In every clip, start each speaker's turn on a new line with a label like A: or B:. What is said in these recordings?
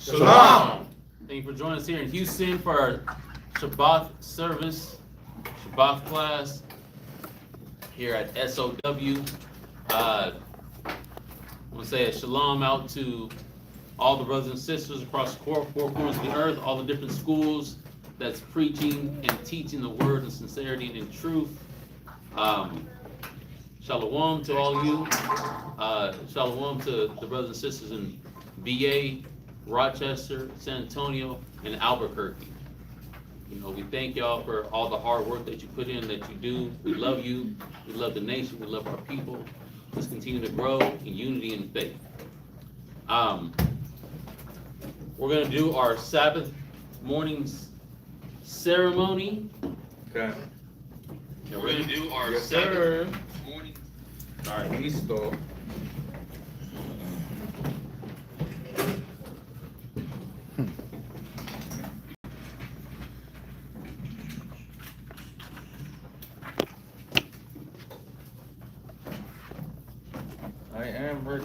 A: Shalom.
B: Thank you for joining us here in Houston for our Sabbath service, Sabbath class here at S.O.W. I want to say a shalom out to all the brothers and sisters across the four corners of the earth, all the different schools that's preaching and teaching the word in sincerity and in truth. Shalom to all of you. Shalom to the brothers and sisters in VA, Rochester, San Antonio, and Albuquerque. You know, we thank y'all for all the hard work that you put in, that you do. We love you. We love the nation. We love our people. Let's continue to grow in unity and faith. We're going to do our Sabbath morning's ceremony.
A: Okay.
B: And we're going to do our
A: Yes,
B: Sabbath
A: sir.
B: morning.
A: All right, listo. I am ready.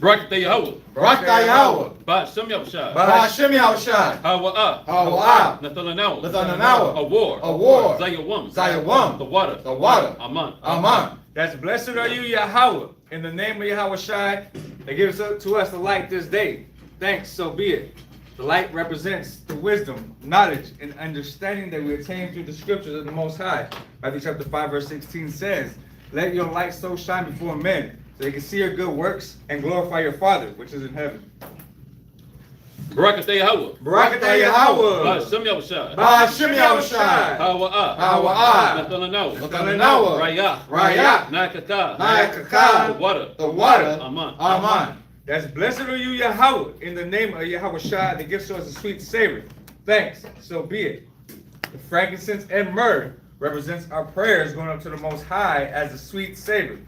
B: Barak Yahweh.
C: Barak Yahweh.
B: Ba'ashem Yahushua.
C: Ba'ashem Yahushua.
B: Hawa'ah.
C: Hawa'ah.
B: Nathanawa.
C: Nathanawa.
B: Awar.
C: Awar.
B: Zayawam.
C: Zayawam.
B: The water.
C: The water.
B: Aman.
C: Aman.
A: That's blessed are you, Yahweh, in the name of Yahweh Shai, that gives to us the light this day. Thanks, so be it. The light represents the wisdom, knowledge, and understanding that we attain through the scriptures of the Most High. Matthew chapter 5, verse 16 says, "Let your light so shine before men, so they can see your good works and glorify your Father, which is in heaven."
B: Barak Yahweh.
C: Barak Yahweh.
B: Ba'ashem Yahushua.
C: Ba'ashem Yahushua.
B: Hawa'ah.
C: Hawa'ah.
B: Nathanawa.
C: Nathanawa.
B: Rayah.
C: Rayah.
B: Nakaka.
C: Nakaka.
B: The water.
C: The water.
B: Aman.
C: Aman.
A: That's blessed are you, Yahweh, in the name of Yahweh Shai, that gives to us a sweet savor. Thanks, so be it. The frankincense and myrrh represents our prayers going up to the Most High as a sweet savor.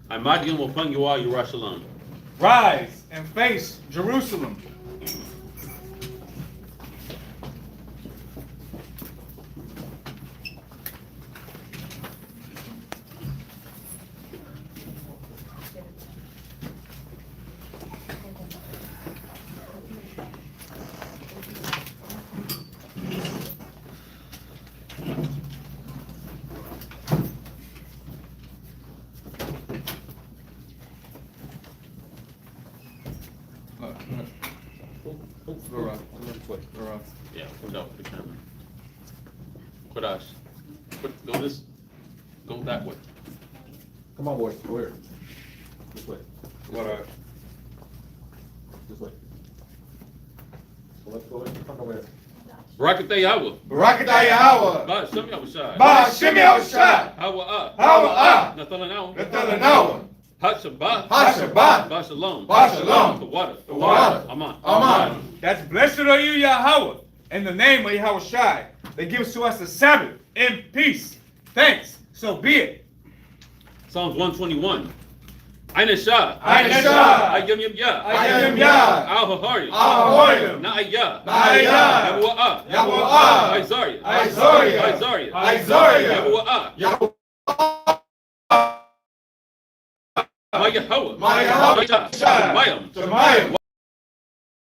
B: Imadium will fund you all, Yerushalayim.
A: Rise and face Jerusalem. Go around. Go around.
B: Yeah, put it out for the camera. Kodash. Go this. Go that way.
C: Come on, boys. Where?
B: This way.
A: What
C: This way. So let's go over there.
B: Barak Yahweh.
C: Barak Yahweh.
B: Ba'ashem Yahushua.
C: Ba'ashem Yahushua.
B: Hawa'ah.
C: Hawa'ah.
B: Nathanawa.
C: Nathanawa.
B: Hashabah.
C: Hashabah.
B: Bashalom.
C: Bashalom.
B: The water.
C: The water.
B: Aman.
C: Aman.
A: That's blessed are you, Yahweh, in the name of Yahweh Shai, that gives to us the Sabbath in peace. Thanks, so be it.
B: Psalms 121. Aina Shah.
C: Aina Shah.
B: Ayam Yam Ya.
C: Ayam Ya.
B: Al Hahari.
C: Ahoyim.
B: Na'aya.
C: Na'aya.
B: Yahuwa'ah.
C: Yahuwa'ah.
B: Isaiah.
C: Isaiah.
B: Isaiah.
C: Isaiah.
B: Yahuwa'ah.
C: Yahuwah.
B: My Yahweh.
C: My Yahweh.
B: Shemayim.
C: Shemayim.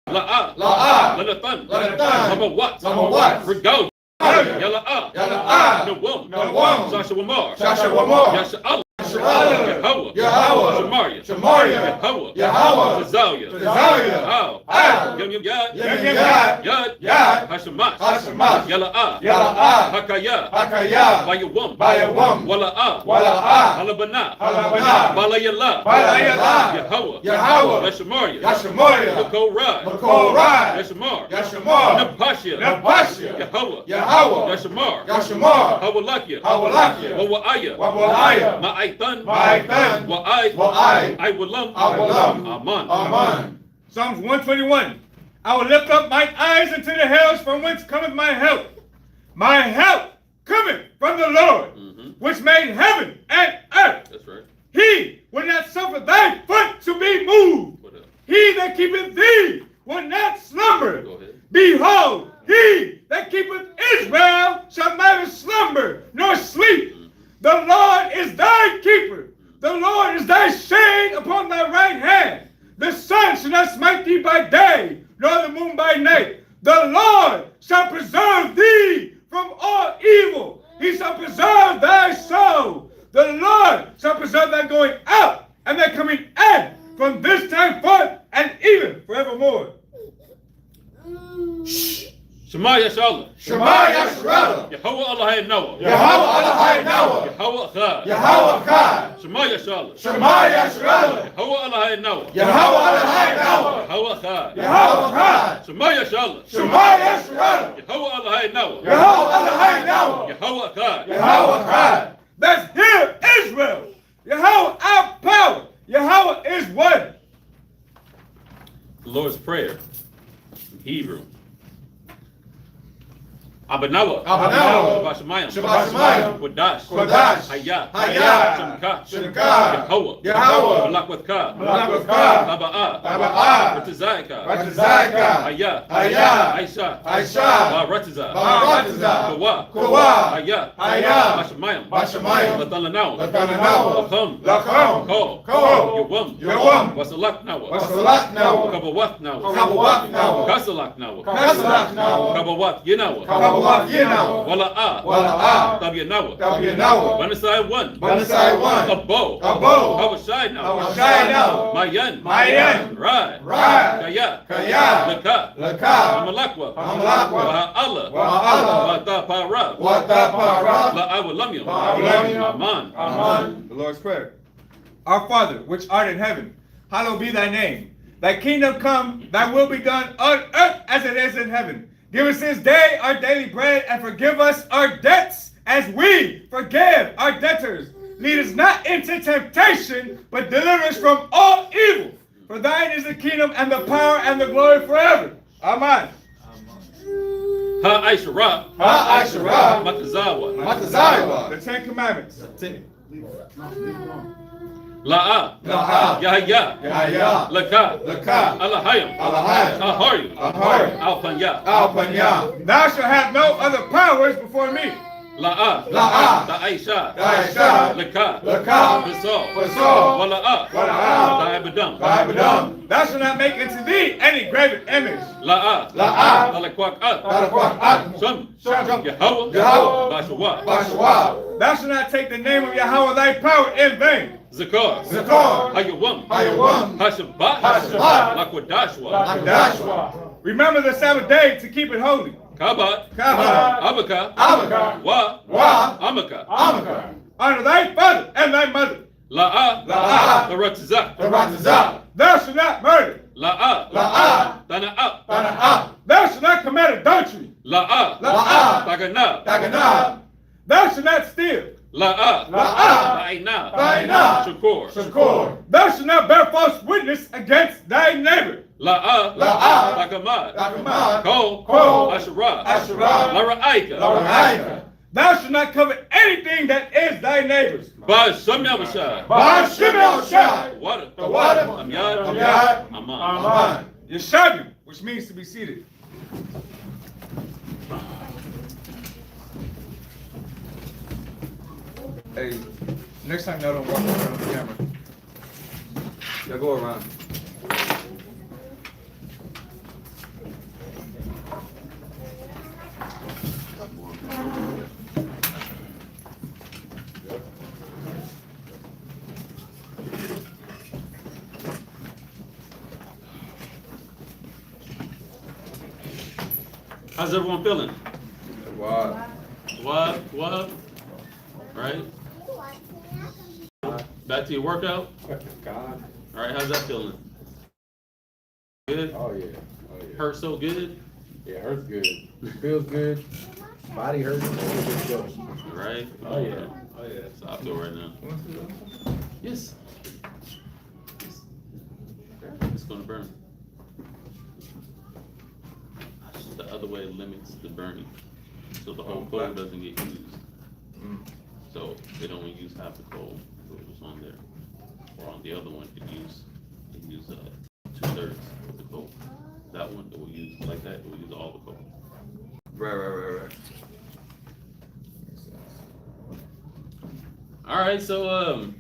B: La'ah.
C: La'ah.
B: Lanathan.
C: Lanathan.
B: Samawat.
C: Samawat.
B: Regod. Yala'ah.
C: Yala'ah.
B: Nawam.
C: Nawam.
B: Shasha Wamar.
C: Shasha Wamar.
B: Yasha'Allah.
C: Yahweh.
B: Yahweh. Shamaria.
C: Shamaria.
B: Yahweh.
C: Yahweh.
B: Tazalia.
C: Tazalia.
B: Al.
C: Al.
B: Yam Yam Yad.
C: Yam Yam Yad.
B: Yad.
C: Yad.
B: Hashemat.
C: Hashemat.
B: Yala'ah.
C: Yala'ah.
B: Hakaya.
C: Hakaya.
B: Bayawam.
C: Bayawam.
B: Wala'ah.
C: Wala'ah.
B: Halabana.
C: Halabana.
B: Balayallah.
C: Balayallah.
B: Yahweh.
C: Yahweh.
B: Yashamaria.
C: Yashamaria.
B: Makol Rai.
C: Makol Rai.
B: Yashamar.
C: Yashamar.
B: Napashia.
C: Napashia.
B: Yahweh.
C: Yahweh.
B: Yashamar.
C: Yashamar.
B: Hawalakia.
C: Hawalakia.
B: Wawa'aya.
C: Wawa'aya.
B: Ma'aitan.
C: Ma'aitan.
B: Wa'ai.
C: Wa'ai.
B: Iwalam.
C: Iwalam.
B: Aman.
C: Aman.
A: Psalms 121. I will lift up my eyes into the hills from whence cometh my help. My help cometh from the Lord, which made heaven and earth.
B: That's right.
A: He will not suffer thy foot to be moved. He that keepeth thee will not slumber.
B: Go ahead.
A: Behold, he that keepeth Israel shall neither slumber nor sleep. The Lord is thy keeper. The Lord is thy shade upon thy right hand. The sun shall not smite thee by day, nor the moon by night. The Lord shall preserve thee from all evil. He shall preserve thy soul. The Lord shall preserve thy going out and thy coming in from this time forth and even forevermore.
C: Shema Yashallah.
D: Shema Yashallah.
C: Yahweh Allah Noah.
D: Yahweh Allah Noah.
C: Yahweh Echad.
D: Yahweh Echad.
C: Shema Yashallah.
D: Shema Yashallah.
C: Yahweh Allah Noah.
D: Yahweh Allah Noah.
C: Yahweh Echad.
D: Yahweh Echad.
C: Shema Yashallah.
D: Shema Yashallah.
C: Yahweh Allah Noah.
D: Yahweh Allah Noah.
C: Yahweh Echad.
D: Yahweh Echad.
A: Let's hear Israel. Yahweh our power. Yahweh is one.
C: The Lord's Prayer in Hebrew. Abanawa.
D: Abanawa.
C: Shabbat Shemayim.
D: Shabbat Shemayim.
C: Kodash.
D: Kodash.
C: Hayah.
D: Hayah.
C: Shemka.
D: Shemka.
C: Yahweh.
D: Yahweh.
C: Malak with Ka.
D: Malak with Ka.
C: Taba'ah.
D: Taba'ah.
C: Ratazayka.
D: Ratazayka.
C: Hayah.
D: Hayah.
C: Aisha.
D: Aisha.
C: Ratazah.
D: Ratazah.
C: Kawa.
D: Kawa.
C: Hayah.
D: Hayah.
C: Bashamayim.
D: Bashamayim.
C: Latananaw.
D: Latananaw.
C: Lacham.
D: Lacham.
C: Ko.
D: Ko.
C: Yawam.
D: Yawam.
C: Wasalak Nawa.
D: Wasalak Nawa.
C: Kabawat Nawa.
D: Kabawat Nawa.
C: Kasalak Nawa.
D: Kasalak Nawa.
C: Kabawat Yinawa.
D: Kabawat Yinawa.
C: Wala'a.
D: Wala'a.
C: Tabiyanawa.
D: Tabiyanawa.
C: Banasai 1.
D: Banasai 1.
C: Abo.
D: Abo.
C: Hawashai Nawa.
D: Hawashai Nawa.
C: Mayan.
D: Mayan.
C: Rai.
D: Rai.
C: Kaya.
D: Kaya.
C: Laka.
D: Laka.
C: Amalakwa.
D: Amalakwa.
C: Waha'ala.
D: Waha'ala.
C: Wata Para.
D: Wata Para.
C: La'awalamyam.
D: La'awalamyam.
C: Aman.
D: Aman.
A: The Lord's Prayer. Our Father, which art in heaven, hallowed be thy name. Thy kingdom come, thy will be done on earth as it is in heaven. Give us this day our daily bread, and forgive us our debts as we forgive our debtors. Lead us not into temptation, but deliver us from all evil. For thine is the kingdom and the power and the glory forever. Amen.
C: Ha'aishara.
D: Ha'aishara.
C: Matazawa.
D: Matazawa.
A: The Ten Commandments.
C: La'a.
D: La'a.
C: Yahya.
D: Yahya.
C: Laka.
D: Laka.
C: Alahayim.
D: Alahayim.
C: Aharim.
D: Aharim.
C: Alpanya.
D: Alpanya.
A: Thou shalt have no other powers before me.
C: La'a.
D: La'a.
C: Ta'aisha.
D: Ta'aisha.
C: Laka.
D: Laka.
C: Fasol.
D: Fasol.
C: Wala'a.
D: Wala'a.
C: Ta'ibadam.
D: Ta'ibadam.
A: Thou shalt not make unto thee any graven image.
C: La'a.
D: La'a.
C: Talakwak'at.
D: Talakwak'at.
C: Shum.
D: Shum.
C: Yahweh.
D: Yahweh.
C: Bashawa.
D: Bashawa.
A: Thou shalt not take the name of Yahweh thy power in vain.
C: Zakar.
D: Zakar.
C: Hayawam.
D: Hayawam.
C: Hashabat.
D: Hashabat.
C: Lakwadashwa.
D: Akadashwa.
A: Remember the Sabbath day to keep it holy.
C: Kabat.
A: Kabat.
C: Abaka.
D: Abaka.
C: Wa.
D: Wa.
C: Amaka.
D: Amaka.
A: Honor thy father and thy mother.
C: La'a.
D: La'a.
C: The Ratazak.
D: The Ratazap.
A: Thou shalt not murder.
C: La'a.
D: La'a.
C: Tana'ap.
D: Tana'ap.
A: Thou shalt not commit adultery.
C: La'a.
D: La'a.
C: Taganab.
D: Taganab.
A: Thou shalt not steal.
C: La'a.
D: La'a.
C: Ta'ina.
D: Ta'ina.
C: Shakur.
D: Shakur.
A: Thou shalt not bear false witness against thy neighbor.
C: La'a.
D: La'a.
C: Tagamad.
D: Tagamad.
C: Ko.
D: Ko.
C: Asherah.
D: Asherah.
C: Lara'aika.
D: Lara'aika.
A: Thou shalt not covet anything that is thy neighbor's.
C: Ba Shem Yavashai.
D: Ba'ashem Yahushai.
C: Water.
D: The water.
C: Amyad.
D: Amyad.
C: Aman.
D: Aman.
A: Yeshavu, which means to be seated. Hey, next time y'all don't walk around the camera. Y'all go around.
C: How's everyone feeling?
A: Wow.
B: What? Right? Back to your workout?
E: God.
B: All right, how's that feeling? Good?
E: Oh yeah.
B: Hurt so good?
E: Yeah, it hurts good. Feels good. Body hurts. Good to go.
B: Right?
E: Oh yeah.
B: So I feel right now. Yes. It's gonna burn. The other way limits the burning. so the whole code doesn't get used.
A: Mm.
B: So they only use half the code that was on there, or on the other one, they use 2/3 of the code. That one, that will use like that, it will use all the code.
A: Right.
B: All right, so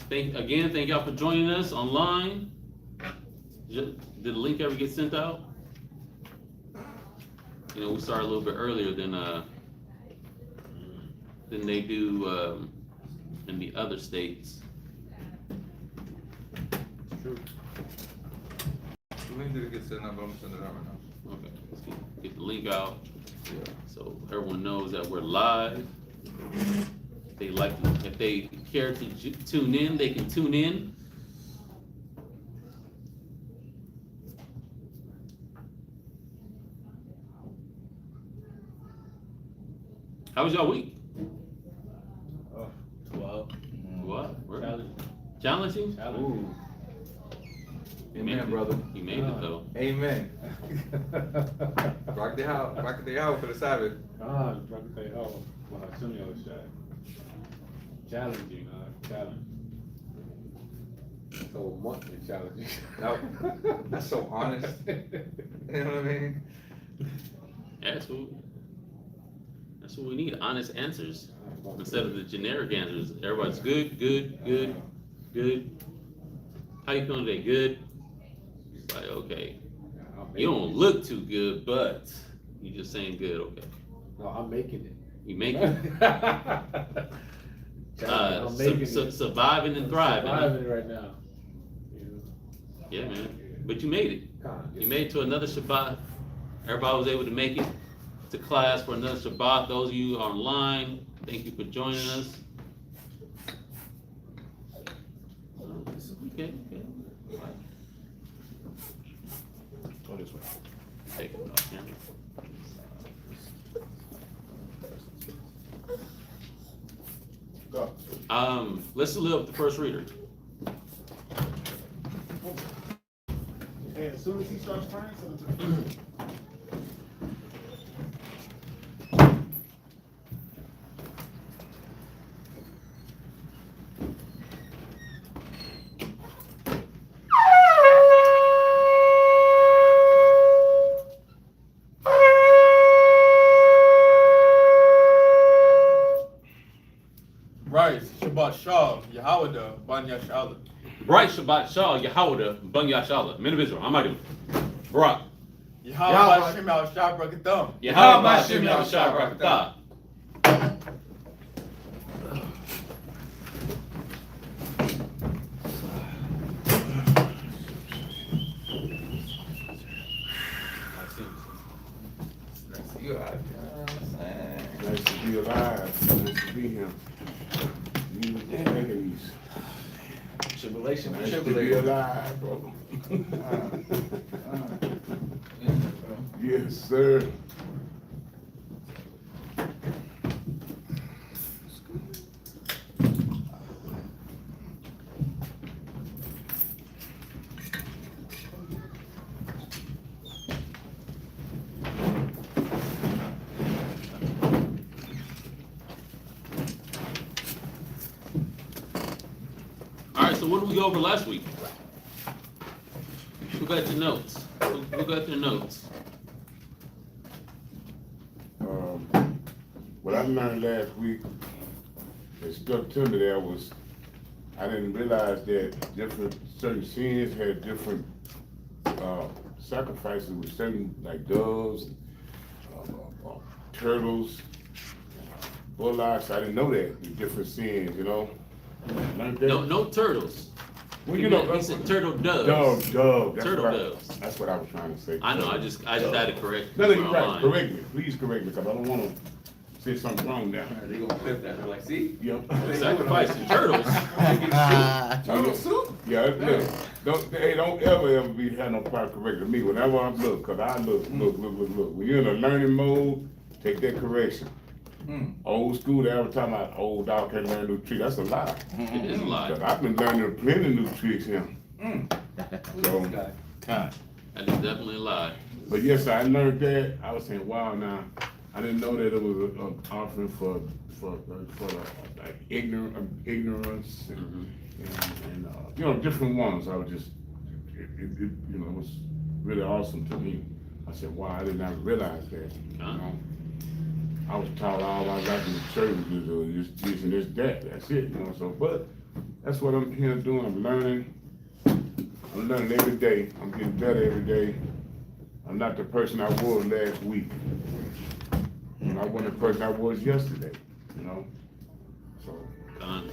B: thank y'all for joining us online. Did the link ever get sent out? You know, we started a little bit earlier than they do in the other states.
E: True.
A: The link didn't get sent out, but I'm sending it out right now.
B: Okay, let's get the link out
A: Yeah.
B: so everyone knows that we're live. If they care to tune in, they can tune in. How was y'all week?
E: Well,
B: What?
C: Challenge.
B: Challenging?
A: Ooh.
B: You made
A: Amen,
B: it.
A: brother.
B: You made it though.
A: Amen. Rock the house for the Sabbath.
C: Ah, Brakate, oh, wow, some y'all shot. Challenging, challenge.
E: so monthly challenge.
A: That's so honest. You know what I mean?
B: That's what we need, honest answers. Instead of the generic answers. Everybody's good. How you feeling today? Good? It's like, okay. You don't look too good, but you just saying good, okay.
E: No, I'm making it.
B: You make it.
E: I'm making it.
B: Surviving and thriving. Huh?
E: Surviving right now.
B: Yeah, man. But you made it.
E: God,
B: You made it to another Shabbat. Everybody was able to make it to class for another Shabbat. Those of you online, thank you for joining us. Okay.
E: Go this way.
B: Take it off camera.
E: Go.
B: Let's salute up the first reader.
D: And as soon as he starts praying, send it to me.
F: Right, Shabbat Shalom, Yahweh, Banya Shalom.
B: Bright Shabbat Shah, Yahweh, Bung Yashala. Men of Israel, how am I doing? Barak.
F: Yahweh Hashem Al Shah Brakatham.
B: Yahweh Hashem Yahushua Barakatah.
A: You out there.
G: Nice to be alive. Nice to be here. You enemies.
A: Tribulation,
G: Nice to be alive, brother. Yes, sir.
B: Alright, so what did we go over last week? Who got your notes? Who got their notes?
G: What I learned last week, it stuck to me there was, I didn't realize that certain sins had different sacrifices with certain, like doves, turtles, bullocks. I didn't know that, the different sins, you know? Learned that.
B: No turtles.
G: Well,
B: He
G: you know,
B: said turtle doves.
G: Dove. That's
B: Turtle
G: what
B: doves.
G: That's what I was trying to say.
B: I know, I just had to correct
G: No,
B: you
G: you're right.
B: online.
G: Correct me. Please correct me, because I don't want to say something wrong now.
A: They gonna flip that. They're like, see?
G: Yep.
B: Sacrificing turtles.
A: Turtle soup?
G: Yeah, look. Don't ever be having no problem correcting me whenever I look, because I look. When you're in a learning mode, take that correction. Old school, they ever talking about old dog can't learn new tricks. That's a lie.
B: It is a lie.
G: Because I've been learning plenty new tricks here. So,
B: That is definitely a lie.
G: But yes, I learned that. I was saying, wow, now, I didn't know that it was an offering for the, like, ignorance and different ones. I was just, it was really awesome to me. I said, wow, I did not realize that, I was taught all my life in the church was just this and this, that's it, so, but that's what I'm here doing. I'm learning every day. I'm getting better every day. I'm not the person I was last week. I wasn't the person I was yesterday, so.
B: Done.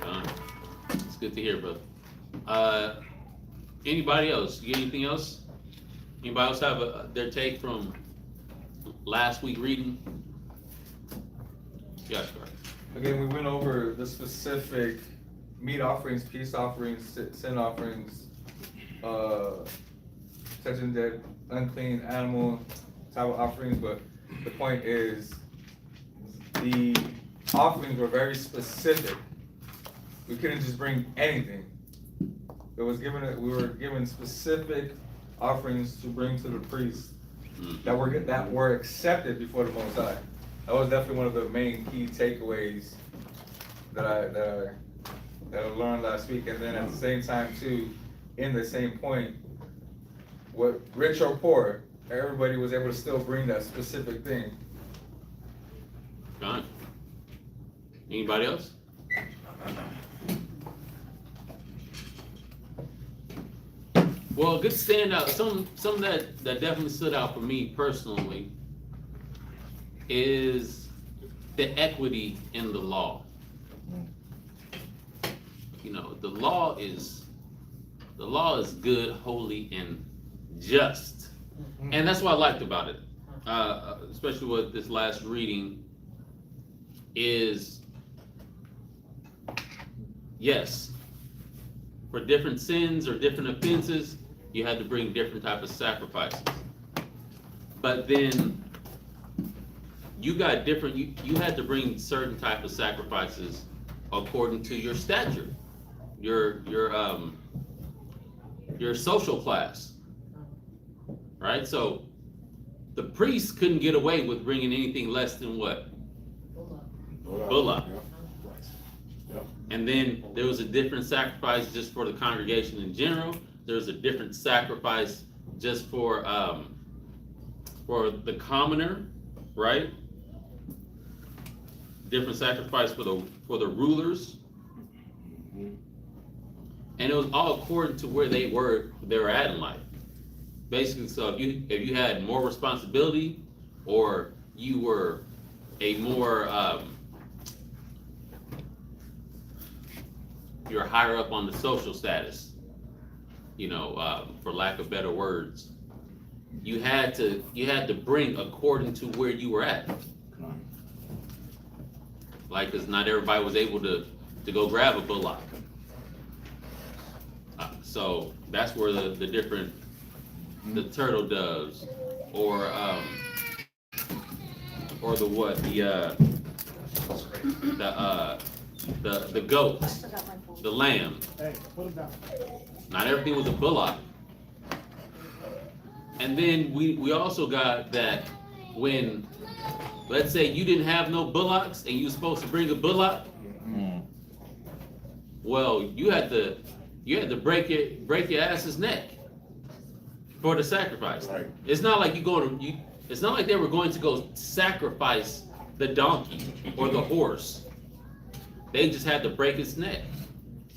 B: It's good to hear, brother. Anybody else? You get anything else? Anybody else have their take from last week reading? Yes, sir.
A: Again, we went over the specific meat offerings, peace offerings, sin offerings, touching dead, unclean animal type of offerings, but the point is the offerings were very specific. We couldn't just bring anything. We were given specific offerings to bring to the priest that were accepted before the Most High. That was definitely one of the main key takeaways that I learned last week. And then at the same time too, in the same point, what rich or poor, everybody was able to still bring that specific thing.
B: John? Anybody else? Well, a good standout, some that definitely stood out for me personally is the equity in the law. The law is good, holy, and just. And that's what I liked about it, especially with this last reading, is yes, for different sins or different offenses, you had to bring different type of sacrifices. But then you got different, you had to bring certain type of sacrifices according to your stature, your social class, right? So the priest couldn't get away with bringing anything less than what? Bullock. And then there was a different sacrifice just for the congregation in general. There was a different sacrifice just for the commoner, right? Different sacrifice for the rulers. And it was all according to where they were at in life. Basically, so if you had more responsibility, or you were a more you're higher up on the social status, for lack of better words, you had to bring according to where you were at. Like, because not everybody was able to go grab a bullock. So that's where the different, the turtle doves, or the goats, the lamb.
D: Hey, put him down.
B: Not everything was a bullock. And then we also got that when, let's say you didn't have no bullocks and you were supposed to bring a bullock, well, you had to break your ass's neck for the sacrifice.
G: Right.
B: It's not like it's not like they were going to go sacrifice the donkey or the horse. They just had to break its neck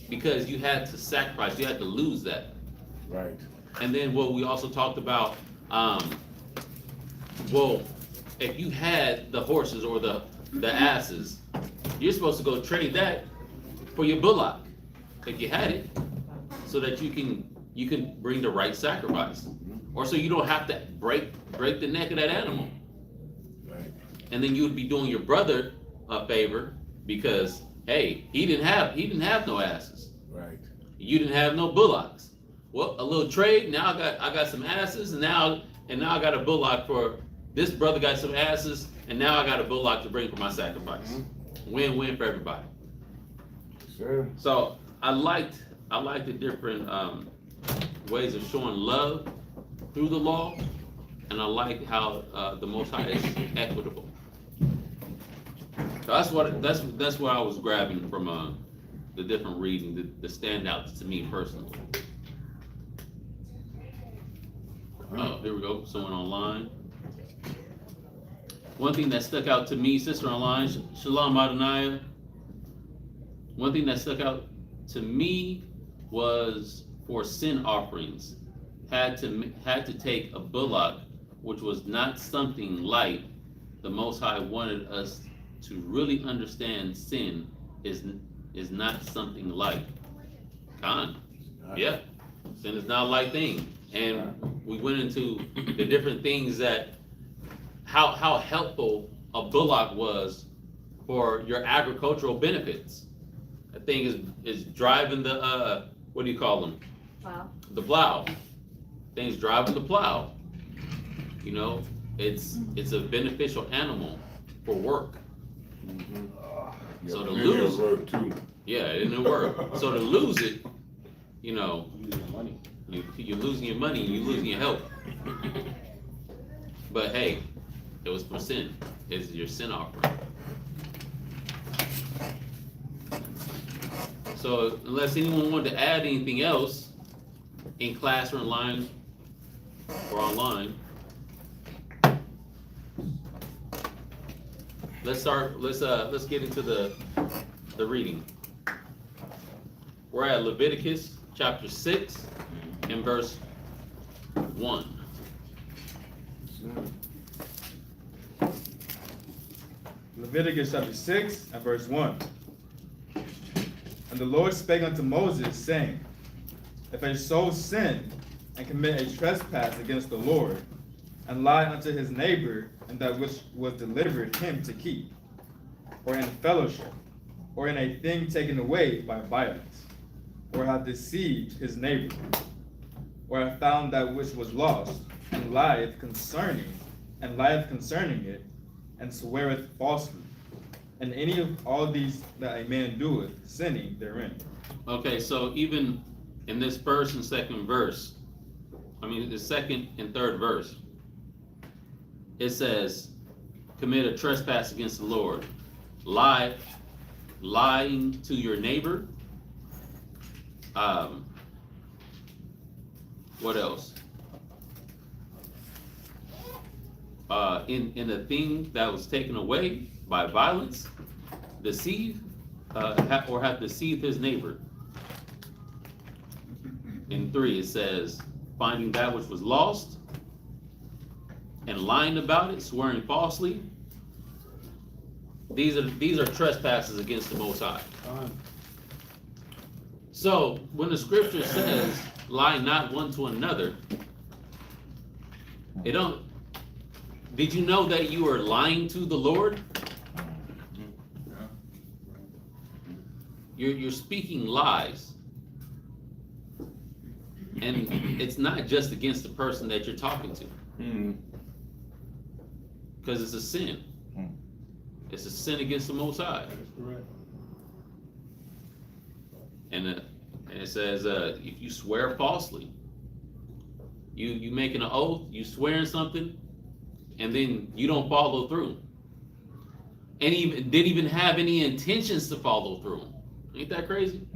B: because you had to sacrifice. You had to lose that.
G: Right.
B: And then what we also talked about, if you had the horses or the asses, you're supposed to go trade that for your bullock if you had it, so that you can bring the right sacrifice, or so you don't have to break the neck of that animal.
G: Right.
B: And then you would be doing your brother a favor because, hey, he didn't have no asses.
G: Right.
B: You didn't have no bullocks. Well, a little trade. Now I got some asses, and now I got a bullock for this brother. Got some asses, and now I got a bullock to bring for my sacrifice. Win-win for everybody.
G: Sure.
B: So I liked the different ways of showing love through the law, and I like how the Most High is equitable. So that's what I was grabbing from the different reading, the standouts to me personally. Oh, here we go. Someone online. One thing that stuck out to me, sister online, Shalom Adonai. One thing that stuck out to me was for sin offerings, had to take a bullock, which was not something light. The Most High wanted us to really understand sin is not something light. Con, yeah, sin is not a light thing, and we went into the different things that how helpful a bullock was for your agricultural benefits. That thing is driving the what do you call them?
H: Plow.
B: The plow. Thing's driving the plow. You know, it's a beneficial animal for work. So to lose,
G: work too.
B: yeah, it didn't work. So to lose it, you know,
C: Using money.
B: you're losing your money, you're losing your health. But hey, it was for sin. It's your sin offering. So unless anyone wanted to add anything else in class or online, let's start. Let's get into the reading. We're at Leviticus chapter 6 and verse 1.
A: Leviticus chapter 6 and verse 1. And the Lord spake unto Moses, saying, If a soul sin and commit a trespass against the Lord, and lie unto his neighbor in that which was delivered him to keep, or in fellowship, or in a thing taken away by violence, or hath deceived his neighbor, or hath found that which was lost, and lieth concerning it, and sweareth falsely, and any of all these that a man doeth, sinning therein.
B: Okay, so even in this first and second verse, the second and third verse, it says, commit a trespass against the Lord, lying to your neighbor. What else? In a thing that was taken away by violence, deceive, or have deceived his neighbor. In 3, it says, finding that which was lost, and lying about it, swearing falsely. These are trespasses against the Most High. So when the scripture says, lie not one to another, did you know that you are lying to the Lord? You're speaking lies. And it's not just against the person that you're talking to. Because it's a sin. It's a sin against the Most High.
C: That's correct.
B: And it says, if you swear falsely, you making an oath, you swearing something, and then you don't follow through, and didn't even have any intentions to follow through. Ain't that crazy?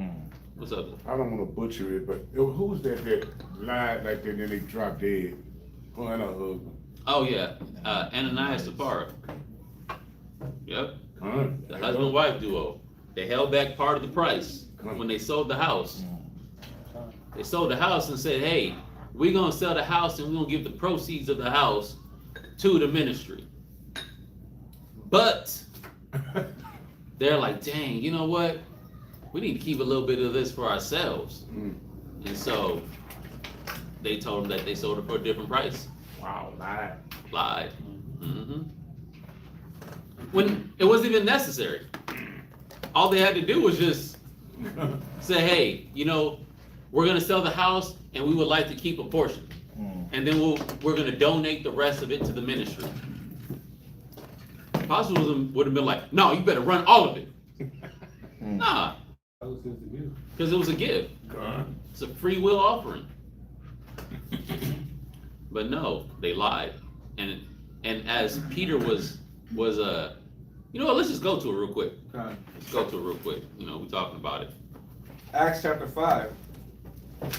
B: What's up?
G: I don't want to butcher it, but who's that lied like that and then they dropped dead? Oh, and her husband.
B: Oh yeah, Ananias Sapphira. Yep,
G: Huh?
B: the husband-wife duo. They held back part of the price when they sold the house. They sold the house and said, hey, we're going to sell the house and we're going to give the proceeds of the house to the ministry. But they're like, dang, you know what? We need to keep a little bit of this for ourselves. And so they told them that they sold it for a different price.
G: Wow, lied.
B: Lied. When it wasn't even necessary. All they had to do was just say, hey, we're going to sell the house and we would like to keep a portion. And then we're going to donate the rest of it to the ministry. Apostle would have been like, no, you better run all of it. Nah,
C: That was his gift.
B: because it was a gift. It's a free will offering. But no, they lied. And as Peter was you know what, let's just go to it real quick.
A: Okay.
B: Let's go to it real quick. You know, we're talking about it.
A: Acts chapter 5. It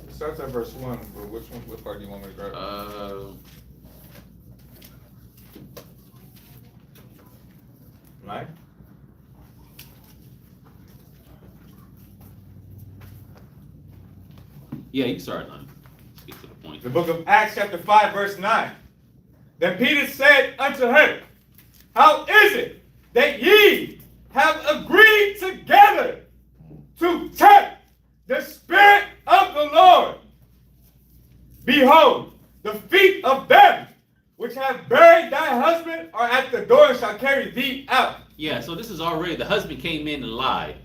A: starts at verse 1, but what part do you want me to grab? Right?
B: Yeah, you can start on. Let's get to the point.
A: The book of Acts chapter 5 verse 9. Then Peter said unto her, how is it that ye have agreed together to tempt the Spirit of the Lord? Behold, the feet of them which have buried thy husband are at the door and shall carry thee out.
B: Yeah, so this is already, the husband came in and lied,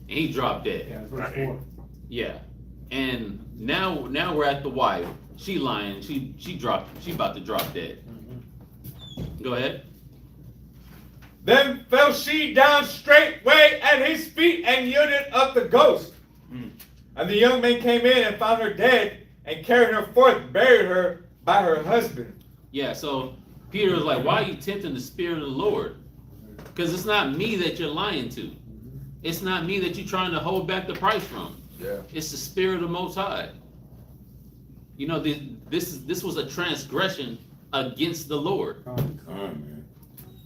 B: and he dropped dead.
D: Yeah, verse 4.
B: Yeah. And now we're at the wife. She lying, she about to drop dead. Go ahead.
A: Then fell she down straightway at his feet and yielded up the ghost. And the young man came in and found her dead and carried her forth, buried her by her husband.
B: Yeah, so Peter was like, why are you tempting the Spirit of the Lord? Because it's not me that you're lying to. It's not me that you're trying to hold back the price from.
E: Yeah.
B: It's the Spirit of the Most High. You know, this was a transgression against the Lord.
G: Come on, man.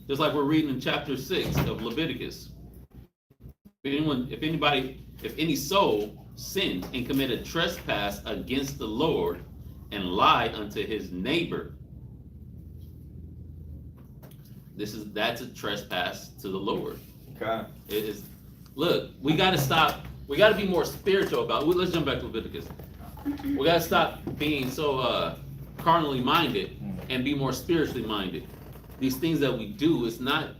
B: Just like we're reading in chapter 6 of Leviticus. If any soul sin and commit a trespass against the Lord and lie unto his neighbor, that's a trespass to the Lord.
A: Okay.
B: It is. Look, we got to stop. We got to be more spiritual about it. Let's jump back to Leviticus. We got to stop being so carnally minded and be more spiritually minded. These things that we do, it's not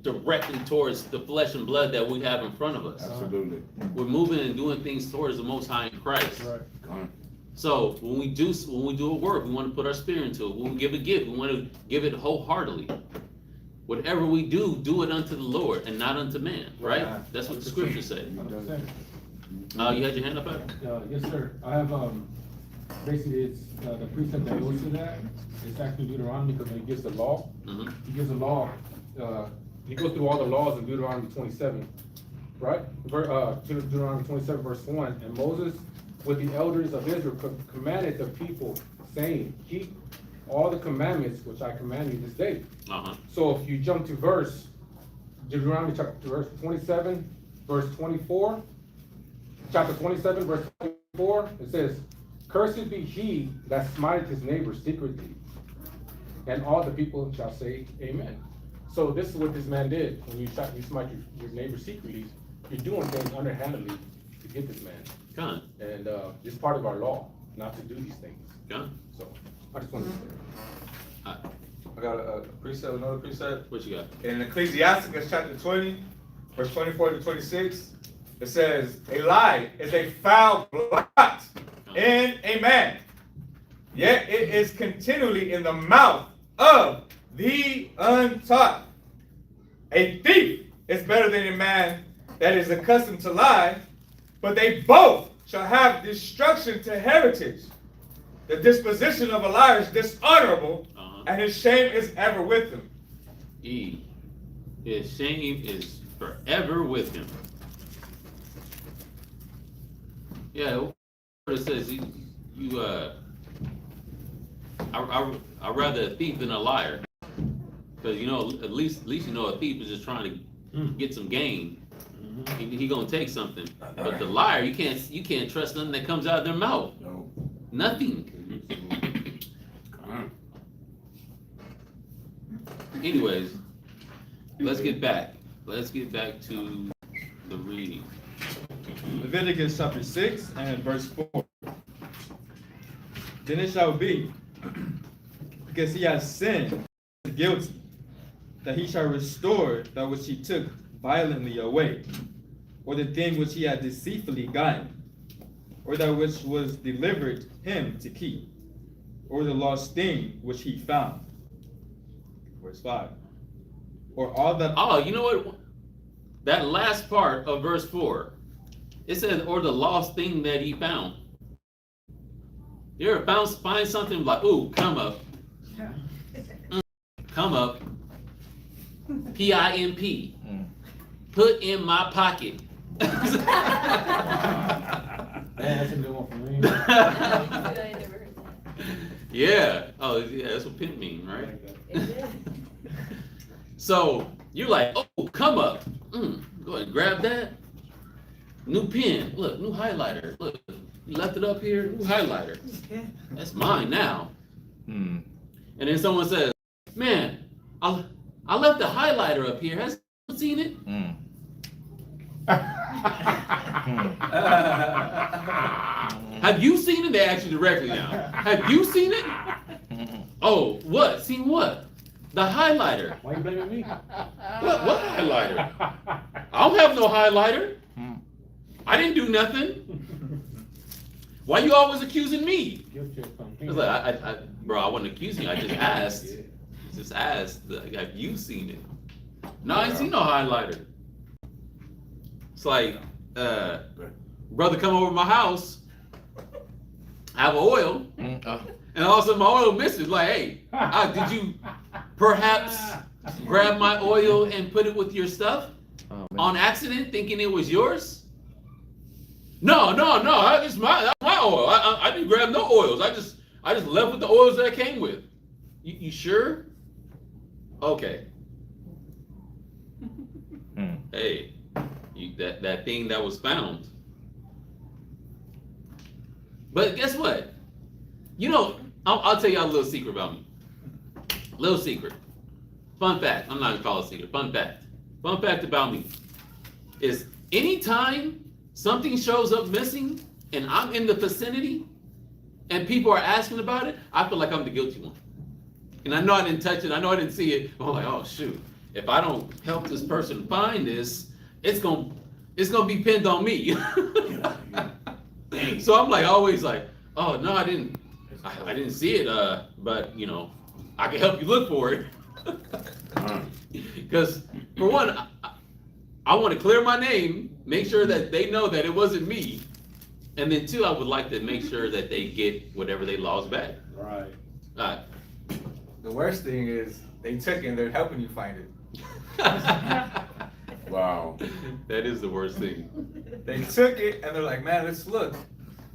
B: directly towards the flesh and blood that we have in front of us.
G: Absolutely.
B: We're moving and doing things towards the Most High in Christ.
D: Right.
G: Come on.
B: So when we do a work, we want to put our spirit into it. When we give a gift, we want to give it wholeheartly. Whatever we do it unto the Lord and not unto man, right?
A: Right.
B: That's what the scriptures say.
D: 100%.
B: You had your hand up, Adam?
D: Yes, sir. I have, basically, it's the precept that goes to that. It's actually Deuteronomy because it gives the law.
B: Mm-hmm.
D: He gives the law. He goes through all the laws in Deuteronomy 27, right? Deuteronomy 27, verse 1. And Moses, with the elders of Israel, commanded the people, saying, keep all the commandments which I command you this day.
B: Uh-huh.
D: So if you jump to Deuteronomy chapter verse 27, verse 24, chapter 27, verse 24, it says, cursed be he that smiteth his neighbor secretly, and all the people shall say, amen. So this is what this man did. When you smite your neighbor secretly, you're doing things underhandedly to get this man.
B: Come
D: And it's part of our law not to do these things.
B: on.
D: So I just wanted to say that.
A: I got a precept, another precept.
B: What you got?
A: In Ecclesiasticus chapter 20, verse 24 to 26, it says, a lie is a foul blot in a man, yet it is continually in the mouth of the untaught. A thief is better than a man that is accustomed to lie, but they both shall have destruction to heritage. The disposition of a liar is dishonorable, and his shame is ever with him.
B: His shame is forever with him. Yeah, it says I'd rather a thief than a liar, because at least you know a thief is just trying to get some gain. He gonna take something, but the liar, you can't trust nothing that comes out of their mouth.
G: No.
B: Nothing.
G: Come on.
B: Anyways, let's get back to the reading.
A: Leviticus chapter 6 and verse 4. Then it shall be, because he has sinned, guilty, that he shall restore that which he took violently away, or the thing which he had deceitfully gotten, or that which was delivered him to keep, or the lost thing which he found. Verse 5. Or all that.
B: Oh, you know what? That last part of verse 4, it says, or the lost thing that he found. You ever find something like, ooh, come up. Come up. P-I-M-P. Put in my pocket.
C: That's a good one for me.
B: Yeah. Oh, yeah, that's what pimp mean,
C: I
B: right?
C: like that.
B: So you're like, oh, come up. Go ahead and grab that. New pen. Look, new highlighter. Look, you left it up here. New highlighter. That's mine now. And then someone says, man, I left the highlighter up here. Has anyone seen it? Have you seen it? They ask you directly now. Have you seen it? Oh, what? Seen what? The highlighter.
C: Why you blaming me?
B: What highlighter? I don't have no highlighter. I didn't do nothing. Why you always accusing me?
C: Guilt trip from
B: I was like, bro, I wasn't accusing you. I just asked. Just asked. Like, have you seen it? No, I ain't seen no highlighter. It's like, brother come over to my house, I have oil, and all of a sudden my oil misses. Like, hey, did you perhaps grab my oil and put it with your stuff on accident, thinking it was yours? No, that's my oil. I didn't grab no oils. I just left with the oils that I came with. You sure? Okay. Hey, that thing that was found. But guess what? You know, I'll tell y'all a little secret about me. Little secret. Fun fact. I'm not gonna call it a secret. Fun fact. Fun fact about me is anytime something shows up missing and I'm in the vicinity and people are asking about it, I feel like I'm the guilty one. And I know I didn't touch it. I know I didn't see it. I'm like, oh shoot. If I don't help this person find this, it's gonna be pinned on me. So I'm like always like, oh no, I didn't see it. But you know, I can help you look for it. Because for one, I want to clear my name, make sure that they know that it wasn't me, and then two, I would like to make sure that they get whatever they lost back.
C: Right.
A: The worst thing is they took it and they're helping you find it.
G: Wow.
B: That is the worst thing.
A: They took it and they're like, man, let's look.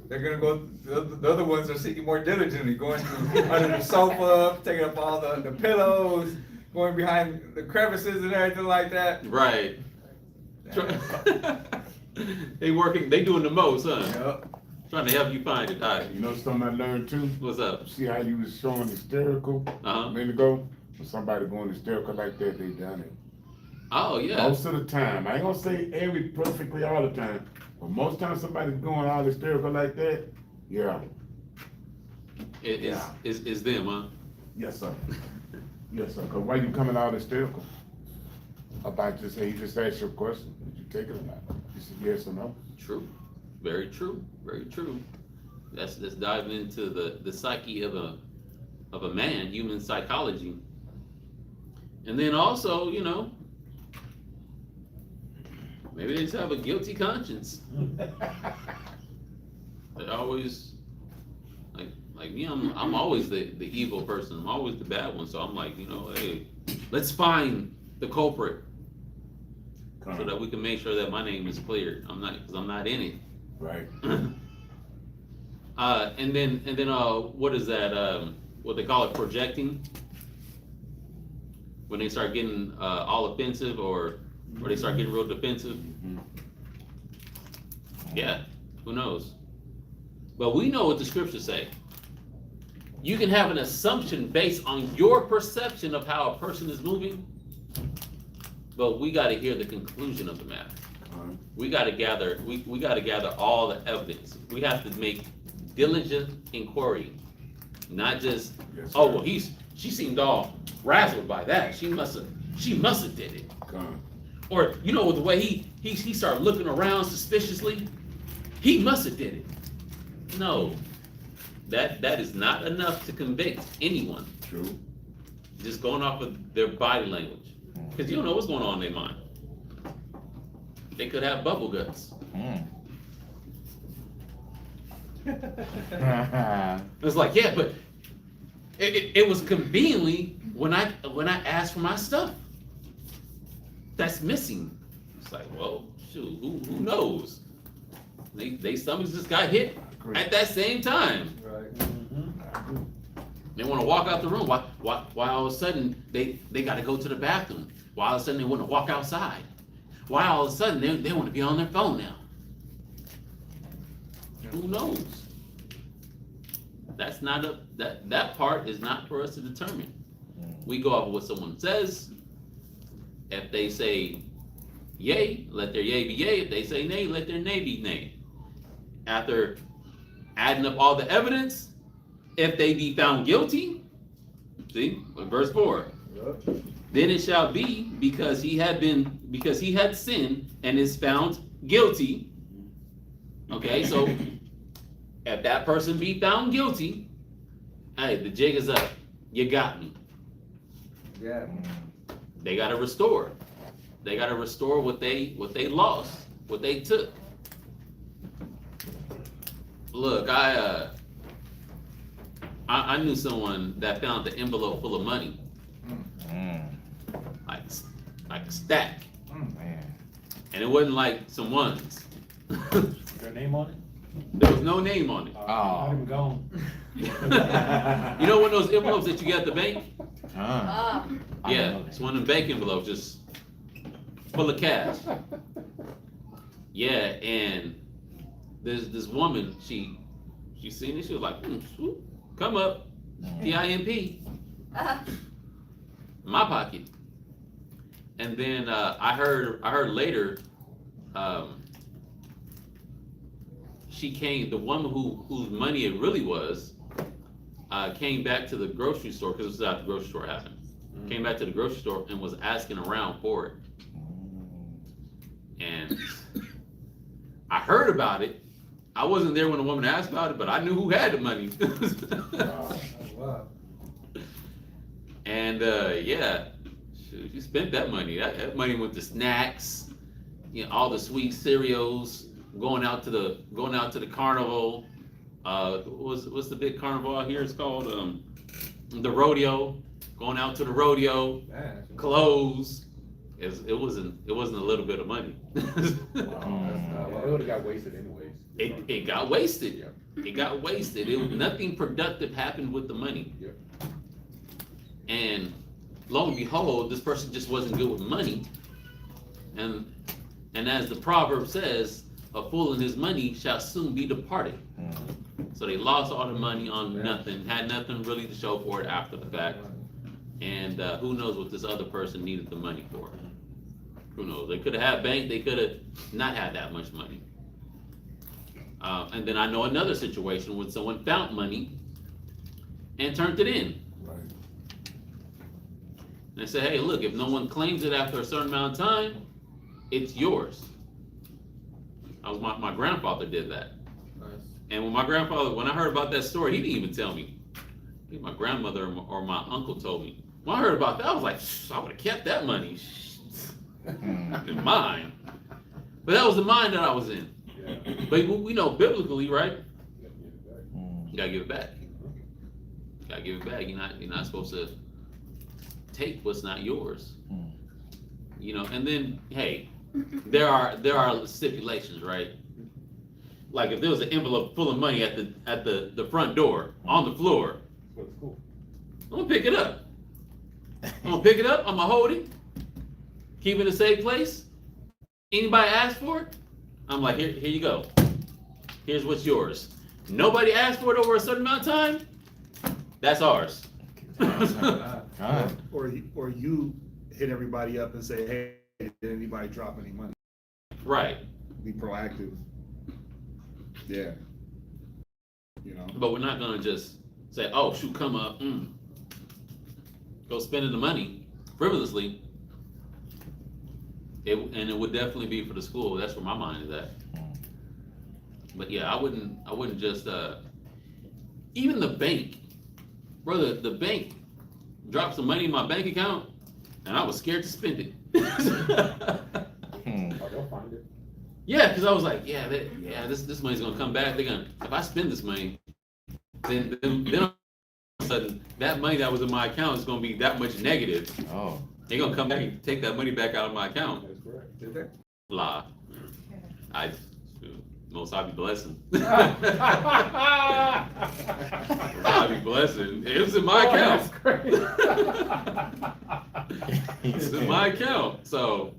A: They're gonna go. The other ones are seeking more diligently, going through under the sofa, taking up all the pillows, going behind the crevices and everything like that.
B: Right. They doing the most, huh?
A: Yep.
B: Trying to help you find it. All right.
G: You know something I learned too?
B: What's up?
G: See how you was showing hysterical a minute ago? When somebody going hysterical like that, they done it.
B: Oh yeah.
G: Most of the time. I ain't gonna say perfectly all the time, but most times somebody's going all hysterical like that, yeah.
B: It's them, huh?
G: Yes, sir. Yes, sir. Cause why you coming out hysterical? About just he just asked you a question. Did you take it or not? You said yes or no?
B: True. Very true. Very true. Let's dive into the psyche of a man, human psychology. And then also, you know, maybe they just have a guilty conscience. They always like me, I'm always the evil person. I'm always the bad one. So I'm like, you know, hey, let's find the culprit so that we can make sure that my name is cleared. I'm not in it.
G: Right.
B: And then what is that? What they call it, projecting. When they start getting all offensive or they start getting real defensive. Yeah, who knows? But we know what the scriptures say. You can have an assumption based on your perception of how a person is moving, but we got to hear the conclusion of the matter. We got to gather. We got to gather all the evidence. We have to make diligent inquiry, not just well she seemed all razzled by that. She must have did it. Or you know the way he started looking around suspiciously. He must have did it. No, that is not enough to convict anyone.
G: True.
B: Just going off of their body language, because you don't know what's going on in their mind. They could have bubble guts. It's like, yeah, but it was conveniently when I asked for my stuff. That's missing. It's like, well, shoot, who knows? They stomachs just got hit at that same time.
A: Right.
B: They want to walk out the room. Why all of a sudden they got to go to the bathroom? Why all of a sudden they want to walk outside? Why all of a sudden they want to be on their phone now? Who knows? That's not that part is not for us to determine. We go off of what someone says. If they say yay, let their yay be yay. If they say nay, let their nay be nay. After adding up all the evidence, if they be found guilty, see, verse 4. Then it shall be because he had sinned and is found guilty. Okay, so if that person be found guilty, hey, the jig is up. You got me.
A: Yeah.
B: They gotta restore. They gotta restore what they lost, what they took. Look, I knew someone that found the envelope full of money, like a stack, and it wasn't like some ones.
C: Your name on it?
B: There was no name on it.
C: Let him go.
B: You know one of those envelopes that you get at the bank? Yeah, it's one of them bank envelopes, just full of cash. Yeah, and this woman, she seen it, she was like, swoop, come up, PIMP, my pocket. And then I heard later, she came, the woman whose money it really was, came back to the grocery store, because this is after the grocery store happened. Came back to the grocery store and was asking around for it. And I heard about it. I wasn't there when the woman asked about it, but I knew who had the money.
A: Wow.
B: And yeah, she spent that money. That money went to snacks, you know, all the sweet cereals, going out to the carnival. What's the big carnival out here? It's called the rodeo. Going out to the rodeo,
A: Man.
B: clothes. It wasn't a little bit of money.
D: It would have got wasted anyways.
B: It got wasted. It got wasted. Nothing productive happened with the money.
D: Yep.
B: And lo and behold, this person just wasn't good with money. And as the proverb says, a fool and his money shall soon be departed. So they lost all the money on nothing, had nothing really to show for it after the fact. And who knows what this other person needed the money for. Who knows? They could have had bank, they could have not had that much money. And then I know another situation when someone found money and turned it in.
G: Right.
B: And they say, hey, look, if no one claims it after a certain amount of time, it's yours. My grandfather did that.
A: Nice.
B: And when I heard about that story, he didn't even tell me. I think my grandmother or my uncle told me. When I heard about that, I was like, I would have kept that money. In mine. But that was the mind that I was in.
D: Yeah.
B: But we know biblically, right? You gotta give it back. You gotta give it back. You're not supposed to take what's not yours. You know, and then hey, there are stipulations, right? Like if there was an envelope full of money at the front door on the floor,
D: So it's cool.
B: I'm gonna pick it up. I'm gonna pick it up, I'm gonna hold it, keep it in a safe place. Anybody ask for it, I'm like, here you go. Here's what's yours. Nobody asked for it over a certain amount of time, that's ours.
H: Or you hit everybody up and say, hey, did anybody drop any money?
B: Right.
H: Be proactive. Yeah. You know?
B: But we're not gonna just say, oh shoot, come up, go spending the money frivolously. And it would definitely be for the school. That's where my mind is at. But yeah, I wouldn't just even the bank, brother. The bank dropped some money in my bank account, and I was scared to spend it.
D: Oh, they'll find it.
B: Yeah, because I was like, this money's gonna come back. They're gonna, if I spend this money, then all of a sudden that money that was in my account is gonna be that much negative.
E: Oh.
B: They're gonna come back and take that money back out of my account.
D: That's correct.
A: Did they?
B: Lie. Most I be blessing.
D: Oh,
B: I be blessing. It was in my account. It's in my account. So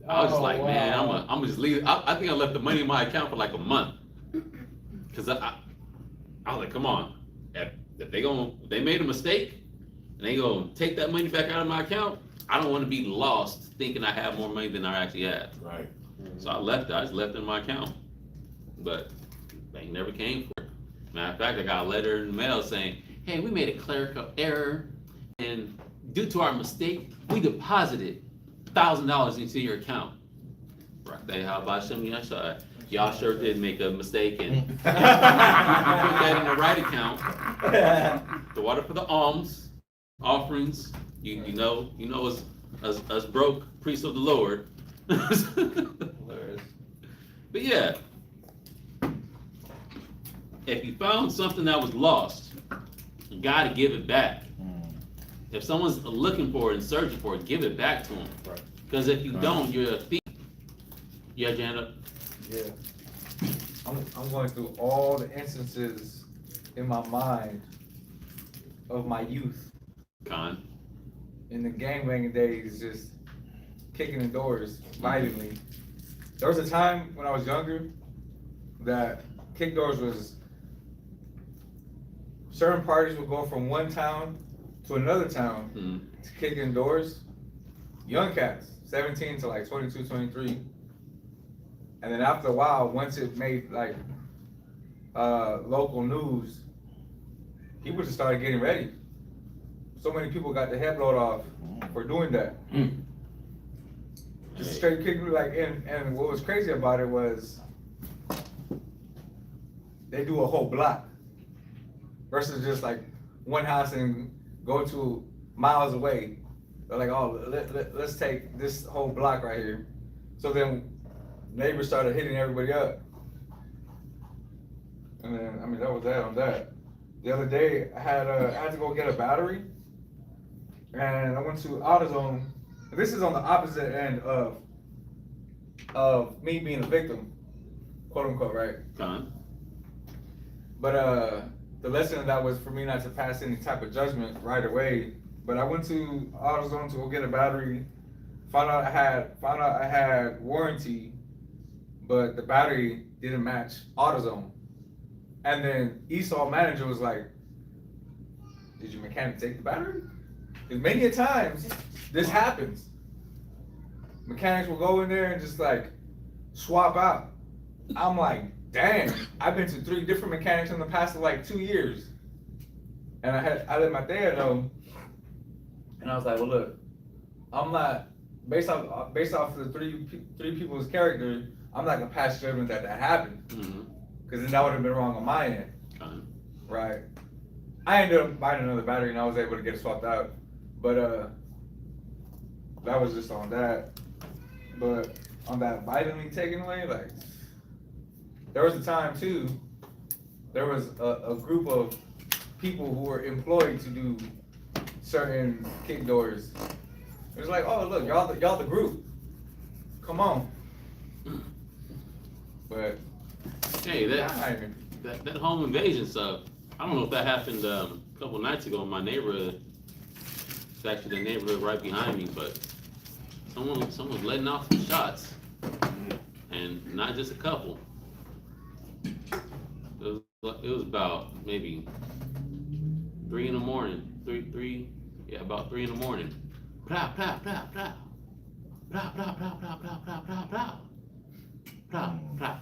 B: I was just like, man, I'm gonna just leave. I think I left the money in my account for like a month. Cause I was like, come on, if they made a mistake and they gonna take that money back out of my account, I don't want to be lost thinking I have more money than I actually have.
G: Right.
B: So I left it. I just left it in my account. But they never came for it. Matter of fact, I got a letter in the mail saying, hey, we made a clerical error, and due to our mistake, we deposited $1,000 into your account. Right there, how about some of y'all sure did make a mistake and put that in the right account. The water for the alms, offerings, you know us broke priests of the Lord. But yeah, if you found something that was lost, you gotta give it back. If someone's looking for it and searching for it, give it back to them.
D: Right.
B: Because if you don't, you're a thief. Yeah, Jana?
A: Yeah. I'm going through all the instances in my mind of my youth.
B: Con.
A: In the gangbanging days, just kicking in doors violently. There was a time when I was younger that kick doors was, certain parties would go from one town to another town to kick in doors. Young cats, 17 to like 22, 23. And then after a while, once it made like local news, people just started getting ready. So many people got their head blown off for doing that. Just straight kicking, like, and what was crazy about it was they do a whole block versus just like one house and go to miles away. They're like, oh, let's take this whole block right here. So then neighbors started hitting everybody up. And then, I mean, that was that on that. The other day, I had to go get a battery, and I went to AutoZone. This is on the opposite end of me being a victim, quote unquote, right?
B: Con.
A: But the lesson of that was for me not to pass any type of judgment right away. But I went to AutoZone to go get a battery. Found out I had warranty, but the battery didn't match AutoZone. And then Esau manager was like, "Did your mechanic take the battery?" Because many a times this happens. Mechanics will go in there and just like swap out. I'm like, damn, I've been to 3 different mechanics in the past like 2 years. And I let my dad know. And I was like, well, look, I'm not, based off the three people's character, I'm not gonna pass judgment that happened. Because then that would have been wrong on my end. Right. I ended up buying another battery and I was able to get it swapped out. But that was just on that. But on that vitamin taken away, like, there was a time too, there was a group of people who were employed to do certain kick doors. It was like, oh look, y'all the group. Come on. But
B: hey, that home invasion stuff, I don't know if that happened a couple nights ago in my neighborhood. It's actually the neighborhood right behind me, but someone's letting off some shots, and not just a couple. It was about maybe 3 in the morning. About 3 in the morning. Plow, plow, plow, plow. Plow, plow, plow, plow, plow, plow, plow, plow. Plow, plow.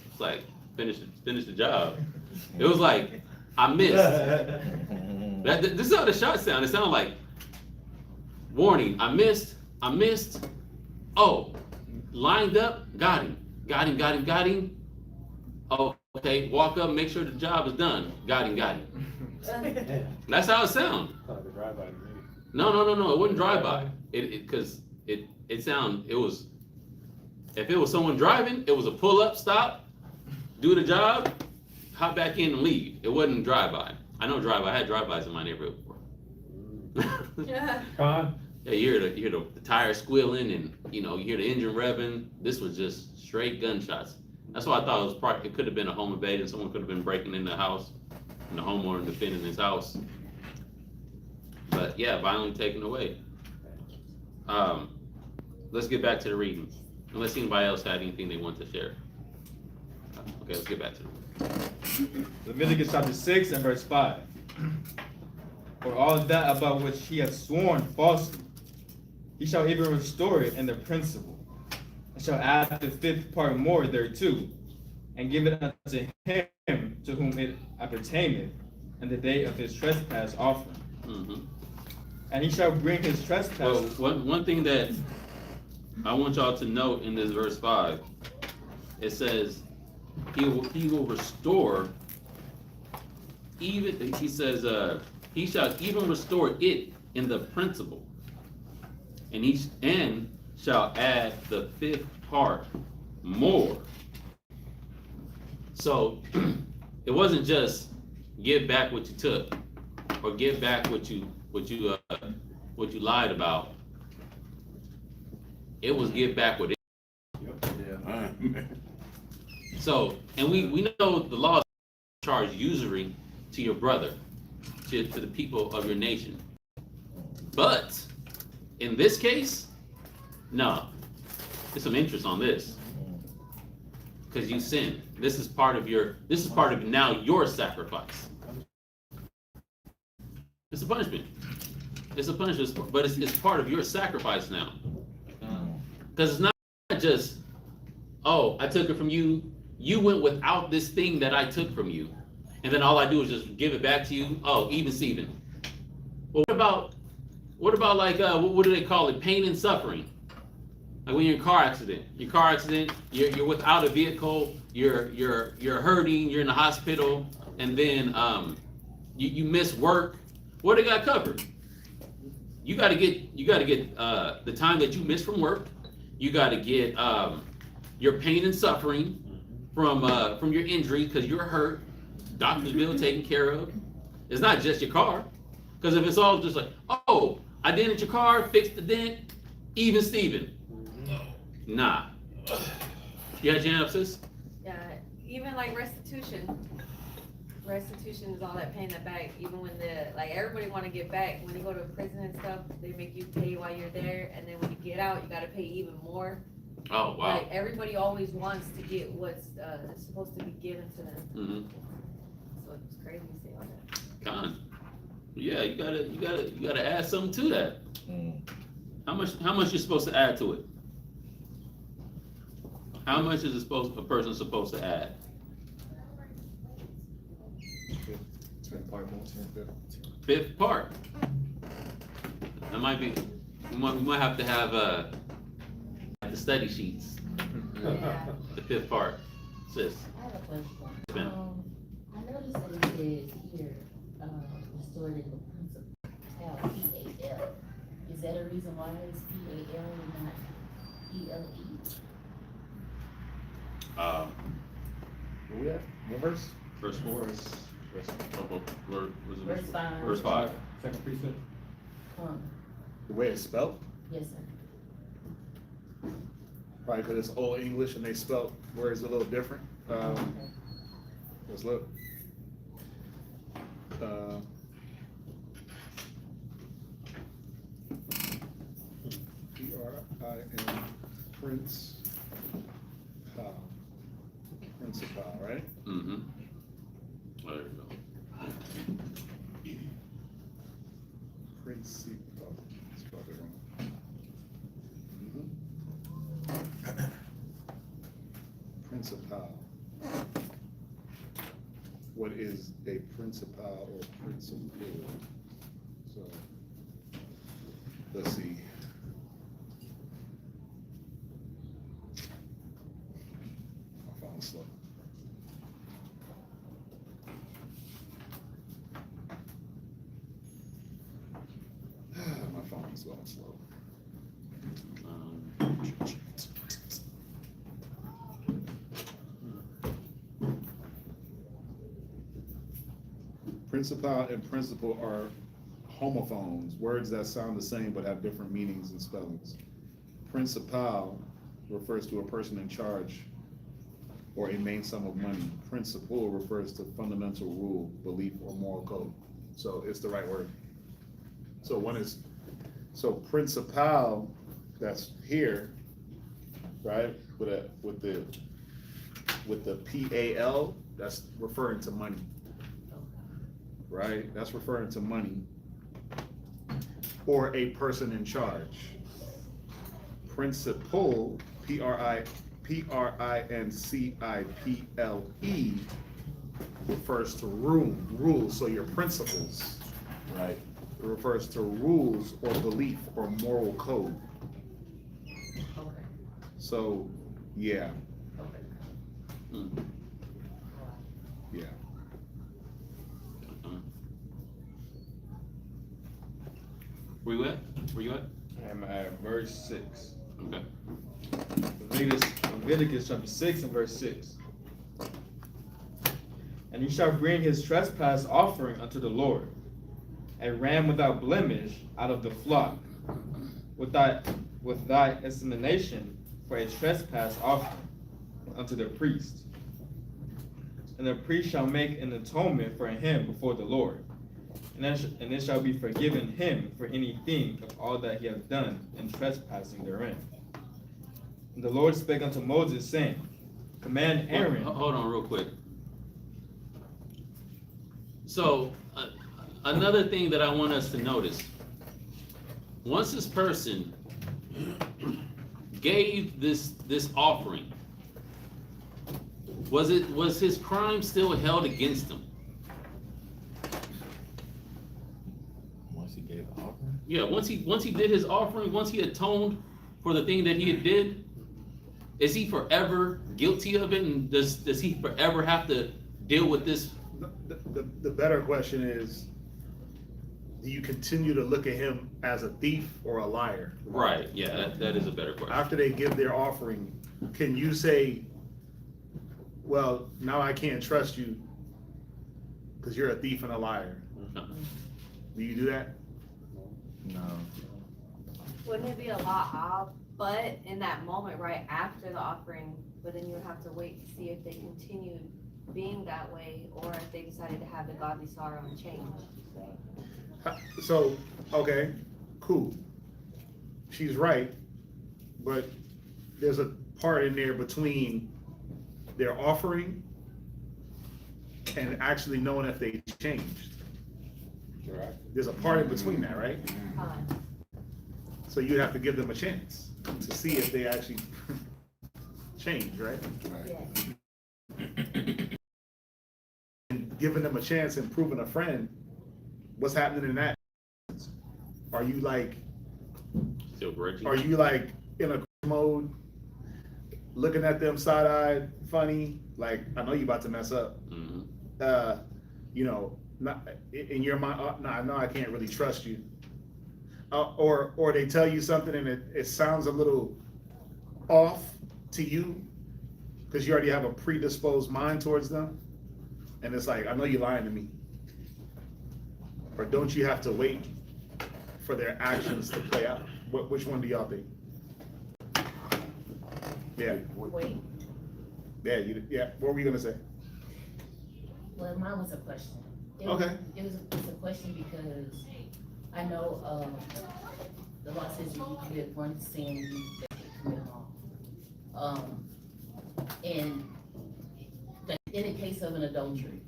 B: It's like, finish the job. It was like, I missed. This is how the shot sound. It sounded like, warning, I missed. Oh, lined up, got him. Oh, okay, walk up, make sure the job is done. Got him. That's how it sounded.
D: Like a drive-by to me.
B: No, it wasn't drive-by. It was If it was someone driving, it was a pull up, stop, do the job, hop back in and leave. It wasn't drive by. I know drive by. I had drive bys in my neighborhood before.
C: Con,
B: Yeah, you hear the tires squealing, and you hear the engine revving. This was just straight gunshots. That's why I thought it could have been a home invasion. Someone could have been breaking into the house, and the homeowner defending his house. But yeah, violently taken away. Let's get back to the reading. Unless anybody else had anything they want to share. Okay, let's get back to it.
A: Leviticus chapter 6 and verse 5. For all that about which he hath sworn falsely, he shall even restore it in the principle, and shall add the fifth part more thereto, and give it unto him to whom it appertaineth, in the day of his trespass offering.
B: Mm-hmm.
A: And he shall bring his trespass.
B: Well, one thing that I want y'all to note in this verse 5, it says, he will restore, even, he says, he shall even restore it in the principle, and shall add the fifth part more. So it wasn't just give back what you took, or give back what you lied about. It was give back what it. So, and we know the law charge usury to your brother, to the people of your nation. But in this case, no, there's some interest on this, because you sinned. This is part of now your sacrifice. It's a punishment. It's a punishment, but it's part of your sacrifice now. Because it's not just, oh, I took it from you. You went without this thing that I took from you, and then all I do is just give it back to you. Oh, even Steven. Well, what about like what do they call it? Pain and suffering. Like when you're in a car accident. You're without a vehicle. You're hurting. You're in the hospital, and then you miss work. What they got covered? You got to get the time that you missed from work. You got to get your pain and suffering from your injury because you're hurt. Doctor's bill taken care of. It's not just your car, because if it's all just like, oh, I dented your car, fixed the dent, even Steven. Nah. You had your sis?
I: Yeah, even like restitution. Restitution is all that paying that back. Even when everybody want to get back. When you go to prison and stuff, they make you pay while you're there, and then when you get out, you got to pay even more.
B: Oh wow.
I: Like everybody always wants to get what's supposed to be given to them.
B: Mm-hmm.
I: So it's crazy to say all that.
B: Con. Yeah, you gotta add something to that. How much you're supposed to add to it? How much is a person supposed to add? Fifth part. That might be. We might have to have the study sheets.
I: Yeah.
B: The fifth part, sis.
J: I have a question.
B: Ben.
J: I noticed that it says here, restored in the principle, P-A-L. Is that a reason why it's P-A-L and not E-L-E?
H: Where we at? What verse?
B: Verse 4.
J: Verse 5.
B: Verse 5.
D: Second precept.
H: The way it's spelled?
J: Yes, sir.
H: Probably because it's Old English and they spell words a little different. Let's look. P-R-I-N, Prince, Principal, right?
B: Mm-hmm. There you go.
H: Principal. Spelled it wrong. Principal. What is a principal or principal? So, let's see. My phone's slow. My phone's going slow. principal and principal are homophones, words that sound the same but have different meanings and spellings. Principal refers to a person in charge or a main sum of money. Principle refers to fundamental rule, belief, or moral code. So it's the right word. So principal, that's here, right? With the PAL, that's referring to money. Right? That's referring to money. Or a person in charge. Principle, P-R-I-N-C-I-P-L-E, refers to rules, so your principles, right? It refers to rules or belief or moral code.
J: Okay,
H: So, yeah,
J: okay.
H: yeah.
B: Where you at? Where you at?
A: I'm at verse 6.
B: Okay.
A: Leviticus chapter 6 and verse 6. And you shall bring his trespass offering unto the Lord, a ram without blemish out of the flock, with thy estimation for a trespass offering unto the priest. And the priest shall make an atonement for him before the Lord, and it shall be forgiven him for anything of all that he hath done in trespassing therein. And the Lord spake unto Moses, saying, Command Aaron.
B: Hold on real quick. So, another thing that I want us to notice, once this person gave this offering, was his crime still held against him?
E: Once he gave the offering?
B: Yeah, once he did his offering, once he atoned for the thing that he had did, is he forever guilty of it, and does he forever have to deal with this?
H: The better question is, do you continue to look at him as a thief or a liar?
B: Right, yeah, that is a better question.
H: After they give their offering, can you say, well, now I can't trust you because you're a thief and a liar?
B: No.
H: Do you do that?
E: No.
I: Wouldn't it be a lot odd, but in that moment, right after the offering, but then you would have to wait to see if they continued being that way, or if they decided to have the godly sorrow and change.
H: So, okay, cool. She's right, but there's a part in there between their offering and actually knowing if they changed.
G: Right.
H: There's a part in between that, right?
I: Fine.
H: So you'd have to give them a chance to see if they actually change, right?
I: Yeah.
H: And giving them a chance and proving a friend, what's happening in that? Are you like,
B: Still grudging?
H: are you like in a mode, looking at them side-eyed, funny, like, I know you about to mess up.
B: Mhm.
H: You know, not in your mind, no, I know I can't really trust you. Or they tell you something and it sounds a little off to you because you already have a predisposed mind towards them. And it's like, I know you're lying to me. Or don't you have to wait for their actions to play out? Which one do y'all think? Yeah.
J: Wait,
H: Yeah. What were you gonna say?
J: well, mine was a question.
H: Okay.
J: It's a question because I know, the law says you commit one sin, you commit all. And in the case of an adultery,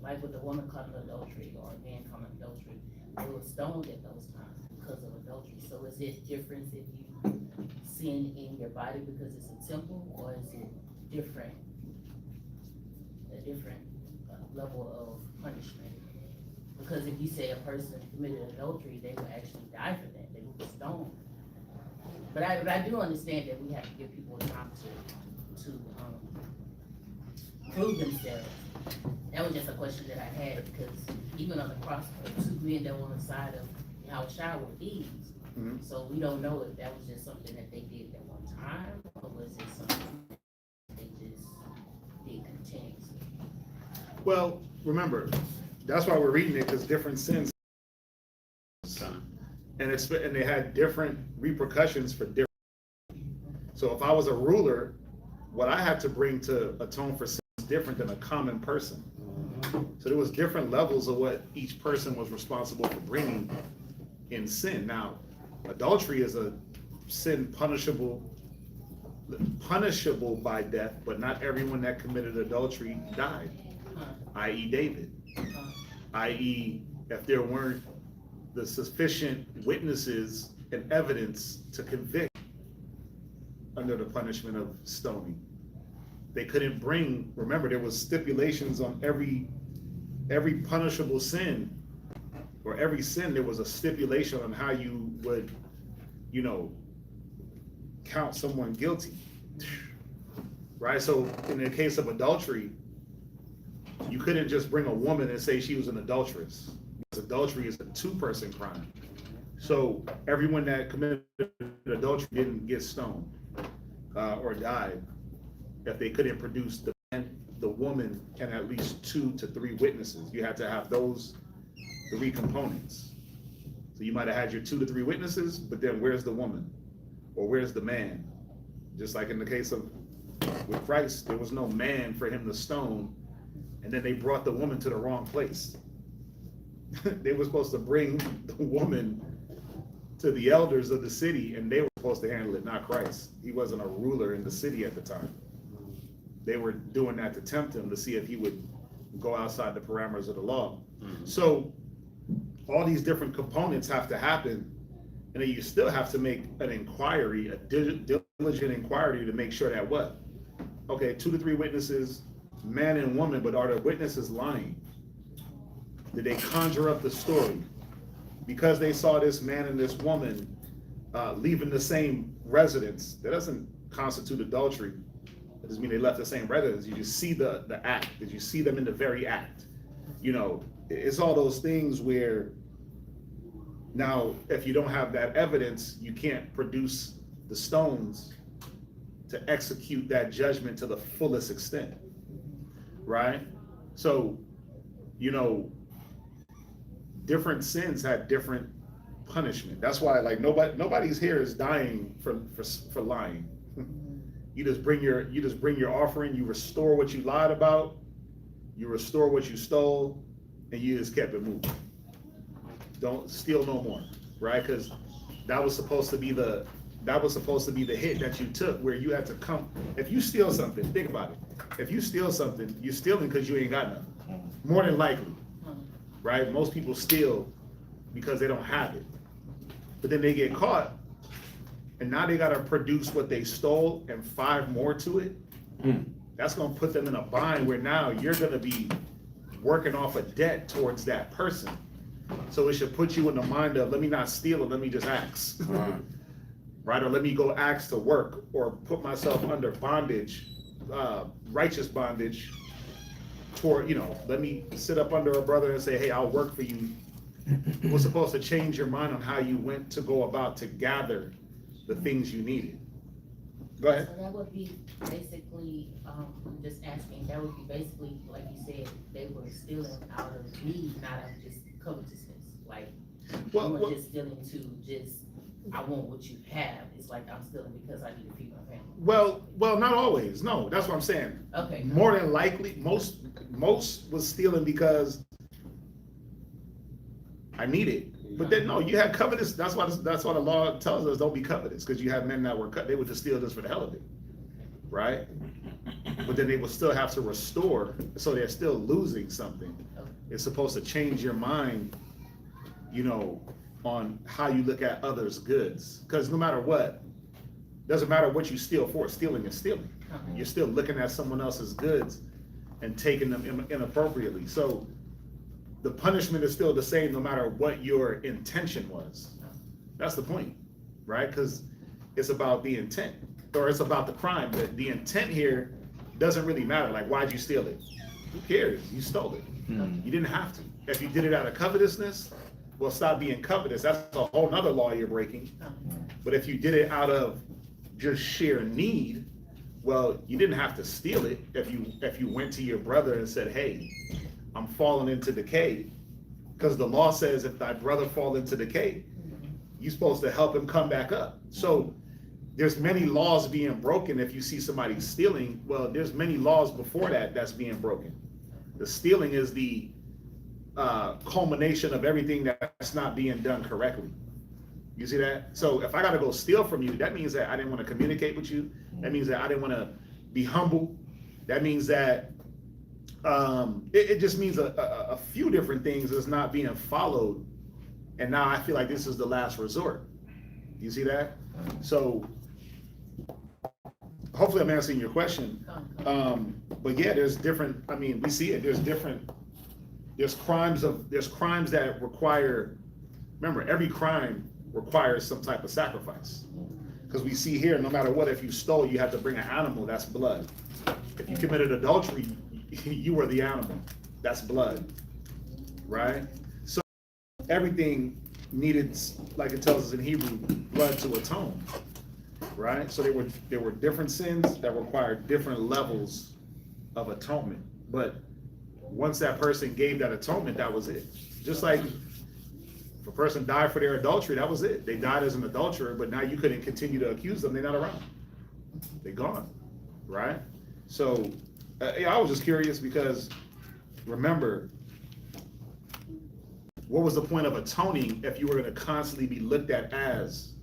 J: like with the woman caught in adultery or a man caught in adultery, they were stoned at those times because of adultery. So is it different if you sin in your body because it's a temple, or is it different, a different level of punishment? Because if you say a person committed adultery, they would actually die for that, they would be stoned. But I do understand that we have to give people time to prove themselves. That was just a question that I had, because even on the cross, the two men that were on the side of Yahushua were thieves.
H: Mhm.
J: So we don't know if that was just something that they did at one time, or was it something they just did continuously?
H: Well, remember, that's why we're reading it, because different sins. And they had different repercussions for different. So if I was a ruler, what I had to bring to atone for sin is different than a common person. So there was different levels of what each person was responsible for bringing in sin. Now, adultery is a sin punishable by death, but not everyone that committed adultery died, i.e. David, i.e. if there weren't the sufficient witnesses and evidence to convict under the punishment of stoning. They couldn't bring, remember, there was stipulations on every punishable sin, or every sin, there was a stipulation on how you would, count someone guilty, right? So in the case of adultery, you couldn't just bring a woman and say she was an adulteress. Because adultery is a two-person crime. So everyone that committed adultery didn't get stoned or died if they couldn't produce the man, the woman, and at least 2 to 3 witnesses. You had to have those 3 components. So you might have had your 2 to 3 witnesses, but then where's the woman? Or where's the man? Just like in the case of with Christ, there was no man for him to stone, and then they brought the woman to the wrong place. They were supposed to bring the woman to the elders of the city, and they were supposed to handle it, not Christ. He wasn't a ruler in the city at the time. They were doing that to tempt him, to see if he would go outside the parameters of the law. So all these different components have to happen, and then you still have to make an inquiry, a diligent inquiry, to make sure that what? Okay, 2 to 3 witnesses, man and woman, but are the witnesses lying? Did they conjure up the story? Because they saw this man and this woman leaving the same residence, that doesn't constitute adultery. It doesn't mean they left the same residence. You just see the act. Did you see them in the very act? It's all those things where now, if you don't have that evidence, you can't produce the stones to execute that judgment to the fullest extent, right? So, different sins had different punishment. That's why, like, nobody's here is dying for lying. You just bring your offering, you restore what you lied about, you restore what you stole, and you just kept it moving. Don't steal no more, right? Because that was supposed to be the hit that you took, where you had to come. If you steal something, think about it. If you steal something, you're stealing because you ain't got nothing. More than likely, right? Most people steal because they don't have it. But then they get caught, and now they got to produce what they stole and 5 more to it. That's going to put them in a bind where now you're going to be working off a debt towards that person. So it should put you in the mind of, let me not steal it, let me just ask. Right? Or let me go ask to work, or put myself under bondage, righteous bondage, for, let me sit up under a brother and say, hey, I'll work for you. It was supposed to change your mind on how you went to go about to gather the things you needed. Go ahead.
J: So that would be basically, I'm just asking, that would be basically, like you said, they were stealing out of need, not out of just covetousness. Like, you weren't just stealing to just, I want what you have. It's like, I'm stealing because I need to feed my family.
H: Well, not always. No, that's what I'm saying.
J: Okay.
H: More than likely, most was stealing because I need it. But then no, you had covetous. That's why the law tells us don't be covetous, because you have men that were they would just steal just for the hell of it, right? But then they will still have to restore, so they're still losing something. It's supposed to change your mind, on how you look at others' goods. Because no matter what, doesn't matter what you steal for, stealing is stealing. You're still looking at someone else's goods and taking them inappropriately. So the punishment is still the same no matter what your intention was. That's the point, right? Because it's about the intent, or it's about the crime. But the intent here doesn't really matter. Like, why'd you steal it? Who cares? You stole it. You didn't have to. If you did it out of covetousness, well, stop being covetous. That's a whole nother law you're breaking. But if you did it out of just sheer need, well, you didn't have to steal it. If you went to your brother and said, hey, I'm falling into decay. Because the law says if thy brother fall into decay, you're supposed to help him come back up. So there's many laws being broken. If you see somebody stealing, well, there's many laws before that that's being broken. The stealing is the culmination of everything that's not being done correctly. You see that? So if I got to go steal from you, that means that I didn't want to communicate with you. That means that I didn't want to be humble. That means that it just means a few different things is not being followed. And now I feel like this is the last resort. You see that? So hopefully I'm answering your question. But yeah, there's different, I mean, we see it, there's crimes that require, remember, every crime requires some type of sacrifice. Because we see here, no matter what, if you stole, you have to bring an animal, that's blood. If you committed adultery, you were the animal, that's blood, right? So everything needed, like it tells us in Hebrew, blood to atone, right? So there were different sins that required different levels of atonement. But once that person gave that atonement, that was it. Just like if a person died for their adultery, that was it. They died as an adulterer, but now you couldn't continue to accuse them. They're not around. They're gone, right? So I was just curious because remember, what was the point of atoning if you were going to constantly be looked at as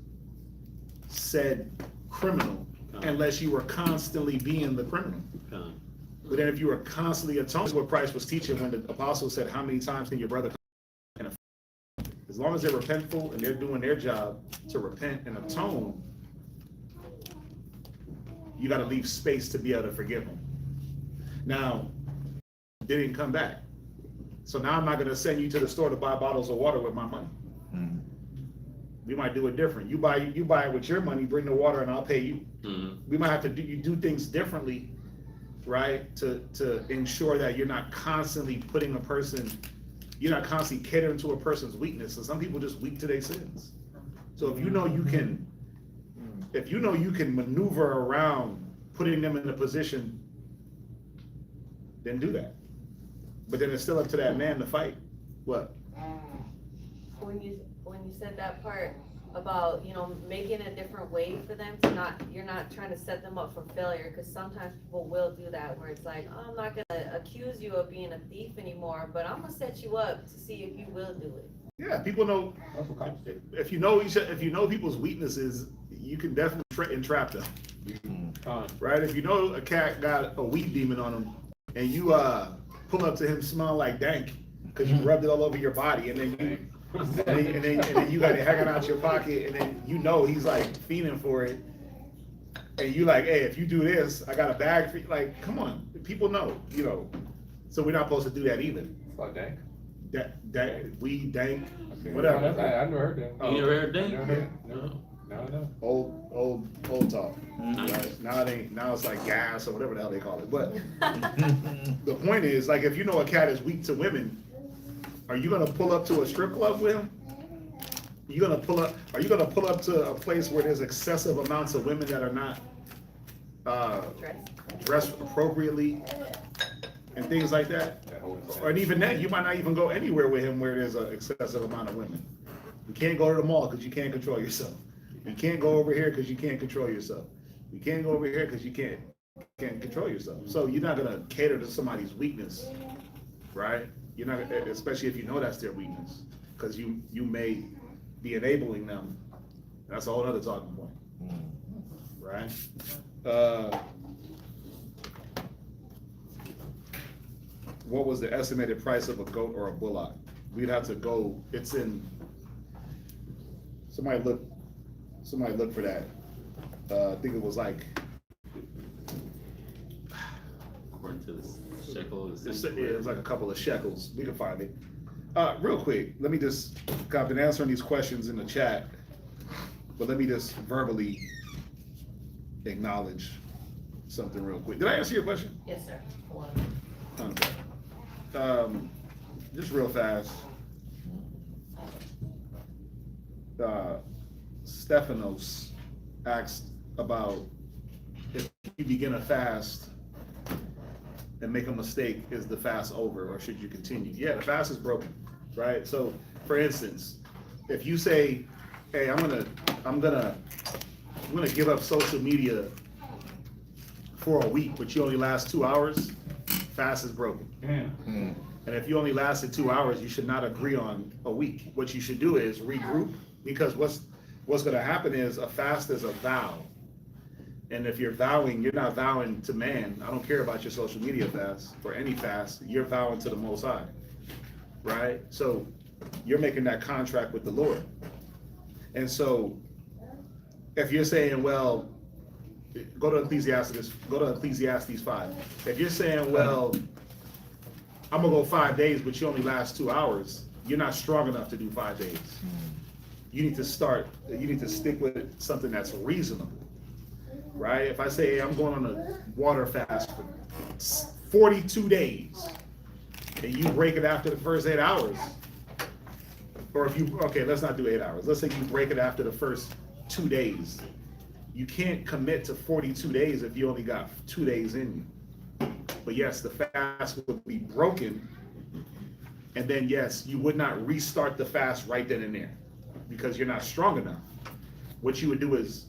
H: said criminal unless you were constantly being the criminal? But then if you were constantly atoning, what Christ was teaching when the apostle said, how many times can your brother come? As long as they're repentful and they're doing their job to repent and atone, you got to leave space to be able to forgive them. Now, they didn't come back. So now I'm not going to send you to the store to buy bottles of water with my money. We might do it different. You buy it with your money, bring the water, and I'll pay you. We might have to do things differently, right? To ensure that you're not constantly putting a person, you're not constantly catering to a person's weakness. So some people just weak to their sins. So if you know you can maneuver around putting them in a position, then do that. But then it's still up to that man to fight. What?
I: When you said that part about, making a different way for them to you're not trying to set them up for failure, because sometimes people will do that where it's like, oh, I'm not gonna accuse you of being a thief anymore, but I'm gonna set you up to see if you will do it.
H: Yeah, people know. If you know people's weaknesses, you can definitely entrap them. Right? If you know a cat got a weed demon on him, and you pull up to him smelling like dank because you rubbed it all over your body, and then you got it hanging out your pocket, and then he's like fiending for it, and you like, hey, if you do this, I got a bag for you. Like, come on, people know, So we're not supposed to do that either.
D: It's like dank.
H: Weed, dank, whatever.
D: I never heard that.
B: You never heard dank?
D: No.
H: Old talk. Right? Now it's like gas or whatever the hell they call it. But the point is, like, if you know a cat is weak to women, are you gonna pull up to a strip club with him? Are you gonna pull up to a place where there's excessive amounts of women that are not dressed appropriately and things like that? Or even then, you might not even go anywhere with him where there's an excessive amount of women. You can't go to the mall because you can't control yourself. You can't go over here because you can't control yourself. You can't go over here because you can't control yourself. So you're not gonna cater to somebody's weakness, right? You're not, especially if you know that's their weakness, because you may be enabling them. That's a whole other talking point, right? What was the estimated price of a goat or a bullock? We'd have to go. It's in. Somebody look for that. I think it was like.
B: According to the shekel.
H: It was like a couple of shekels. We can find it. Real quick, let me just. I've been answering these questions in the chat, but let me just verbally acknowledge something real quick. Did I answer your question?
J: Yes, sir.
H: Okay. Just real fast. Stephanos asked about if you begin a fast and make a mistake, is the fast over, or should you continue? Yeah, the fast is broken, right? So, for instance, if you say, "Hey, I'm gonna give up social media for a week," but you only last 2 hours, fast is broken.
C: Yeah.
H: And if you only lasted 2 hours, you should not agree on a week. What you should do is regroup, because what's gonna happen is a fast is a vow. And if you're vowing, you're not vowing to man. I don't care about your social media fast or any fast. You're vowing to the Most High, right? So you're making that contract with the Lord. And so if you're saying, well, go to Ecclesiastes 5. If you're saying, well, I'm gonna go 5 days, but you only last 2 hours, you're not strong enough to do 5 days. You need to stick with something that's reasonable, right? If I say, hey, I'm going on a water fast for 42 days, and you break it after the first 8 hours, or okay, let's not do 8 hours. Let's say you break it after the first 2 days. You can't commit to 42 days if you only got 2 days in you. But yes, the fast would be broken, and then yes, you would not restart the fast right then and there because you're not strong enough. What you would do is,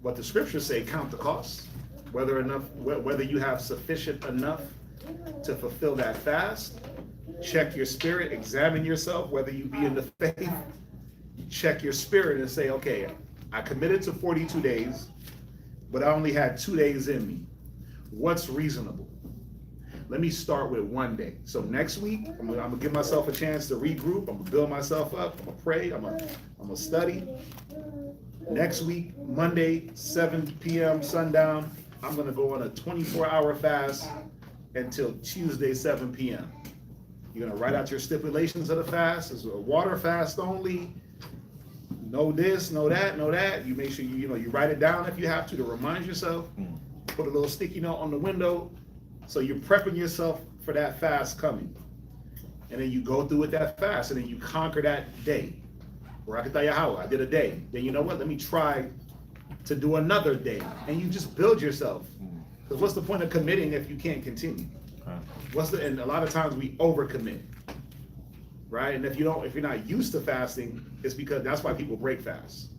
H: what the scriptures say, count the cost, whether you have sufficient enough to fulfill that fast. Check your spirit, examine yourself, whether you be in the faith. Check your spirit and say, okay, I committed to 42 days, but I only had 2 days in me. What's reasonable? Let me start with 1 day. So next week, I'm gonna give myself a chance to regroup. I'm gonna build myself up. I'm gonna pray. I'm gonna study. Next week, Monday, 7 p.m. sundown, I'm gonna go on a 24-hour fast until Tuesday, 7 p.m. You're gonna write out your stipulations of the fast. It's a water fast only. No this, no that, no that. You make sure you write it down if you have to remind yourself. Put a little sticky note on the window. So you're prepping yourself for that fast coming. And then you go through with that fast, and then you conquer that day. I did a day. Then you know what? Let me try to do another day. And you just build yourself. Because what's the point of committing if you can't continue? And a lot of times we overcommit. Right? And if you're not used to fasting, it's because that's why people break fast.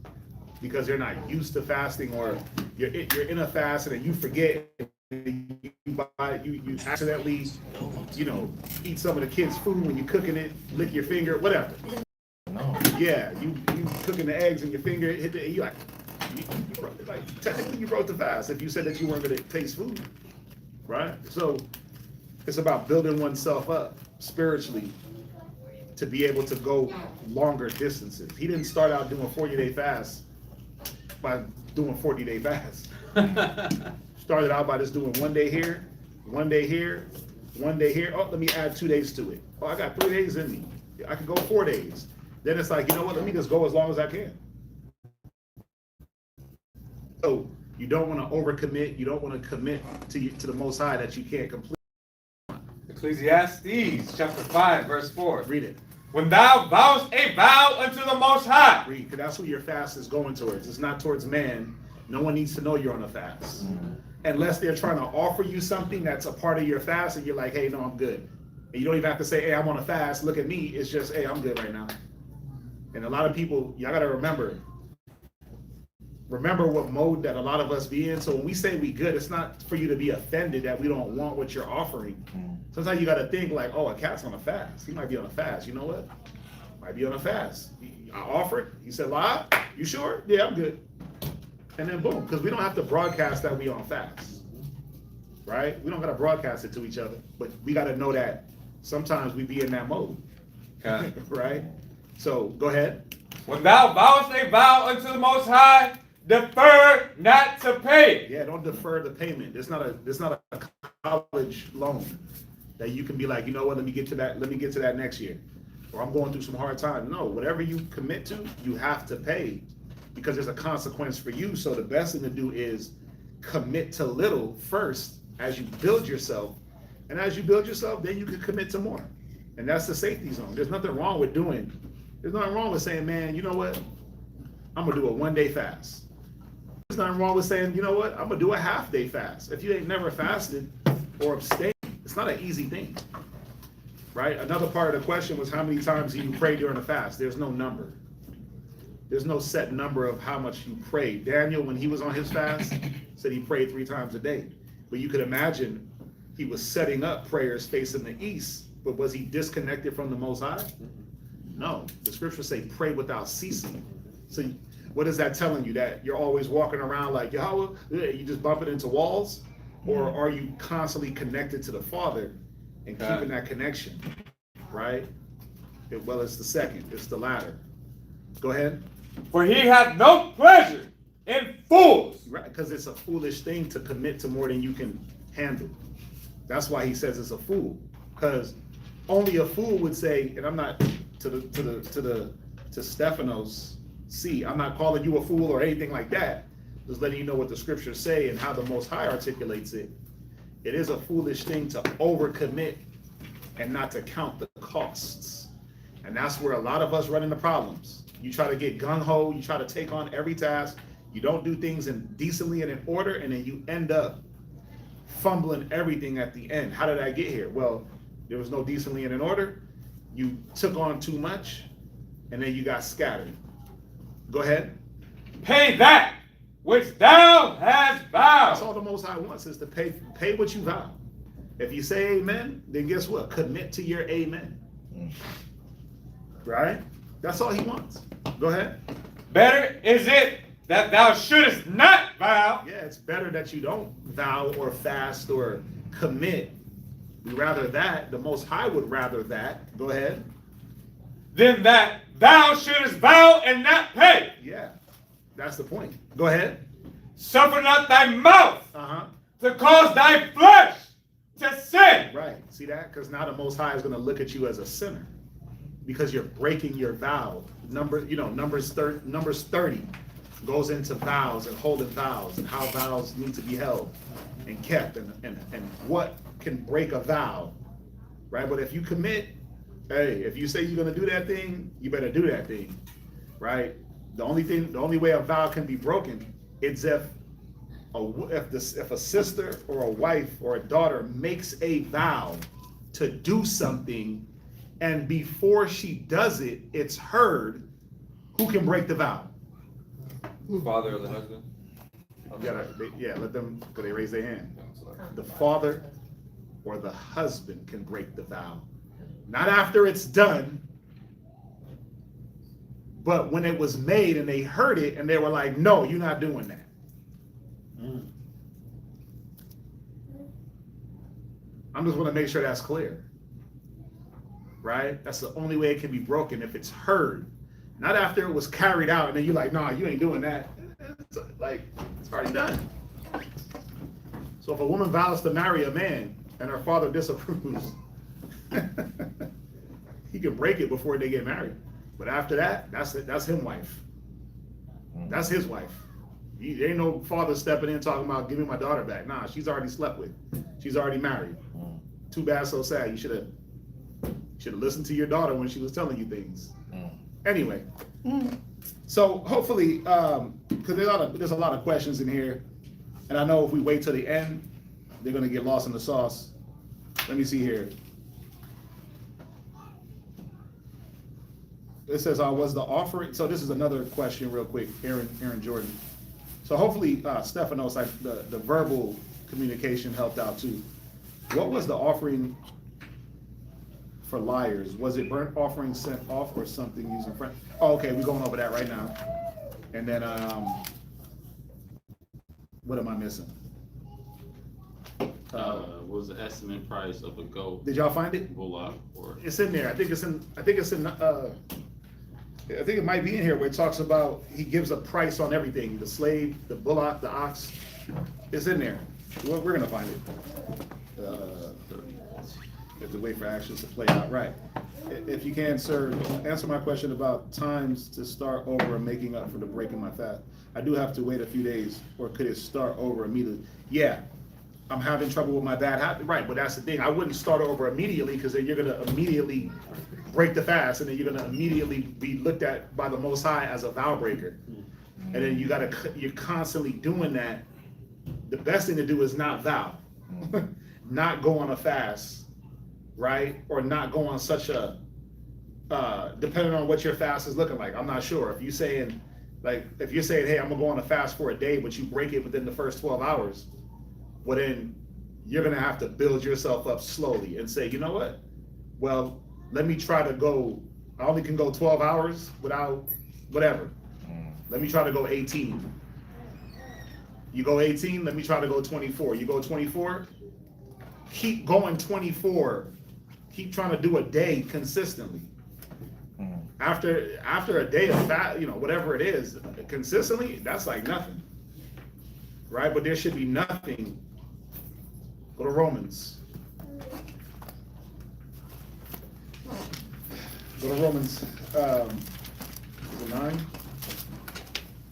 H: Because they're not used to fasting, or you're in a fast and then you forget. You accidentally, eat some of the kids' food when you're cooking it, lick your finger, whatever. No. Yeah, you cooking the eggs and your finger hit the, you technically you broke the fast if you said that you weren't going to taste food, right? So it's about building oneself up spiritually to be able to go longer distances. He didn't start out doing 40-day fasts by doing 40-day fasts. Started out by just doing 1 day here, 1 day here, 1 day here. Oh, let me add 2 days to it. Oh, I got 3 days in me. I can go 4 days. Then it's like, you know what? Let me just go as long as I can. So you don't want to overcommit. You don't want to commit to the Most High that you can't complete.
A: Ecclesiastes chapter 5, verse 4.
H: Read it.
A: When thou vowest a vow unto the Most High.
H: Read, because that's who your fast is going towards. It's not towards man. No one needs to know you're on a fast. Unless they're trying to offer you something that's a part of your fast, and you're like, hey, no, I'm good. And you don't even have to say, hey, I'm on a fast, look at me. It's just, hey, I'm good right now. And a lot of people, y'all got to remember what mode that a lot of us be in. So when we say we good, it's not for you to be offended that we don't want what you're offering. Sometimes you got to think like, oh, a cat's on a fast. He might be on a fast. You know what? Might be on a fast. I offered. He said, "Live? You sure? Yeah, I'm good." And then boom, because we don't have to broadcast that we on fast, right? We don't got to broadcast it to each other, but we got to know that sometimes we be in that mode, right? So go ahead.
A: When thou vowest a vow unto the Most High, defer not to pay.
H: Yeah, don't defer the payment. It's not a college loan that you can be like, you know what? Let me get to that next year, or I'm going through some hard time. No, whatever you commit to, you have to pay. Because there's a consequence for you. So the best thing to do is commit to little first as you build yourself. And as you build yourself, then you can commit to more. And that's the safety zone. There's nothing wrong with saying, man, you know what? I'm going to do a 1 day fast. There's nothing wrong with saying, you know what? I'm going to do a half day fast. If you ain't never fasted or abstained, It's not an easy thing, right? Another part of the question was how many times do you pray during the fast? There's no number. There's no set number of how much you pray. Daniel, when he was on his fast, said he prayed 3 times a day. But you could imagine he was setting up prayers facing the east, but was he disconnected from the Most High? No. The scriptures say pray without ceasing. So what is that telling you? That you're always walking around like Yahweh, you just bumping into walls? Or are you constantly connected to the Father and keeping that connection, right? Well, it's the second, it's the latter. Go ahead.
A: For he hath no pleasure in fools.
H: Right, because it's a foolish thing to commit to more than you can handle. That's why he says it's a fool. Because only a fool would say, and I'm not to Stephanos, I'm not calling you a fool or anything like that. Just letting you know what the scriptures say and how the Most High articulates it. It is a foolish thing to overcommit and not to count the costs. And that's where a lot of us run into problems. You try to get gung-ho, you try to take on every task, you don't do things decently and in order, and then you end up fumbling everything at the end. How did I get here? Well, there was no decently and in order. You took on too much, and then you got scattered. Go ahead.
A: Pay that which thou hast vowed.
H: That's all the Most High wants, is to pay what you vow. If you say amen, then guess what? Commit to your amen. Right? That's all he wants. Go ahead.
A: Better is it that thou shouldest not vow.
H: Yeah, it's better that you don't vow or fast or commit. We rather that. The Most High would rather that. Go ahead.
A: Than that thou shouldest vow and not pay.
H: Yeah, that's the point. Go ahead.
A: Suffer not thy mouth
H: Uh-huh.
A: to cause thy flesh to sin.
H: Right. See that? Because now the Most High is going to look at you as a sinner because you're breaking your vow. Numbers 30 goes into vows and holding vows and how vows need to be held and kept and what can break a vow, right? But if you commit, hey, if you say you're going to do that thing, you better do that thing, right? The only way a vow can be broken is if a sister or a wife or a daughter makes a vow to do something, and before she does it, it's heard, who can break the vow?
A: Father of the husband.
H: Let them, because they raise their hand. The father or the husband can break the vow. Not after it's done, but when it was made and they heard it and they were like, no, you're not doing that. I'm just want to make sure that's clear. Right? That's the only way it can be broken, if it's heard. Not after it was carried out and then you're like, nah, you ain't doing that. It's already done. So if a woman vows to marry a man and her father disapproves, he can break it before they get married. But after that, that's his wife. That's his wife. There ain't no father stepping in talking about giving my daughter back. Nah, she's already slept with. She's already married. Too bad, so sad. You should have listened to your daughter when she was telling you things. Anyway, so hopefully, because there's a lot of questions in here, and I know if we wait till the end, they're gonna get lost in the sauce. Let me see here. It says, was the offering? So this is another question, real quick, Aaron Jordan. So hopefully, Stephanos, the verbal communication helped out too. What was the offering for liars? Was it burnt offering sent off or something using French? Oh, okay, we're going over that right now. And then, what am I missing?
B: What was the estimate price of a goat?
H: Did y'all find it?
B: Bullock or
H: It's in there. I think it might be in here where it talks about he gives a price on everything. The slave, the bullock, the ox. It's in there. We're gonna find it. You have to wait for actions to play out. Right. If you can, sir, answer my question about times to start over and making up for the break in my fast. I do have to wait a few days, or could it start over immediately? Yeah. I'm having trouble with my bad habit. Right, but that's the thing. I wouldn't start over immediately, because then you're going to immediately break the fast, and then you're going to immediately be looked at by the Most High as a vow breaker. And then you're constantly doing that. The best thing to do is not vow. not go on a fast, right? Or not go on such a, depending on what your fast is looking like. I'm not sure. If you're saying, hey, I'm gonna go on a fast for a day, but you break it within the first 12 hours, well then you're gonna have to build yourself up slowly and say, you know what? Well, let me try to go, I only can go 12 hours without whatever. Let me try to go 18. You go 18, let me try to go 24. You go 24, keep going 24. Keep trying to do a day consistently. After a day of fat, whatever it is, consistently, that's like nothing. Right? But there should be nothing. Go to Romans. Go to Romans, is it 9?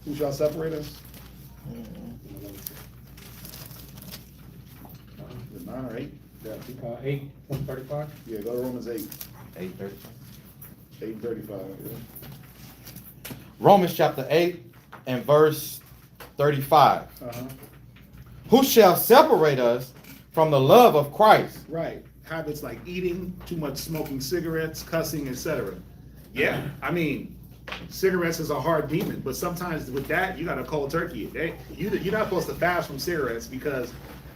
H: Who shall separate us? Is it 9 or 8?
D: Yeah. 8, 135.
H: Yeah, go to Romans 8.
E: 8:30.
H: 8:35. Yeah.
K: Romans chapter 8 and verse 35.
H: Uh-huh.
K: Who shall separate us from the love of Christ?
H: Right. Habits like eating, too much smoking cigarettes, cussing, etc. Yeah, I mean, cigarettes is a hard demon, but sometimes with that, you got a cold turkey. You're not supposed to fast from cigarettes because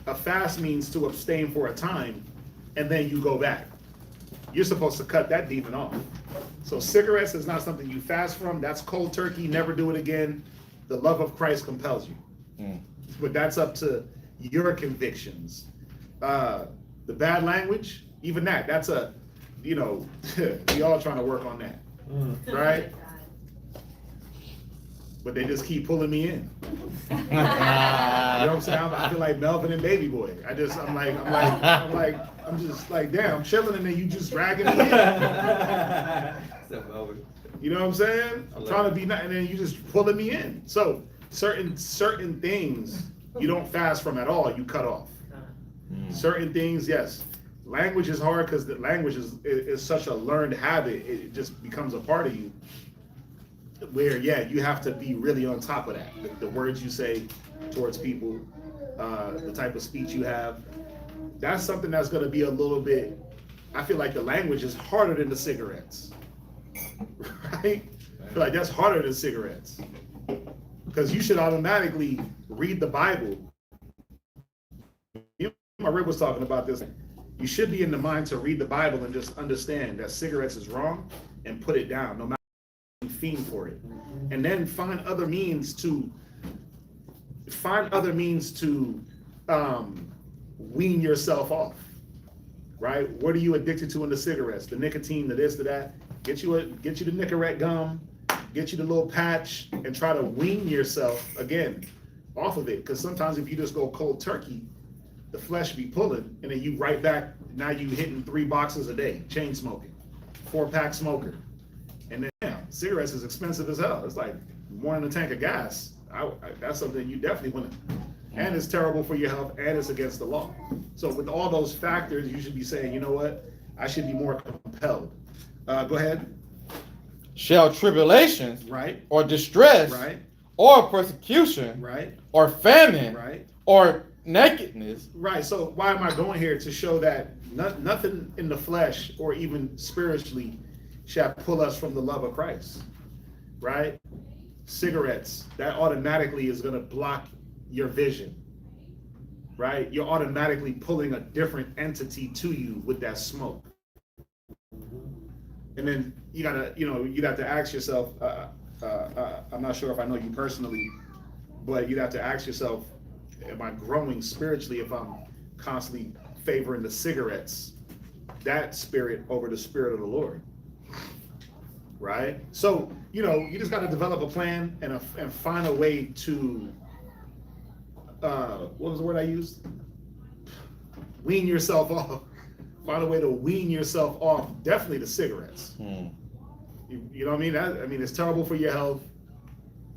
H: a fast means to abstain for a time, and then you go back. You're supposed to cut that demon off. So cigarettes is not something you fast from. That's cold turkey. Never do it again. The love of Christ compels you. But that's up to your convictions. The bad language, even that's a, we all trying to work on that, right? But they just keep pulling me in. You know what I'm saying? I feel like Melvin and Baby Boy. I'm just like, damn, I'm chilling, and then you just dragging me in. You know what I'm saying? I'm trying to be nice, and then you just pulling me in. So certain things you don't fast from at all. You cut off. Certain things, yes. Language is hard because the language is such a learned habit. It just becomes a part of you. Where, you have to be really on top of that. The words you say towards people, the type of speech you have. That's something that's going to be a little bit, I feel like the language is harder than the cigarettes. Right? I feel like that's harder than cigarettes. Because you should automatically read the Bible. My Rib was talking about this. You should be in the mind to read the Bible and just understand that cigarettes is wrong and put it down, no matter what you fiend for it. And then find other means to wean yourself off. Right? What are you addicted to in the cigarettes? The nicotine, the this, the that. Get you the Nicorette gum, get you the little patch, and try to wean yourself again off of it. Because sometimes if you just go cold turkey, the flesh be pulling, and then you right back. Now you hitting 3 boxes a day, chain smoking, 4-pack smoker, and then cigarettes is expensive as hell. It's like more than a tank of gas. That's something you definitely want to, and it's terrible for your health, and it's against the law. So with all those factors, you should be saying, you know what, I should be more compelled. Go ahead.
K: Shall tribulations,
H: Right.
K: or distress,
H: Right.
K: or persecution,
H: Right.
K: or famine,
H: Right.
K: or nakedness.
H: Right. So why am I going here? To show that nothing in the flesh or even spiritually shall pull us from the love of Christ. Right? Cigarettes, that automatically is going to block your vision. Right? You're automatically pulling a different entity to you with that smoke. And then you'd have to ask yourself, I'm not sure if I know you personally, but you'd have to ask yourself, am I growing spiritually if I'm constantly favoring the cigarettes, that spirit over the spirit of the Lord? Right? So, you just got to develop a plan and find a way to, what was the word I used? Wean yourself off. Find a way to wean yourself off, definitely the cigarettes. You know what I mean? It's terrible for your health.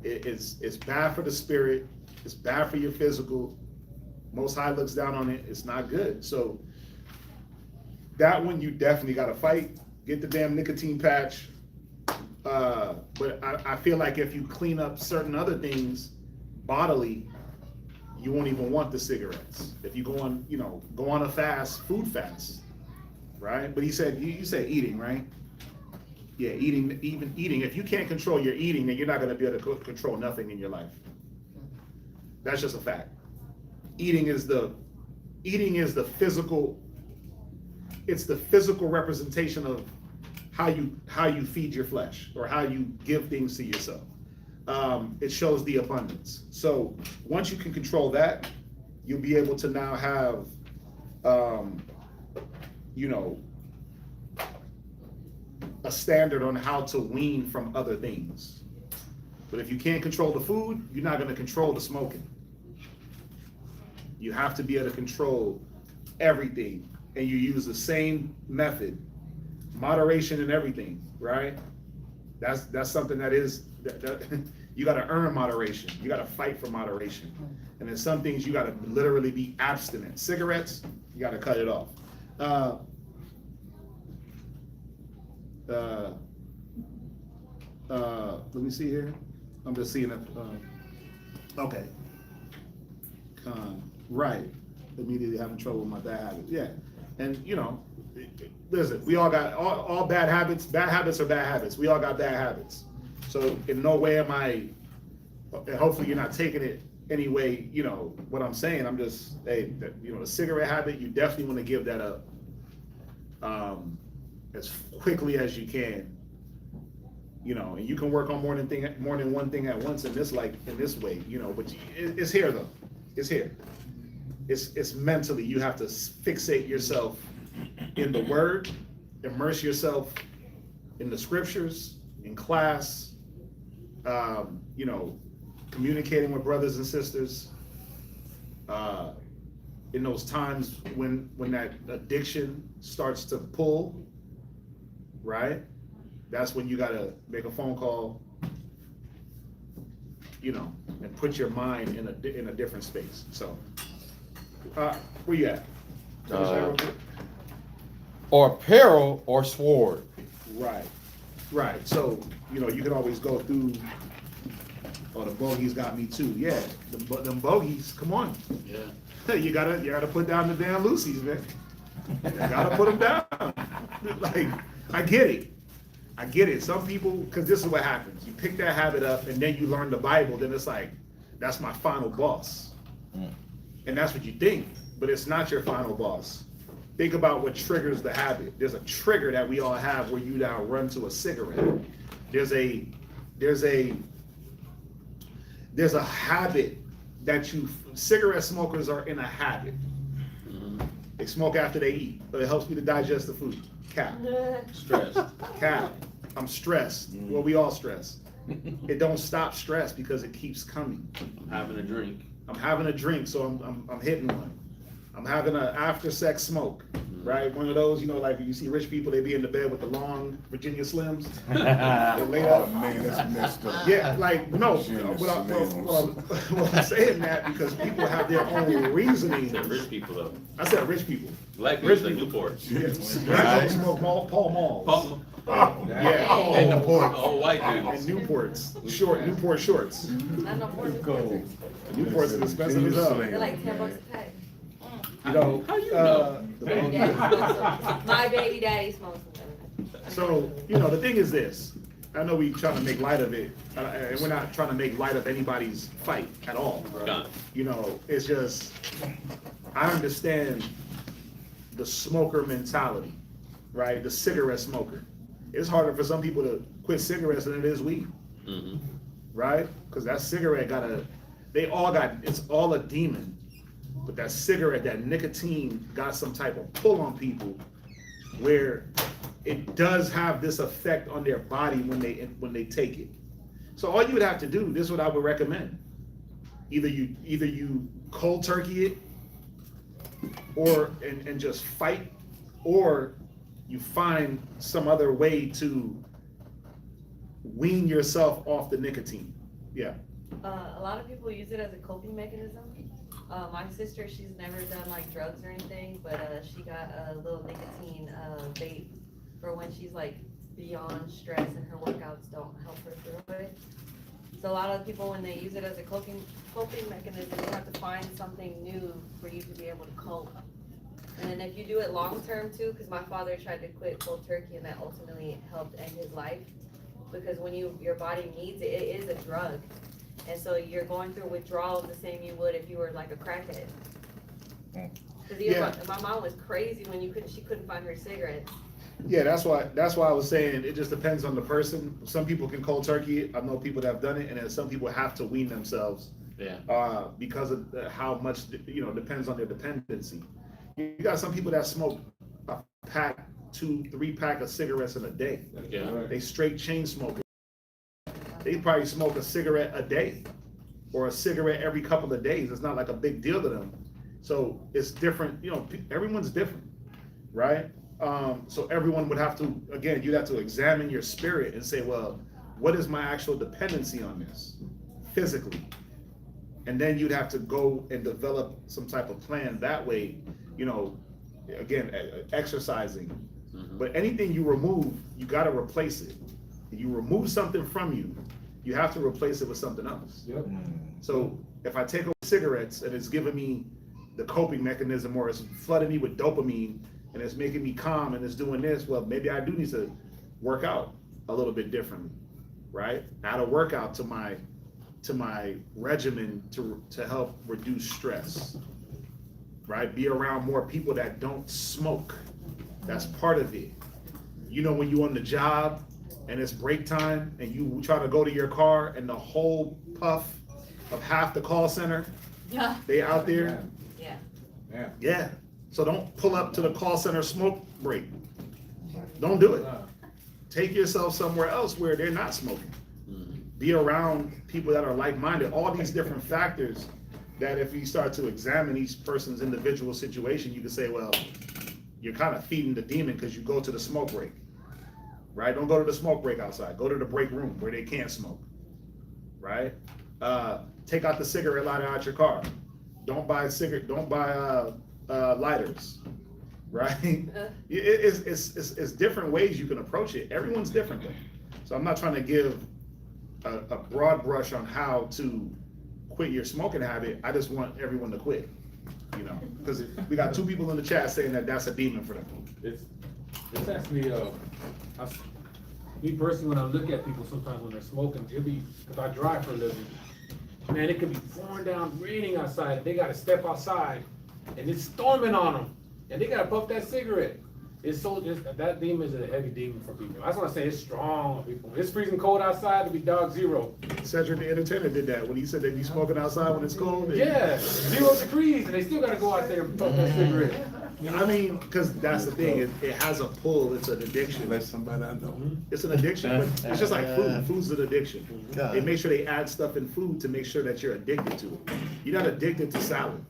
H: It's bad for the spirit. It's bad for your physical. Most High looks down on it. It's not good. So that one you definitely got to fight. Get the damn nicotine patch. But I feel like if you clean up certain other things bodily, you won't even want the cigarettes. If you go on, go on a fast, food fast, right? But he said, you said eating, right? Yeah, even eating. If you can't control your eating, then you're not gonna be able to control nothing in your life. That's just a fact. Eating is the physical, it's the physical representation of how you feed your flesh, or how you give things to yourself. It shows the abundance. So once you can control that, you'll be able to now have, a standard on how to wean from other things. But if you can't control the food, you're not going to control the smoking. You have to be able to control everything, and you use the same method, moderation in everything, right? That's something that you got to earn moderation. You got to fight for moderation. And then some things you got to literally be abstinent. Cigarettes, you got to cut it off. Let me see here. I'm just seeing if, okay. Right. Immediately having trouble with my bad habits. Yeah. And listen, we all got all bad habits. Bad habits are bad habits. We all got bad habits. So in no way am I, and hopefully you're not taking it any way, what I'm saying. I'm just, hey, the cigarette habit, you definitely want to give that up as quickly as you can. And you can work on more than one thing at once in this way, but it's here though. It's here. It's mentally, you have to fixate yourself in the word, immerse yourself in the scriptures, in class, communicating with brothers and sisters, in those times when that addiction starts to pull, right? That's when you gotta make a phone call, and put your mind in a different space. So, where you at?
K: Or peril or sword.
H: Right. So, you can always go through, the bogeys got me too. Yeah, them bogeys, come on.
B: Yeah.
H: You gotta put down the damn Lucy's, man. You gotta put them down. Like, I get it. Some people, because this is what happens. You pick that habit up and then you learn the Bible, then it's like, that's my final boss. And that's what you think, but it's not your final boss. Think about what triggers the habit. There's a trigger that we all have where you now run to a cigarette. There's a habit that cigarette smokers are in a habit. They smoke after they eat, but it helps me to digest the food. Cap.
B: Stress.
H: Cap. I'm stressed. Well, we all stress. It don't stop stress because it keeps coming.
B: I'm having a drink.
H: I'm having a drink, so I'm hitting one. I'm having an after sex smoke, right? One of those, like you see rich people, they be in the bed with the long Virginia Slims. They lay
G: Oh
H: up.
G: man, that's messed up.
H: Yeah, no. Well, I'm saying that because people have their own reasoning.
B: Rich people though.
H: I said rich people.
B: Black
H: Rich
B: people,
H: people.
B: Newports.
H: Yeah, they smoke Paul Malls. Yeah.
B: And Newport. Oh, white dudes.
H: And Newports. Newport shorts.
I: I know more than
G: Go.
H: Newport's as expensive as hell.
I: they're like $10 a pack. My baby daddy smokes them.
H: So, the thing is this. I know we trying to make light of it, and we're not trying to make light of anybody's fight at all.
B: Nah.
H: It's just, I understand the smoker mentality, right? The cigarette smoker. It's harder for some people to quit cigarettes than it is weed, right? Because that cigarette it's all a demon. But that cigarette, that nicotine got some type of pull on people where it does have this effect on their body when they take it. So all you would have to do, this is what I would recommend. Either you cold turkey it or and just fight, or you find some other way to wean yourself off the nicotine. Yeah.
I: A lot of people use it as a coping mechanism. My sister, she's never done like drugs or anything, but she got a little nicotine vape for when she's like beyond stress and her workouts don't help her through it. So a lot of people, when they use it as a coping mechanism, they have to find something new for you to be able to cope. And then if you do it long term too, because my father tried to quit cold turkey and that ultimately helped end his life. Because when your body needs it, it is a drug. And so you're going through withdrawal the same you would if you were like a crackhead. Because my mom was crazy when she couldn't find her cigarettes.
H: Yeah, that's why I was saying it just depends on the person. Some people can cold turkey. I know people that have done it, and then some people have to wean themselves.
B: Yeah.
H: Because of how much, depends on their dependency. You got some people that smoke a pack, 2-3 pack of cigarettes in a day.
B: Yeah.
H: They straight chain smokers. They probably smoke a cigarette a day or a cigarette every couple of days. It's not like a big deal to them. So it's different, everyone's different, right? So everyone would have to, again, you'd have to examine your spirit and say, well, what is my actual dependency on this physically? And then you'd have to go and develop some type of plan that way, again, exercising. But anything you remove, you got to replace it. If you remove something from you, you have to replace it with something else.
D: Yep.
H: So if I take away cigarettes and it's giving me the coping mechanism, or it's flooding me with dopamine and it's making me calm and it's doing this, well, maybe I do need to work out a little bit differently, right? Add a workout to my regimen to help reduce stress, right? Be around more people that don't smoke. That's part of it. When you're on the job and it's break time and you try to go to your car and the whole puff of half the call center, they out there. Yeah. So don't pull up to the call center smoke break. Don't do it. Take yourself somewhere else where they're not smoking. Be around people that are like-minded. All these different factors that if you start to examine each person's individual situation, you can say, well, you're kind of feeding the demon because you go to the smoke break, right? Don't go to the smoke break outside. Go to the break room where they can't smoke, right? Take out the cigarette lighter out your car. Don't buy lighters, right? It's different ways you can approach it. Everyone's different though. So I'm not trying to give a broad brush on how to quit your smoking habit. I just want everyone to quit, because we got 2 people in the chat saying that that's a demon for them.
D: It's actually, me personally, when I look at people sometimes when they're smoking, because I drive for a living, man, it could be pouring down, raining outside, and they gotta step outside, and it's storming on them, and they gotta puff that cigarette. That demon is a heavy demon for people. That's what I'm saying, it's strong on people. It's freezing cold outside, it'll be dog zero.
H: Cedric the Entertainer did that when he said they'd be smoking outside when it's cold.
D: Yeah, 0 degrees, and they still gotta go out there and puff that cigarette.
H: I mean, because that's the thing, it has a pull, it's an addiction.
G: Let somebody I know.
H: It's an addiction, but it's just like food. Food's an addiction. They make sure they add stuff in food to make sure that you're addicted to it. You're not addicted to salad.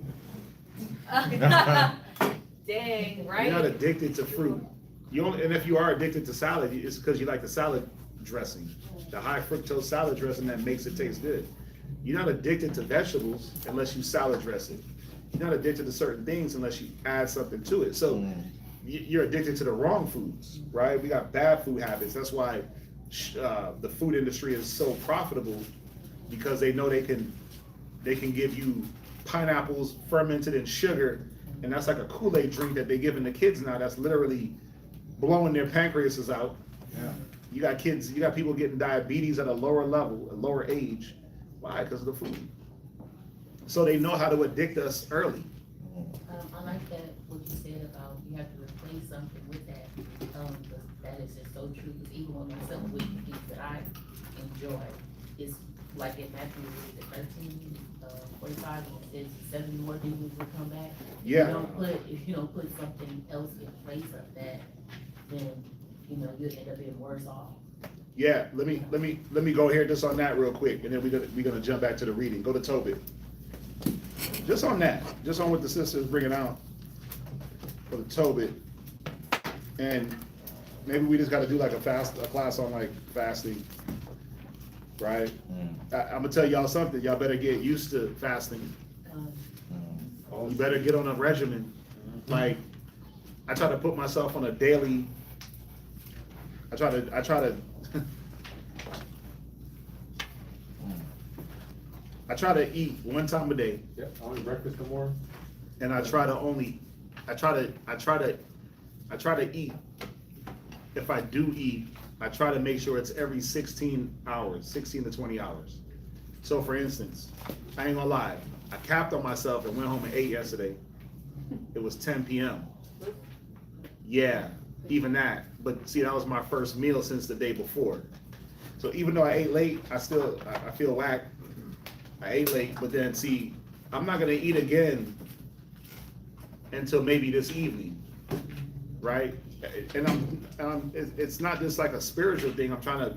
I: Dang, right?
H: You're not addicted to fruit. And if you are addicted to salad, it's because you like the salad dressing, the high fructose salad dressing that makes it taste good. You're not addicted to vegetables unless you salad dress it. You're not addicted to certain things unless you add something to it. So you're addicted to the wrong foods, right? We got bad food habits. That's why the food industry is so profitable, because they know they can give you pineapples fermented in sugar, and that's like a Kool-Aid drink that they're giving the kids now. That's literally blowing their pancreases out.
G: Yeah.
H: You got people getting diabetes at a lower level, a lower age. Why? Because of the food. So they know how to addict us early.
J: I like that, what you said about you have to replace something with that. That is just so true, because even when myself with things that I enjoy, it's like in Matthew 13, 45, it says 7 more demons will come back.
H: Yeah.
J: If you don't put something else in place of that, then you'll end up being worse off.
H: Yeah, let me go here just on that real quick, and then we're gonna jump back to the reading. Go to Tobit. Just on that, just on what the sister's bringing out for the Tobit, and maybe we just got to do like a class on like fasting, right? I'm gonna tell y'all something. Y'all better get used to fasting. You better get on a regimen. Like, I try to put myself on a daily. I try to I try to eat one time a day,
C: Yeah, only breakfast in the morning.
H: and I try to eat. If I do eat, I try to make sure it's every 16 hours, 16 to 20 hours. So for instance, I ain't gonna lie, I capped on myself and went home and ate yesterday. It was 10 p.m. Yeah, even that. But see, that was my first meal since the day before. So even though I ate late, I feel whack. I ate late, but then see, I'm not gonna eat again until maybe this evening, right? And it's not just like a spiritual thing. I'm trying to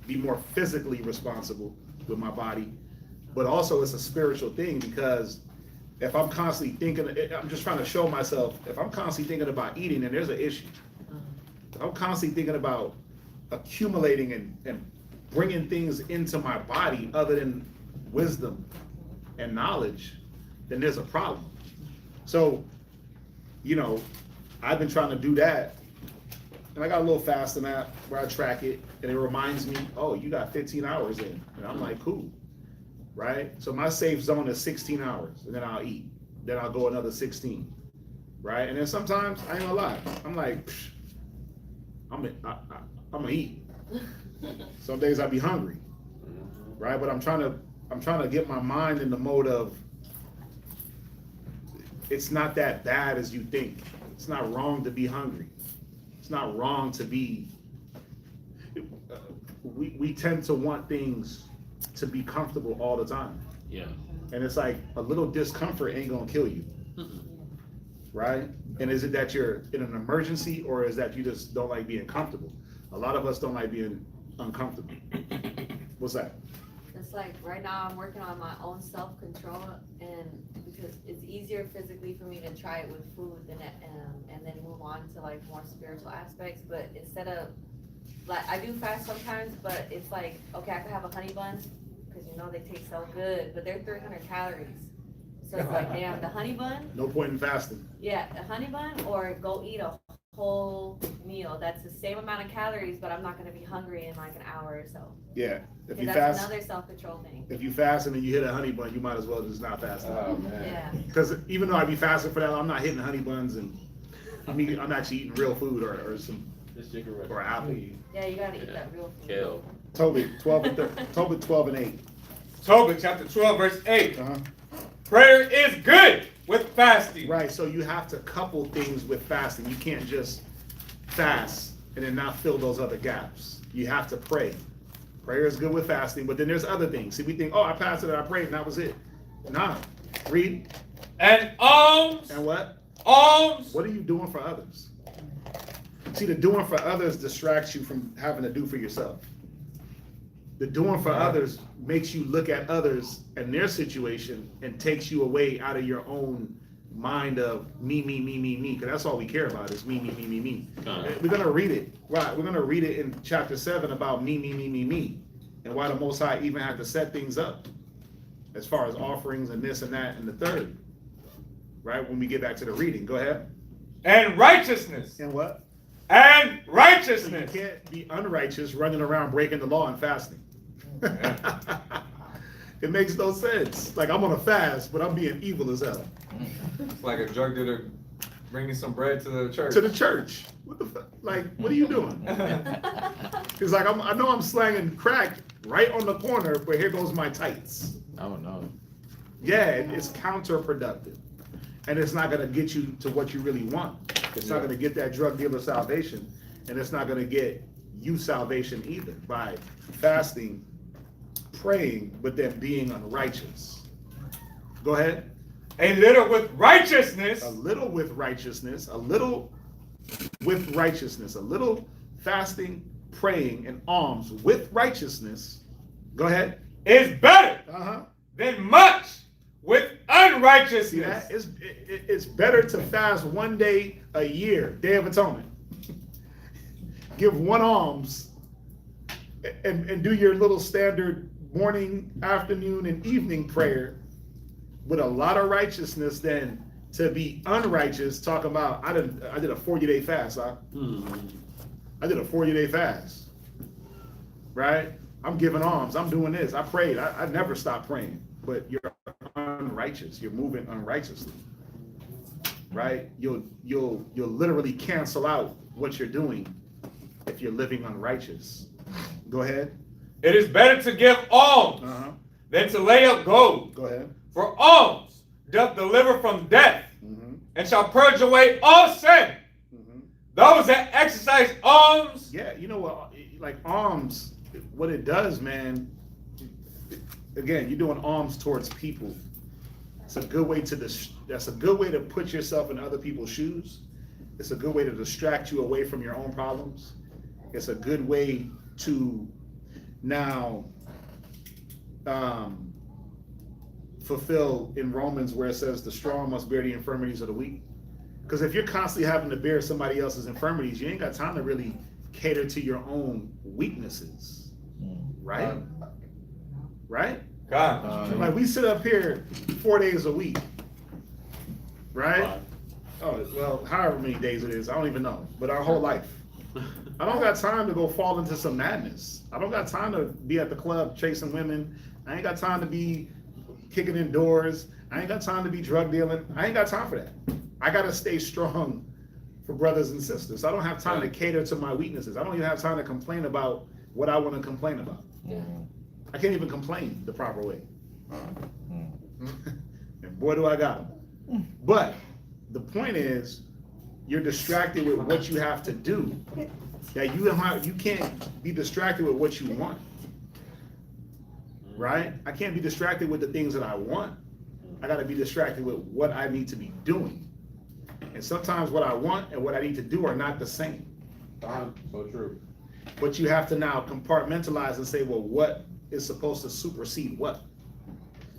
H: be more physically responsible with my body, but also it's a spiritual thing, because if I'm constantly thinking, I'm just trying to show myself, if I'm constantly thinking about eating, then there's an issue. If I'm constantly thinking about accumulating and bringing things into my body other than wisdom and knowledge, then there's a problem. So, you know, I've been trying to do that. And I got a little fasting app where I track it, and it reminds me, oh, you got 15 hours in. And I'm like, cool, right? So my safe zone is 16 hours, and then I'll eat. Then I'll go another 16, right? And then sometimes, I ain't gonna lie, I'm like, I'm gonna eat. Some days I be hungry, right? But I'm trying to get my mind in the mode of, it's not that bad as you think. It's not wrong to be hungry. It's not wrong to be, we tend to want things to be comfortable all the time.
B: Yeah.
H: And it's like, a little discomfort ain't gonna kill you, right? And is it that you're in an emergency, or is that you just don't like being comfortable? A lot of us don't like being uncomfortable. What's that?
I: It's like right now I'm working on my own self-control, and because it's easier physically for me to try it with food than and then move on to like more spiritual aspects. But instead of like, I do fast sometimes, but it's like, okay, I could have a honey bun because you know they taste so good, but they're 300 calories. So it's like, damn, the honey bun.
H: No point in fasting.
I: Yeah, the honey bun, or go eat a whole meal. That's the same amount of calories, but I'm not gonna be hungry in like an hour or so.
H: Yeah, if you
I: That's
H: fast,
I: another self-control thing.
H: if you fast and then you hit a honey bun, you might as well just not fast.
E: Oh, man.
I: Yeah.
H: Because even though I be fasting for that, I'm not hitting honey buns, and I'm actually eating real food or some or apple.
I: Yeah, you gotta eat that real food.
B: Kale.
H: Tobit 12 and 8.
A: Tobit chapter 12, verse 8.
H: Uh-huh.
A: Prayer is good with fasting.
H: Right, so you have to couple things with fasting. You can't just fast and then not fill those other gaps. You have to pray. Prayer is good with fasting, but then there's other things. See, we think, oh, I fasted and I prayed and that was it. Nah, read.
A: And alms.
H: And what?
A: Alms.
H: What are you doing for others? See, the doing for others distracts you from having to do for yourself. The doing for others makes you look at others and their situation and takes you away out of your own mind of me, because that's all we care about is me. We're going to read it, right? We're going to read it in chapter 7 about me, and why the Most High even had to set things up as far as offerings and this and that and the third, right? When we get back to the reading, go ahead.
A: And righteousness.
H: And what?
A: And
H: So
A: righteousness.
H: you can't be unrighteous running around breaking the law and fasting. It makes no sense. Like, I'm on a fast, but I'm being evil as hell.
A: It's like a drug dealer bringing some bread to the church.
H: To the church. What the fuck? Like, what are you doing? It's like, I know I'm slanging crack right on the corner, but here goes my tights.
K: Oh, no.
H: Yeah, it's counterproductive. And it's not going to get you to what you really want. It's not going to get that drug dealer salvation. And it's not going to get you salvation either by fasting, praying, but then being unrighteous. Go ahead.
A: A little with righteousness.
H: A little with righteousness, a little with righteousness, a little fasting, praying, and alms with righteousness. Go ahead.
A: Is better than much with unrighteousness.
H: See that? It's better to fast one day a year, Day of Atonement. Give one alms and do your little standard morning, afternoon, and evening prayer with a lot of righteousness than to be unrighteous, talking about, I did a 40-day fast, I did a 40-day fast, right? I'm giving alms, I'm doing this, I prayed, I never stopped praying. but you're unrighteous. You're moving unrighteously, right? You'll literally cancel out what you're doing if you're living unrighteous. Go ahead.
A: It is better to give alms than to lay up gold.
H: Go ahead.
A: For alms doth deliver from death,
H: Mm-hmm.
A: and shall purge away all sin.
H: Mm-hmm.
A: Those that exercise alms.
H: Yeah, you know what? Like alms, what it does, man. Again, you're doing alms towards people. It's a good way to that's a good way to put yourself in other people's shoes. It's a good way to distract you away from your own problems. It's a good way to now fulfill in Romans where it says the strong must bear the infirmities of the weak. Because if you're constantly having to bear somebody else's infirmities, you ain't got time to really cater to your own weaknesses, right? Right?
A: God.
H: Like we sit up here 4 days a week, right? Oh, well, however many days it is, I don't even know, but our whole life. I don't got time to go fall into some madness. I don't got time to be at the club chasing women. I ain't got time to be kicking in doors. I ain't got time to be drug dealing. I ain't got time for that. I got to stay strong for brothers and sisters. I don't have time to cater to my weaknesses. I don't even have time to complain about what I want to complain about. I can't even complain the proper way. And boy, do I got them. But the point is, you're distracted with what you have to do. That you can't be distracted with what you want. Right? I can't be distracted with the things that I want. I got to be distracted with what I need to be doing. And sometimes what I want and what I need to do are not the same.
E: So true.
H: But you have to now compartmentalize and say, well, what is supposed to supersede what?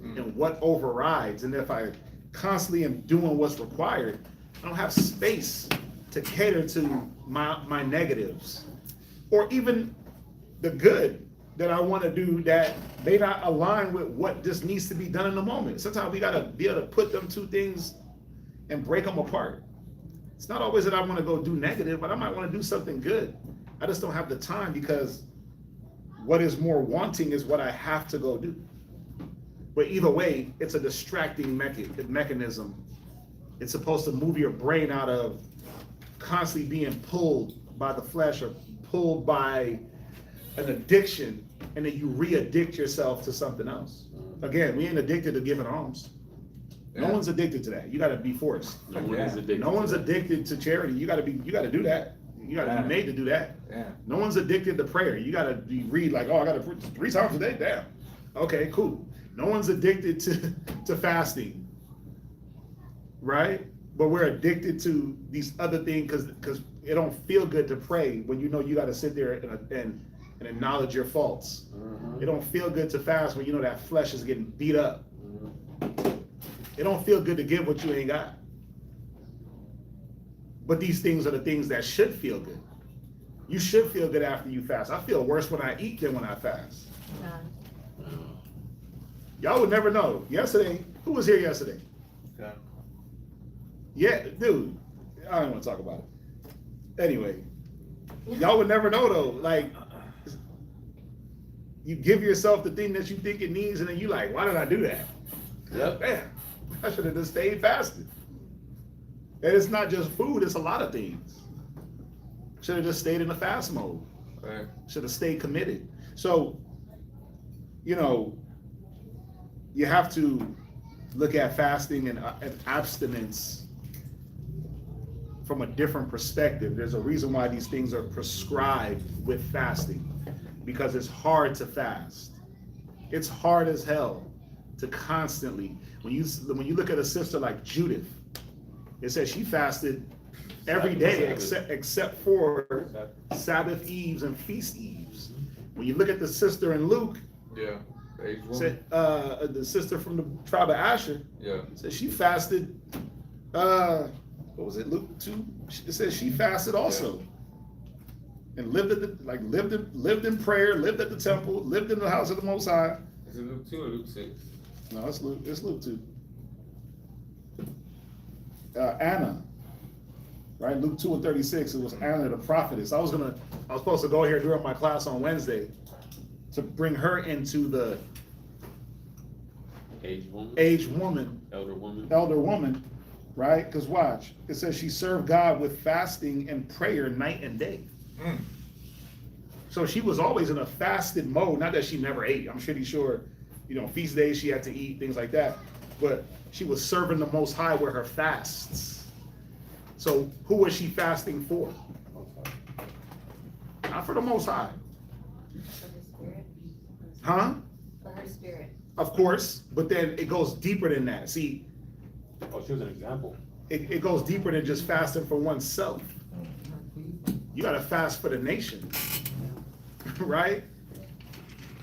H: And what overrides? And if I constantly am doing what's required, I don't have space to cater to my negatives or even the good that I want to do that may not align with what just needs to be done in the moment. Sometimes we got to be able to put them two things and break them apart. It's not always that I want to go do negative, but I might want to do something good. I just don't have the time because what is more wanting is what I have to go do. But either way, it's a distracting mechanism. It's supposed to move your brain out of constantly being pulled by the flesh or pulled by an addiction, and then you re-addict yourself to something else. Again, we ain't addicted to giving alms. No one's addicted to that. You got to be forced.
B: No one is addicted.
H: No one's addicted to charity. You got to do that. You got to be made to do that. No one's addicted to prayer. You got to read like, oh, I got to pray 3 times a day. Damn. Okay, cool. No one's addicted to fasting, right? But we're addicted to these other things because it don't feel good to pray when you know you got to sit there and acknowledge your faults. It don't feel good to fast when you know that flesh is getting beat up. It don't feel good to give what you ain't got. But these things are the things that should feel good. You should feel good after you fast. I feel worse when I eat than when I fast. Y'all would never know. Yesterday, who was here yesterday?
A: Okay.
H: Yeah, dude. I don't want to talk about it. Anyway, y'all would never know though. Like, you give yourself the thing that you think it needs, and then you like, why did I do that?
E: Yep.
H: Damn, I should have just stayed fasted. And it's not just food; it's a lot of things. Should have just stayed in the fast mode.
A: Right.
H: Should have stayed committed. So, you know, you have to look at fasting and abstinence from a different perspective. There's a reason why these things are prescribed with fasting, because it's hard to fast. It's hard as hell to constantly, when you look at a sister like Judith, it says she fasted every day except for Sabbath Eves and Feast Eves. When you look at the sister in Luke, the sister from the tribe of Asher, said she fasted. What was it? Luke 2. It says she fasted also, and lived in prayer, lived at the temple, lived in the house of the Most High.
A: Is it Luke 2 or Luke 6?
H: No, it's Luke 2. Anna, right? Luke 2 and 36. It was Anna the prophetess. I was supposed to go here during my class on Wednesday to bring her into aged woman, elder woman, right? Because watch, it says she served God with fasting and prayer night and day. So she was always in a fasted mode. Not that she never ate. I'm pretty sure, feast days she had to eat, things like that. But she was serving the Most High with her fasts. So who was she fasting for? Not for the Most High.
I: For her spirit.
H: Huh?
I: For her spirit.
H: Of course, but then it goes deeper than that. See,
C: She was an example.
H: it goes deeper than just fasting for oneself. You got to fast for the nation, right?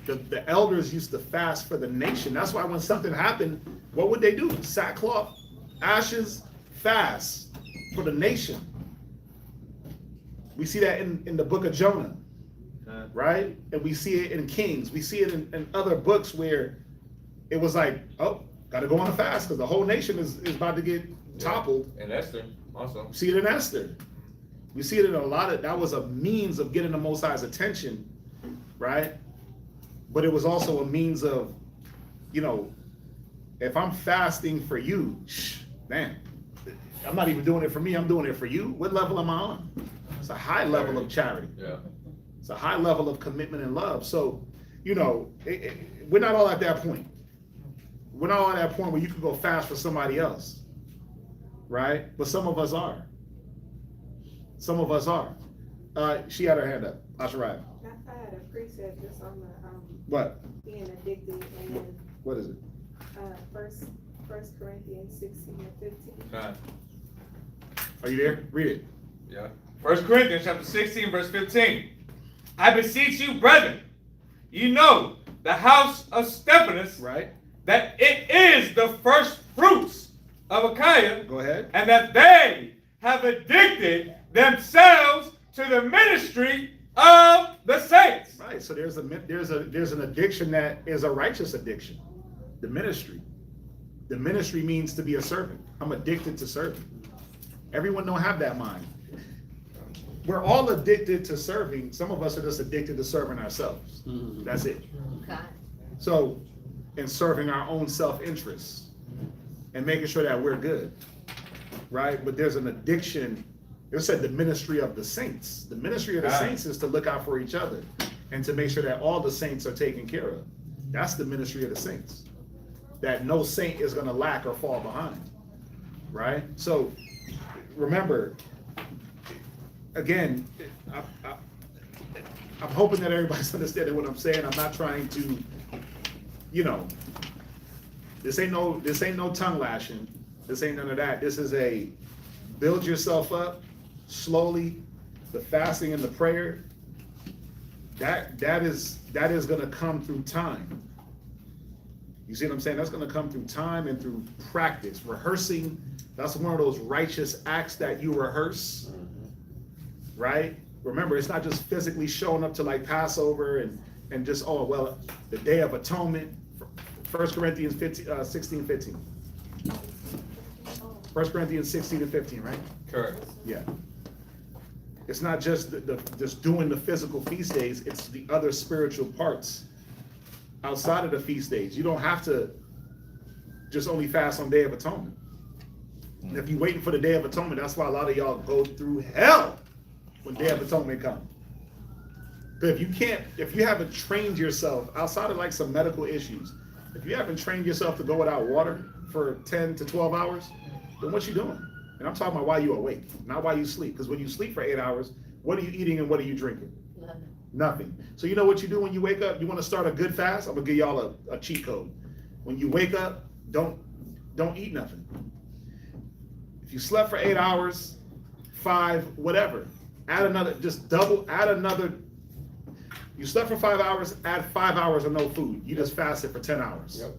H: The elders used to fast for the nation. That's why when something happened, what would they do? Sackcloth, ashes, fast for the nation. We see that in the book of Jonah, right? And we see it in Kings. We see it in other books where it was like, oh, got to go on a fast because the whole nation is about to get toppled.
A: And Esther also.
H: We see it in Esther. We see it in a lot of, that was a means of getting the Most High's attention, right? But it was also a means of, if I'm fasting for you, man, I'm not even doing it for me, I'm doing it for you. What level am I on? It's a high level of charity.
A: Yeah.
H: It's a high level of commitment and love. So, we're not all at that point. We're not all at that point where you can go fast for somebody else, right? But some of us are. Some of us are. She had her hand up. Asharai.
L: I had a precept just on the
H: What?
L: being addicted, and then
H: What is it?
L: First Corinthians 16 and 15.
H: Are you there? Read it.
A: Yeah. 1 Corinthians chapter 16, verse 15. I beseech you, brethren, you know the house of Stephanus,
H: Right.
A: that it is the first fruits of Achaia,
H: Go ahead.
A: and that they have addicted themselves to the ministry of the saints.
H: Right. So there's an addiction that is a righteous addiction. The ministry. The ministry means to be a servant. I'm addicted to serving. Everyone don't have that mind. We're all addicted to serving. Some of us are just addicted to serving ourselves. That's it.
I: Okay.
H: So, in serving our own self-interest and making sure that we're good, right? But there's an addiction. It said the ministry of the saints. The ministry of the saints is to look out for each other and to make sure that all the saints are taken care of. That's the ministry of the saints. That no saint is going to lack or fall behind, right? So, remember, again, I'm hoping that everybody's understanding what I'm saying. I'm not trying to, this ain't no tongue lashing. This ain't none of that. This is a build yourself up slowly. The fasting and the prayer, that is going to come through time. You see what I'm saying? That's going to come through time and through practice, rehearsing. That's one of those righteous acts that you rehearse, right? Remember, it's not just physically showing up to like Passover and just, the Day of Atonement. 1 Corinthians 16, 15. 1 Corinthians 16 and 15, right?
A: Correct.
H: Yeah. It's not just just doing the physical feast days, it's the other spiritual parts outside of the feast days. You don't have to just only fast on Day of Atonement. If you're waiting for the Day of Atonement, that's why a lot of y'all go through hell when Day of Atonement comes. But if you haven't trained yourself outside of like some medical issues, if you haven't trained yourself to go without water for 10 to 12 hours, then what you doing? And I'm talking about while you awake, not while you sleep. Because when you sleep for 8 hours, what are you eating and what are you drinking? Nothing. So you know what you do when you wake up? You want to start a good fast? I'm gonna give y'all a cheat code. When you wake up, don't eat nothing. If you slept for 8 hours, 5, whatever, add another, you slept for 5 hours, add 5 hours of no food. You just fasted for 10 hours.
E: Yep.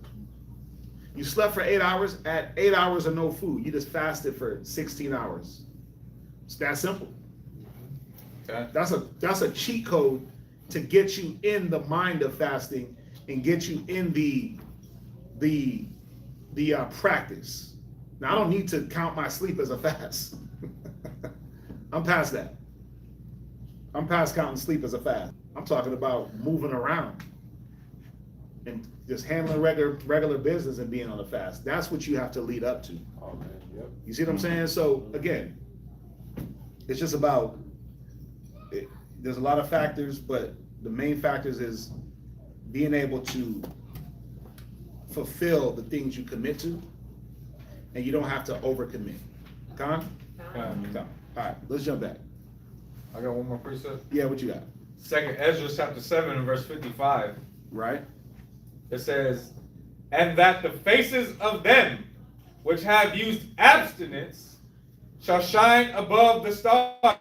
H: You slept for 8 hours, add 8 hours of no food. You just fasted for 16 hours. It's that simple.
A: Okay.
H: That's a cheat code to get you in the mind of fasting and get you in the practice. Now I don't need to count my sleep as a fast. I'm past that. I'm past counting sleep as a fast. I'm talking about moving around. and just handling regular business and being on a fast. That's what you have to lead up to.
C: Oh, man, yep.
H: You see what I'm saying? So again, it's just about, there's a lot of factors, but the main factors is being able to fulfill the things you commit to, and you don't have to overcommit. Con? All right, let's jump back.
A: I got one more precept.
H: Yeah, what you got?
A: Second Ezra chapter 7 and verse 55.
H: Right?
A: It says, and that the faces of them which have used abstinence shall shine above the stars,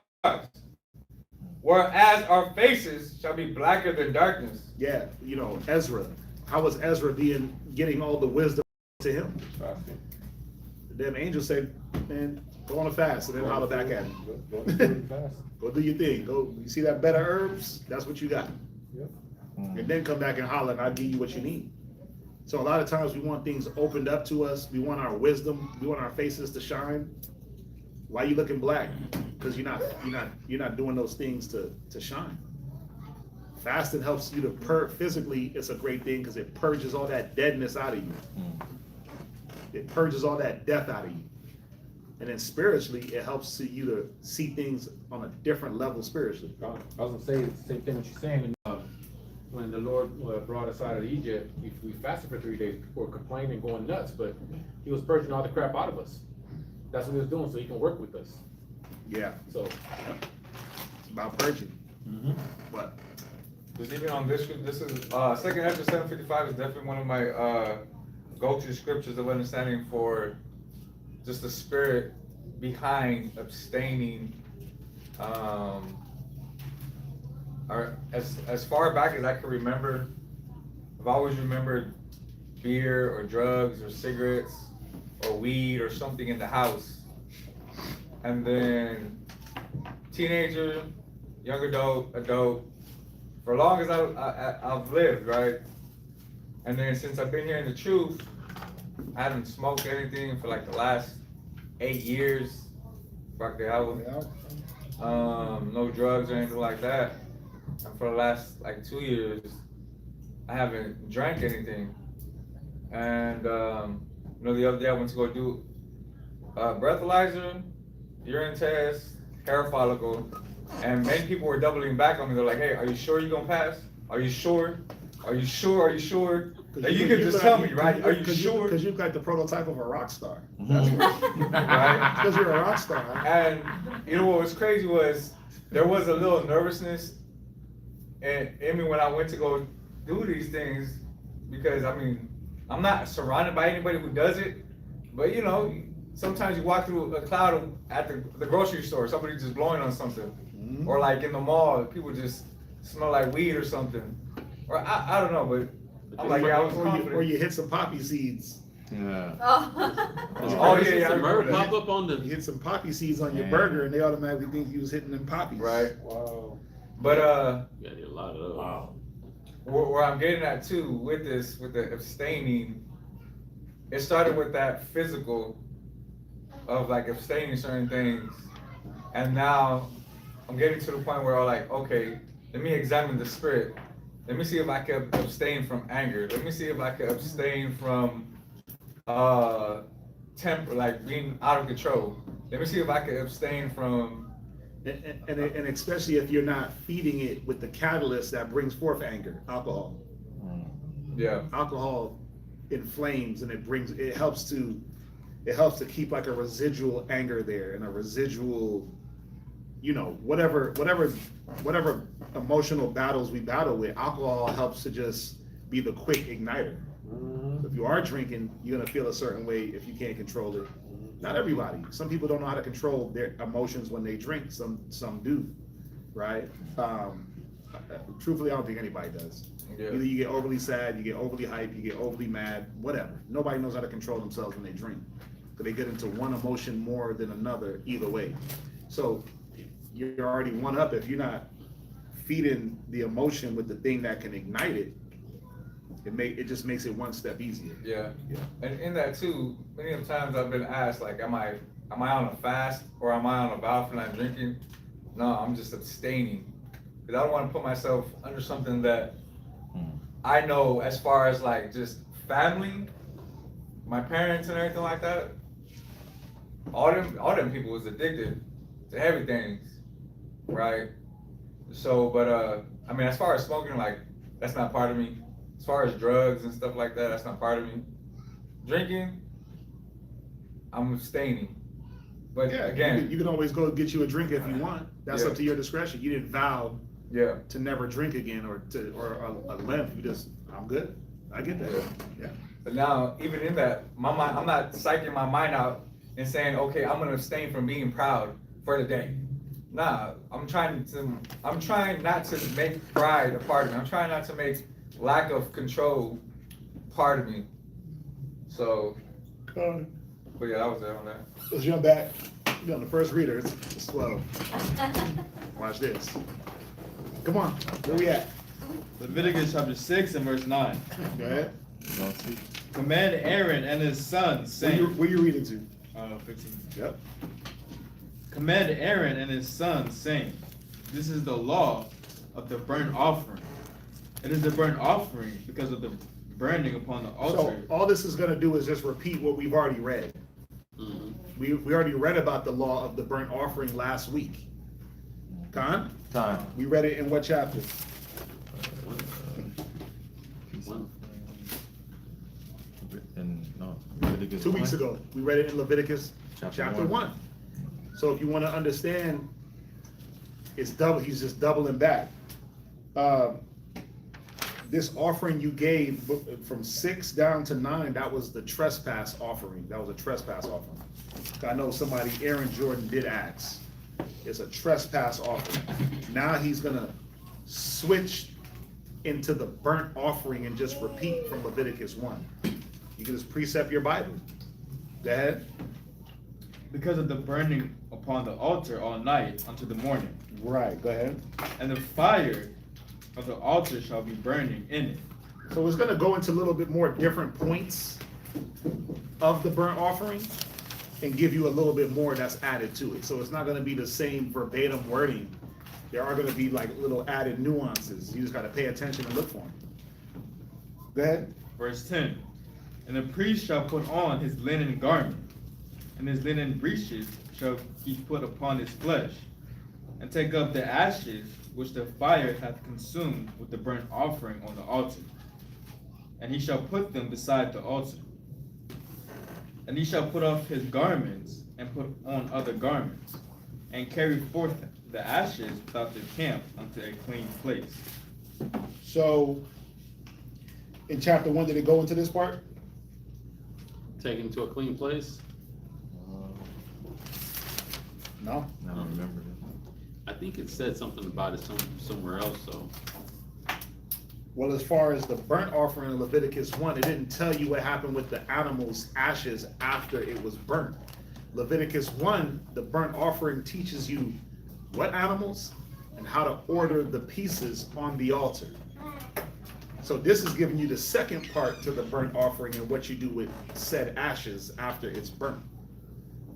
A: whereas our faces shall be blacker than darkness.
H: Yeah, you know, Ezra. How was Ezra getting all the wisdom to him? The damn angel said, man, go on a fast, and then holler back at him. Go do your thing. Go, you see that bed of herbs? That's what you got.
C: Yep.
H: And then come back and holler, and I'll give you what you need. So a lot of times we want things opened up to us. We want our wisdom. We want our faces to shine. Why you looking black? Because you're not doing those things to shine. Fasting helps you to physically. It's a great thing because it purges all that deadness out of you. It purges all that death out of you. And then spiritually, it helps you to see things on a different level spiritually.
D: I was gonna say the same thing what you're saying. When the Lord brought us out of Egypt, we fasted for 3 days. People were complaining and going nuts, but He was purging all the crap out of us. That's what He was doing, so He can work with us.
H: Yeah.
D: So
H: it's about purging. But
A: Because even on this is Second Ezra 7:55 is definitely one of my go-to scriptures of understanding for just the spirit behind abstaining. Or as far back as I can remember, I've always remembered beer or drugs or cigarettes or weed or something in the house. And then teenager, young adult, for as long as I've lived, right? And then since I've been here in the truth, I haven't smoked anything for like the last 8 years. Rock the album. No drugs or anything like that. And for the last like 2 years, I haven't drank anything. And you know, the other day I went to go do breathalyzer, urine test, hair follicle, and many people were doubling back on me. They're like, "Hey, are you sure you're gonna pass? Are you sure? Are you sure? Are you sure?" Like, you can just tell me, right? Are you sure?
H: Because you've got the prototype of a rock star.
A: Right?
H: Because you're a rock star.
A: And you know what was crazy was there was a little nervousness in me when I went to go do these things, because I mean, I'm not surrounded by anybody who does it, but you know, sometimes you walk through a cloud at the grocery store, somebody just blowing on something, or like in the mall, people just smell like weed or something, or I don't know, but I'm like, yeah, I was confident.
H: Or you hit some poppy seeds.
E: Yeah.
A: Oh yeah, I remember that.
B: Pop up on the.
H: You hit some poppy seeds on your
E: Man.
H: burger, and they automatically think you was hitting them poppies.
A: Right.
C: Wow.
A: But
B: You gotta get a lot of those.
G: Wow.
A: where I'm getting at too with this, with the abstaining, it started with that physical of like abstaining certain things, and now I'm getting to the point where I'm like, okay, let me examine the spirit. Let me see if I can abstain from anger. Let me see if I can abstain from temper, like being out of control. Let me see if I can abstain from.
H: And especially if you're not feeding it with the catalyst that brings forth anger, alcohol.
A: Yeah.
H: Alcohol inflames, and it helps to keep like a residual anger there, and a residual, you know, whatever emotional battles we battle with, alcohol helps to just be the quick igniter. If you are drinking, you're gonna feel a certain way if you can't control it. Not everybody. Some people don't know how to control their emotions when they drink. Some do, right? Truthfully, I don't think anybody does.
A: Yeah.
H: Either you get overly sad, you get overly hyped, you get overly mad, whatever. Nobody knows how to control themselves when they drink. So they get into one emotion more than another either way. So you're already one up if you're not feeding the emotion with the thing that can ignite it. It just makes it one step easier.
A: Yeah. And in that too, many of the times I've been asked, like, am I on a fast or am I on a vow for not drinking? No, I'm just abstaining, because I don't want to put myself under something that I know as far as like just family, my parents and everything like that, all them people was addicted to everything, right? So, but I mean, as far as smoking, like that's not part of me. As far as drugs and stuff like that, that's not part of me. Drinking, I'm abstaining. But
H: Yeah,
A: again,
H: you can always go get you a drink if you want. That's
A: Yeah.
H: up to your discretion. You didn't vow
A: yeah.
H: to never drink again or a length. You just, I'm good. I get that. Yeah.
A: But now, even in that, my mind, I'm not psyching my mind out and saying, okay, I'm gonna abstain from being proud for the day. Nah, I'm trying not to make pride a part of me. I'm trying not to make lack of control part of me. So, but yeah, I was there on that.
H: Let's jump back. You're on the first reader. It's 12. Watch this. Come on. Where we at?
F: Leviticus chapter 6 and verse 9.
H: Go ahead.
F: Command Aaron and his sons, saying,
H: Where you reading to?
F: 15.
H: Yep.
F: Command Aaron and his sons, saying, this is the law of the burnt offering. It is the burnt offering because of the burning upon the
H: So
F: altar.
H: all this is going to do is just repeat what we've already read. We already read about the law of the burnt offering last week. Con?
K: Time.
H: We read it in what chapter?
K: Leviticus
H: 2 weeks
K: 1.
H: ago. We read it in Leviticus chapter 1.
K: one.
H: So if you want to understand, it's double. He's just doubling back. This offering you gave from 6 down to 9, that was the trespass offering. That was a trespass offering. I know somebody, Aaron Jordan, did ask. It's a trespass offering. Now he's gonna switch into the burnt offering and just repeat from Leviticus 1. You can just precept your Bible. Go ahead.
F: Because of the burning upon the altar all night unto the morning.
H: Right, go ahead.
F: And the fire of the altar shall be burning in it.
H: So it's gonna go into a little bit more different points of the burnt offering and give you a little bit more that's added to it. So it's not gonna be the same verbatim wording. There are gonna be like little added nuances. You just gotta pay attention and look for them. Go ahead.
F: Verse 10. And the priest shall put on his linen garment, and his linen breeches shall he put upon his flesh, and take up the ashes which the fire hath consumed with the burnt offering on the altar. And he shall put them beside the altar. And he shall put off his garments, and put on other garments, and carry forth the ashes without the camp unto a clean place.
H: So in chapter 1, did it go into this part?
B: Taken to a clean place.
H: No.
K: I don't remember
B: I think it said something about it somewhere else, so.
H: Well, as far as the burnt offering in Leviticus 1, it didn't tell you what happened with the animal's ashes after it was burnt. Leviticus 1, the burnt offering teaches you what animals and how to order the pieces on the altar. So this is giving you the second part to the burnt offering and what you do with said ashes after it's burnt.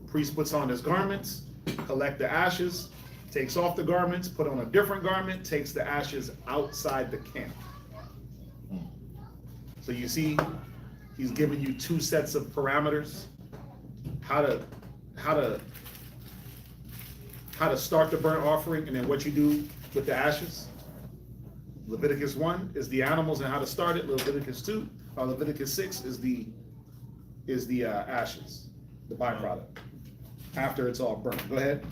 H: Priest puts on his garments, collect the ashes, takes off the garments, put on a different garment, takes the ashes outside the camp. So you see, he's giving you 2 sets of parameters, how to start the burnt offering, and then what you do with the ashes. Leviticus 1 is the animals and how to start it. Leviticus 2, or Leviticus 6 is the ashes, the byproduct, after it's all burnt. Go ahead.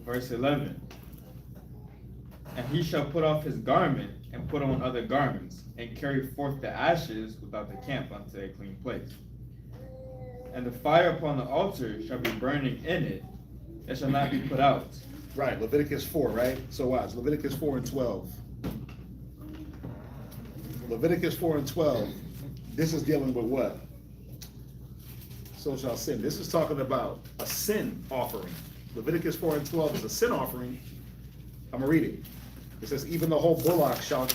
F: Verse 11. And he shall put off his garment, and put on other garments, and carry forth the ashes without the camp unto a clean place. And the fire upon the altar shall be burning in it, it shall not be put out.
H: Right, Leviticus 4, right? So watch, Leviticus 4 and 12. Leviticus 4 and 12, this is dealing with what? So shall sin. This is talking about a sin offering. Leviticus 4 and 12 is a sin offering. I'm gonna read it. It says, even the whole bullock shall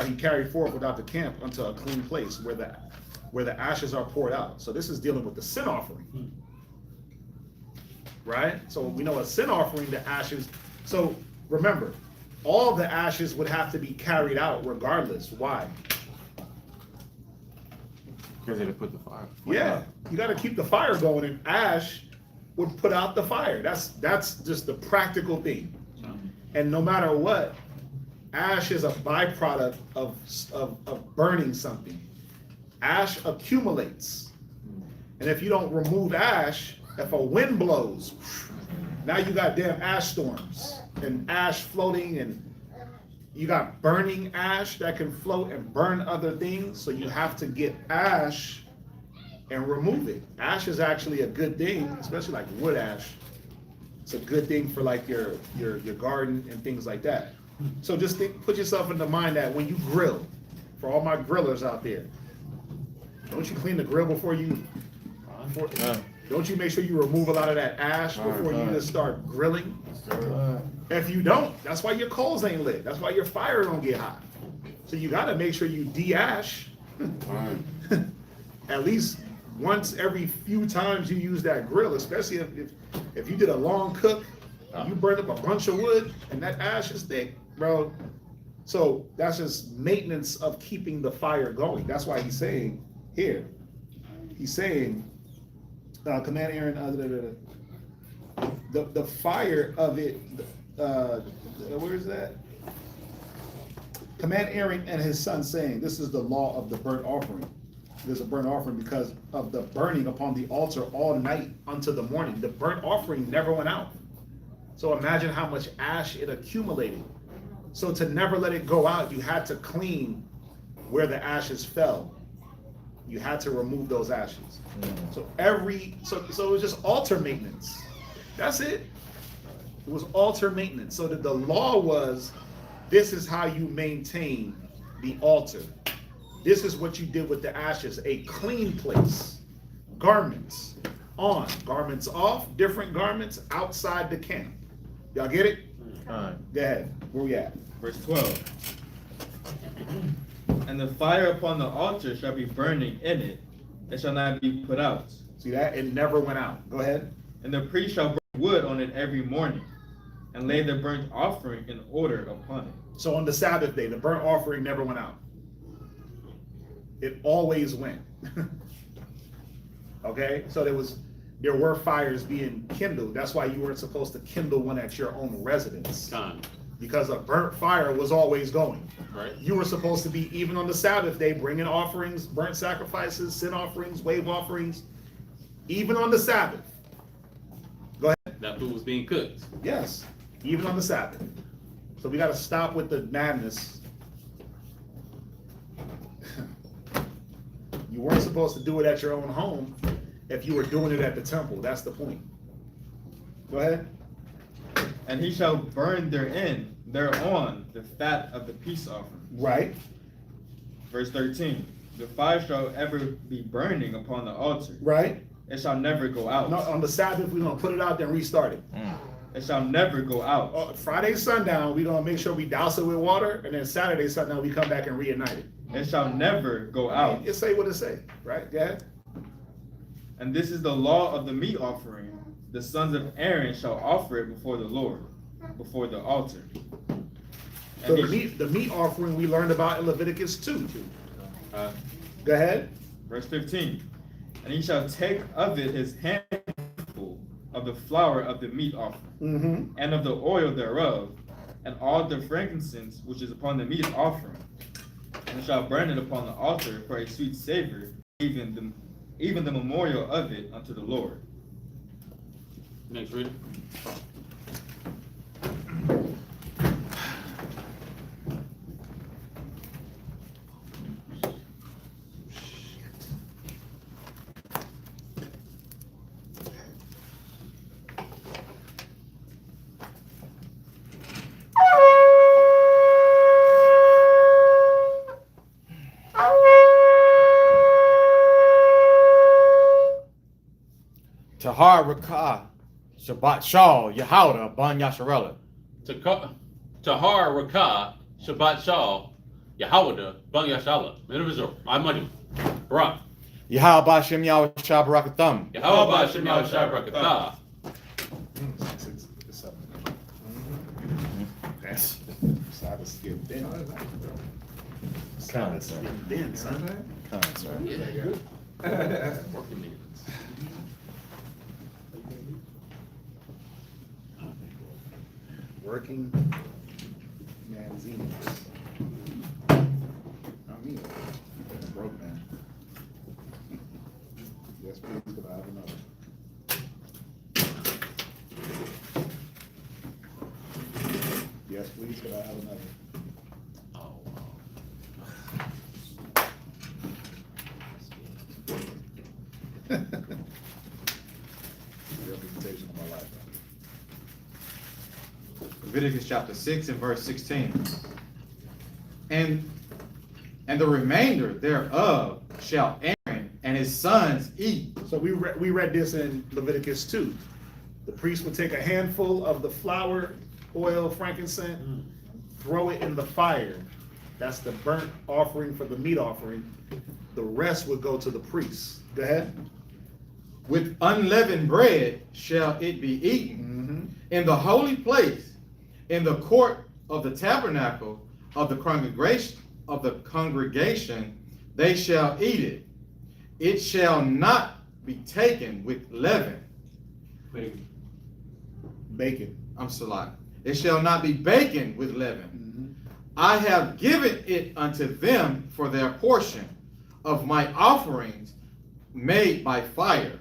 H: he carry forth without the camp unto a clean place where the ashes are poured out. So this is dealing with the sin offering. Right? So we know a sin offering, the ashes. So remember, all the ashes would have to be carried out regardless. Why?
K: Because they put the fire.
H: Yeah, you got to keep the fire going, and ash would put out the fire. That's just the practical thing. And no matter what, ash is a byproduct of burning something. Ash accumulates, and if you don't remove ash, if a wind blows, now you got damn ash storms and ash floating, and you got burning ash that can float and burn other things. So you have to get ash and remove it. Ash is actually a good thing, especially like wood ash. It's a good thing for like your garden and things like that. So just put yourself in the mind that when you grill, for all my grillers out there, don't you clean the grill before you? Don't you make sure you remove a lot of that ash before you just start grilling? If you don't, that's why your coals ain't lit. That's why your fire don't get hot. So you got to make sure you de-ash at least once every few times you use that grill, especially if you did a long cook, you burned up a bunch of wood and that ash is thick, bro. So that's just maintenance of keeping the fire going. That's why he's saying here, he's saying, command Aaron, the fire of it, where is that? Command Aaron and his son saying, this is the law of the burnt offering. There's a burnt offering because of the burning upon the altar all night unto the morning. The burnt offering never went out. So imagine how much ash it accumulated. So to never let it go out, you had to clean where the ashes fell. You had to remove those ashes. So it was just altar maintenance. That's it. It was altar maintenance. So that the law was, this is how you maintain the altar. This is what you did with the ashes. A clean place. Garments on, garments off, different garments outside the camp. Y'all get it?
F: All right.
H: Go ahead. Where we at?
F: Verse 12. And the fire upon the altar shall be burning in it, and shall not be put out.
H: See that? It never went out. Go ahead.
F: And the priest shall burn wood on it every morning, and lay the burnt offering in order upon it.
H: So on the Sabbath day, the burnt offering never went out. It always went. Okay? So there were fires being kindled. That's why you weren't supposed to kindle one at your own residence. Because a burnt fire was always going.
B: Right.
H: You were supposed to be, even on the Sabbath day, bringing offerings, burnt sacrifices, sin offerings, wave offerings, even on the Sabbath. Go ahead.
B: That food was being cooked.
H: Yes, even on the Sabbath. So we got to stop with the madness. You weren't supposed to do it at your own home if you were doing it at the temple. That's the point. Go ahead.
F: And he shall burn thereon the fat of the peace offering.
H: Right.
F: Verse 13. The fire shall ever be burning upon the altar.
H: Right.
F: It shall never go out.
H: No, on the Sabbath, we're going to put it out, then restart it.
F: It shall never go out.
H: Friday sundown, we're going to make sure we douse it with water, and then Saturday sundown, we come back and reignite it.
F: It shall never go out.
H: It say what it say, right? Yeah.
F: And this is the law of the meat offering. The sons of Aaron shall offer it before the Lord, before the altar.
H: So the meat offering we learned about in Leviticus 2. Go ahead.
F: Verse 15. And he shall take of it his handful of the flour of the meat offering, and of the oil thereof, and all the frankincense which is upon the meat offering, and shall burn it upon the altar for a sweet savor, even the memorial of it unto the Lord.
B: Next reader.
K: Tahar Rakah, Shabbat Shal, Yahawda, Ban Yasharella.
B: Tahar Rakah, Shabbat Shal, Yahawda, Ban Yashala. Individual. I'm Rock.
K: Yahawah Bashem Yahweh Shabarakatham.
B: Yahawah Bashem Yahweh Shabarakatham.
H: to skip then.
E: Kind, sir.
H: Then, son.
E: Kind, sir.
B: Working niggas.
H: Working manzinos. Not me. Broke man. Yes, please, could I have another? Yes, please, could I have another?
B: Oh,
H: Representation of my life.
K: Leviticus chapter 6 and verse 16. And the remainder thereof shall Aaron and his sons eat.
H: So we read this in Leviticus 2. The priest would take a handful of the flour, oil, frankincense, throw it in the fire. That's the burnt offering for the meat offering. The rest would go to the priest. Go ahead.
K: With unleavened bread shall it be eaten in the holy place, in the court of the tabernacle of the congregation, they shall eat it. It shall not be taken with leaven.
H: Bacon.
K: I'm sorry. It shall not be baken with leaven. I have given it unto them for their portion of my offerings made by fire.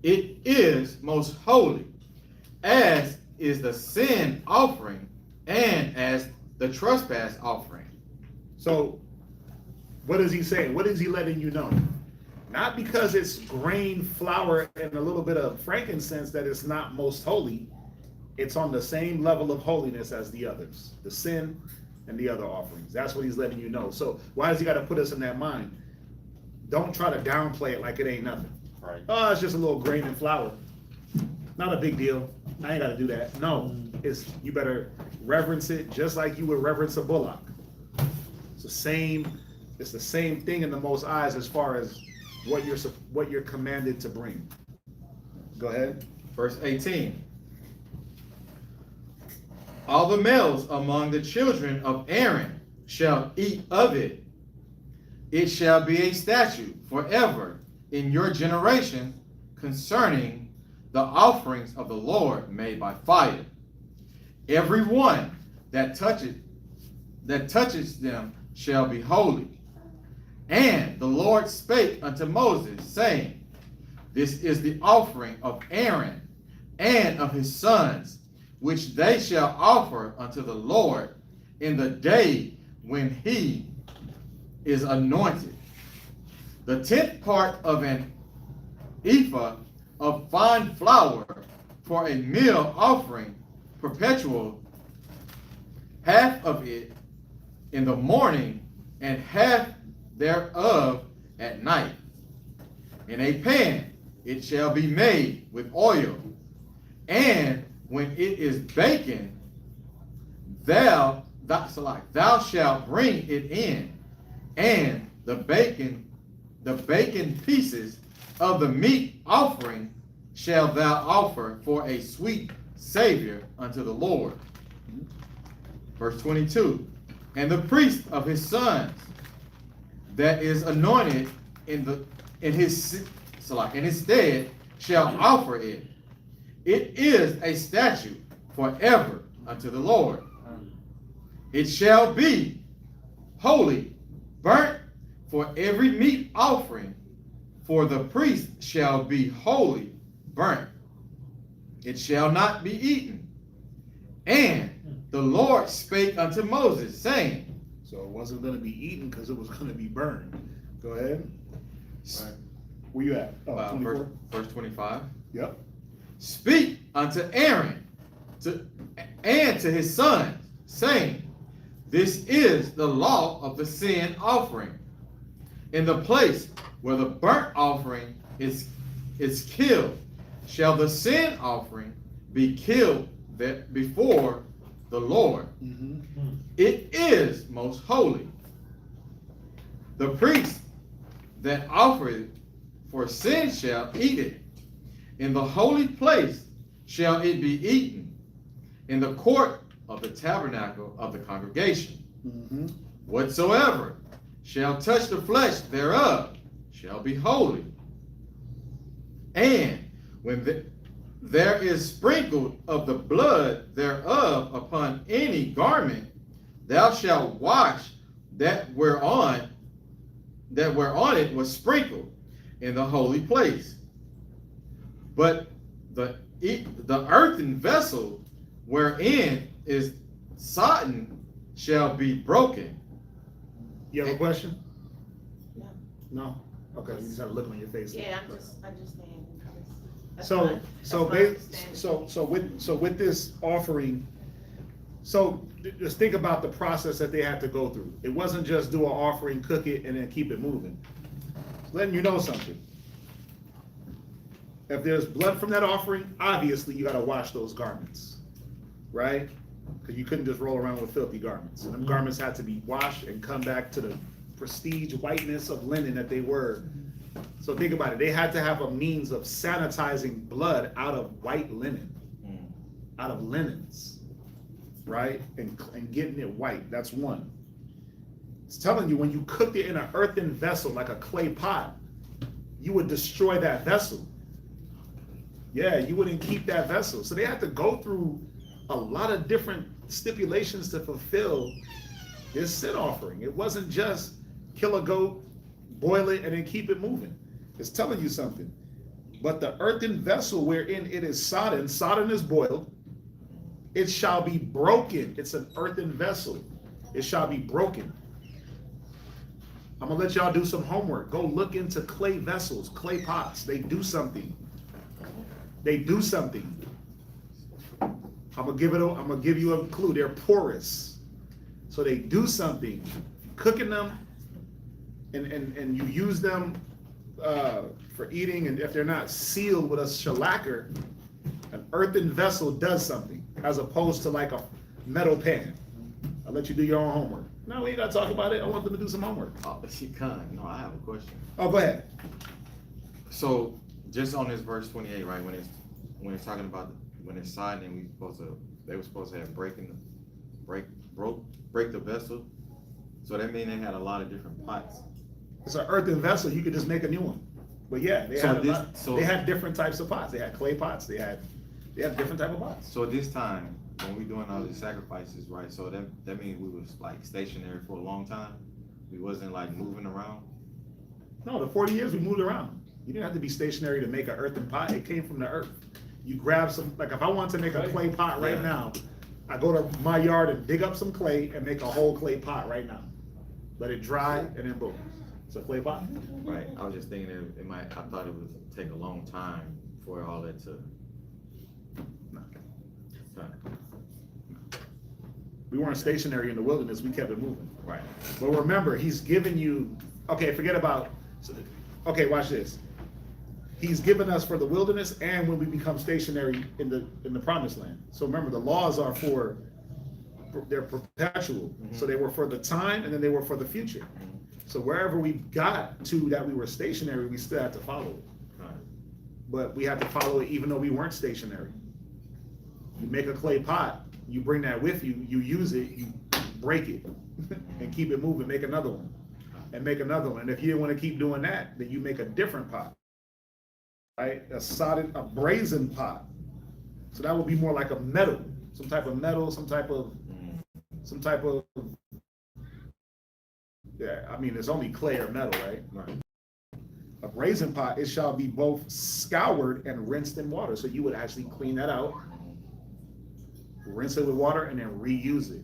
K: It is most holy, as is the sin offering and as the trespass offering.
H: So what is he saying? What is he letting you know? Not because it's grain, flour, and a little bit of frankincense that it's not most holy. It's on the same level of holiness as the others, the sin and the other offerings. That's what he's letting you know. So why does he got to put us in that mind? Don't try to downplay it like it ain't nothing.
C: Right.
H: Oh, it's just a little grain and flour. Not a big deal. I ain't got to do that. No, you better reverence it just like you would reverence a bullock. It's the same thing in the Most eyes as far as what you're commanded to bring. Go ahead.
K: Verse 18. All the males among the children of Aaron shall eat of it. It shall be a statute forever in your generation concerning the offerings of the Lord made by fire. Every one that touches them shall be holy. And the Lord spake unto Moses, saying, This is the offering of Aaron and of his sons, which they shall offer unto the Lord in the day when he is anointed. The 10th part of an ephah of fine flour for a meal offering perpetual, half of it in the morning and half thereof at night. In a pan it shall be made with oil, and when it is baken, thou shalt bring it in, and the bacon pieces of the meat offering shalt thou offer for a sweet Savior unto the Lord. Verse 22. And the priest of his sons that is anointed in his stead shall offer it. It is a statute forever unto the Lord. It shall be holy, burnt for every meat offering, for the priest shall be wholly burnt. It shall not be eaten. And the Lord spake unto Moses, saying,
H: So it wasn't going to be eaten because it was going to be burned. Go ahead. Right. Where you at? Oh, 24?
K: Verse 25.
H: Yep.
K: Speak unto Aaron and to his sons, saying, This is the law of the sin offering. In the place where the burnt offering is killed, shall the sin offering be killed before the Lord. It is most holy. The priest that offereth for sin shall eat it. In the holy place shall it be eaten. In the court of the tabernacle of the congregation.
H: Mhm.
K: Whatsoever shall touch the flesh thereof shall be holy. And when there is sprinkled of the blood thereof upon any garment, thou shalt wash that whereon it was sprinkled in the holy place. But the earthen vessel wherein is sodden shall be broken.
H: You have a question?
J: No.
H: No? Okay, you just have a look on your face.
J: Yeah, I just saying. That's
H: So,
J: fine.
H: so,
J: That's my understanding.
H: so with this offering, so just think about the process that they had to go through. It wasn't just do an offering, cook it, and then keep it moving. Letting you know something. If there's blood from that offering, obviously you gotta wash those garments, right? Because you couldn't just roll around with filthy garments. And them garments had to be washed and come back to the prestige whiteness of linen that they were. So think about it. They had to have a means of sanitizing blood out of white linen, out of linens, right? And getting it white. That's one. It's telling you when you cooked it in an earthen vessel, like a clay pot, you would destroy that vessel. Yeah, you wouldn't keep that vessel. So they had to go through a lot of different stipulations to fulfill this sin offering. It wasn't just kill a goat, boil it, and then keep it moving. It's telling you something. But the earthen vessel wherein it is sodden, sodden is boiled, it shall be broken. It's an earthen vessel. It shall be broken. I'm gonna let y'all do some homework. Go look into clay vessels, clay pots. They do something. They do something. I'm gonna give you a clue. They're porous. So they do something. Cooking them and you use them for eating, and if they're not sealed with a shellacker, an earthen vessel does something, as opposed to like a metal pan. I'll let you do your own homework. No, we ain't gotta talk about it. I want them to do some homework.
K: No, I have a question.
H: Oh, go ahead.
K: So just on this verse 28, right, when it's talking about when it's siding, they were supposed to have break the vessel. So that means they had a lot of different pots.
H: It's an earthen vessel. You could just make a new one. But yeah, they had different types of pots. They had clay pots. They had different type of pots.
K: So this time, when we doing all these sacrifices, right? So that means we was like stationary for a long time. We wasn't like moving around.
H: No, the 40 years we moved around. You didn't have to be stationary to make an earthen pot. It came from the earth. You grab some, like if I want to make a clay pot right now, I go to my yard and dig up some clay and make a whole clay pot right now. Let it dry and then boom. It's a clay pot.
K: Right. I was just thinking I thought it would take a long time for all that to.
H: We weren't stationary in the wilderness. We kept it moving.
K: Right.
H: But remember, he's given you, okay, forget about, okay, watch this. He's given us for the wilderness and when we become stationary in the promised land. So remember, the laws are they're perpetual. So they were for the time and then they were for the future. So wherever we got to that we were stationary, we still had to follow it. But we had to follow it even though we weren't stationary. You make a clay pot, you bring that with you, you use it, you break it and keep it moving, make another one and make another one. And if you didn't want to keep doing that, then you make a different pot, right? A brazen pot. So that would be more like a metal, some type of metal, some type of, yeah, I mean, it's only clay or metal, right?
K: Right.
H: A brazen pot, it shall be both scoured and rinsed in water. So you would actually clean that out, rinse it with water, and then reuse it.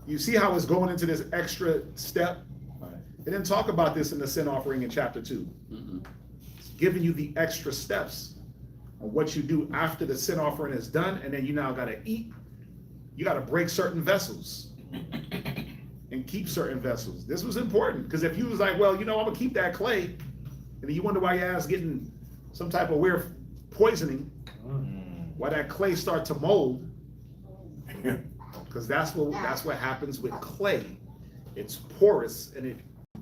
H: You see how it's going into this extra step? It didn't talk about this in the sin offering in chapter 2. It's giving you the extra steps on what you do after the sin offering is done, and then you now gotta eat. You gotta break certain vessels and keep certain vessels. This was important, because if you was like, well, I'm gonna keep that clay, and then you wonder why your ass getting some type of weird poisoning, why that clay start to mold, because that's what happens with clay. It's porous and it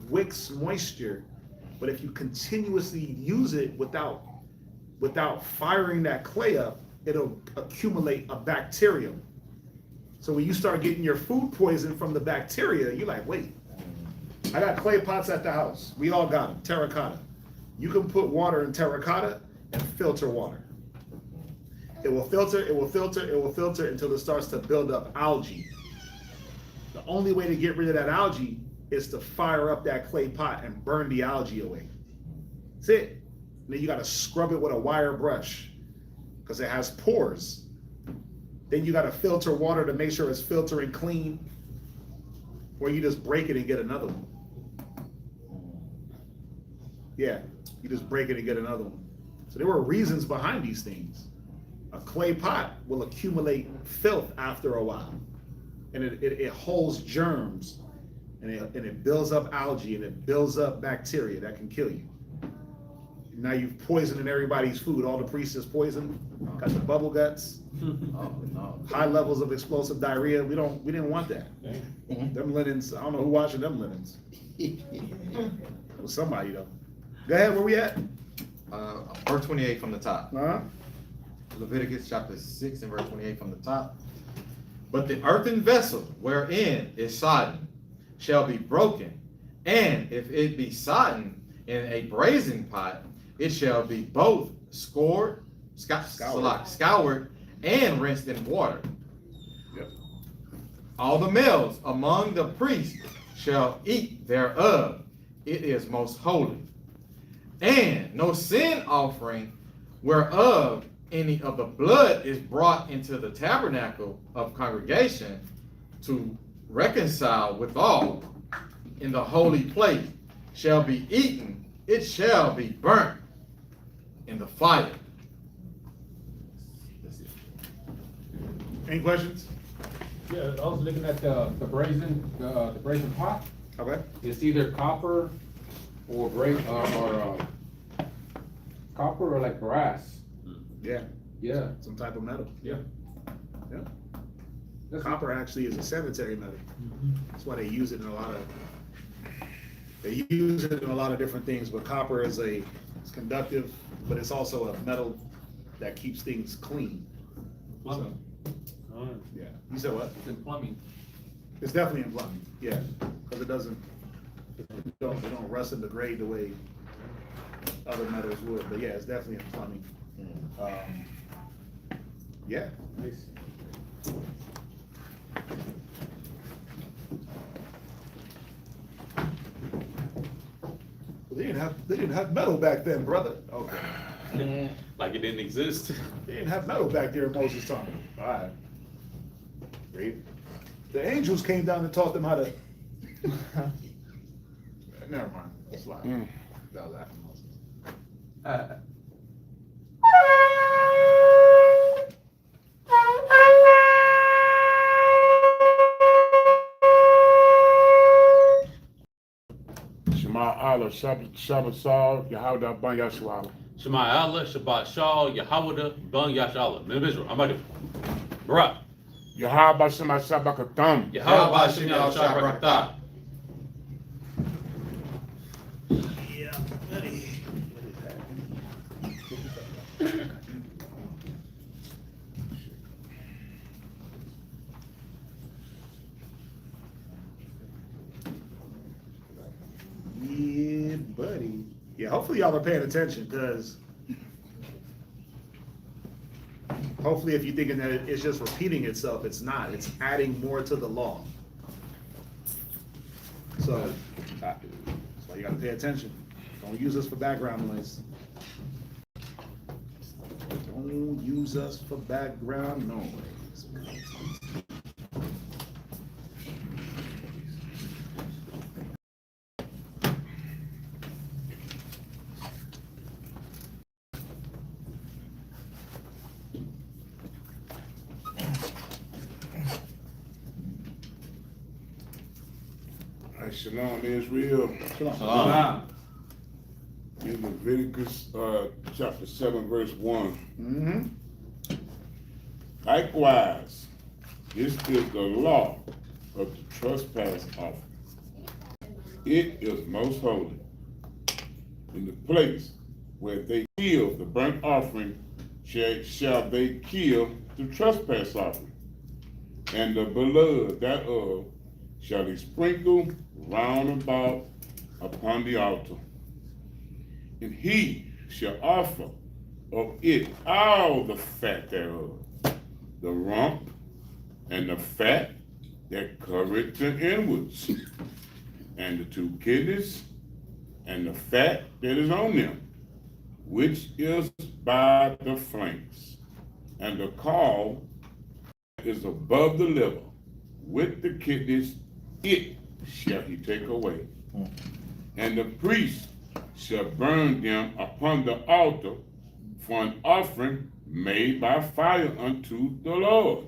H: wicks moisture, but if you continuously use it without firing that clay up, it'll accumulate a bacterium. So when you start getting your food poisoned from the bacteria, you're like, wait, I got clay pots at the house. We all got them, terracotta. You can put water in terracotta and filter water. It will filter, it will filter, it will filter until it starts to build up algae. The only way to get rid of that algae is to fire up that clay pot and burn the algae away. That's it. And then you gotta scrub it with a wire brush because it has pores. Then you gotta filter water to make sure it's filtering clean, or you just break it and get another one. Yeah, you just break it and get another one. So there were reasons behind these things. A clay pot will accumulate filth after a while, and it holds germs, and it builds up algae, and it builds up bacteria that can kill you. Now you've poisoned everybody's food. All the priests is poisoned. Got the bubble guts.
K: Oh, no.
H: High levels of explosive diarrhea. We didn't want that. Them linens. I don't know who washing them linens. It was somebody though. Go ahead. Where we at?
K: Verse 28 from the top.
H: Uh-huh.
K: Leviticus chapter 6 and verse 28 from the top. But the earthen vessel wherein is sodden shall be broken, and if it be sodden in a brazen pot, it shall be both scoured, and rinsed in water.
H: Yep.
K: All the males among the priests shall eat thereof. It is most holy. And no sin offering whereof any of the blood is brought into the tabernacle of congregation to reconcile withal in the holy place shall be eaten, it shall be burnt in the fire. That's it.
H: Any questions?
D: Yeah, I was looking at the brazen pot.
H: Okay.
D: It's either copper or copper or like brass.
H: Yeah.
D: Yeah.
H: Some type of metal.
D: Yeah.
H: Yeah.
D: That's
H: Copper actually is a sanitary metal. That's why they use it in a lot of different things, but copper is it's conductive, but it's also a metal that keeps things clean.
B: Plumbing.
H: Yeah. You said what?
B: It's in plumbing.
H: It's definitely in plumbing, yeah, because it don't rust and degrade the way other metals would, but yeah, it's definitely in plumbing. Yeah.
D: nice.
H: They didn't have metal back then, brother. Okay.
B: Like it didn't exist.
H: They didn't have metal back there in Moses' time. All right. Read. The angels came down and taught them how to. Never mind. It's like that was after Moses.
G: Shema Allah, Shabbat Sal, Yahweh Ban Yashua.
B: Shema Allah, Shabbat Shah, Yahweh, Bun Yashala. Men of Israel, I'm about to. Barak.
G: Yahweh Shema Shabbat Katam.
B: Yahweh Bashim Yahweh Shabbat.
H: Yeah, buddy. Yeah, buddy. Yeah, hopefully y'all are paying attention, because hopefully if you're thinking that it's just repeating itself, it's not. It's adding more to the law. So that's why you gotta pay attention. Don't use us for background noise. Don't use us for background noise.
G: Shalom, Israel.
B: Shalom.
G: In Leviticus chapter 7, verse 1.
H: Mm-hmm.
G: Likewise, this is the law of the trespass offering. It is most holy. In the place where they kill the burnt offering shall they kill the trespass offering, and the blood thereof shall he sprinkle round about upon the altar. And he shall offer of it all the fat thereof, the rump and the fat that covereth the inwards, and the 2 kidneys, and the fat that is on them, which is by the flanks, and the caul is above the liver, with the kidneys, it shall he take away. And the priest shall burn them upon the altar for an offering made by fire unto the Lord.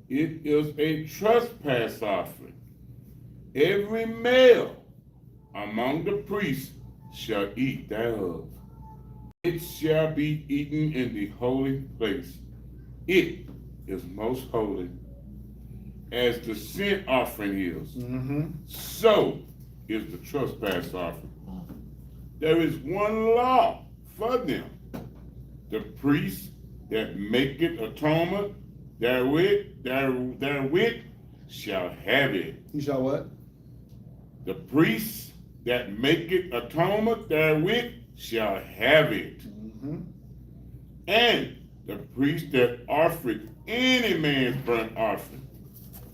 G: It is a trespass offering. Every male among the priests shall eat thereof. It shall be eaten in the holy place. It is most holy. As the sin offering is, so is the trespass offering. There is one law for them. The priest that maketh atonement therewith shall have it.
H: He shall what?
G: The priest that maketh atonement therewith shall have it. And the priest that offereth any man's burnt offering,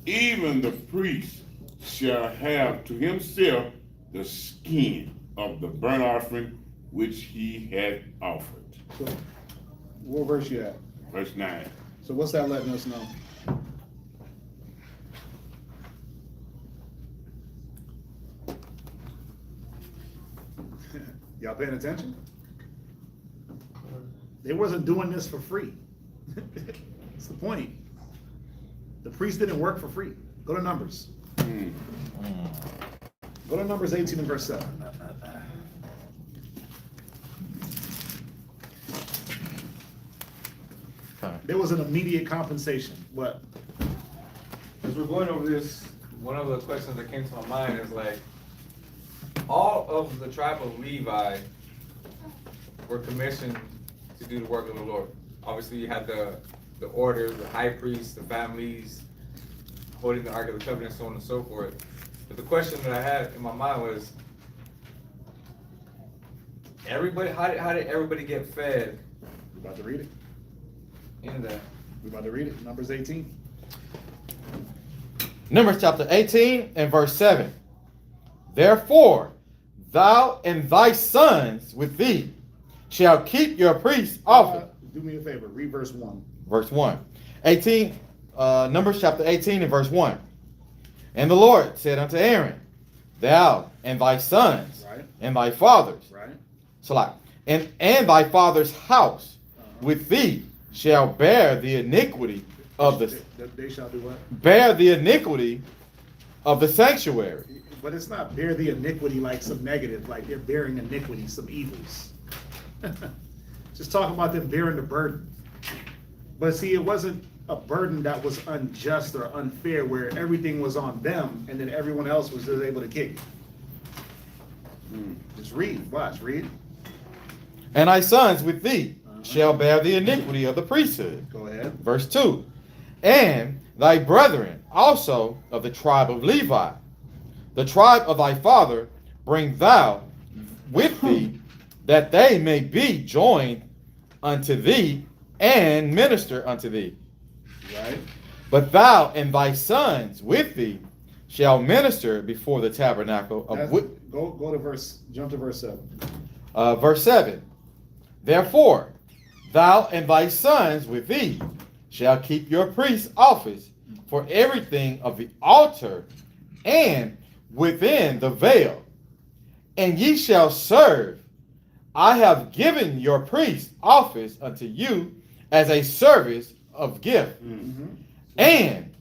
G: even the priest shall have to himself the skin of the burnt offering which he had offered.
H: So, what verse you at?
G: Verse 9.
H: So what's that letting us know? Y'all paying attention? They wasn't doing this for free. That's the point. The priest didn't work for free. Go to Numbers. Go to Numbers 18 and verse 7. There was an immediate compensation. What?
A: As we're going over this, one of the questions that came to my mind is like, all of the tribe of Levi were commissioned to do the work of the Lord. Obviously, you had the orders, the high priests, the families, holding the Ark of the Covenant, so on and so forth. But the question that I had in my mind was, everybody, how did everybody get fed?
H: We're about to read it.
A: Into that.
H: We're about to read it. Numbers 18.
K: Numbers chapter 18 and verse 7. Therefore, thou and thy sons with thee shall keep your priest's office.
H: Do me a favor. Read verse 1.
K: Verse 1. 18, Numbers chapter 18 and verse 1. And the Lord said unto Aaron, thou and thy sons and thy fathers, and thy father's house with thee shall bear the iniquity of the
H: They shall do what?
K: bear the iniquity of the sanctuary.
H: But it's not bear the iniquity like some negative, like they're bearing iniquity, some evils. Just talking about them bearing the burden. But see, it wasn't a burden that was unjust or unfair, where everything was on them and then everyone else was just able to kick it. Just read, watch, read.
K: And thy sons with thee shall bear the iniquity of the priesthood.
H: Go ahead.
K: Verse 2. And thy brethren also of the tribe of Levi, the tribe of thy father, bring thou with thee, that they may be joined unto thee and minister unto thee.
H: Right.
K: But thou and thy sons with thee shall minister before the tabernacle of
H: Go to verse, jump to verse 7.
K: Verse 7. Therefore, thou and thy sons with thee shall keep your priest's office for everything of the altar and within the veil, and ye shall serve. I have given your priest's office unto you as a service of gift. And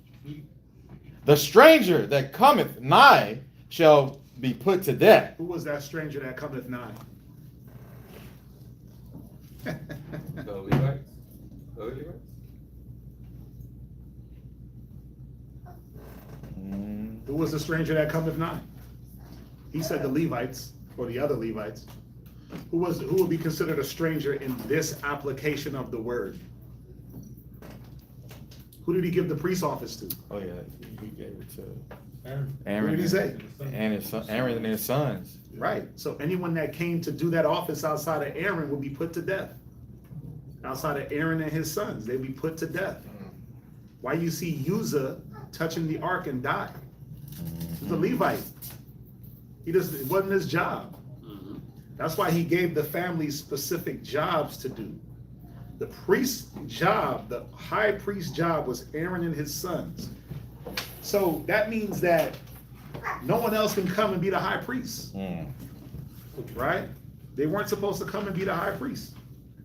K: the stranger that cometh nigh shall be put to death.
H: Who was that stranger that cometh nigh?
A: The Levites? The Levites?
H: Who was the stranger that cometh nigh? He said the Levites, or the other Levites. Who would be considered a stranger in this application of the word? Who did he give the priest office to?
E: Oh, yeah, he gave it to
H: Aaron. What did he say?
E: And Aaron and his sons.
H: Right. So anyone that came to do that office outside of Aaron would be put to death. Outside of Aaron and his sons, they'd be put to death. Why you see Uzzah touching the ark and die? He's a Levite. It wasn't his job. That's why he gave the family specific jobs to do. The priest's job, the high priest's job, was Aaron and his sons. So that means that no one else can come and be the high priest. Right? They weren't supposed to come and be the high priest.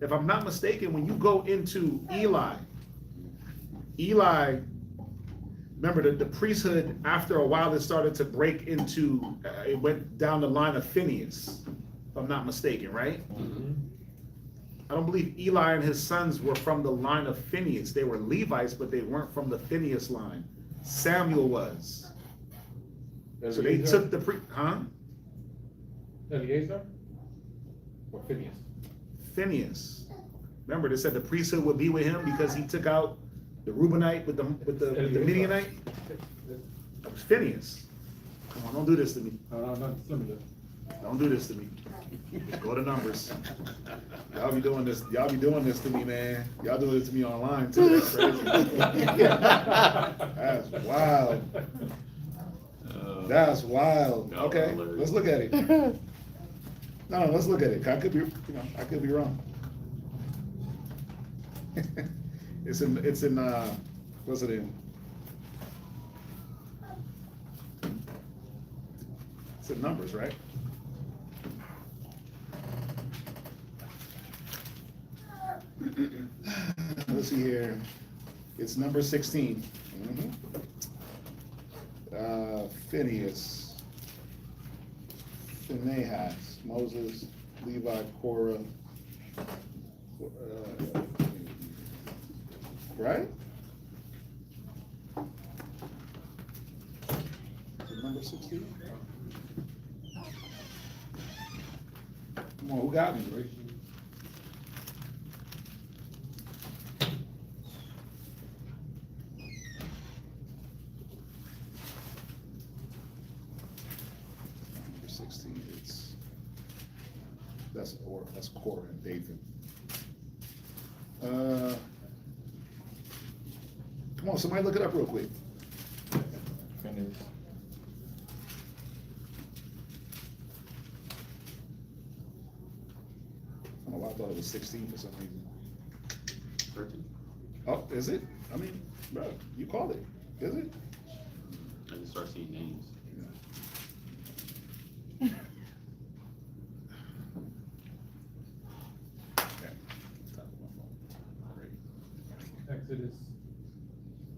H: If I'm not mistaken, when you go into Eli, remember the priesthood, after a while, it started to break into, it went down the line of Phineas, if I'm not mistaken, right? I don't believe Eli and his sons were from the line of Phineas. They were Levites, but they weren't from the Phineas line. Samuel was. So they took the
D: Eliezer? Or Phineas?
H: Phineas. Remember, they said the priesthood would be with him because he took out the Reubenite with the Midianite. That was Phineas. Come on, don't do this to me.
D: No,
H: Don't do this to me. Go to Numbers. Y'all be doing this. Y'all be doing this to me, man. Y'all doing it to me online too. That's crazy. That's wild. That's wild. Okay, let's look at it. No, let's look at it. I could be wrong. It's in what's it in? It's in Numbers, right? Let's see here. It's number 16. Phineas, Phinehas, Moses, Levi, Korah. Right? Is it number 16? Come on, who got me? Number 16, that's Korah and David. Come on, somebody look it up real quick.
E: Phineas.
H: Oh, I thought it was 16 for some reason.
B: 13.
H: Oh, is it? I mean, bro, you called it. Is it?
B: I just start seeing names.
D: Exodus.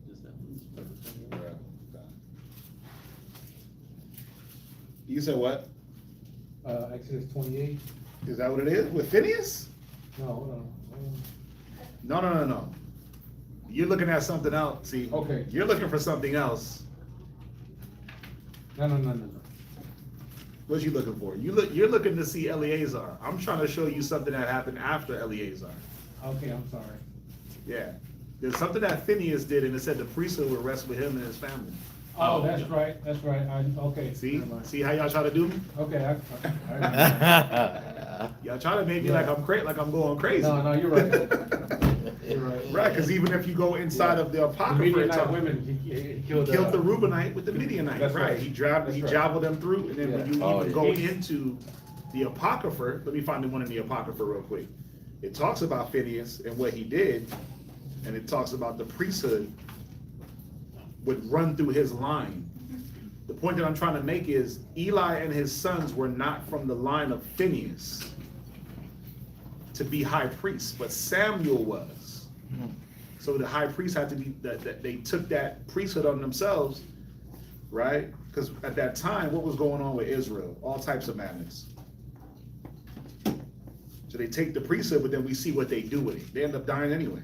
B: Just that one.
H: You said what?
D: Exodus 28.
H: Is that what it is? With Phineas?
D: No.
H: No. You're looking at something else. See,
D: Okay.
H: You're looking for something else.
D: No.
H: What you looking for? You're looking to see Eleazar. I'm trying to show you something that happened after Eleazar.
D: Okay, I'm sorry.
H: Yeah. There's something that Phineas did, and it said the priesthood would rest with him and his family.
D: Oh, that's right. Okay.
H: See?
D: Never mind.
H: See how y'all try to do me?
D: Okay, I
H: Y'all try to make me like I'm going crazy.
D: No, you're right. You're right.
H: Right, because even if you go inside of the
D: The
H: Apocrypha, it
D: Midianite
H: talks-
D: women, he
H: killed the Reubenite with the Midianite.
D: That's
H: Right.
D: right.
H: He
D: That's right.
H: javeled them through, and then when you
E: Oh,
H: even
E: yeah.
H: go into the Apocrypha, let me find the one in the Apocrypha real quick. It talks about Phineas and what he did, and it talks about the priesthood would run through his line. The point that I'm trying to make is Eli and his sons were not from the line of Phineas to be high priests, but Samuel was. So the high priest had to be, that they took that priesthood on themselves, right? Because at that time, what was going on with Israel? All types of madness. So they take the priesthood, but then we see what they do with it. They end up dying anyway.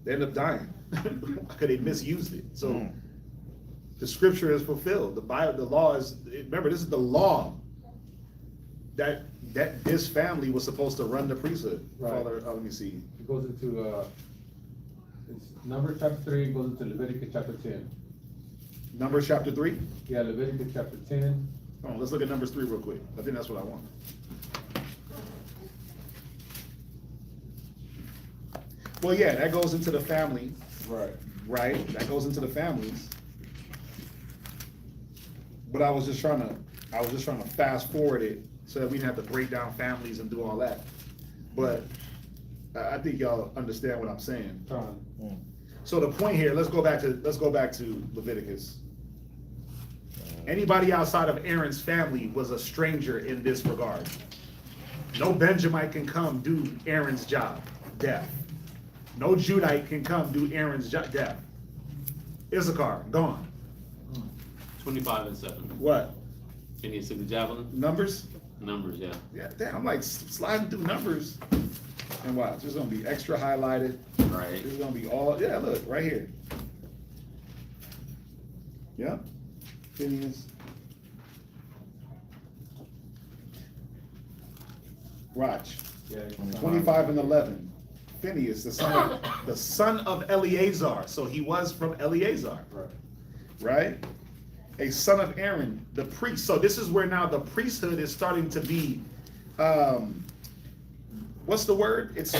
H: They end up dying because they misused it. So the scripture is fulfilled. The Bible, the law is, remember, this is the law that that this family was supposed to run the priesthood.
D: Right.
H: Father, let me see.
D: It goes into, it's Numbers chapter 3, it goes into Leviticus chapter 10.
H: Numbers chapter 3.
D: Yeah, Leviticus chapter 10.
H: Oh, let's look at Numbers 3 real quick. I think that's what I want. Well, yeah, that goes into the family,
D: Right.
H: right? That goes into the families. But I was just trying to fast forward it so that we didn't have to break down families and do all that. But I think y'all understand what I'm saying. So the point here, let's go back to Leviticus. Anybody outside of Aaron's family was a stranger in this regard. No Benjamite can come do Aaron's job, death. No Judite can come do Aaron's job, death. Issachar, gone.
B: 25 and 7.
H: What?
B: Phineas took the javelin.
H: Numbers?
B: Numbers, yeah.
H: Yeah, damn, I'm like sliding through numbers. And watch, it's gonna be extra highlighted.
B: Right.
H: It's gonna be all, yeah, look, right here. Yeah, Phineas. Watch,
D: Yeah.
H: 25 and 11. Phineas, the son of Eleazar. So he was from Eleazar,
D: Right.
H: right? A son of Aaron, the priest. So this is where now the priesthood is starting to be, what's the word? It's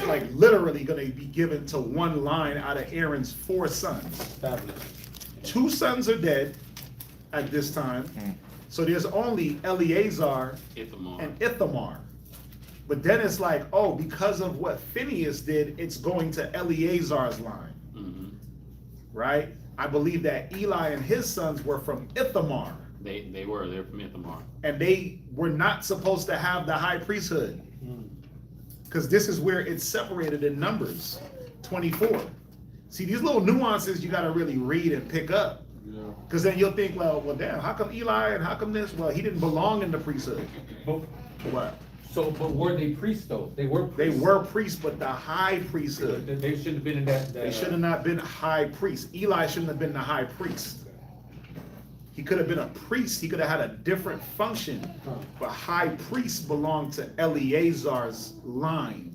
H: like literally going to be given to one line out of Aaron's 4 sons.
D: Established.
H: 2 sons are dead at this time. So there's only Eleazar
B: Ithamar.
H: and Ithamar. But then it's like, oh, because of what Phineas did, it's going to Eleazar's line, right? I believe that Eli and his sons were from Ithamar.
B: They were from Ithamar.
H: And they were not supposed to have the high priesthood. Because this is where it's separated in Numbers 24. See, these little nuances you got to really read and pick up. Because then you'll think, well, damn, how come Eli and how come this? Well, he didn't belong in the priesthood. What?
D: So, but were they priests though? They were
H: They
D: priests.
H: were priests, but the high priesthood.
D: They shouldn't have been in that.
H: They should have not been high priests. Eli shouldn't have been the high priest. He could have been a priest. He could have had a different function. But high priest belonged to Eleazar's line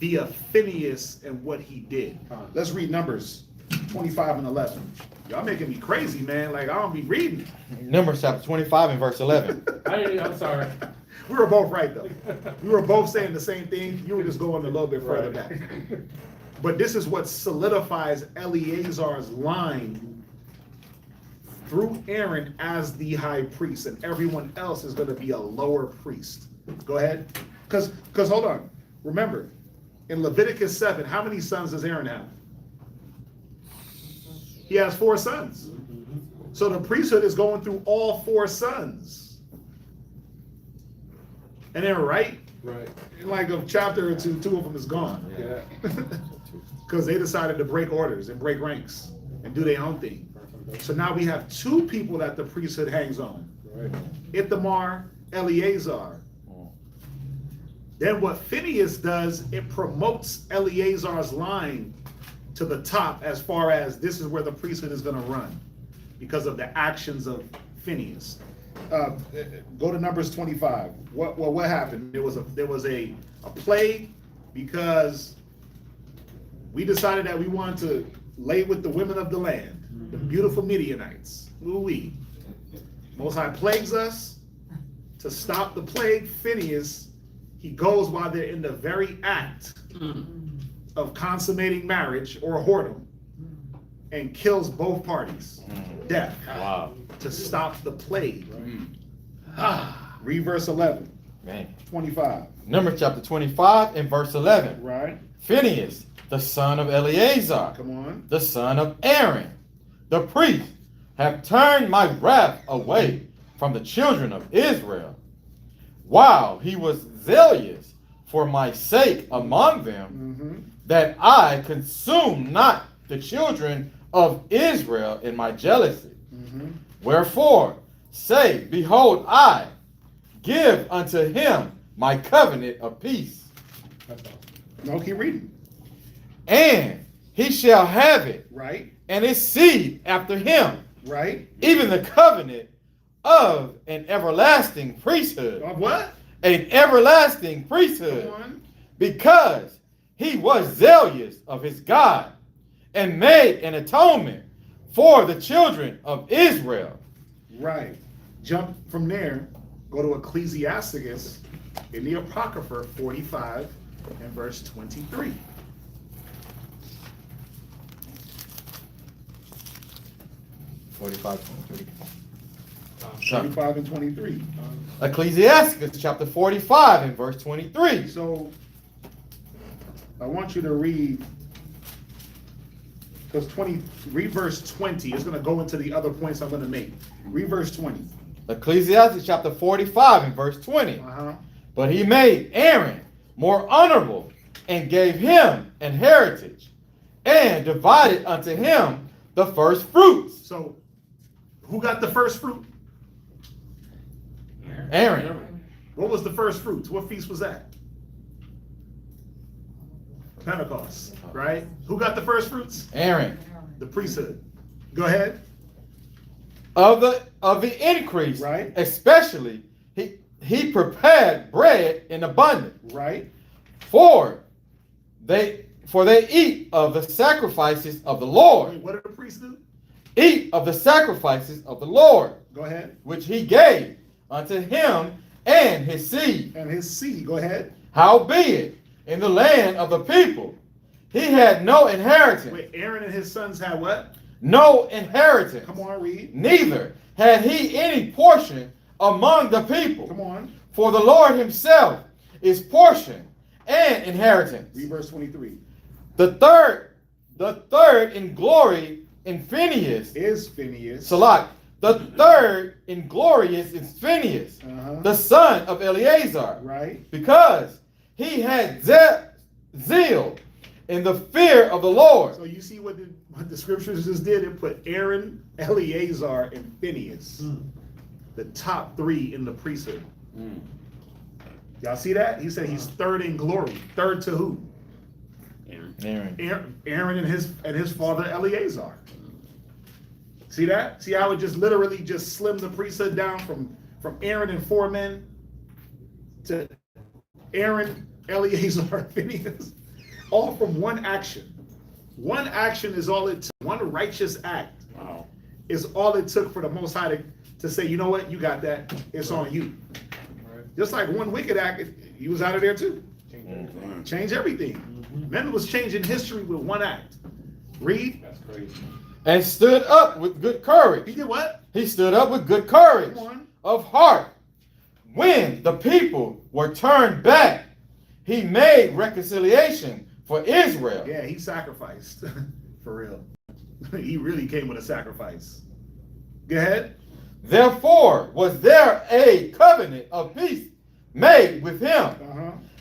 H: via Phineas and what he did. Let's read Numbers 25 and 11. Y'all making me crazy, man. Like, I don't be reading.
K: Numbers chapter 25 and verse 11.
D: I'm sorry.
H: We were both right, though. We were both saying the same thing. You were just going a little bit further back. But this is what solidifies Eleazar's line through Aaron as the high priest, and everyone else is going to be a lower priest. Go ahead. Because hold on. Remember, in Leviticus 7, how many sons does Aaron have? He has 4 sons. So the priesthood is going through all 4 sons. And then
D: Right.
H: in like a chapter or two of them is gone.
D: Yeah.
H: Because they decided to break orders and break ranks and do their own thing. So now we have 2 people that the priesthood hangs on.
D: Right.
H: Ithamar, Eleazar. Then what Phineas does, it promotes Eleazar's line to the top as far as this is where the priesthood is going to run because of the actions of Phineas. Go to Numbers 25. What happened? There was a plague because we decided that we wanted to lay with the women of the land, the beautiful Midianites. Ooh-wee. Most High plagues us. To stop the plague, Phineas, he goes while they're in the very act of consummating marriage or whoredom and kills both parties. Death.
K: Wow.
H: To stop the plague. Read verse 11.
K: Man.
H: 25.
K: Numbers chapter 25 and verse 11.
H: Right.
K: Phineas, the son of Eleazar,
H: Come on.
K: the son of Aaron, the priest, have turned my wrath away from the children of Israel, while he was zealous for my sake among them, that I consume not the children of Israel in my jealousy. Wherefore, say, behold, I give unto him my covenant of peace.
H: No, keep reading.
K: And he shall have it,
H: Right.
K: and his seed after him,
H: Right.
K: even the covenant of an everlasting priesthood,
H: Of what?
K: an everlasting priesthood,
H: Come on.
K: because he was zealous of his God, and made an atonement for the children of Israel.
H: Right. Jump from there, go to Ecclesiasticus in the Apocrypha 45 and verse 23.
K: Sorry.
H: 45 and 23.
K: Ecclesiasticus chapter 45 and verse 23.
H: So I want you to read, because read verse 20. It's going to go into the other points I'm going to make. Read verse 20.
K: Ecclesiastes chapter 45 and verse 20.
H: Uh-huh.
K: But he made Aaron more honorable, and gave him an heritage, and divided unto him the first fruits.
H: So who got the first fruit?
K: Aaron.
H: What was the first fruits? What feast was that? Pentecost, right? Who got the first fruits?
K: Aaron.
H: The priesthood. Go ahead.
K: Of the increase,
H: Right.
K: especially he prepared bread in abundance.
H: Right.
K: For they eat of the sacrifices of the Lord.
H: Wait, what did the priests do?
K: Eat of the sacrifices of the Lord,
H: Go ahead.
K: which he gave unto him and his seed.
H: And his seed. Go ahead.
K: Howbeit, in the land of the people, he had no inheritance.
H: Wait, Aaron and his sons had what?
K: No inheritance.
H: Come on, read.
K: Neither had he any portion among the people.
H: Come on.
K: For the Lord himself is portion and inheritance.
H: Read verse 23.
K: The third in glory in Phineas.
H: Is Phineas.
K: Salak. The third in glory is Phineas,
H: Uh-huh.
K: the son of Eleazar.
H: Right.
K: Because he had zeal in the fear of the Lord.
H: So you see what the scriptures just did? It put Aaron, Eleazar, and Phineas. The top three in the priesthood. Y'all see that? He said he's third in glory. Third to who? Aaron and his father Eleazar. See that? See how it just literally just slimmed the priesthood down from Aaron and 4 men to Aaron, Eleazar, Phineas, all from one action. One action is all it took. One righteous act is all it took for the Most High to say, you know what, you got that. It's on you. Just like one wicked act, he was out of there too. Change everything. Men was changing history with one act. Read.
D: That's crazy.
K: And stood up with good courage.
H: He did what?
K: He stood up with good courage
H: Come on.
K: of heart. When the people were turned back, he made reconciliation for Israel.
H: Yeah, he sacrificed. For real. He really came with a sacrifice. Go ahead.
K: Therefore was there a covenant of peace made with him,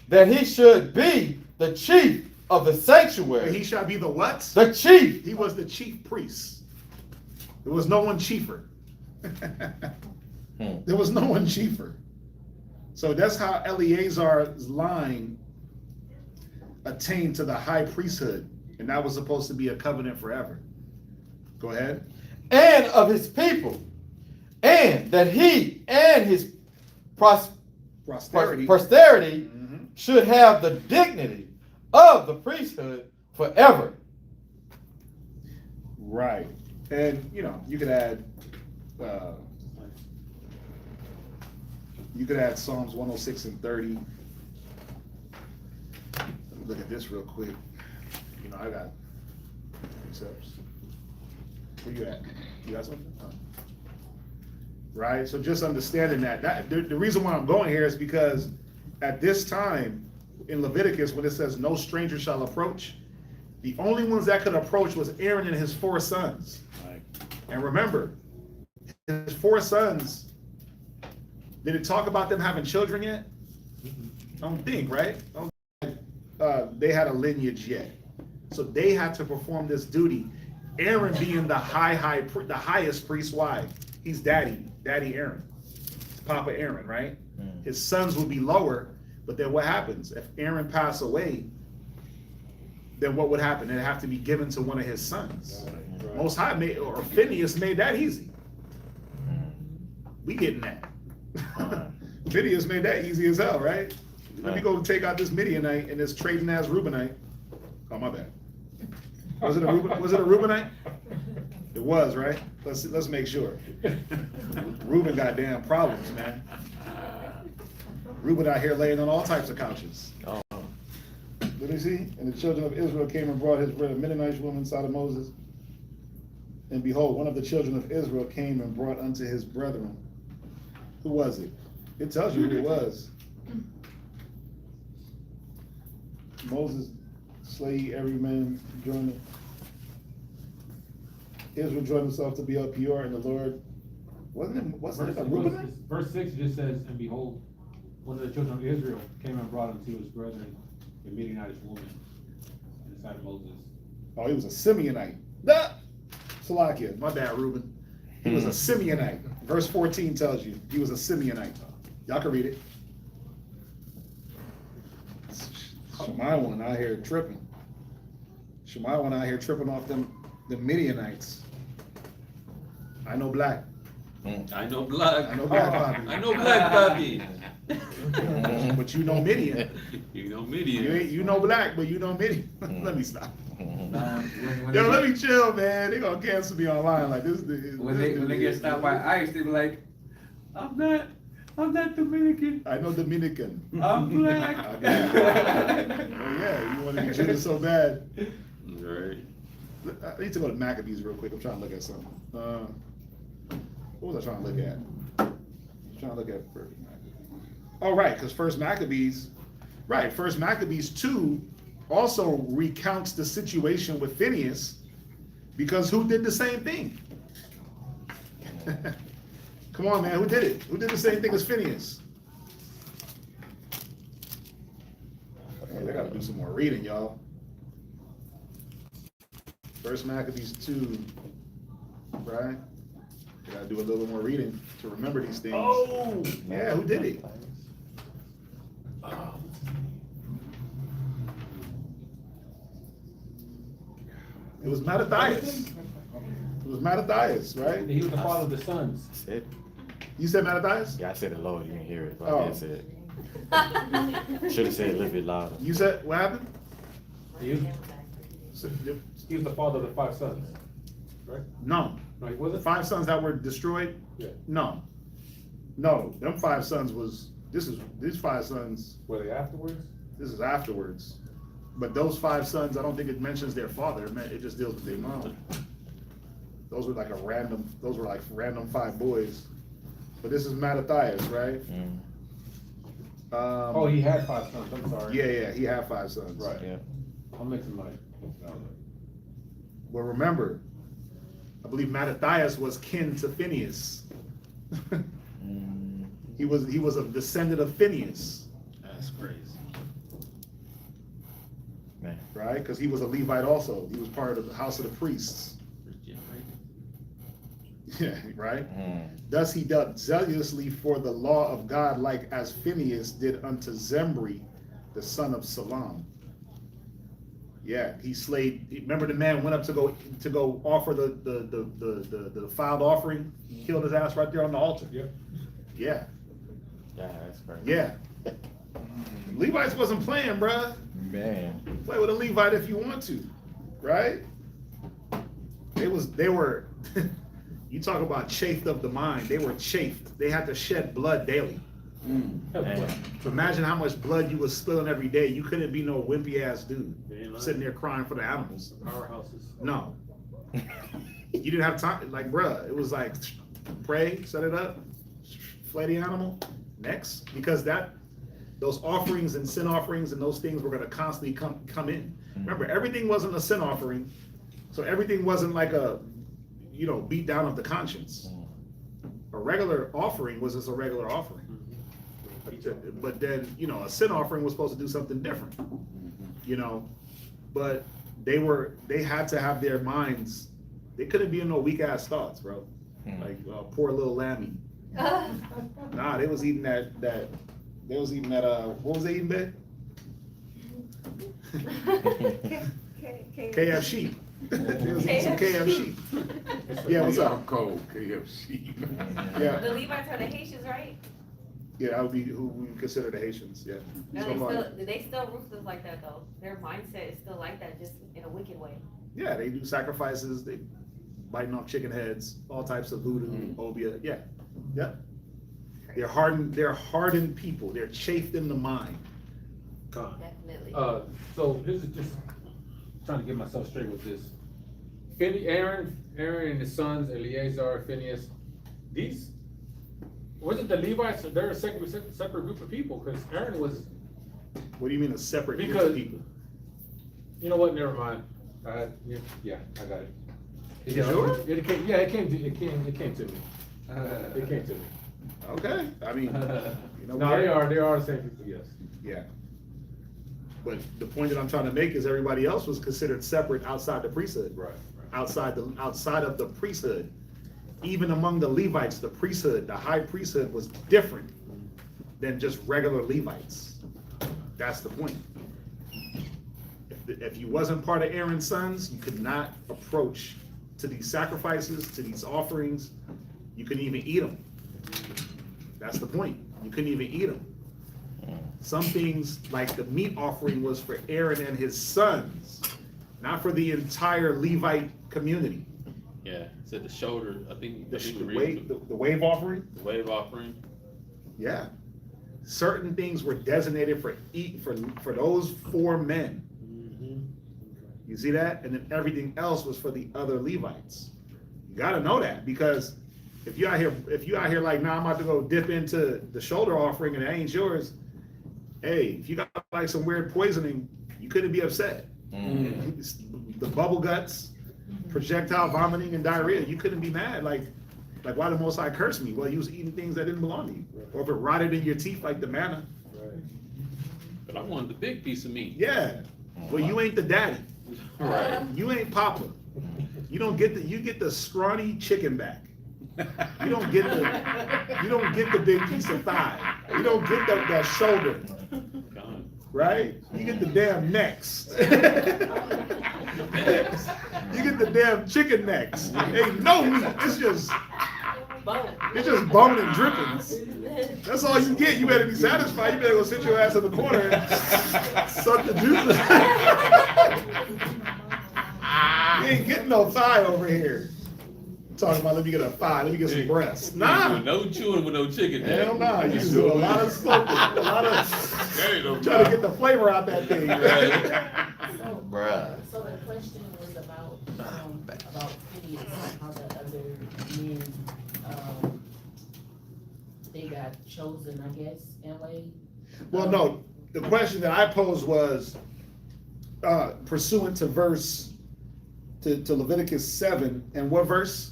K: that he should be the chief of the sanctuary.
H: He shall be the what?
K: The chief.
H: He was the chief priest. There was no one chiefer. There was no one chiefer. So that's how Eleazar's line attained to the high priesthood. And that was supposed to be a covenant forever. Go ahead.
K: And of his people. And that he and his posterity should have the dignity of the priesthood forever.
H: Right. And, you could add Psalms 106 and 30. Let me look at this real quick. I got precepts. Where you at? You got something? Oh. Right? So just understanding that the reason why I'm going here is because at this time in Leviticus, when it says no stranger shall approach, the only ones that could approach was Aaron and his 4 sons. Right. And remember, his 4 sons, did it talk about them having children yet? I don't think, right? They had a lineage yet. So they had to perform this duty. Aaron being the highest priest. Why? He's Daddy Aaron. It's Papa Aaron, right? His sons will be lower, but then what happens? If Aaron passed away, then what would happen? It'd have to be given to one of his sons. Right. Most High or Phineas made that easy. We getting that. Videos made that easy as hell, right? Let me go take out this Midianite and this trading ass Reubenite. Oh, my bad. Was it a Reubenite? It was, right? Let's make sure. Reuben got damn problems, man. Reuben out here laying on all types of couches.
E: Oh.
H: Did you see? And the children of Israel came and brought his brother, Midianite woman, side of Moses. And behold, one of the children of Israel came and brought unto his brethren. Who was it? It tells you who it was. Moses slay every man joining. Israel joined himself to be up pure, and the Lord wasn't it a Reubenite?
D: Verse 6 just says, and behold, one of the children of Israel came and brought unto his brethren a Midianite woman in the sight of Moses.
H: Oh, he was a Simeonite. Nah! Salakia, my bad, Reuben. He was a Simeonite. Verse 14 tells you he was a Simeonite. Y'all can read it. Shemaiah one out here tripping. Shemaiah one out here tripping off them Midianites. I know black.
B: I know black.
H: I know black, Bobby.
B: I know black, Bobby.
H: But you know Midian.
B: You know Midian.
H: You know black, but you know Midian. Let me stop.
A: When
H: Yo, let me chill, man. They gonna cancel me online like this.
A: When they get stopped by ICE, they be like, I'm not Dominican.
H: I know Dominican.
A: I'm black.
H: Oh, yeah, you want to be Judah so bad.
B: Right.
H: I need to go to Maccabees real quick. I'm trying to look at something. What was I trying to look at? Trying to look at First Maccabees. Oh, right, because First Maccabees 2 also recounts the situation with Phineas, because who did the same thing? Come on, man, who did it? Who did the same thing as Phineas? Okay, they gotta do some more reading, y'all. First Maccabees 2, right? You gotta do a little more reading to remember these things. Oh! Yeah, who did it? It was Mattathias. It was Mattathias, right?
D: He was the father of the sons.
E: Said,
H: You said Mattathias?
E: yeah, I said it low, you didn't hear it, but
H: Oh.
E: I did say it. Should have said it a little bit louder.
H: You said, what happened?
D: He was the father of the 5 sons, right?
H: No.
D: No, he
H: The
D: wasn't?
H: 5 sons that were destroyed?
D: Yeah.
H: No. Them 5 sons these 5 sons,
D: Were they afterwards?
H: this is afterwards. But those 5 sons, I don't think it mentions their father, it just deals with their mom. Those were like random 5 boys. But this is Mattathias, right?
D: Oh, he had 5 sons, I'm sorry.
H: Yeah, he had 5 sons.
D: Right.
E: Yeah.
D: I'm mixing my.
H: But remember, I believe Mattathias was kin to Phineas. He was a descendant of Phineas.
B: That's crazy.
E: Man.
H: Right? Because he was a Levite also. He was part of the house of the priests. Yeah, right? Thus he dealt zealously for the law of God, like as Phineas did unto Zimri, the son of Salam. Yeah, he slayed. Remember, the man went up to go offer the filed offering. He killed his ass right there on the altar.
D: Yep.
H: Yeah,
E: Yeah, that's crazy.
H: yeah. Levites wasn't playing, bruh.
E: Man.
H: Play with a Levite if you want to, right? They were. You talk about chafed of the mind. They were chafed. They had to shed blood daily. So imagine how much blood you was spilling every day. You couldn't be no wimpy ass dude sitting there crying for the animals.
D: Powerhouses.
H: No. You didn't have time. Like, bruh, it was like, pray, set it up, flay the animal, next. Because those offerings and sin offerings and those things were going to constantly come in. Remember, everything wasn't a sin offering. So everything wasn't like a, beat down of the conscience. A regular offering was just a regular offering. But then, a sin offering was supposed to do something different, but they had to have their minds, they couldn't be in no weak ass thoughts, bro. Like, poor little Lammy. Nah, they was eating that, what was they eating, babe? KFC. They was eating some KFC. Yeah, what's up?
G: Cold KFC.
H: Yeah.
I: The Levites are the Haitians, right?
H: Yeah, that would be who we consider the Haitians, yeah.
I: They still ruthless like that though. Their mindset is still like that, just in a wicked way.
H: Yeah, they do sacrifices, they biting off chicken heads, all types of voodoo, obia, yeah, yeah. They're hardened people, they're chafed in the mind.
I: Definitely.
D: So this is just trying to get myself straight with this. Aaron and his sons, Eleazar, Phineas, these, wasn't the Levites, they're a separate group of people, because Aaron was.
H: What do you mean a separate group
D: Because,
H: of people?
D: you know what, never mind. Yeah, I got it.
H: You sure?
D: It came to me. It came to me.
H: Okay, I mean, you know.
D: No, they are the same people, yes.
H: Yeah. But the point that I'm trying to make is everybody else was considered separate outside the priesthood.
D: Right.
H: Outside of the priesthood. Even among the Levites, the priesthood, the high priesthood was different than just regular Levites. That's the point. If you wasn't part of Aaron's sons, you could not approach to these sacrifices, to these offerings. You couldn't even eat them. That's the point. You couldn't even eat them. Some things, like the meat offering, was for Aaron and his sons, not for the entire Levite community.
B: Yeah, it's at the shoulder, I think.
H: The wave offering?
B: The wave offering.
H: Yeah. Certain things were designated for those 4 men. You see that? And then everything else was for the other Levites. You gotta know that, because if you out here like, nah, I'm about to go dip into the shoulder offering and it ain't yours. Hey, if you got like some weird poisoning, you couldn't be upset. The bubble guts, projectile vomiting, and diarrhea, you couldn't be mad. Like why the Most High cursed me? Well, you was eating things that didn't belong to you, or if it rotted in your teeth like the manna.
B: But I wanted the big piece of meat.
H: Yeah. Well, you ain't the daddy.
B: Right.
H: You ain't Papa. You get the scrawny chicken back. You don't get the big piece of thigh. You don't get that shoulder. Right? You get the damn necks. You get the damn chicken necks. Ain't no meat. It's just bone and drippings. That's all you get. You better be satisfied. You better go sit your ass in the corner and suck the juice. You ain't getting no thigh over here. Talking about, let me get a thigh, let me get some breasts. Nah.
B: No chewing with no chicken.
H: Hell nah. You do a lot of smoking, trying to get the flavor out that thing.
J: Bruh. So the question was about Phineas, how the other men, they got chosen, I guess, in a way.
H: Well, no, the question that I posed was pursuant to Leviticus 7, and what verse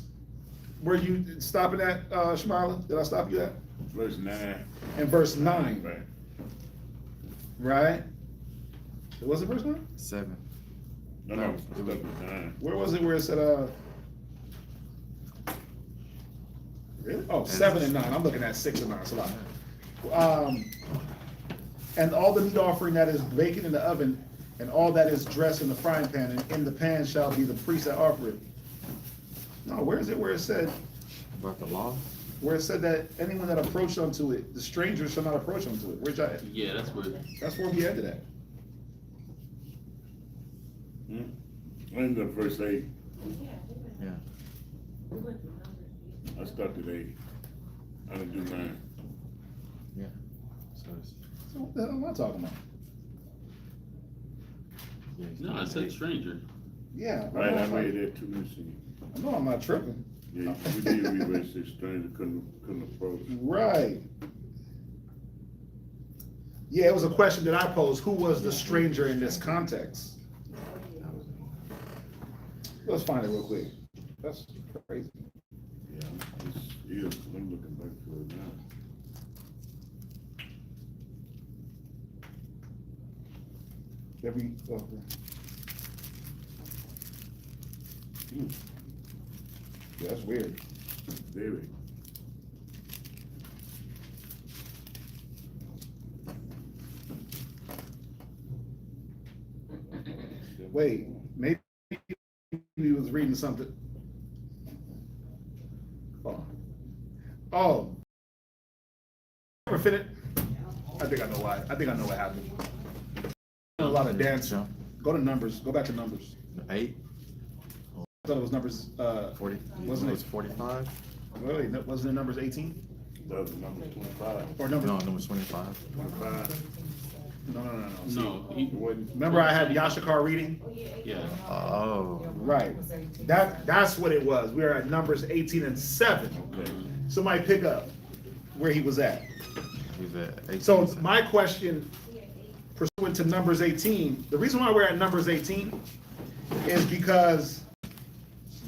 H: were you stopping at, Shmila? Did I stop you at?
G: Verse 9.
H: And verse 9.
G: Right.
H: Right? Was it verse 9?
E: 7.
G: No, it's 9.
H: Where was it where it said, really? Oh, 7 and 9. I'm looking at 6 and 9. It's a lot. And all the meat offering that is baking in the oven, and all that is dressed in the frying pan, and in the pan shall be the priest that offer it. No, where is it where it said?
E: About the law?
H: Where it said that anyone that approached unto it, the stranger shall not approach unto it. Where's that?
B: Yeah, that's where
H: we ended at.
G: End of verse 8.
E: Yeah.
G: I started 8. I didn't do 9.
E: Yeah. So
H: what the hell am I talking about?
B: No, I said stranger.
H: Yeah.
G: Right, I made that too, Missy.
H: I know I'm not tripping.
G: Yeah, we did read say stranger couldn't approach.
H: Right. Yeah, it was a question that I posed. Who was the stranger in this context? Let's find it real quick. That's crazy.
G: Yeah, I'm looking back for it now.
H: Yeah, that's weird.
G: Very.
H: Wait, maybe he was reading something. Oh, finished? I think I know why. I think I know what happened. A lot of dancing. Go to Numbers. Go back to Numbers.
K: 8,
H: I thought it was Numbers,
K: 40,
H: wasn't
K: it was
H: it?
K: 45?
H: Wait, wasn't it Numbers 18?
G: That was number 25.
H: Or Numbers?
K: No, number 25.
G: 25.
H: No.
B: No, he,
H: Remember I had Yashakar reading?
B: yeah.
K: Oh.
H: Right. That's what it was. We are at Numbers 18 and 7.
G: Okay.
H: Somebody pick up where he was at.
K: He's at 18.
H: So my question, pursuant to Numbers 18, the reason why we're at Numbers 18 is because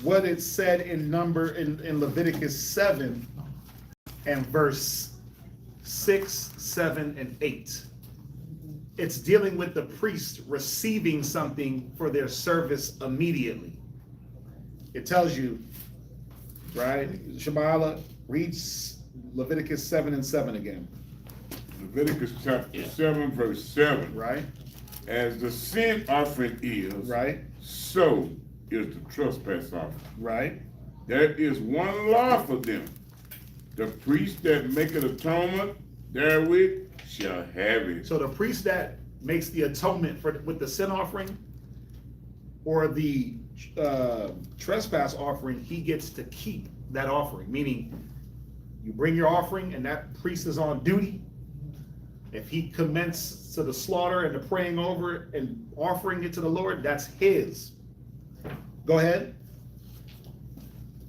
H: what it said in Leviticus 7 and verse 6, 7, and 8. It's dealing with the priest receiving something for their service immediately. It tells you, right? Shemala, read Leviticus 7 and 7 again.
G: Leviticus chapter 7, verse 7.
H: Right?
G: As the sin offering is,
H: Right?
G: so is the trespass offering.
H: Right?
G: There is one law for them. The priest that maketh atonement therewith shall have it.
H: So the priest that makes the atonement with the sin offering or the trespass offering, he gets to keep that offering. Meaning, you bring your offering and that priest is on duty. If he commences to the slaughter and the praying over it and offering it to the Lord, that's his. Go ahead.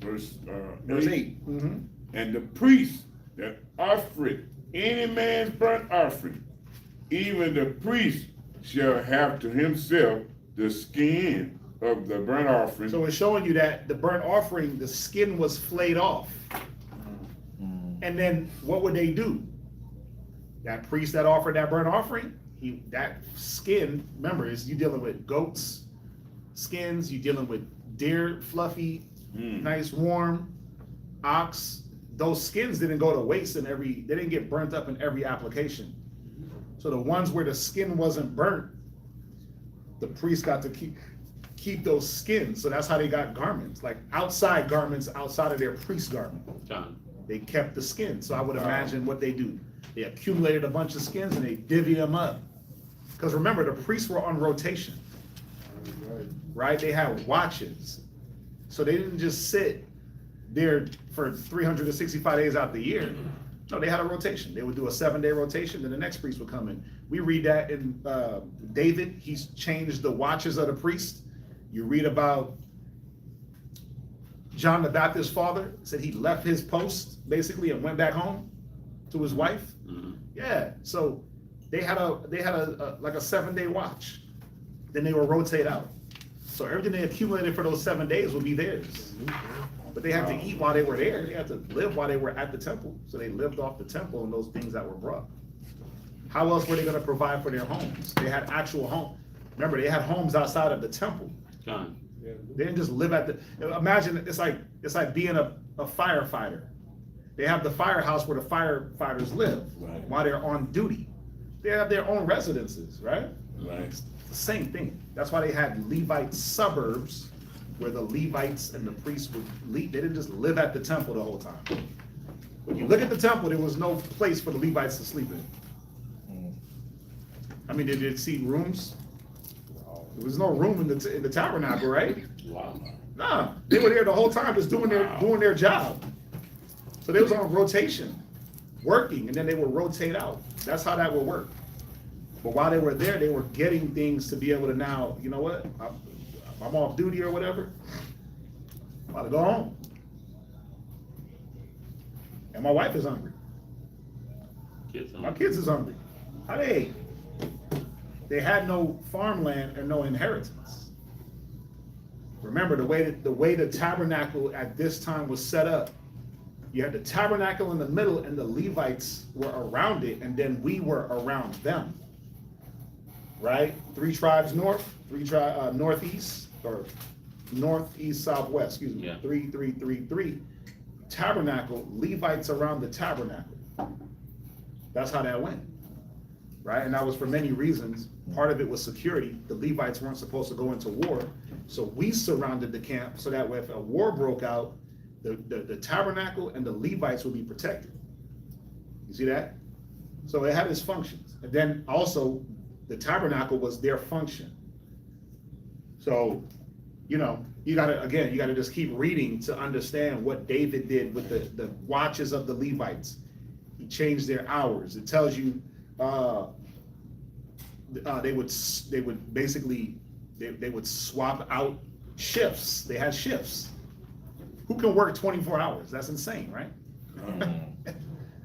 G: Verse
H: 8. Mm-hmm.
G: And the priest that offereth any man's burnt offering, even the priest shall have to himself the skin of the burnt offering.
H: So it's showing you that the burnt offering, the skin was flayed off. And then what would they do? That priest that offered that burnt offering, that skin, remember, you dealing with goats, skins, you dealing with deer, fluffy, nice, warm, ox. Those skins didn't go to waste they didn't get burnt up in every application. So the ones where the skin wasn't burnt, the priest got to keep those skins. So that's how they got garments, like outside garments outside of their priest garment.
B: John.
H: They kept the skin. So I would imagine what they do. They accumulated a bunch of skins and they divvy them up. Because remember, the priests were on rotation, right? They had watches. So they didn't just sit there for 365 days out the year. No, they had a rotation. They would do a 7-day rotation, then the next priest would come in. We read that in David. He's changed the watches of the priest. You read about John the Baptist's father, said he left his post basically and went back home to his wife.
B: Mm-hmm.
H: Yeah, so they had a like a 7-day watch. Then they would rotate out. So everything they accumulated for those 7 days would be theirs. But they had to eat while they were there. They had to live while they were at the temple. So they lived off the temple and those things that were brought. How else were they going to provide for their homes? They had actual homes. Remember, they had homes outside of the temple.
B: John.
H: They didn't just live at the. Imagine it's like being a firefighter. They have the firehouse where the firefighters live while they're on duty. They have their own residences, right?
G: Right.
H: It's the same thing. That's why they had Levite suburbs where the Levites and the priests would leave. They didn't just live at the temple the whole time. When you look at the temple, there was no place for the Levites to sleep in. I mean, they did see rooms. There was no room in the tabernacle, right?
G: Wow.
H: Nah, they were there the whole time just doing their job. So they was on rotation, working, and then they would rotate out. That's how that would work. But while they were there, they were getting things to be able to now, you know what? I'm off duty or whatever. I'm about to go home. And my wife is hungry. My kids is hungry. How they ate? They had no farmland and no inheritance. Remember the way the tabernacle at this time was set up. You had the tabernacle in the middle and the Levites were around it, and then we were around them. Right? 3 tribes north, 3 tribes northeast, or northeast, southwest, excuse me.
B: Yeah.
H: 3, 3, 3, 3. Tabernacle, Levites around the tabernacle. That's how that went. Right? And that was for many reasons. Part of it was security. The Levites weren't supposed to go into war. So we surrounded the camp so that way if a war broke out, the tabernacle and the Levites would be protected. You see that? So it had its functions. And then also, the tabernacle was their function. So, you know, you gotta just keep reading to understand what David did with the watches of the Levites. He changed their hours. It tells you they would basically swap out shifts. They had shifts. Who can work 24 hours? That's insane, right?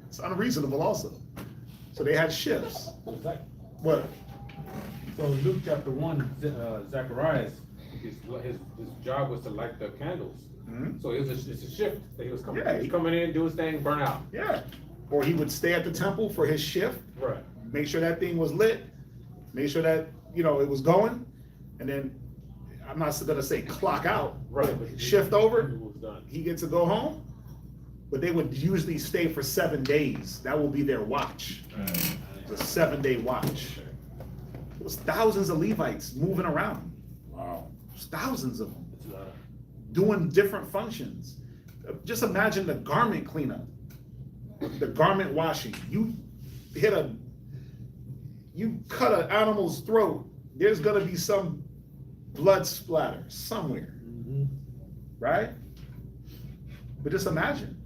H: It's unreasonable also. So they had shifts. What?
D: So Luke chapter 1, Zacharias, his job was to light the candles.
H: Mm-hmm.
D: So it's a shift that he was coming.
H: Yeah,
D: He was coming in, do his thing, burn out.
H: Yeah. Or he would stay at the temple for his shift.
D: Right.
H: Make sure that thing was lit. Make sure that, you know, it was going. And then, I'm not gonna say clock out.
D: Right.
H: Shift over.
D: It was done.
H: He gets to go home. But they would usually stay for 7 days. That will be their watch. It's a 7-day watch. It was thousands of Levites moving around.
G: Wow.
H: There's thousands of them doing different functions. Just imagine the garment cleanup, the garment washing. You cut an animal's throat, there's gonna be some blood splatter somewhere, right? But just imagine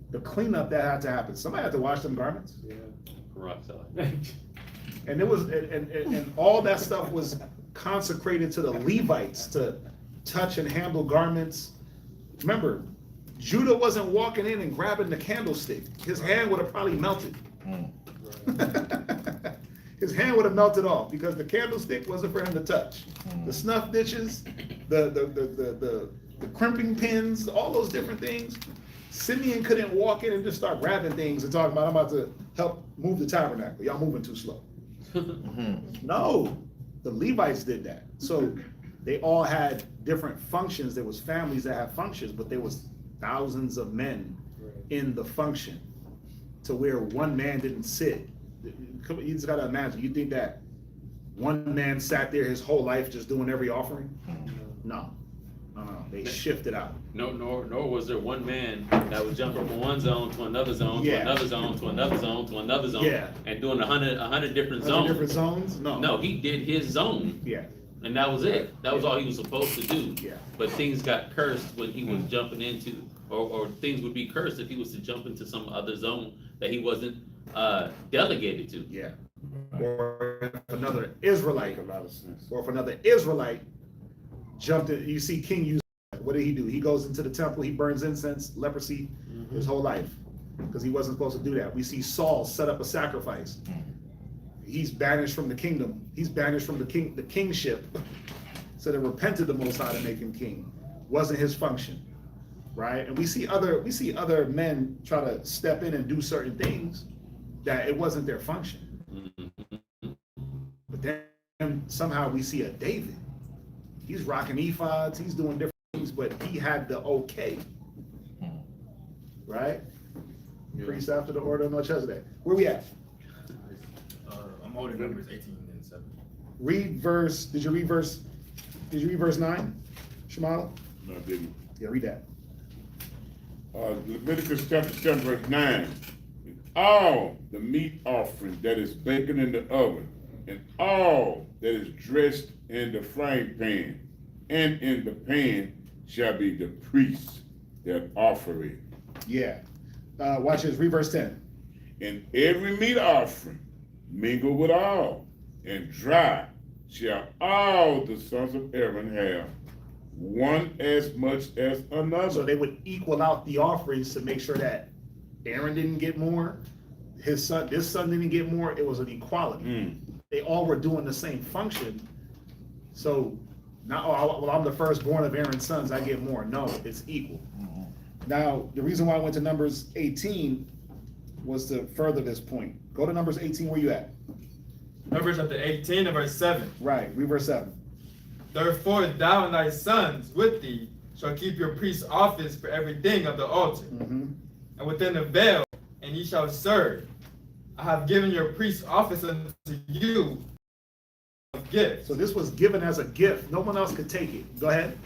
H: the cleanup that had to happen. Somebody had to wash them garments.
D: Yeah.
B: Rock solid.
H: And it was, and all that stuff was consecrated to the Levites to touch and handle garments. Remember, Judah wasn't walking in and grabbing the candlestick. His hand would have probably melted. His hand would have melted off because the candlestick wasn't for him to touch. The snuff dishes, the crimping pins, all those different things. Simeon couldn't walk in and just start grabbing things and talking about, I'm about to help move the tabernacle. Y'all moving too slow. No, the Levites did that. So they all had different functions. There was families that had functions, but there was thousands of men in the function to where one man didn't sit. You just gotta imagine, you think that one man sat there his whole life just doing every offering? No, they shifted out.
B: Nor was there one man that was jumping from one zone to another zone, to another zone, to another zone, to another zone, and doing 100 different zones.
H: Different zones?
B: No, he did his zone.
H: Yeah.
B: And that was it. That was all he was supposed to do.
H: Yeah.
B: But things got cursed when he was jumping into, or things would be cursed if he was to jump into some other zone that he wasn't delegated to.
H: Yeah. Or if another Israelite, jumped in, you see King Uzziah, what did he do? He goes into the temple, he burns incense, leprosy, his whole life, because he wasn't supposed to do that. We see Saul set up a sacrifice. He's banished from the kingdom. He's banished from the kingship. So they repented the Most High to make him king. Wasn't his function, right? And we see other men try to step in and do certain things that it wasn't their function. But then somehow we see a David. He's rocking ephods. He's doing different things, but he had the okay, right? Priest after the order of Melchizedek. Where we at?
E: I'm holding Numbers 18 and 7.
H: Read verse. Did you read verse 9, Shemala?
G: No, I didn't.
H: Yeah, read that.
G: Leviticus chapter 7, verse 9. All the meat offering that is baking in the oven, and all that is dressed in the frying pan, and in the pan shall be the priests that offer it.
H: Yeah. Watch this. Read verse 10.
G: And every meat offering mingle with all, and dry shall all the sons of Aaron have, one as much as another.
H: So they would equal out the offerings to make sure that Aaron didn't get more, this son didn't get more. It was an equality. They all were doing the same function. So now, well, I'm the firstborn of Aaron's sons, I get more. No, it's equal. Now, the reason why I went to Numbers 18 was to further this point. Go to Numbers 18, where you at?
F: Numbers chapter 18 and verse 7.
H: Right, read verse 7.
F: Therefore thou and thy sons with thee shall keep your priest's office for everything of the altar, and within the veil, and ye shall serve. I have given your priest's office unto you of gift.
H: So this was given as a gift. No one else could take it. Go ahead.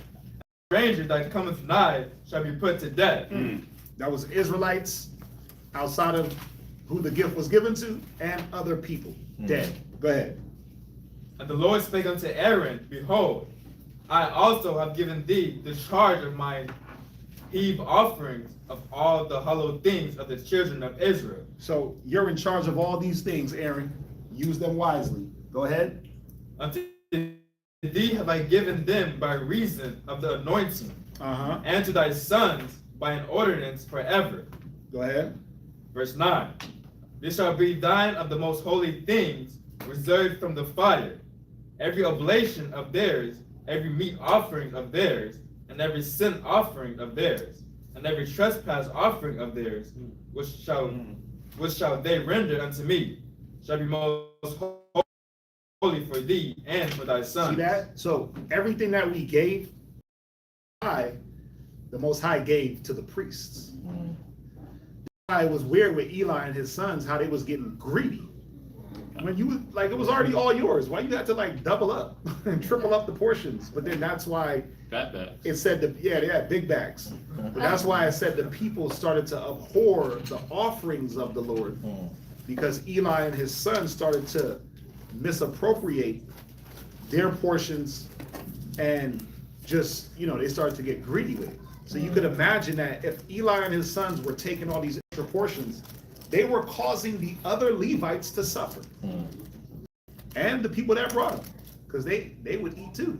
F: Stranger that cometh nigh shall be put to death.
H: That was Israelites outside of who the gift was given to, and other people, dead. Go ahead.
F: And the Lord spake unto Aaron, Behold, I also have given thee the charge of my heave offerings of all the hallowed things of the children of Israel.
H: So you're in charge of all these things, Aaron. Use them wisely. Go ahead.
F: Unto thee have I given them by reason of the anointing, and to thy sons by an ordinance forever.
H: Go ahead.
F: Verse 9. This shall be thine of the most holy things, reserved from the fire. Every oblation of theirs, every meat offering of theirs, and every sin offering of theirs, and every trespass offering of theirs, which shall they render unto me, shall be most holy for thee and for thy sons.
H: See that? So everything that we gave, the Most High gave to the priests. It was weird with Eli and his sons, how they was getting greedy. When you like, it was already all yours. Why you had to like double up and triple up the portions? But then that's why it said they had big bags. But that's why I said the people started to abhor the offerings of the Lord, because Eli and his sons started to misappropriate their portions and just, they started to get greedy with it. So you could imagine that if Eli and his sons were taking all these extra portions, they were causing the other Levites to suffer. And the people that brought them, because they would eat too.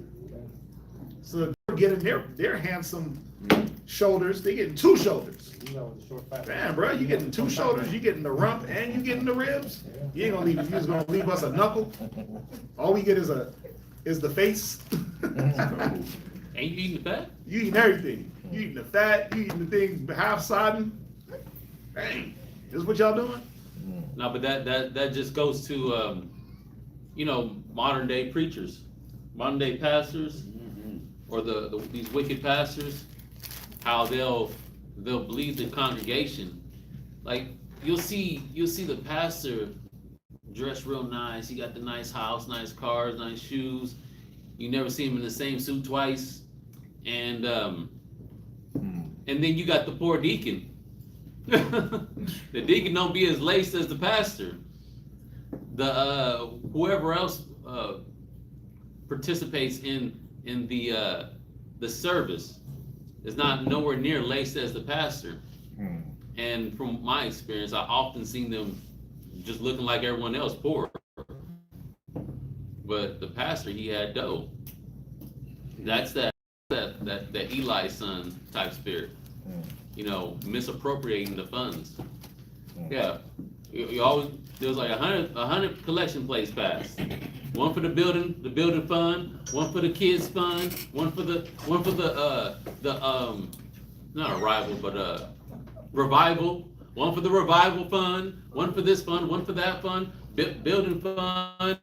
H: So they were getting their handsome shoulders. They getting 2 shoulders. Damn, bro, you getting 2 shoulders, you getting the rump, and you getting the ribs. You ain't gonna leave. You just gonna leave us a knuckle. All we get is the face.
B: And you eating the fat?
H: You eating everything. You eating the fat. You eating the thing half sodden. Dang, this is what y'all doing?
B: No, but that just goes to modern day preachers, modern day pastors, or these wicked pastors, how they'll bleed the congregation. Like you'll see the pastor dressed real nice. He got the nice house, nice cars, nice shoes. You never see him in the same suit twice, and then you got the poor deacon. The deacon don't be as laced as the pastor. The whoever else participates in the service is not nowhere near laced as the pastor. And from my experience, I often seen them just looking like everyone else, poor. But the pastor, he had dough. That's that Eli son type spirit. Misappropriating the funds. Yeah, you always, there was like 100 collection plates passed. One for the building fund, one for the kids fund, one for the not arrival but revival, one for the revival fund, one for this fund, one for that fund, building fund,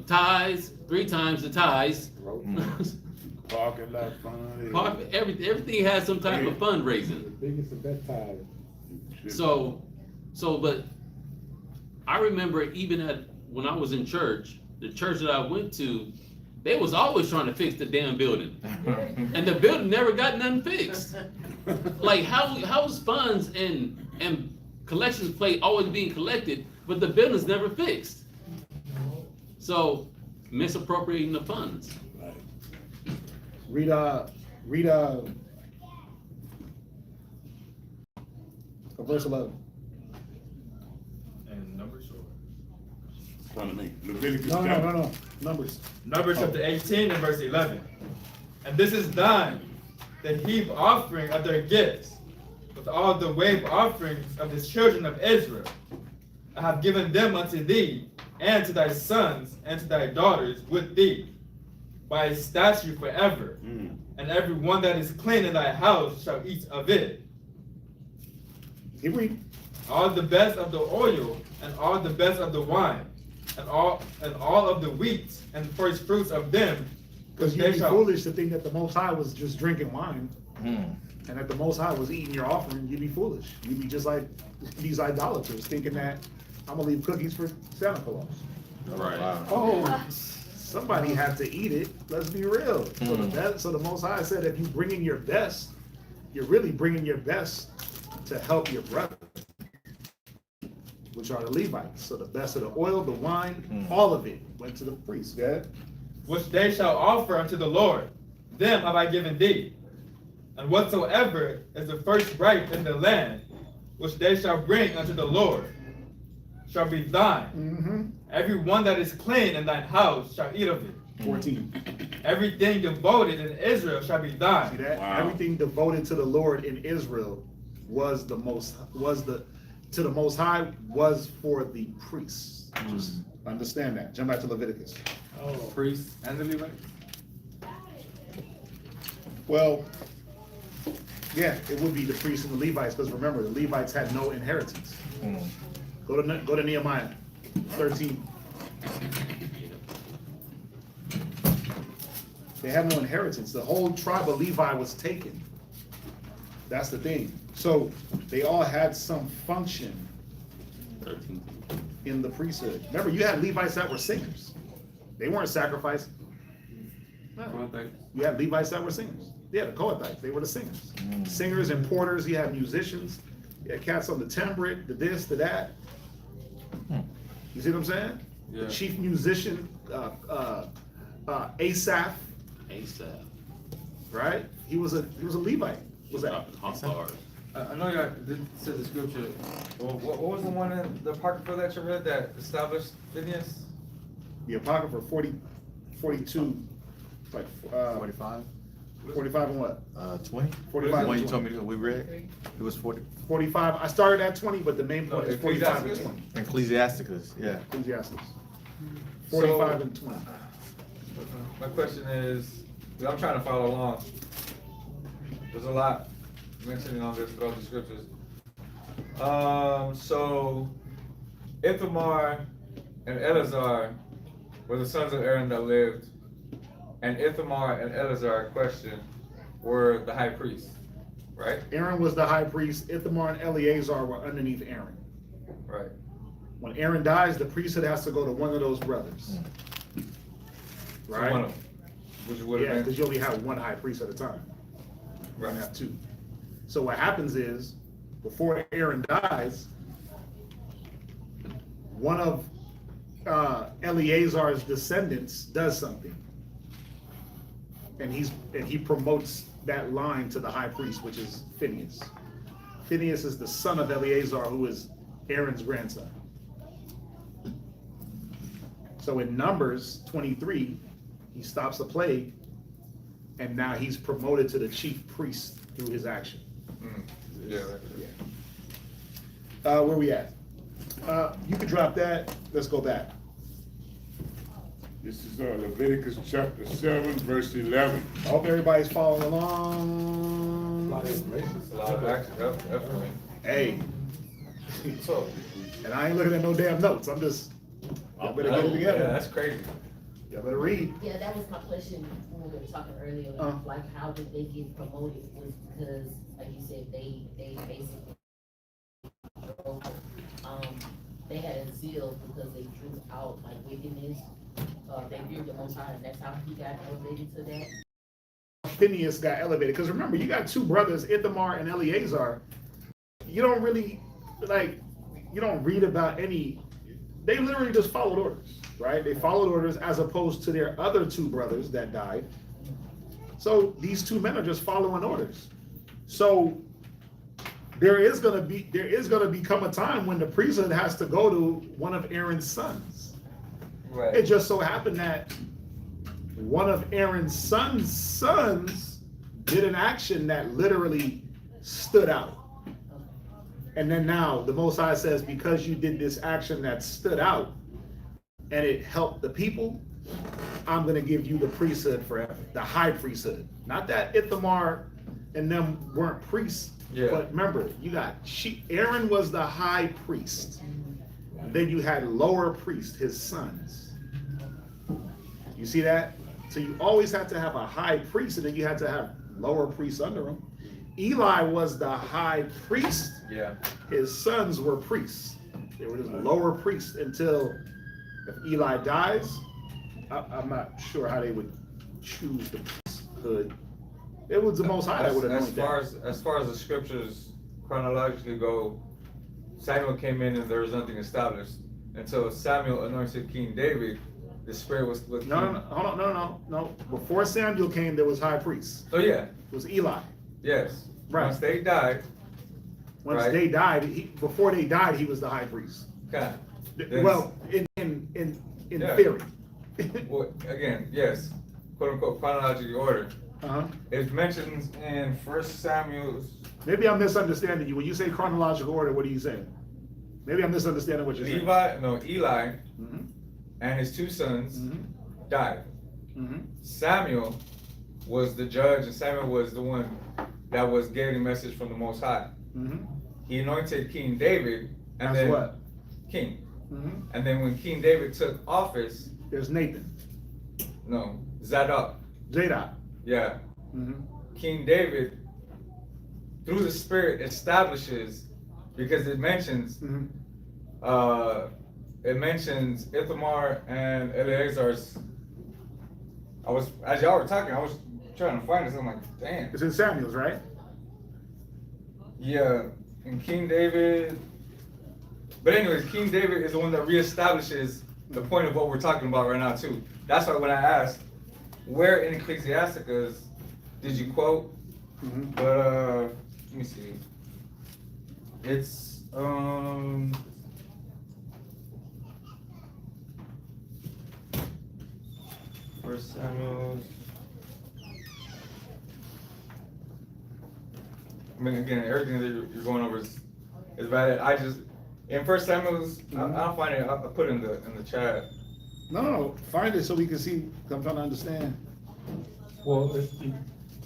B: tithes, 3 times the tithes.
H: Parking lot fund.
B: Everything has some type of fundraising.
D: The biggest of that tithe.
B: But I remember even when I was in church, the church that I went to, they was always trying to fix the damn building. And the building never got nothing fixed. Like how's funds and collections plate always being collected, but the building's never fixed? So misappropriating the funds.
H: Read verse 11.
F: And Numbers or?
G: Leviticus.
H: No. Numbers.
F: Numbers chapter 18 and verse 11. And this is thine, the heave offering of their gifts, with all the wave offerings of the children of Israel. I have given them unto thee, and to thy sons, and to thy daughters with thee, by a statute forever. And every one that is clean in thy house shall eat of it.
H: Keep reading.
F: All the best of the oil, and all the best of the wine, and all of the wheat, and the first fruits of them.
H: Because you'd be foolish to think that the Most High was just drinking wine, and that the Most High was eating your offering. You'd be foolish. You'd be just like these idolaters, thinking that I'm gonna leave cookies for Santa Claus.
B: Right.
H: Oh, somebody had to eat it. Let's be real. So the Most High said, if you bring in your best, you're really bringing your best to help your brother. which are the Levites. So the best of the oil, the wine, all of it went to the priests. Go ahead.
F: Which they shall offer unto the Lord, them have I given thee. And whatsoever is the first ripe in the land, which they shall bring unto the Lord, shall be thine. Every one that is clean in thine house shall eat of it.
H: 14.
F: Everything devoted in Israel shall be thine.
H: See that?
G: Wow.
H: Everything devoted to the Lord in Israel was to the Most High was for the priests. Just understand that. Jump back to Leviticus.
A: Priests and the Levites.
H: Well, yeah, it would be the priests and the Levites, because remember, the Levites had no inheritance. Go to Nehemiah 13. They have no inheritance. The whole tribe of Levi was taken. That's the thing. So they all had some function
B: 13.
H: in the priesthood. Remember, you had Levites that were singers. They weren't sacrificed. You had Levites that were singers. Yeah, the Kohathites, they were the singers. Singers and porters, you had musicians, you had cats on the timbrel, the this, the that. You see what I'm saying?
A: Yeah.
H: The chief musician, Asaph, right? He was a Levite. Was that?
A: I know you said the scripture. Well, what was the one in the Apocrypha that you read that established Phineas?
H: The Apocrypha 42, like
E: 45?
H: 45 and what?
E: 20?
H: 45
E: When
H: and
E: you
H: 20.
E: told me that we read, it was 40.
H: 45. I started at 20, but the main point is 45 and 20.
E: Ecclesiasticus, yeah.
H: Ecclesiastes. 45 and 20.
A: My question is, I'm trying to follow along. There's a lot mentioning on this throughout the scriptures. So Ithamar and Eleazar were the sons of Aaron that lived, and Ithamar and Eleazar, question, were the high priests, right?
H: Aaron was the high priest. Ithamar and Eleazar were underneath Aaron.
A: Right.
H: When Aaron dies, the priesthood has to go to one of those brothers. Right?
A: So one of them, which would
H: Yeah,
A: have been
H: because you only have one high priest at a time. You don't have two. So what happens is, before Aaron dies, one of Eleazar's descendants does something, and he promotes that line to the high priest, which is Phineas. Phineas is the son of Eleazar, who is Aaron's grandson. So in Numbers 23, he stops the plague, and now he's promoted to the chief priest through his action.
A: Yeah.
H: Where we at? You can drop that. Let's go back.
G: This is Leviticus chapter 7, verse 11.
H: I hope everybody's following along.
A: A lot of action, definitely.
H: Hey,
A: So,
H: and I ain't looking at no damn notes. I'm just, y'all better get it
A: yeah,
H: together.
A: that's crazy.
H: Y'all better read.
J: Yeah, that was my question when we were talking earlier, like how did they get promoted? Was because, like you said, they basically, they had a zeal because they drew out like wickedness. They feared the Most High, and that's how he got elevated to that.
H: Phineas got elevated, because remember, you got two brothers, Ithamar and Eleazar. You don't really, you don't read about any, they literally just followed orders, right? They followed orders as opposed to their other two brothers that died. So these two men are just following orders. So there is gonna become a time when the priesthood has to go to one of Aaron's sons.
A: Right.
H: It just so happened that one of Aaron's sons did an action that literally stood out. And then now the Most High says, because you did this action that stood out and it helped the people, I'm going to give you the priesthood forever, the high priesthood. Not that Ithamar and them weren't priests, but remember, you got Aaron was the high priest. Then you had lower priests, his sons. You see that? So you always have to have a high priest, and then you had to have lower priests under him. Eli was the high priest.
A: Yeah.
H: His sons were priests. They were just lower priests until, if Eli dies, I'm not sure how they would choose the priesthood. It was the Most High that would anoint that.
A: As far as the scriptures chronologically go, Samuel came in and there was nothing established. Until Samuel anointed King David, the spirit was with
H: No,
A: King.
H: no, hold on, no. Before Samuel came, there was high priests.
A: Oh yeah,
H: It was Eli.
A: yes.
H: Right.
A: Once they died,
H: Once
A: right.
H: they died, before they died, he was the high priest.
A: okay. Then-
H: Well, in
A: Yeah.
H: theory.
A: Well, again, yes, quote unquote chronological order.
H: Uh-huh.
A: It mentions in 1 Samuel's.
H: Maybe I'm misunderstanding you. When you say chronological order, what are you saying? Maybe I'm misunderstanding what you're saying.
A: Eli
H: Mhm.
A: and his two sons
H: Mhm.
A: died.
H: Mhm.
A: Samuel was the judge, and Samuel was the one that was getting a message from the Most High.
H: Mhm.
A: He anointed King David, and
H: As
A: then
H: what?
A: king.
H: Mhm.
A: And then when King David took office,
H: There's Nathan.
A: no, Zadok,
H: Zadok.
A: yeah,
H: Mhm.
A: King David, through the Spirit, establishes, because it mentions,
H: Mhm.
A: it mentions Ithamar and Eleazar's. As y'all were talking, I was trying to find this. I'm like, damn.
H: It's in Samuel's, right?
A: Yeah, and King David. But anyways, King David is the one that reestablishes the point of what we're talking about right now too. That's why when I asked, where in Ecclesiasticus did you quote?
H: Mhm.
A: But let me see. It's First Samuel. I mean, again, everything that you're going over is valid. I just in First Samuel's, I'll find it. I'll put it in the chat.
H: No. Find it so we can see. I'm trying to understand.
D: Well,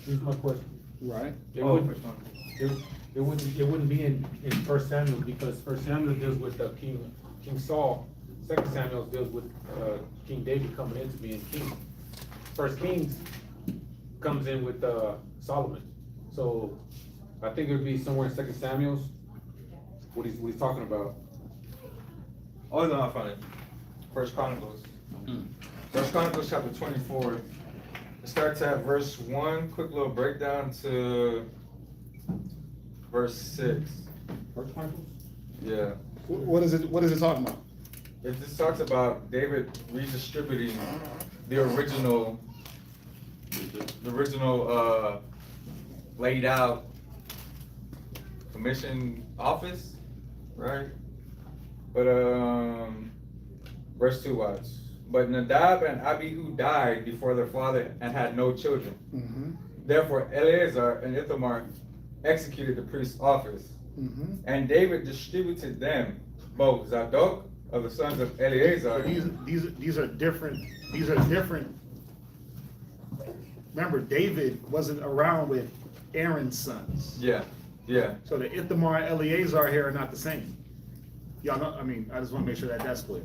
D: here's my question.
H: Right.
D: It
A: Oh,
D: wouldn't,
A: which one?
D: it wouldn't be in First Samuel, because First Samuel deals with King Saul. Second Samuel deals with King David coming into being king. First Kings comes in with Solomon. So I think it would be somewhere in Second Samuel's what he's talking about.
A: Oh no, I found it. First Chronicles. First Chronicles chapter 24. It starts at verse 1, quick little breakdown to verse 6.
D: First Chronicles?
A: Yeah.
H: What is it? What is it talking about?
A: It just talks about David redistributing the original laid out commission office, right? But verse 2 watch. But Nadab and Abihu died before their father and had no children.
H: Mm-hmm.
A: Therefore Eleazar and Ithamar executed the priest's office.
H: Mm-hmm.
A: And David distributed them, both Zadok of the sons of Eleazar.
H: These are different. These are different. Remember, David wasn't around with Aaron's sons.
A: Yeah, yeah.
H: So the Ithamar and Eleazar here are not the same. Y'all know, I mean, I just want to make sure that that's clear.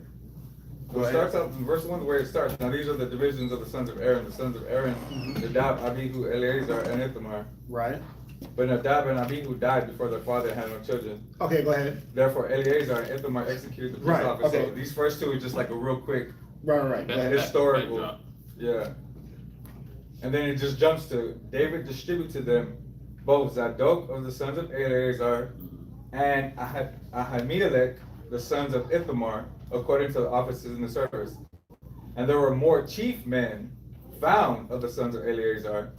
A: Well, it starts out in verse 1 where it starts. Now these are the divisions of the sons of Aaron. The sons of Aaron, Nadab, Abihu, Eleazar, and Ithamar.
H: Right.
A: But Nadab and Abihu died before their father had no children.
H: Okay, go ahead.
A: Therefore Eleazar and Ithamar executed the priest's
H: Right,
A: office.
H: okay.
A: So these first two are just like a real quick
H: Right. Go ahead.
A: historical.
B: backdrop.
A: Yeah. And then it just jumps to David distributed them, both Zadok of the sons of Eleazar and Ahimelech, the sons of Ithamar, according to the offices in the service. And there were more chief men found of the sons of Eleazar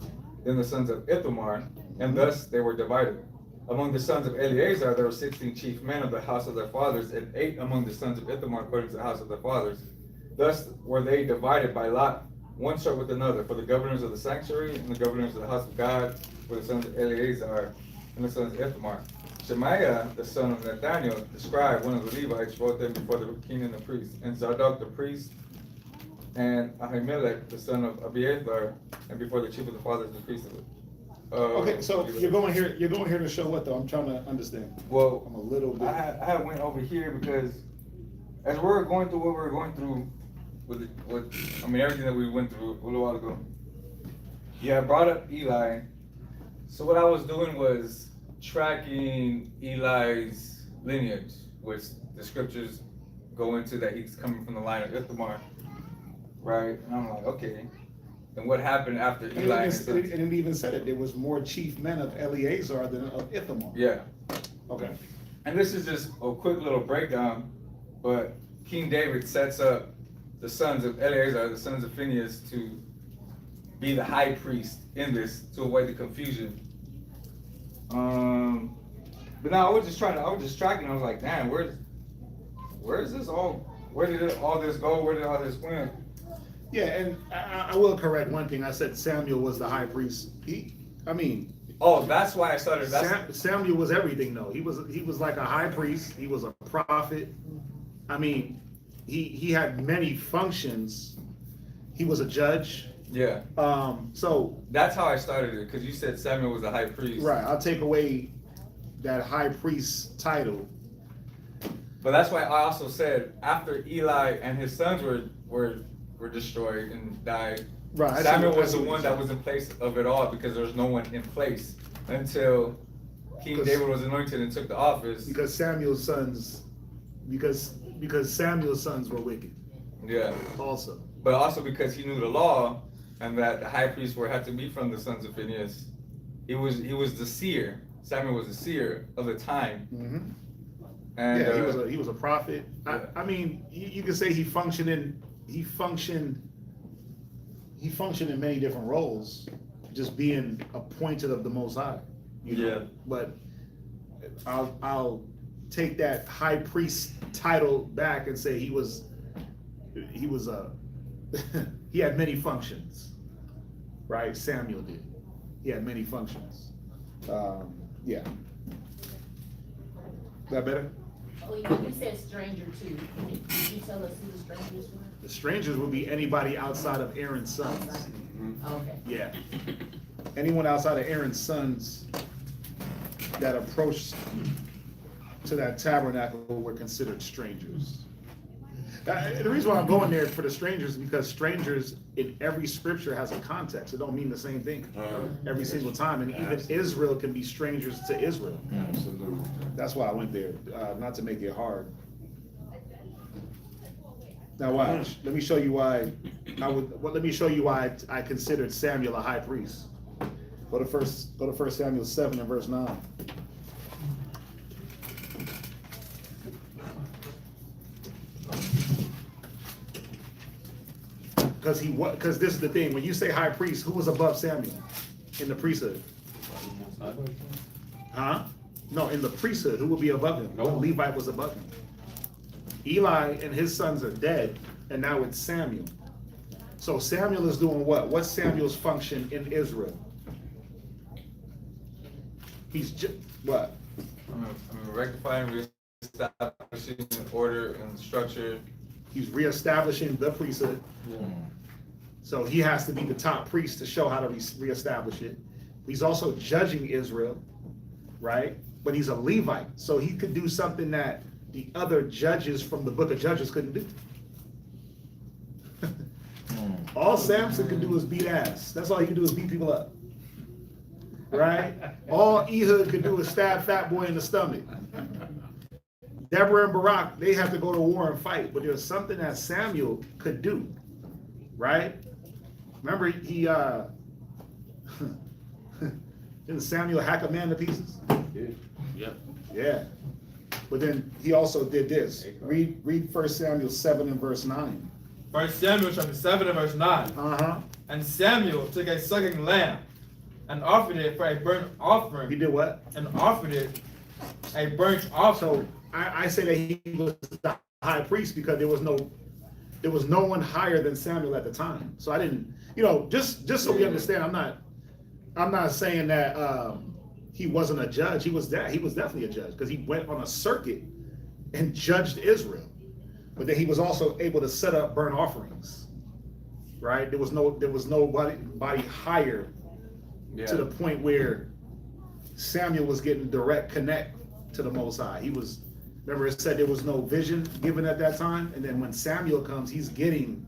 A: than the sons of Ithamar, and thus they were divided. Among the sons of Eleazar, there were 16 chief men of the house of their fathers, and 8 among the sons of Ithamar, according to the house of their fathers. Thus were they divided by lot, one short with another, for the governors of the sanctuary and the governors of the house of God, for the sons of Eleazar and the sons of Ithamar. Shemaiah, the son of Nathaniel, the scribe, one of the Levites, wrote them before the king and the priest, and Zadok the priest, and Ahimelech, the son of Abiathar, and before the chief of the fathers, the priest of it.
H: Okay, so you're going here to show what though? I'm trying to understand.
A: Well,
H: I'm a little bit.
A: I had went over here because as we're going through what we were going through with everything that we went through a little while ago. Yeah, I brought up Eli. So what I was doing was tracking Eli's lineage, which the scriptures go into that he's coming from the line of Ithamar, right? And I'm like, okay. And what happened after Eli?
H: And it even said it. There was more chief men of Eleazar than of Ithamar.
A: Yeah.
H: Okay.
A: And this is just a quick little breakdown, but King David sets up the sons of Eleazar, the sons of Phinehas, to be the high priest in this to avoid the confusion. But now I was just tracking. I was like, damn, where is this all? Where did all this go? Where did all this went?
H: Yeah, and I will correct one thing. I said Samuel was the high priest.
A: Oh, that's why I started.
H: Samuel was everything, though. He was like a high priest. He was a prophet. I mean, he had many functions. He was a judge.
A: Yeah.
H: So
A: that's how I started it, because you said Samuel was a high priest.
H: Right. I'll take away that high priest title.
A: But that's why I also said after Eli and his sons were destroyed and died,
H: Right.
A: Samuel was the one that was in place of it all, because there was no one in place until King David was anointed and took the office.
H: Because Samuel's sons were wicked.
A: Yeah.
H: Also.
A: But also because he knew the law, and that the high priests had to be from the sons of Phinehas. He was the seer. Samuel was the seer of the time.
H: Mm-hmm.
A: And
H: yeah, he was a prophet.
A: Yeah.
H: I mean, you could say he functioned in many different roles, just being appointed of the Most High. You know?
A: Yeah.
H: But I'll take that high priest title back and say he he had many functions, right? Samuel did. He had many functions. Yeah. That better?
J: Oh, you said stranger too. Did you tell us who the strangers were?
H: The strangers would be anybody outside of Aaron's sons.
J: Okay.
H: Yeah. Anyone outside of Aaron's sons that approached to that tabernacle were considered strangers. The reason why I'm going there for the strangers is because strangers in every scripture has a context. It don't mean the same thing every single time. And even Israel can be strangers to Israel.
E: Absolutely.
H: That's why I went there, not to make it hard. Now watch. Let me show you why I considered Samuel a high priest. Go to 1 Samuel 7 and verse 9. Because this is the thing. When you say high priest, who was above Samuel in the priesthood? Huh? No, in the priesthood, who would be above him? No Levite was above him. Eli and his sons are dead, and now it's Samuel. So Samuel is doing what? What's Samuel's function in Israel? He's just what?
A: I'm rectifying, reestablishing order and structure.
H: He's reestablishing the priesthood.
A: Yeah.
H: So he has to be the top priest to show how to reestablish it. He's also judging Israel, right? But he's a Levite, so he could do something that the other judges from the book of Judges couldn't do. All Samson can do is beat ass. That's all he can do is beat people up. Right? All Ehud could do is stab Fat Boy in the stomach. Deborah and Barak, they have to go to war and fight, but there's something that Samuel could do, right? Remember, he didn't Samuel hack a man to pieces?
B: Yep.
H: Yeah. But then he also did this. Read 1 Samuel 7 and verse 9.
F: 1 Samuel chapter 7 and verse 9.
H: Uh-huh.
F: And Samuel took a sucking lamb and offered it for a burnt offering.
H: He did what?
F: And offered it a burnt offering.
H: So I say that he was the high priest because there was no one higher than Samuel at the time. So I didn't, just so we understand, I'm not saying that he wasn't a judge. He was definitely a judge because he went on a circuit and judged Israel. But then he was also able to set up burnt offerings. Right? There was nobody higher to the point where Samuel was getting direct connect to the Most High. Remember it said there was no vision given at that time, and then when Samuel comes, he's getting,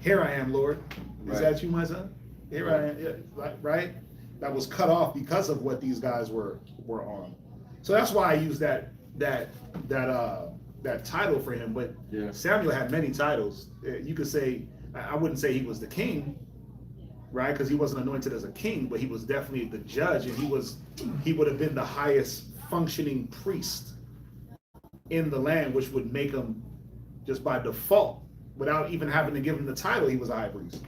H: "Here I am, Lord. Is that you, my son? Here I am." Yeah, right? That was cut off because of what these guys were on. So that's why I use that title for him. But Samuel had many titles. You could say, I wouldn't say he was the king, right? Because he wasn't anointed as a king, but he was definitely the judge, and he would have been the highest functioning priest in the land, which would make him just by default, without even having to give him the title, he was a high priest.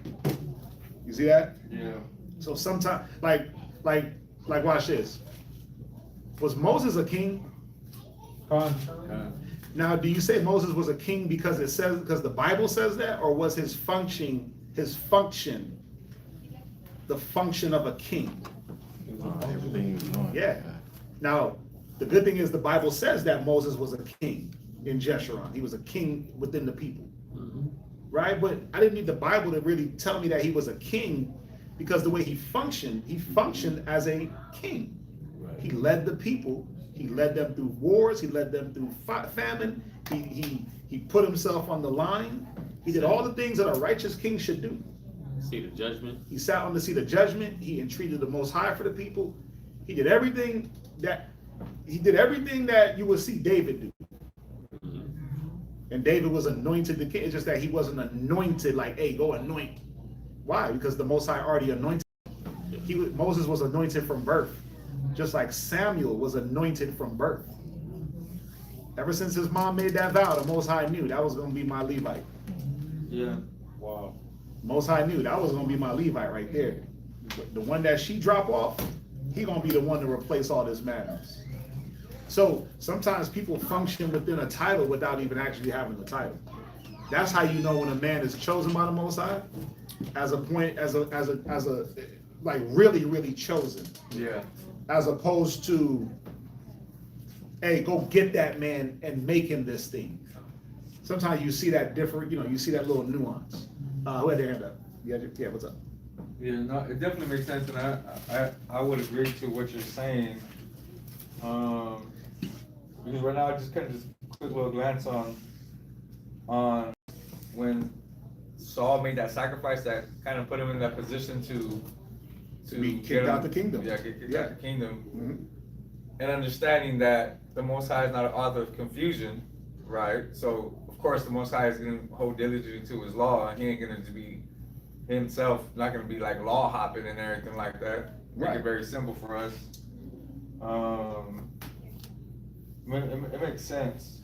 H: You see that?
A: Yeah.
H: So sometimes, like watch this. Was Moses a king? Now, do you say Moses was a king because the Bible says that, or was his function, the function of a king?
G: Everything was going.
H: Yeah. Now, the good thing is the Bible says that Moses was a king in Jeshurun. He was a king within the people. Right? But I didn't need the Bible to really tell me that he was a king, because the way he functioned as a king.
G: Right.
H: He led the people. He led them through wars. He led them through famine. He put himself on the line. He did all the things that a righteous king should do.
B: Seat of judgment.
H: He sat on the seat of judgment. He entreated the Most High for the people. He did everything that you would see David do. And David was anointed the king. It's just that he wasn't anointed like, hey, go anoint. Why? Because the Most High already anointed him. Moses was anointed from birth, just like Samuel was anointed from birth. Ever since his mom made that vow, the Most High knew that was going to be my Levite.
A: Yeah.
C: Wow.
H: Most High knew that was going to be my Levite right there. The one that she drop off, he going to be the one to replace all this madness. So sometimes people function within a title without even actually having the title. That's how you know when a man is chosen by the Most High, as a like really, really chosen.
A: Yeah.
H: As opposed to, hey, go get that man and make him this thing. Sometimes you see that different, you see that little nuance. Who had their hand up? Yeah, what's up?
A: Yeah, no, it definitely makes sense, and I would agree to what you're saying. Because right now I just kind of just quick little glance on when Saul made that sacrifice that kind of put him in that position to
H: be kicked out the kingdom.
A: Yeah, get kicked out the kingdom.
H: Mm-hmm.
A: And understanding that the Most High is not an author of confusion, right? So of course the Most High is going to hold diligently to his law, and he ain't going to be himself, not going to be like law hopping and everything like that. Make it very simple for us. It makes sense.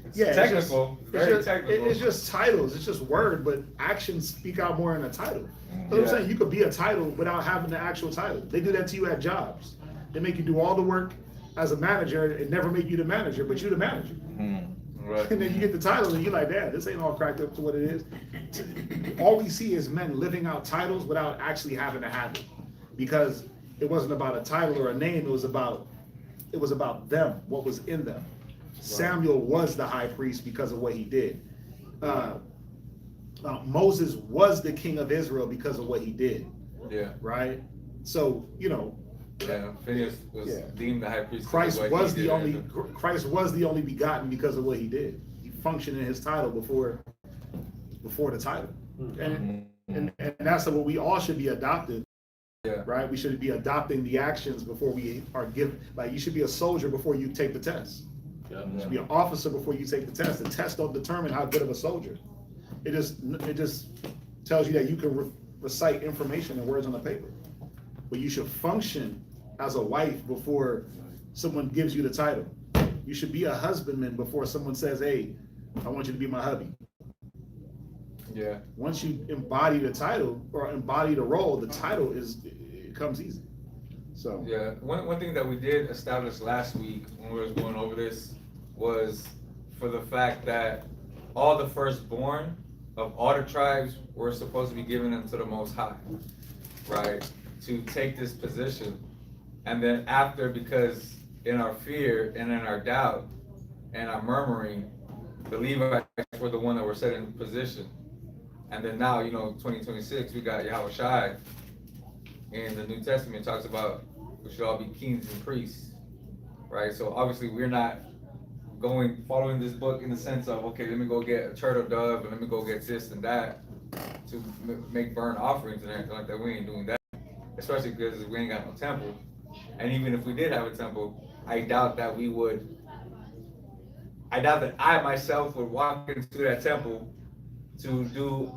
A: It's technical. It's technical.
H: It's just titles. It's just word, but actions speak out more in a title. So I'm saying you could be a title without having the actual title. They do that to you at jobs. They make you do all the work as a manager and never make you the manager, but you're the manager.
A: Right.
H: And then you get the title and you're like, damn, this ain't all cracked up to what it is. All we see is men living out titles without actually having to have it. Because it wasn't about a title or a name, it was about them, what was in them. Right. Samuel was the high priest because of what he did. Moses was the king of Israel because of what he did.
A: Yeah.
H: Right? So,
A: yeah, Phineas was deemed the high priest.
H: Christ was the only begotten because of what he did. He functioned in his title before the title. And that's what we all should be adopted.
A: Yeah.
H: Right? We should be adopting the actions before we are given. Like, you should be a soldier before you take the test. You should be an officer before you take the test. The test don't determine how good of a soldier. It just tells you that you can recite information and words on the paper. But you should function as a wife before someone gives you the title. You should be a husbandman before someone says, hey, I want you to be my hubby.
A: Yeah.
H: Once you embody the title or embody the role, the title it comes easy. So
A: yeah, one thing that we did establish last week when we were going over this was for the fact that all the firstborn of all the tribes were supposed to be given unto the Most High, right? To take this position. And then after, because in our fear and in our doubt and our murmuring, the Levites were the one that were set in position. And then now, 2026, we got Yahushua in the New Testament talks about we should all be kings and priests, right? So obviously we're not following this book in the sense of, okay, let me go get a turtle dove and let me go get this and that to make burnt offerings and everything like that. We ain't doing that, especially because we ain't got no temple. And even if we did have a temple, I doubt that I myself would walk into that temple to do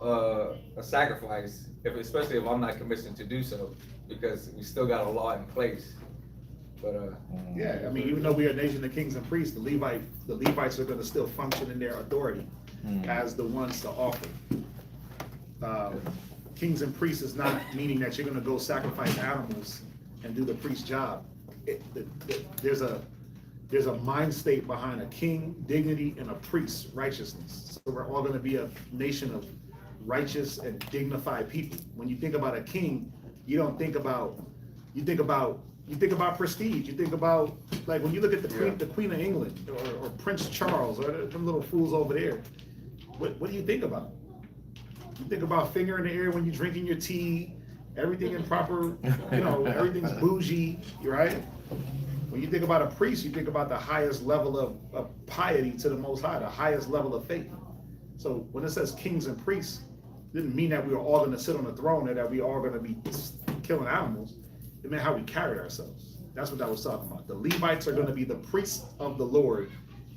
A: a sacrifice, especially if I'm not commissioned to do so, because we still got a law in place.
E: But
H: Yeah, I mean, even though we are a nation of kings and priests, the Levites are gonna still function in their authority as the ones to offer. Kings and priests is not meaning that you're gonna go sacrifice animals and do the priest's job. There's a mind state behind a king, dignity, and a priest, righteousness. So we're all gonna be a nation of righteous and dignified people. When you think about a king, you don't think about, you think about prestige. You think about, like, when you look at the Queen of England or Prince Charles or them little fools over there, what do you think about? You think about finger in the air when you're drinking your tea, everything in proper, everything's bougie, right? When you think about a priest, you think about the highest level of piety to the Most High, the highest level of faith. So when it says kings and priests, it didn't mean that we were all going to sit on the throne or that we all going to be killing animals. It meant how we carried ourselves. That's what that was talking about. The Levites are going to be the priests of the Lord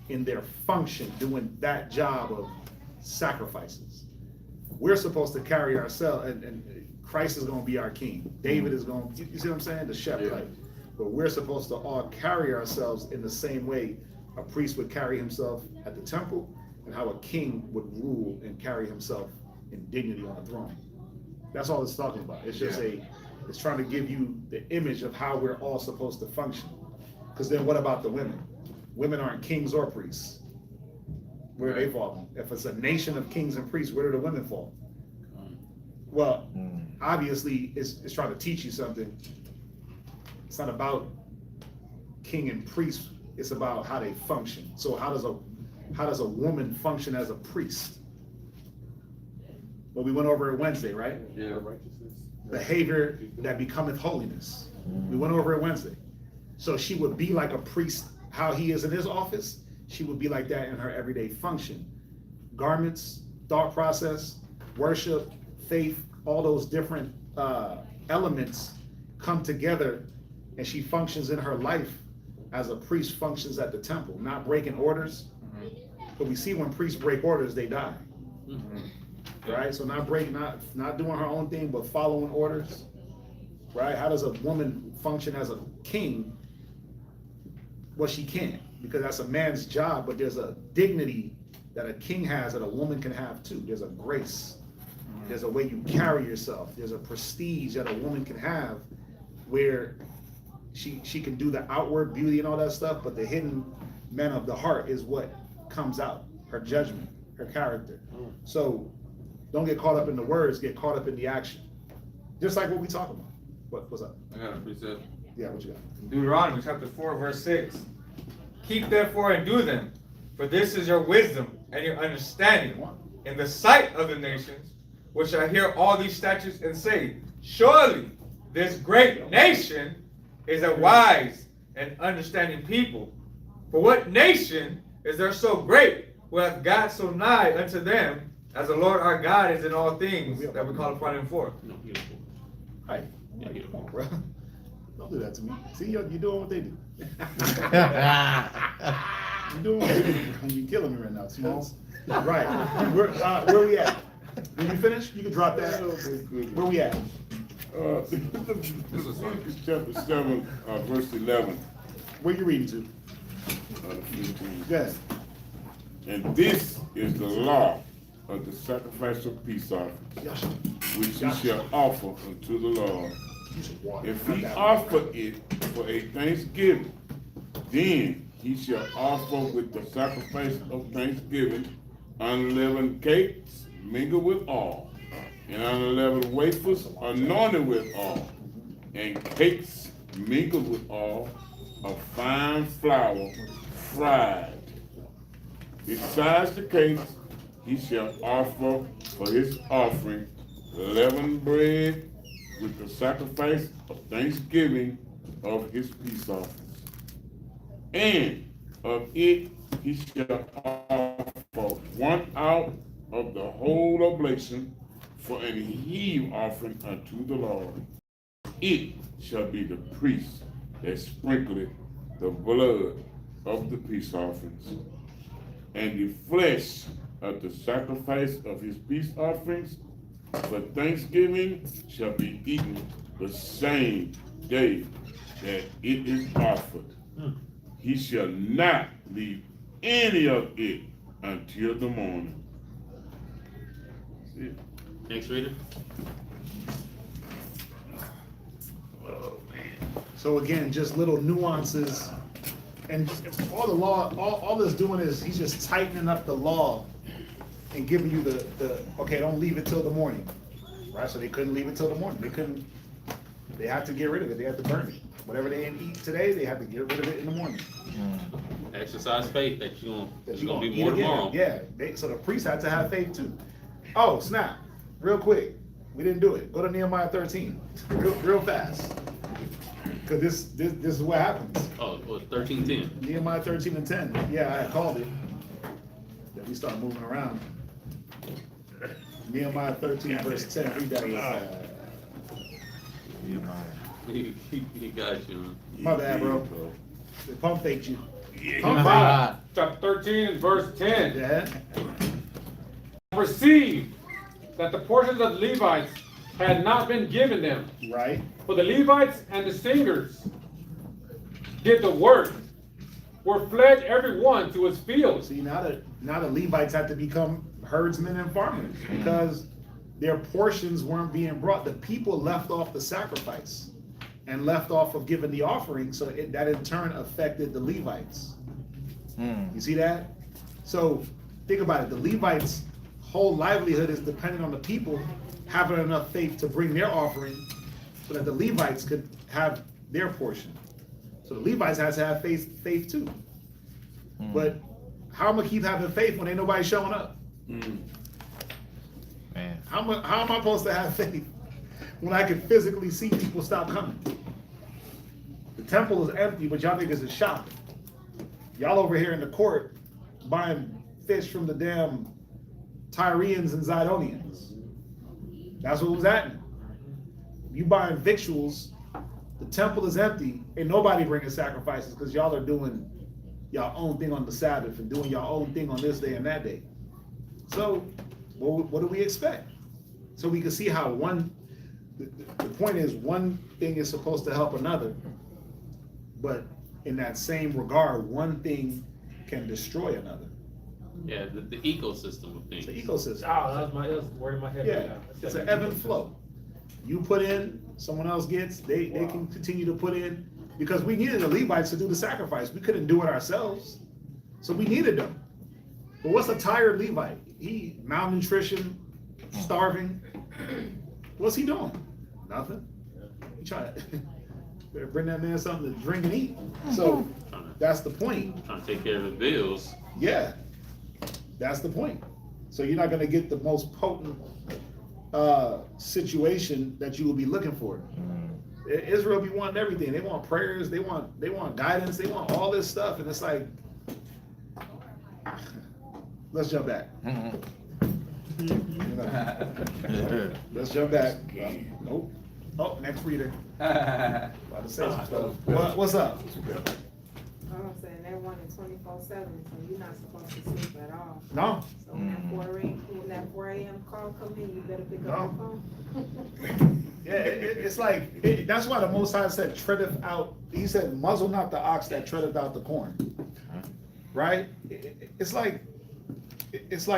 H: in their function, doing that job of sacrifices. We're supposed to carry ourselves, and Christ is going to be our king. David is going to, you see what I'm saying? The shepherd. But we're supposed to all carry ourselves in the same way a priest would carry himself at the temple, and how a king would rule and carry himself in dignity on the throne. That's all it's talking about. It's just it's trying to give you the image of how we're all supposed to function. Because then what about the women? Women aren't kings or priests. Where do they fall? If it's a nation of kings and priests, where do the women fall? Well, obviously, it's trying to teach you something. It's not about king and priest. It's about how they function. So how does a woman function as a priest? Well, we went over it Wednesday, right?
E: yeah,
H: Behavior that becometh holiness. We went over it Wednesday. So she would be like a priest, how he is in his office. She would be like that in her everyday function. Garments, thought process, worship, faith, all those different elements come together, and she functions in her life as a priest functions at the temple, not breaking orders. But we see when priests break orders, they die. Right? So not doing her own thing, but following orders. Right? How does a woman function as a king? Well, she can't, because that's a man's job, but there's a dignity that a king has that a woman can have too. There's a grace. There's a way you carry yourself. There's a prestige that a woman can have where she can do the outward beauty and all that stuff, but the hidden man of the heart is what comes out, her judgment, her character. So don't get caught up in the words, get caught up in the action. Just like what we talking about. What's up?
A: I got a precept.
H: Yeah, what you got?
A: Deuteronomy chapter 4, verse 6. Keep therefore and do them, for this is your wisdom and your understanding in the sight of the nations, which shall hear all these statutes and say, surely this great nation is a wise and understanding people. For what nation is there so great, who hath God so nigh unto them, as the Lord our God is in all things that we call upon him for?
H: Hi. Yeah, come on, bro. Don't do that to me. See, you're doing what they do. You're doing what they do. You're killing me right now, Smalls. Right. Where we at? When you finish, you can drop that. Where we at?
G: Leviticus chapter 7, verse 11.
H: Where you reading to?
G: 15.
H: Yes.
G: And this is the law of the sacrifice of peace offerings, which ye shall offer unto the Lord. If he offer it for a thanksgiving, then he shall offer with the sacrifice of thanksgiving unleavened cakes mingled with oil, and unleavened wafers anointed with oil, and cakes mingled with oil of fine flour fried. Besides the cakes, he shall offer for his offering leavened bread with the sacrifice of thanksgiving of his peace offerings. And of it he shall offer 1 out of the whole oblation for an heave offering unto the Lord. It shall be the priest that sprinkleth the blood of the peace offerings. And the flesh of the sacrifice of his peace offerings for thanksgiving shall be eaten the same day that it is offered, he shall not leave any of it until the morning. That's it.
B: Next reader.
H: So again, just little nuances, and all the law, all it's doing is he's just tightening up the law and giving you the okay, don't leave it till the morning, right? So they couldn't leave it till the morning. They had to get rid of it. They had to burn it. Whatever they didn't eat today, they had to get rid of it in the morning.
B: Exercise faith that there's gonna be
H: eat
B: more
H: again.
B: tomorrow.
H: Yeah, so the priests had to have faith too. Oh, snap. Real quick. We didn't do it. Go to Nehemiah 13. Real fast. Because this is what happens.
B: Oh, it was 13:10.
H: Nehemiah 13 and 10. Yeah, I had called it. Then we start moving around. Nehemiah 13 verse 10. Read that real fast.
B: He got you.
H: My bad, bro. They pump faked you. Pump
D: Chapter 13 and verse 10.
H: Yeah.
D: Perceived that the portions of the Levites had not been given them.
H: Right.
D: For the Levites and the singers did the work, were fled every one to his fields.
H: See, now the Levites had to become herdsmen and farmers because their portions weren't being brought. The people left off the sacrifice and left off of giving the offering, so that in turn affected the Levites. You see that? So think about it. The Levites' whole livelihood is dependent on the people having enough faith to bring their offering so that the Levites could have their portion. So the Levites has to have faith too. But how am I keep having faith when ain't nobody showing up?
E: Man.
H: How am I supposed to have faith when I can physically see people stop coming? The temple is empty, but y'all niggas is shopping. Y'all over here in the court buying fish from the damn Tyrians and Zidonians. That's what was happening. You buying victuals, the temple is empty, and nobody bringing sacrifices because y'all are doing y'all own thing on the Sabbath and doing y'all own thing on this day and that day. So, what do we expect? So we can see how the point is one thing is supposed to help another, but in that same regard, one thing can destroy another.
B: Yeah, the ecosystem of things.
H: It's the ecosystem.
D: That was word in my head.
H: Yeah, it's an ebb and flow. You put in, someone else gets, they can continue to put in, because we needed the Levites to do the sacrifice. We couldn't do it ourselves, so we needed them. But what's a tired Levite? He malnutrition, starving. What's he doing? Nothing. You try to better bring that man something to drink and eat. So that's the point.
B: Trying to take care of the bills.
H: Yeah, that's the point. So you're not going to get the most potent situation that you will be looking for. Israel be wanting everything. They want prayers. They want guidance. They want all this stuff, and it's like, let's jump back. Let's jump back. Nope. Oh, next reader. About to say some stuff. What's up?
L: I'm saying they're running 24/7, so you're not supposed to sleep at all.
H: No.
L: So when that 4 a.m. call come in, you better pick up the phone.
H: Yeah, it's like, that's why the Most High said, treadeth out, he said, muzzle not the ox that treadeth out the corn. Right? It's like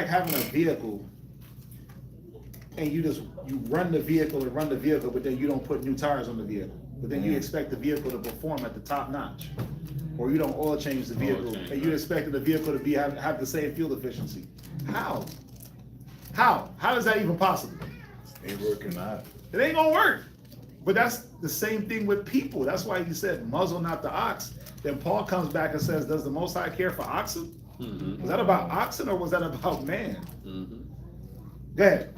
H: having a vehicle and you run the vehicle, but then you don't put new tires on the vehicle. But then you expect the vehicle to perform at the top notch. Or you don't oil change the vehicle, and you expect the vehicle to have the same fuel efficiency. How? How is that even possible?
E: Ain't working out.
H: It ain't gonna work. But that's the same thing with people. That's why he said, muzzle not the ox. Then Paul comes back and says, does the Most High care for oxen? Was that about oxen or was that about man? Go ahead.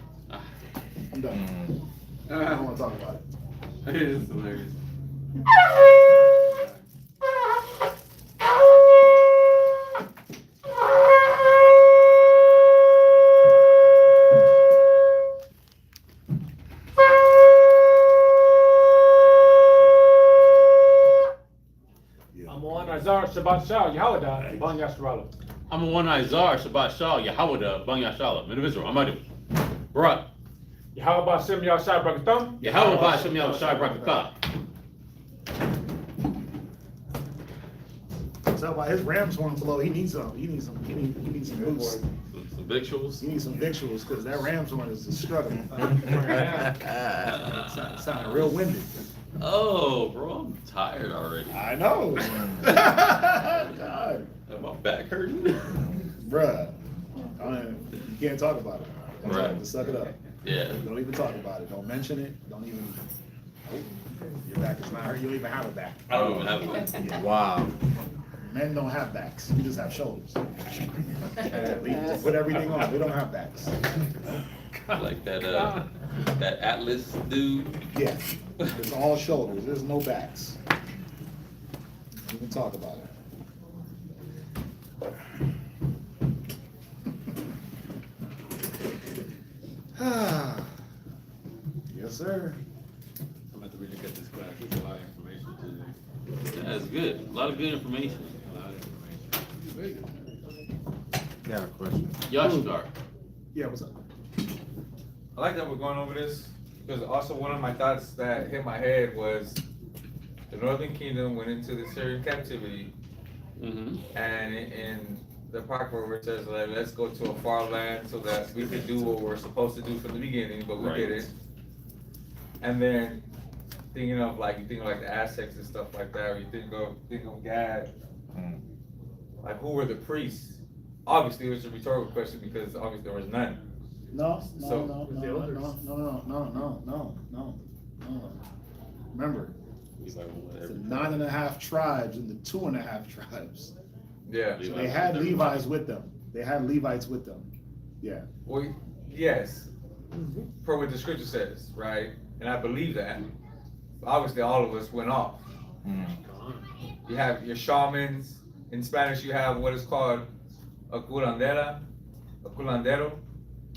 H: I'm done. I don't want to talk about it.
A: It is hilarious.
D: Shabbat Shalom, Yahweh, Ban Yasharala.
B: I'm a one Izar, Shabbat Shalom, Yahweh, Ban Yasharala, men of Israel, Amadu. Barak.
D: Yahweh Bashem Yahshai Brakatham.
B: Yahweh Bashem Yahshai Brakatah.
H: tell by his ram's horn flow, he needs some boost.
B: Some victuals.
H: He needs some victuals, cause that ram's horn is just struggling. Sounding real winded.
B: Oh, bro, I'm tired already.
H: I know. God.
B: My back hurting.
H: Bruh, you can't talk about it.
B: Right.
H: Just suck it up.
B: Yeah.
H: Don't even talk about it. Don't mention it. Don't even. Your back is not hurt. You don't even have a back.
B: I don't even have one.
H: Yeah.
E: Wow.
H: Men don't have backs. We just have shoulders. We just put everything on. We don't have backs.
B: Like that Atlas dude.
H: Yeah. It's all shoulders. There's no backs. Don't even talk about it. Yes, sir.
C: I'm about to relook at this class. There's a lot of information today.
B: That's good. A lot of good information.
C: A lot of information.
E: Got a question.
B: Y'all start.
H: Yeah, what's up?
A: I like that we're going over this, because also one of my thoughts that hit my head was the Northern Kingdom went into the Syrian captivity,
B: Mm-hmm.
A: and in the part where it says, like, let's go to a far land so that we can do what we're supposed to do from the beginning, but we
B: Right.
A: didn't. And then thinking of like, you think of like the Aztecs and stuff like that, or you think of Gad, like who were the priests? Obviously, it was a rhetorical question because obviously there was none.
H: No. Remember,
B: He's like,
H: it's the
B: whatever.
H: 9.5 tribes and the 2.5 tribes.
A: Yeah.
H: So they had Levites with them. They had Levites with them. Yeah.
A: Well, yes, per what the scripture says, right? And I believe that. Obviously, all of us went off. You have your shamans. In Spanish, you have what is called a curandero.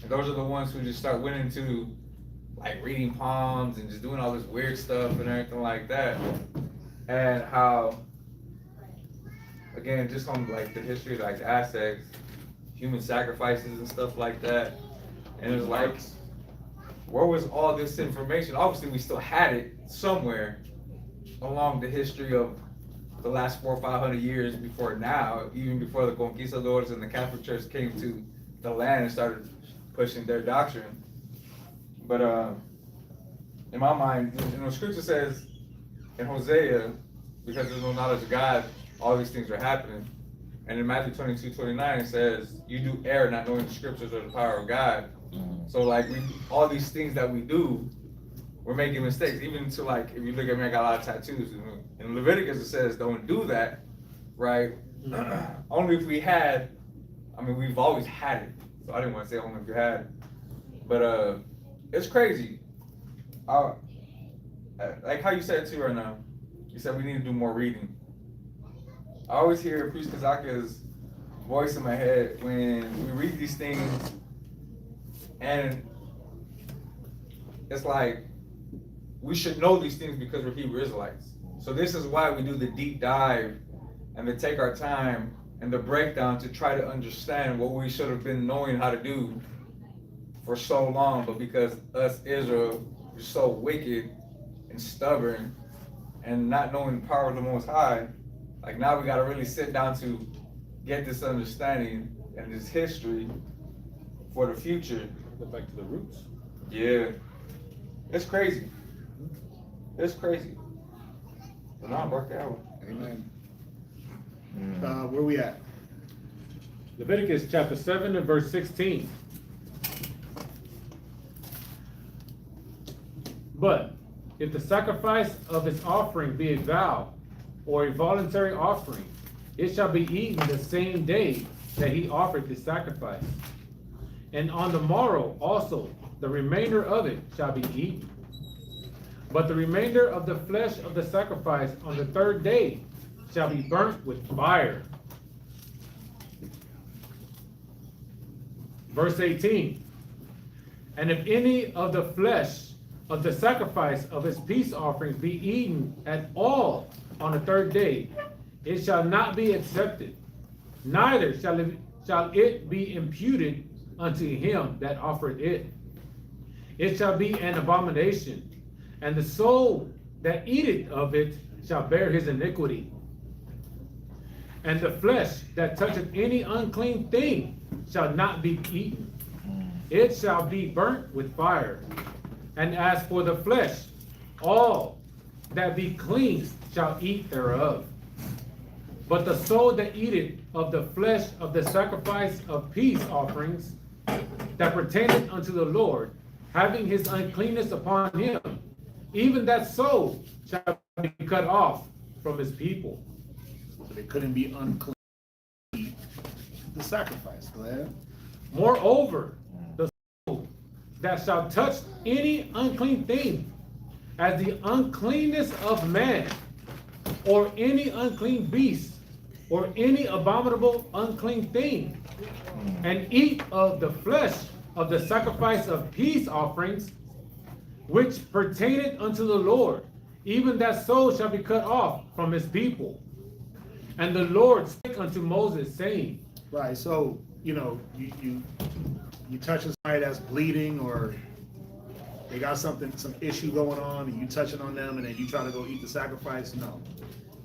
A: And those are the ones who just start went into like reading palms and just doing all this weird stuff and everything like that. And how, again, just on like the history of like the Aztecs, human sacrifices and stuff like that. And it was like, where was all this information? Obviously, we still had it somewhere along the history of the last 400 or 500 years before now, even before the conquistadors and the Catholic Church came to the land and started pushing their doctrine. But in my mind, scripture says in Hosea, because there's no knowledge of God, all these things are happening. And in Matthew 22:29, it says, you do err not knowing the scriptures or the power of God. So like all these things that we do, we're making mistakes. Even to like, if you look at me, I got a lot of tattoos. In Leviticus, it says don't do that, right? Only if we had, we've always had it. So I didn't want to say only if you had it. But it's crazy. Like how you said too right now, you said we need to do more reading. I always hear Priest Kazaka's voice in my head when we read these things, and it's like we should know these things because we're Hebrew Israelites. So this is why we do the deep dive and to take our time and the breakdown to try to understand what we should have been knowing how to do for so long, but because us Israel are so wicked and stubborn and not knowing the power of the Most High, like now we got to really sit down to get this understanding and this history for the future.
C: Go back to the roots.
A: Yeah, it's crazy. It's crazy. But now I'm working out.
H: Amen. Where we at?
D: Leviticus chapter 7 and verse 16. But if the sacrifice of his offering be a vow or a voluntary offering, it shall be eaten the same day that he offered the sacrifice. And on the morrow also the remainder of it shall be eaten. But the remainder of the flesh of the sacrifice on the third day shall be burnt with fire. Verse 18. And if any of the flesh of the sacrifice of his peace offerings be eaten at all on the third day, it shall not be accepted, neither shall it be imputed unto him that offered it. It shall be an abomination, and the soul that eateth of it shall bear his iniquity. And the flesh that toucheth any unclean thing shall not be eaten. It shall be burnt with fire. And as for the flesh, all that be clean shall eat thereof. But the soul that eateth of the flesh of the sacrifice of peace offerings that pertaineth unto the Lord, having his uncleanness upon him, even that soul shall be cut off from his people.
H: So they couldn't be unclean. The sacrifice. Go ahead.
D: Moreover, the soul that shall touch any unclean thing, as the uncleanness of man, or any unclean beast, or any abominable unclean thing, and eat of the flesh of the sacrifice of peace offerings, which pertaineth unto the Lord, even that soul shall be cut off from his people. And the Lord spake unto Moses, saying,
H: Right, so, you know, you touch somebody that's bleeding, or they got some issue going on, and you touching on them, and then you try to go eat the sacrifice. No,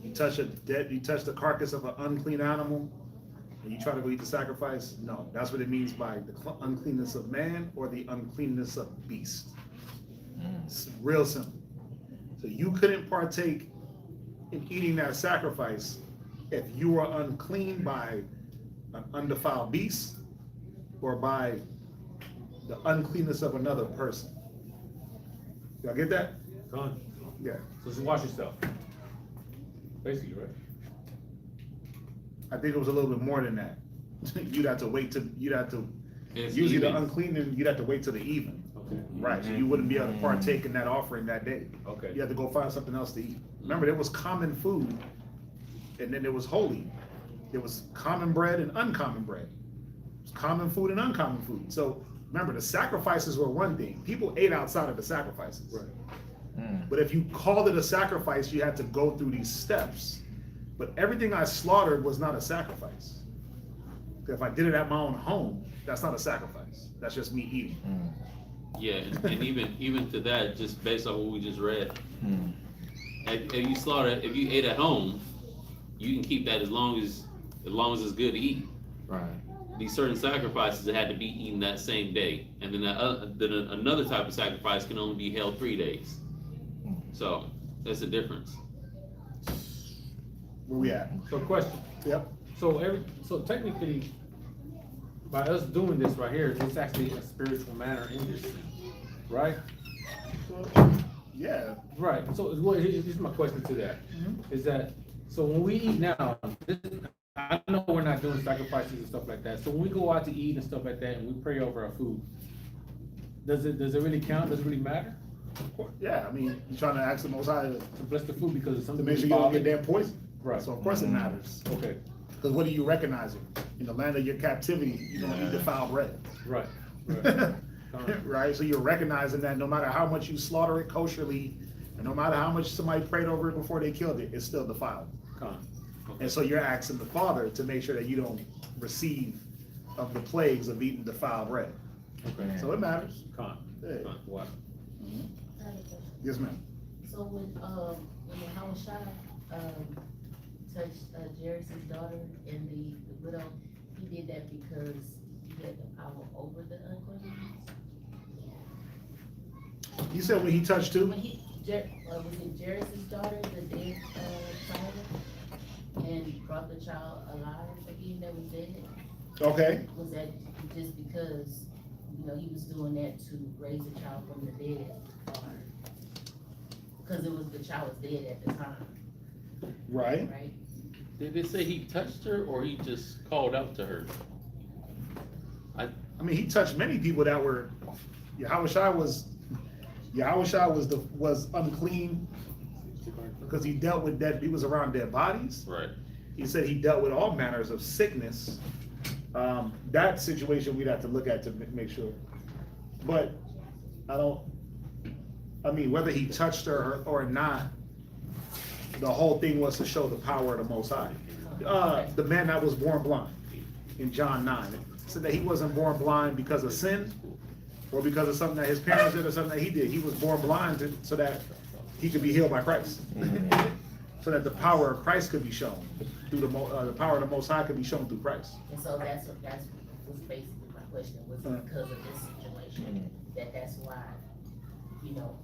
H: you touch the carcass of an unclean animal, and you try to go eat the sacrifice. No, that's what it means by the uncleanness of man or the uncleanness of beast. It's real simple. So you couldn't partake in eating that sacrifice if you were unclean by an undefiled beast or by the uncleanness of another person. Y'all get that?
D: Done.
H: Yeah.
D: So just wash yourself. Basically, right?
H: I think it was a little bit more than that. You'd have to wait till,
B: It's
H: usually
B: even.
H: the unclean, you'd have to wait till the even.
D: Okay.
H: Right, so you wouldn't be able to partake in that offering that day.
D: Okay.
H: You had to go find something else to eat. Remember, there was common food, and then there was holy. There was common bread and uncommon bread. It was common food and uncommon food. So remember, the sacrifices were one thing. People ate outside of the sacrifices.
D: Right.
H: But if you called it a sacrifice, you had to go through these steps. But everything I slaughtered was not a sacrifice. If I did it at my own home, that's not a sacrifice. That's just me eating.
B: Yeah, and even to that, just based on what we just read, if you ate at home, you can keep that as long as it's good to eat.
E: Right.
B: These certain sacrifices that had to be eaten that same day, and then another type of sacrifice can only be held 3 days. So that's the difference.
H: Where we at?
D: So question.
H: Yep.
D: So technically, by us doing this right here, it's actually a spiritual manner in this, right?
H: Yeah.
D: Right. So here's my question to that. Is that, so when we eat now, I know we're not doing sacrifices and stuff like that. So when we go out to eat and stuff like that, and we pray over our food, does it really count? Does it really matter?
H: Yeah, I mean, you're trying to ask the Most High
D: To bless the food because it's
H: to
D: something
H: make sure you don't get damn poison.
D: Right.
H: So of course it matters.
D: Okay.
H: Because what are you recognizing? In the land of your captivity, you don't eat defiled bread.
D: Right.
H: Right? So you're recognizing that no matter how much you slaughter it kosherly, and no matter how much somebody prayed over it before they killed it, it's still defiled. And so you're asking the Father to make sure that you don't receive of the plagues of eating defiled bread.
D: Okay.
H: So it matters. Yeah.
D: What?
J: I have a question.
H: Yes, ma'am.
J: So when Yahushua touched Jairus' daughter and the widow, he did that because he had the power over the unclean.
H: You said when he touched too?
J: When was it Jairus' daughter, the dead child, and brought the child alive again that was dead?
H: Okay.
J: Was that just because, he was doing that to raise a child from the dead? Or because the child was dead at the time,
H: Right.
J: right?
B: Did they say he touched her or he just called out to her?
H: I mean, he touched many people that were, Yahushua was unclean because he dealt with dead, he was around dead bodies.
B: Right.
H: He said he dealt with all manners of sickness. That situation we'd have to look at to make sure. But whether he touched her or not, the whole thing was to show the power of the Most High. The man that was born blind in John 9 said that he wasn't born blind because of sin or because of something that his parents did or something that he did. He was born blind so that he could be healed by Christ. so that the power of Christ could be shown through the power of the Most High could be shown through Christ.
J: And so that's was basically my question, was it because of this situation, that's why, you know,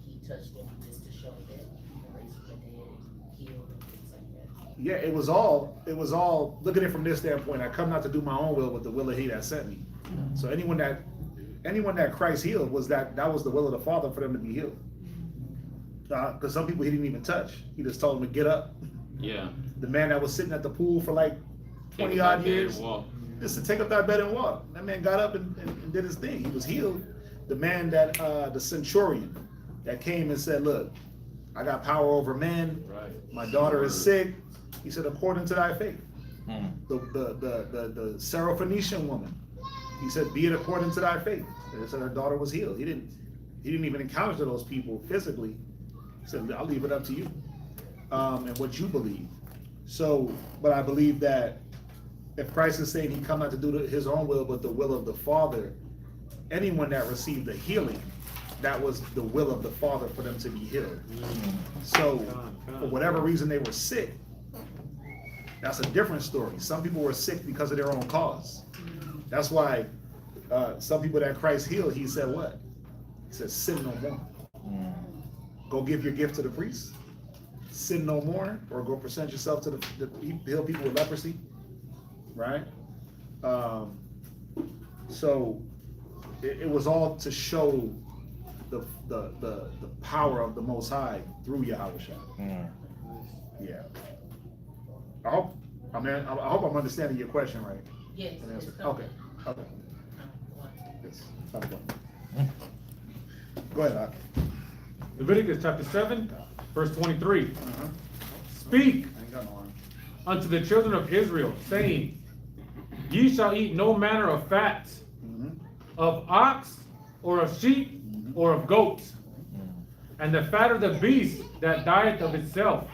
J: he touched him just to show that he can raise from the dead and heal and things like that?
H: Yeah, it was all, look at it from this standpoint. I come not to do my own will, but the will of he that sent me. So anyone that Christ healed that was the will of the Father for them to be healed. Because some people he didn't even touch. He just told them to get up.
B: Yeah.
H: The man that was sitting at the pool for like 20 odd years, just to take up that bed and walk. That man got up and did his thing. He was healed. The man that, the centurion that came and said, look, I got power over men. Right. My daughter is sick. He said, according to thy faith. The Syrophoenician woman, he said, be it according to thy faith. And he said her daughter was healed. He didn't even encounter those people physically. He said, I'll leave it up to you and what you believe. So, but I believe that if Christ is saying he come not to do his own will, but the will of the Father, anyone that received the healing, that was the will of the Father for them to be healed. So, for whatever reason they were sick, that's a different story. Some people were sick because of their own cause. That's why some people that Christ healed, he said what? He said, sin no more. Go give your gift to the priest. Sin no more, or go present yourself to the heal people with leprosy. Right? So it was all to show the power of the Most High through Yahushua. Yeah. I hope I'm understanding your question right.
J: Yes.
H: Okay. Yes. Go ahead, Doc.
D: Leviticus chapter 7, verse 23. Speak unto the children of Israel, saying, ye shall eat no manner of fat of ox or of sheep or of goats, and the fat of the beast that dieth of itself,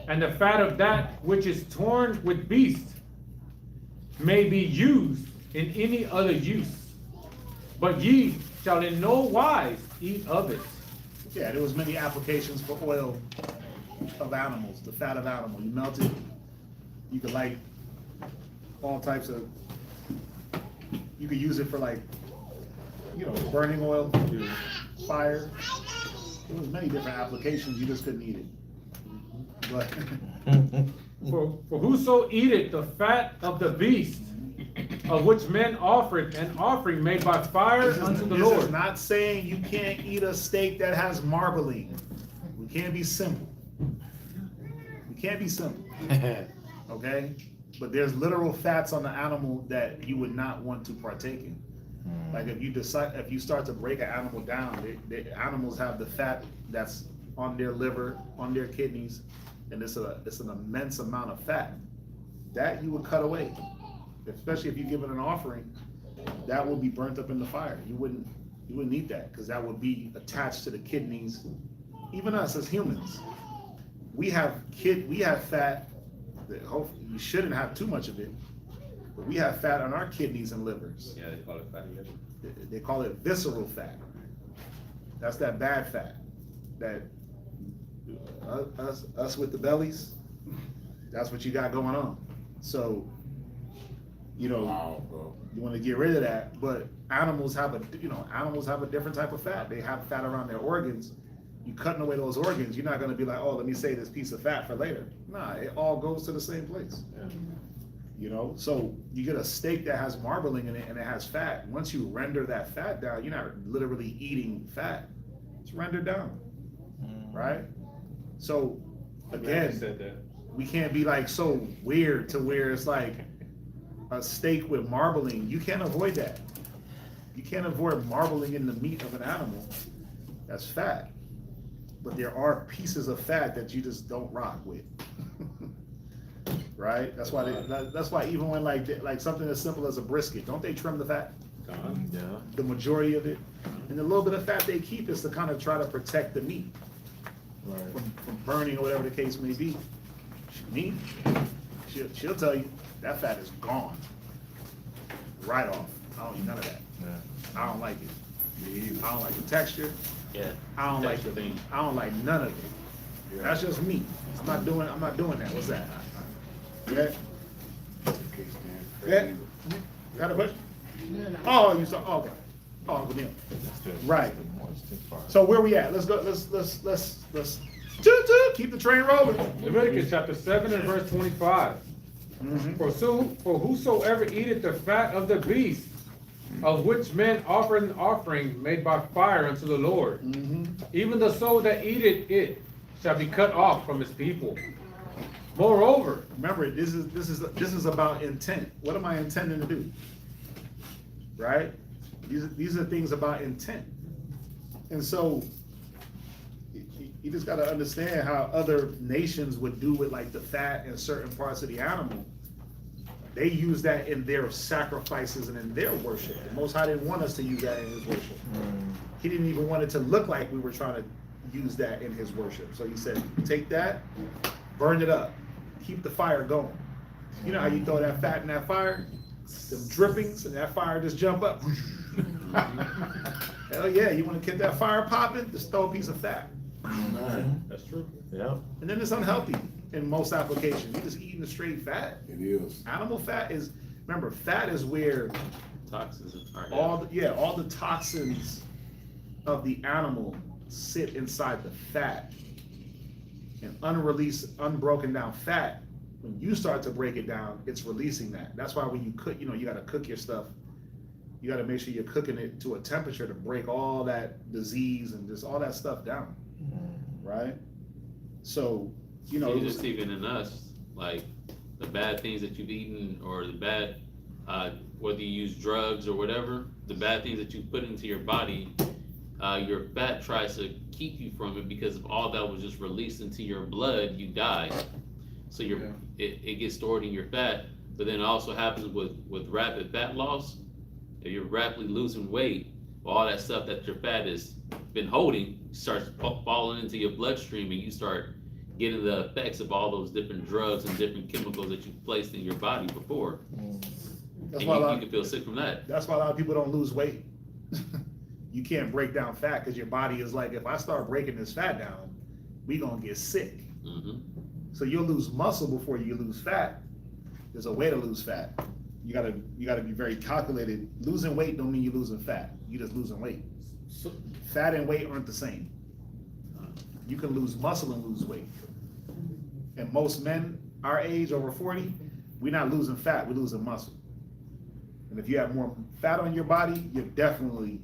D: and the fat of that which is torn with beast may be used in any other use, but ye shall in no wise eat of it.
H: Yeah, there was many applications for oil of animals, the fat of animal. You melt it, you could light all types of, you could use it for like, burning oil, fire. There was many different applications, you just couldn't eat it. But
D: For whoso eateth the fat of the beast, of which men offered an offering made by fire unto the Lord.
H: This is not saying you can't eat a steak that has marbling. We can't be simple. We can't be simple. Okay? But there's literal fats on the animal that you would not want to partake in. Like if you start to break an animal down, the animals have the fat that's on their liver, on their kidneys, and it's an immense amount of fat that you would cut away. Especially if you give it an offering, that will be burnt up in the fire. You wouldn't eat that because that would be attached to the kidneys. Even us as humans, we have fat that hopefully you shouldn't have too much of it, but we have fat on our kidneys and livers.
C: Yeah, they call it fatty liver.
H: They call it visceral fat. That's that bad fat. That us with the bellies, that's what you got going on. So, you want to get rid of that, but animals have a different type of fat. They have fat around their organs. You cutting away those organs, you're not going to be like, oh, let me save this piece of fat for later. Nah, it all goes to the same place. Yeah. So you get a steak that has marbling in it and it has fat. Once you render that fat down, you're not literally eating fat. It's rendered down, right? So again, we can't be like so weird to where it's like a steak with marbling. You can't avoid that. You can't avoid marbling in the meat of an animal. That's fat. But there are pieces of fat that you just don't rock with. Right? That's why even when like something as simple as a brisket, don't they trim the fat?
E: Yeah.
H: The majority of it. And the little bit of fat they keep is to kind of try to protect the meat from burning or whatever the case may be. Me, she'll tell you that fat is gone right off. I don't eat none of that. I don't like it. I don't like the texture.
B: Yeah.
H: I don't like none of it. That's just me. I'm not doing that. What's that? Yeah. Yeah. You got a question? Oh, you saw, okay. Oh, Uncle Neil. Right. So where we at? Let's go, let's keep the train rolling.
D: Leviticus chapter 7 and verse 25. For whosoever eateth the fat of the beast, of which men offer an offering made by fire unto the Lord, even the soul that eateth it shall be cut off from his people. Moreover,
H: remember, this is about intent. What am I intending to do? Right? These are things about intent. And so you just got to understand how other nations would do with like the fat and certain parts of the animal. They use that in their sacrifices and in their worship. The Most High didn't want us to use that in his worship. He didn't even want it to look like we were trying to use that in his worship. So he said, take that, burn it up, keep the fire going. You know how you throw that fat in that fire? Them drippings, and that fire just jump up. Hell yeah, you want to keep that fire popping? Just throw a piece of fat.
E: That's true. Yeah.
H: And then it's unhealthy in most applications. You're just eating the straight fat.
G: It is.
H: Animal fat is, remember, fat is where
B: Toxins are
H: all the toxins of the animal sit inside the fat. And unreleased, unbroken down fat, when you start to break it down, it's releasing that. That's why when you cook, you know, you gotta cook your stuff. You gotta make sure you're cooking it to a temperature to break all that disease and just all that stuff down, right? So, you know,
B: just even in us, like the bad things that you've eaten or the bad, whether you use drugs or whatever, the bad things that you put into your body, your fat tries to keep you from it because of all that was just released into your blood, you die. So it gets stored in your fat, but then it also happens with rapid fat loss. If you're rapidly losing weight, all that stuff that your fat has been holding starts falling into your bloodstream, and you start getting the effects of all those different drugs and different chemicals that you placed in your body before.
H: that's
B: And
H: why
B: you can feel sick from that.
H: That's why a lot of people don't lose weight. You can't break down fat because your body is like, if I start breaking this fat down, we gonna get sick. So you'll lose muscle before you lose fat. There's a way to lose fat. You gotta be very calculated. Losing weight don't mean you're losing fat. You're just losing weight. Fat and weight aren't the same. You can lose muscle and lose weight. And most men our age, over 40, we're not losing fat, we're losing muscle. And if you have more fat on your body, you're definitely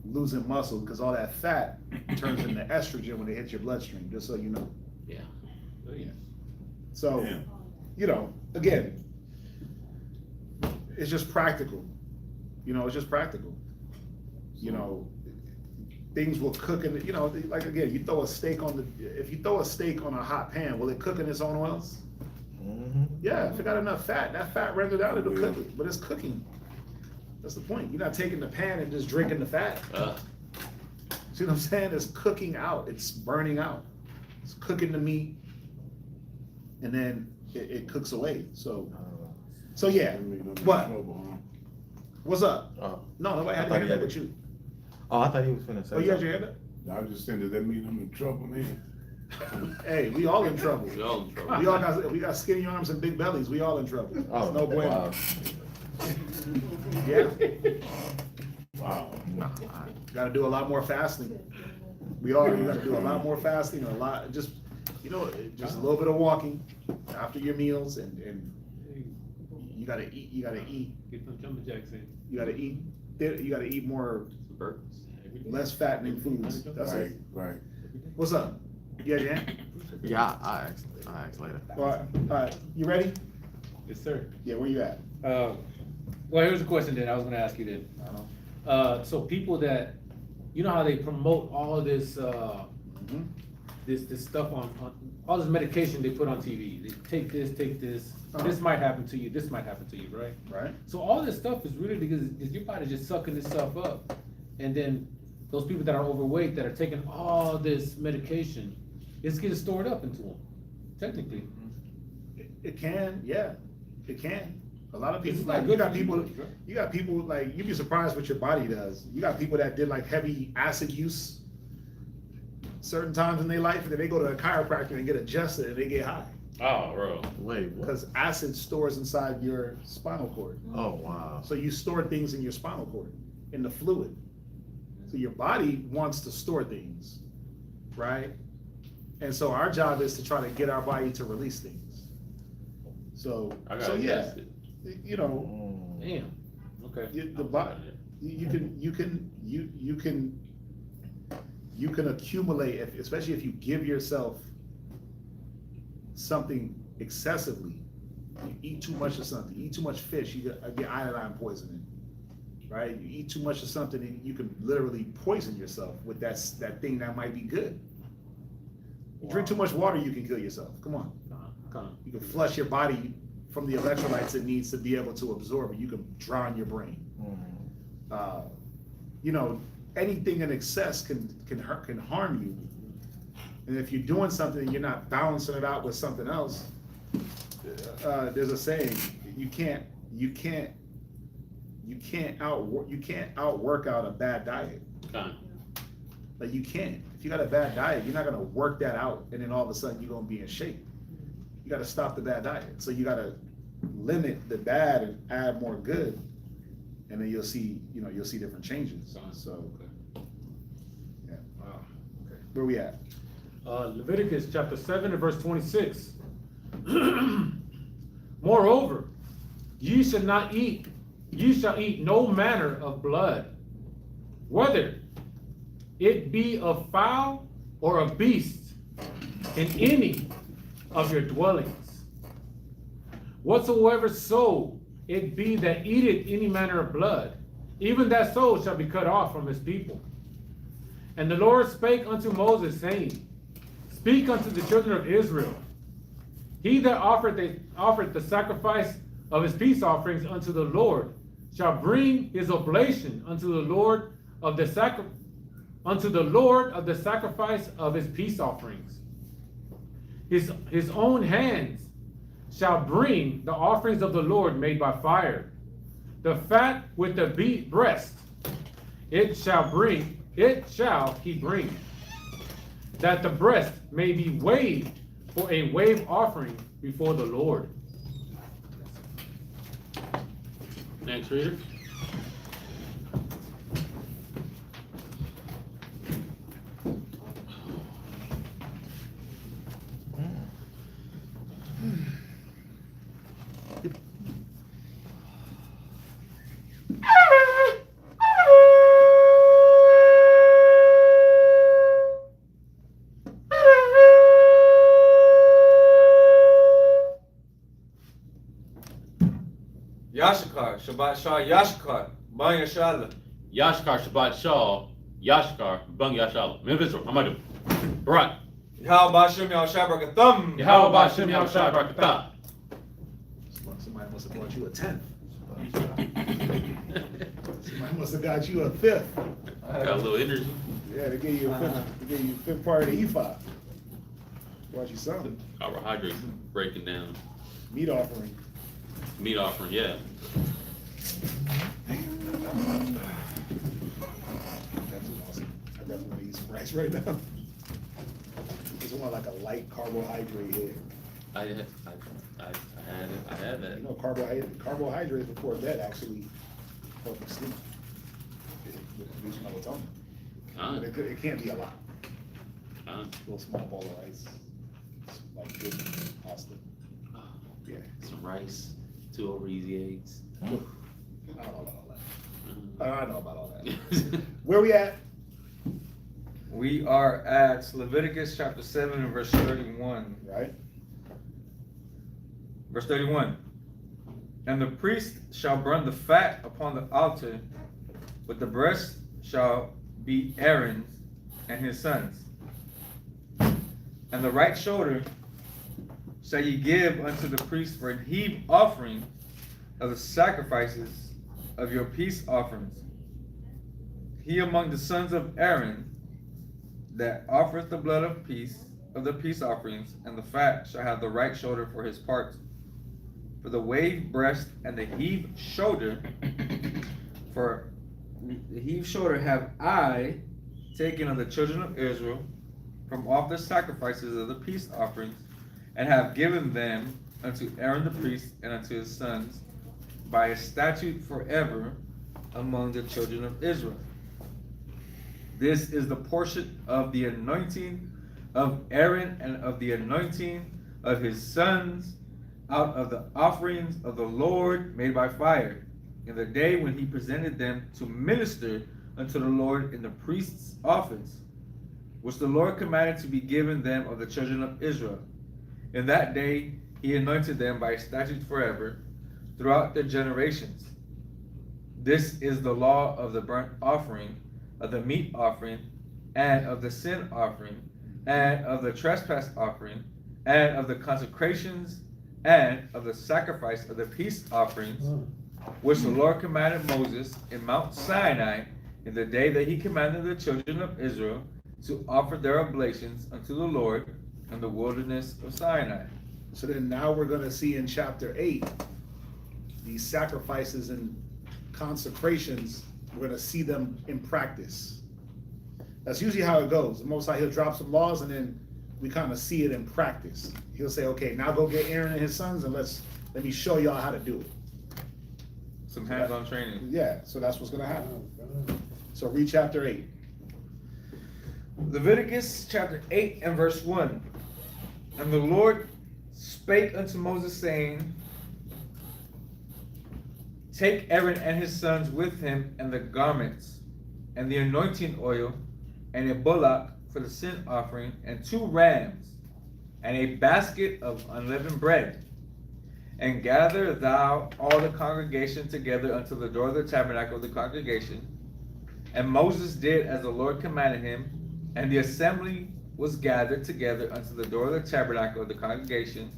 H: losing muscle because all that fat turns into estrogen when it hits your bloodstream, just so you know.
B: Yeah.
H: Oh, yeah. So, you know, again, it's just practical. You know, it's just practical. You know, things will cook in, you know, like again, you throw a steak on if you throw a steak on a hot pan, will it cook in its own oils? Yeah, if it got enough fat, that fat rendered out, it'll cook it, but it's cooking. That's the point. You're not taking the pan and just drinking the fat. See what I'm saying? It's cooking out, it's burning out. It's cooking the meat, and then it cooks away. So yeah, what? What's up? No, nobody had their hand up but you.
E: Oh, I thought he was finna say.
H: Oh, you had your hand up?
G: I was just saying, does that mean I'm in trouble, man?
H: Hey, we all in trouble.
B: We all in trouble.
H: We got skinny arms and big bellies. We all in trouble.
E: Oh,
H: no bueno.
E: wow.
H: Yeah.
G: Wow.
H: Got to do a lot more fasting. We got to do a lot more fasting, a lot, just, you know, just a little bit of walking after your meals, and you got to eat. You got to eat.
C: Get some jumping jacks in.
H: You got to eat. You got to eat more, less fattening foods. That's it.
G: Right.
H: What's up? Yeah, Jan?
E: Yeah, I ask later.
H: All right. You ready?
D: Yes, sir.
H: Yeah, where you at?
D: Well, here's a question that I was gonna ask you then. So people that, you know how they promote all this, this stuff on all this medication they put on TV. They take this, this might happen to you, this might happen to you, right?
H: Right.
D: So all this stuff is really because your body just sucking this stuff up. And then those people that are overweight, that are taking all this medication, it's getting stored up into them, technically.
H: It can, yeah, it can. A lot of people,
D: It's
H: like,
D: not
H: you
D: good
H: got people like, you'd be surprised what your body does. You got people that did like heavy acid use, certain times in their life, and then they go to a chiropractor and get adjusted and they get high.
B: Oh, bro.
E: Wait, what?
H: Because acid stores inside your spinal cord.
E: Oh, wow.
H: So you store things in your spinal cord, in the fluid. So your body wants to store things, right? And so our job is to try to get our body to release things. So,
B: I got
H: so yeah,
B: adjusted.
H: you know,
K: Damn. Okay.
H: the body, you can accumulate, especially if you give yourself something excessively. You eat too much of something, you eat too much fish, you get iodine poisoning, right? You eat too much of something and you can literally poison yourself with that thing that might be good. You drink too much water, you can kill yourself. Come on. You can flush your body from the electrolytes it needs to be able to absorb it. You can drown your brain. You know, anything in excess can harm you. And if you're doing something and you're not balancing it out with something else, there's a saying: you can't outwork out a bad diet. Like you can't. If you got a bad diet, you're not gonna work that out, and then all of a sudden you're gonna be in shape. You got to stop the bad diet. So you got to limit the bad and add more good, and then you'll see different changes. So, yeah. Wow. Okay. Where we at?
D: Leviticus chapter 7 and verse 26. Moreover, ye shall eat no manner of blood, whether it be of fowl or of beast, in any of your dwellings. Whatsoever soul it be that eateth any manner of blood, even that soul shall be cut off from his people. And the Lord spake unto Moses, saying, Speak unto the children of Israel, he that offered the sacrifice of his peace offerings unto the Lord shall bring his oblation unto the Lord of the sacrifice of his peace offerings. His own hands shall bring the offerings of the Lord made by fire. The fat with the breast, it shall he bring, that the breast may be waved for a wave offering before the Lord.
B: Next reader.
A: Yashikar, Shabbat Shah, Yashikar, Ban Yashala.
B: Yashkar Shabbat Shaw, Yashkar, Bung Yashala. Memphis, Hamadu. Right.
A: Yahweh Bashem Yahushua Barakatham.
B: Yahweh Bashem Yahushua Barakatah.
H: Somebody must have brought you a 10th. Somebody must have got you a 5th.
B: Got a little energy.
H: Yeah, they gave you a 5th. They gave you a 5th part of the E5. Brought you something.
B: Carbohydrates breaking down.
H: Meat offering.
B: Meat offering, yeah.
H: That's awesome. I definitely need some rice right now. Just want like a light carbohydrate here.
B: I had that.
H: You know, carbohydrates before bed actually help you sleep. With melatonin. But it can't be a lot. A little small bowl of rice. It's like good pasta. Yeah.
B: Some rice, 2 over easy eggs.
H: I don't know about all that. I know about all that. Where we at?
A: We are at Leviticus chapter 7 and verse 31.
H: Right.
A: Verse 31. And the priest shall burn the fat upon the altar, but the breast shall be Aaron's and his sons. And the right shoulder shall ye give unto the priest for a heave offering of the sacrifices of your peace offerings. He among the sons of Aaron that offereth the blood of peace of the peace offerings, and the fat shall have the right shoulder for his part. For the wave breast and the heave shoulder, for the heave shoulder have I taken of the children of Israel, from off the sacrifices of the peace offerings, and have given them unto Aaron the priest and unto his sons by a statute forever among the children of Israel. This is the portion of the anointing of Aaron and of the anointing of his sons out of the offerings of the Lord made by fire, in the day when he presented them to minister unto the Lord in the priest's office, which the Lord commanded to be given them of the children of Israel. In that day he anointed them by statute forever throughout their generations. This is the law of the burnt offering, of the meat offering, and of the sin offering, and of the trespass offering, and of the consecrations, and of the sacrifice of the peace offerings, which the Lord commanded Moses in Mount Sinai in the day that he commanded the children of Israel to offer their oblations unto the Lord in the wilderness of Sinai.
H: So then now we're gonna see in chapter 8, these sacrifices and consecrations, we're gonna see them in practice. That's usually how it goes. The Most High, he'll drop some laws and then we kind of see it in practice. He'll say, okay, now go get Aaron and his sons and let me show y'all how to do it.
A: Some hands-on training.
H: Yeah, so that's what's gonna happen. So read chapter 8.
A: Leviticus chapter 8 and verse 1. And the Lord spake unto Moses, saying, Take Aaron and his sons with him, and the garments, and the anointing oil, and a bullock for the sin offering, and 2 rams, and a basket of unleavened bread. And gather thou all the congregation together unto the door of the tabernacle of the congregation. And Moses did as the Lord commanded him, and the assembly was gathered together unto the door of the tabernacle of the congregation.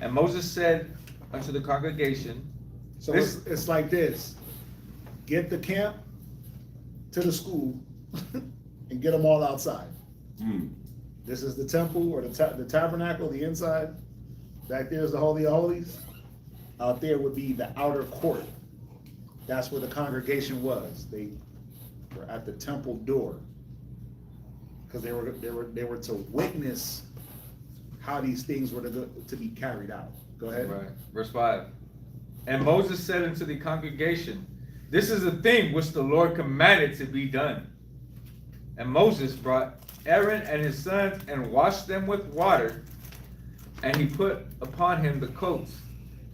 A: And Moses said unto the congregation,
H: So it's like this: get the camp to the school and get them all outside. This is the temple or the tabernacle, the inside. Back there is the Holy of Holies. Out there would be the outer court. That's where the congregation was. They were at the temple door because they were to witness how these things were to be carried out. Go ahead.
A: Right. Verse 5. And Moses said unto the congregation, This is the thing which the Lord commanded to be done. And Moses brought Aaron and his sons and washed them with water, and he put upon him the coats,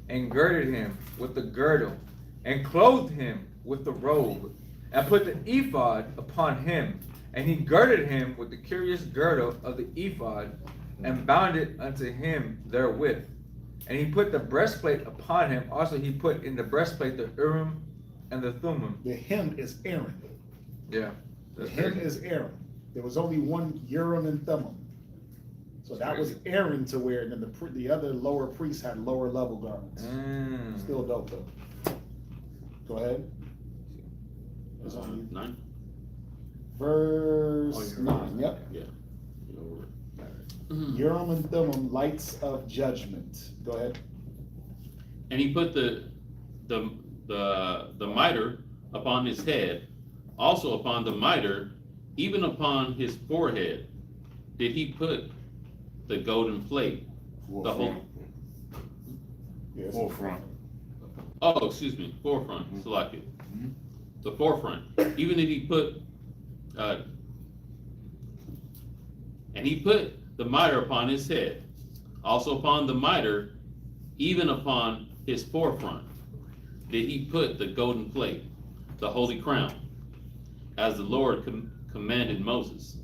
A: and girded him with the girdle, and clothed him with the robe, and put the ephod upon him, and he girded him with the curious girdle of the ephod, and bound it unto him therewith. And he put the breastplate upon him. Also he put in the breastplate the Urim and the Thummim.
H: The hem is Aaron.
A: Yeah.
H: The hem is Aaron. There was only one Urim and Thummim. So that was Aaron to wear, and then the other lower priests had lower level garments. Still dope though. Go ahead. It's on you.
B: 9?
H: Verse 9, yep.
B: Yeah.
H: Urim and Thummim, lights of judgment. Go ahead.
B: And he put the mitre upon his head, also upon the mitre, even upon his forehead, did he put the golden plate. The whole.
H: Yes.
G: Forefront.
B: Oh, excuse me, forefront. Select it. The forefront. Even if he put, and he put the mitre upon his head, also upon the mitre, even upon his forefront, did he put the golden plate, the holy crown, as the Lord commanded Moses.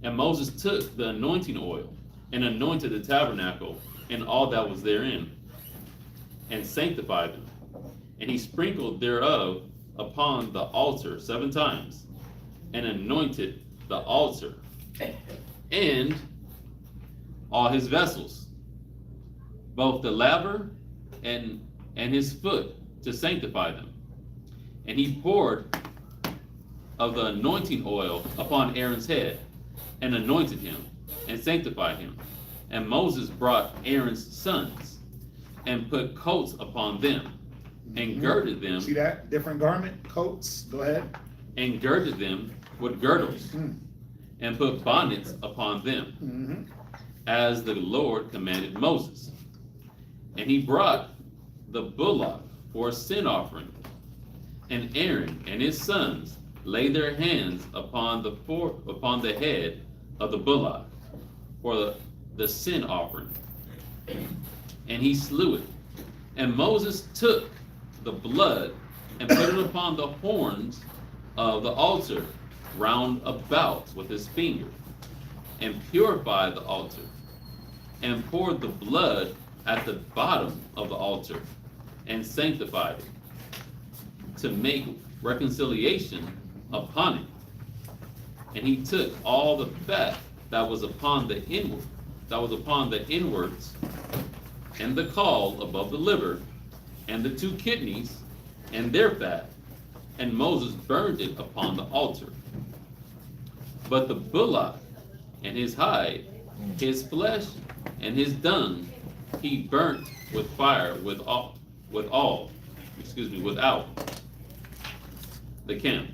B: And Moses took the anointing oil and anointed the tabernacle and all that was therein, and sanctified them. And he sprinkled thereof upon the altar 7 times, and anointed the altar and all his vessels, both the laver and his foot, to sanctify them. And he poured of the anointing oil upon Aaron's head, and anointed him, and sanctified him. And Moses brought Aaron's sons, and put coats upon them, and girded them.
H: See that? Different garment, coats. Go ahead.
B: And girded them with girdles, and put bonnets upon them,
H: Mhm.
B: as the Lord commanded Moses. And he brought the bullock for a sin offering, and Aaron and his sons laid their hands upon the head of the bullock for the sin offering, and he slew it. And Moses took the blood and put it upon the horns of the altar round about with his finger, and purified the altar, and poured the blood at the bottom of the altar, and sanctified it, to make reconciliation upon it. And he took all the fat that was upon the inwards, and the caul above the liver, and the 2 kidneys, and their fat, and Moses burned it upon the altar. But the bullock and his hide, his flesh and his dung, he burnt with fire without the camp,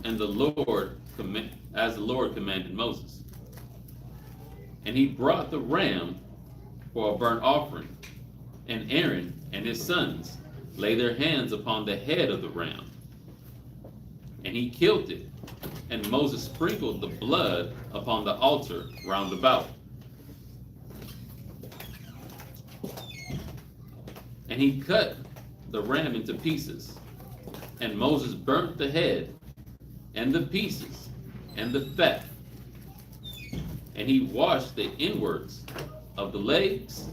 B: and as the Lord commanded Moses. And he brought the ram for a burnt offering, and Aaron and his sons laid their hands upon the head of the ram, and he killed it, and Moses sprinkled the blood upon the altar round about. And he cut the ram into pieces, and Moses burnt the head, and the pieces, and the fat. And he washed the inwards of the legs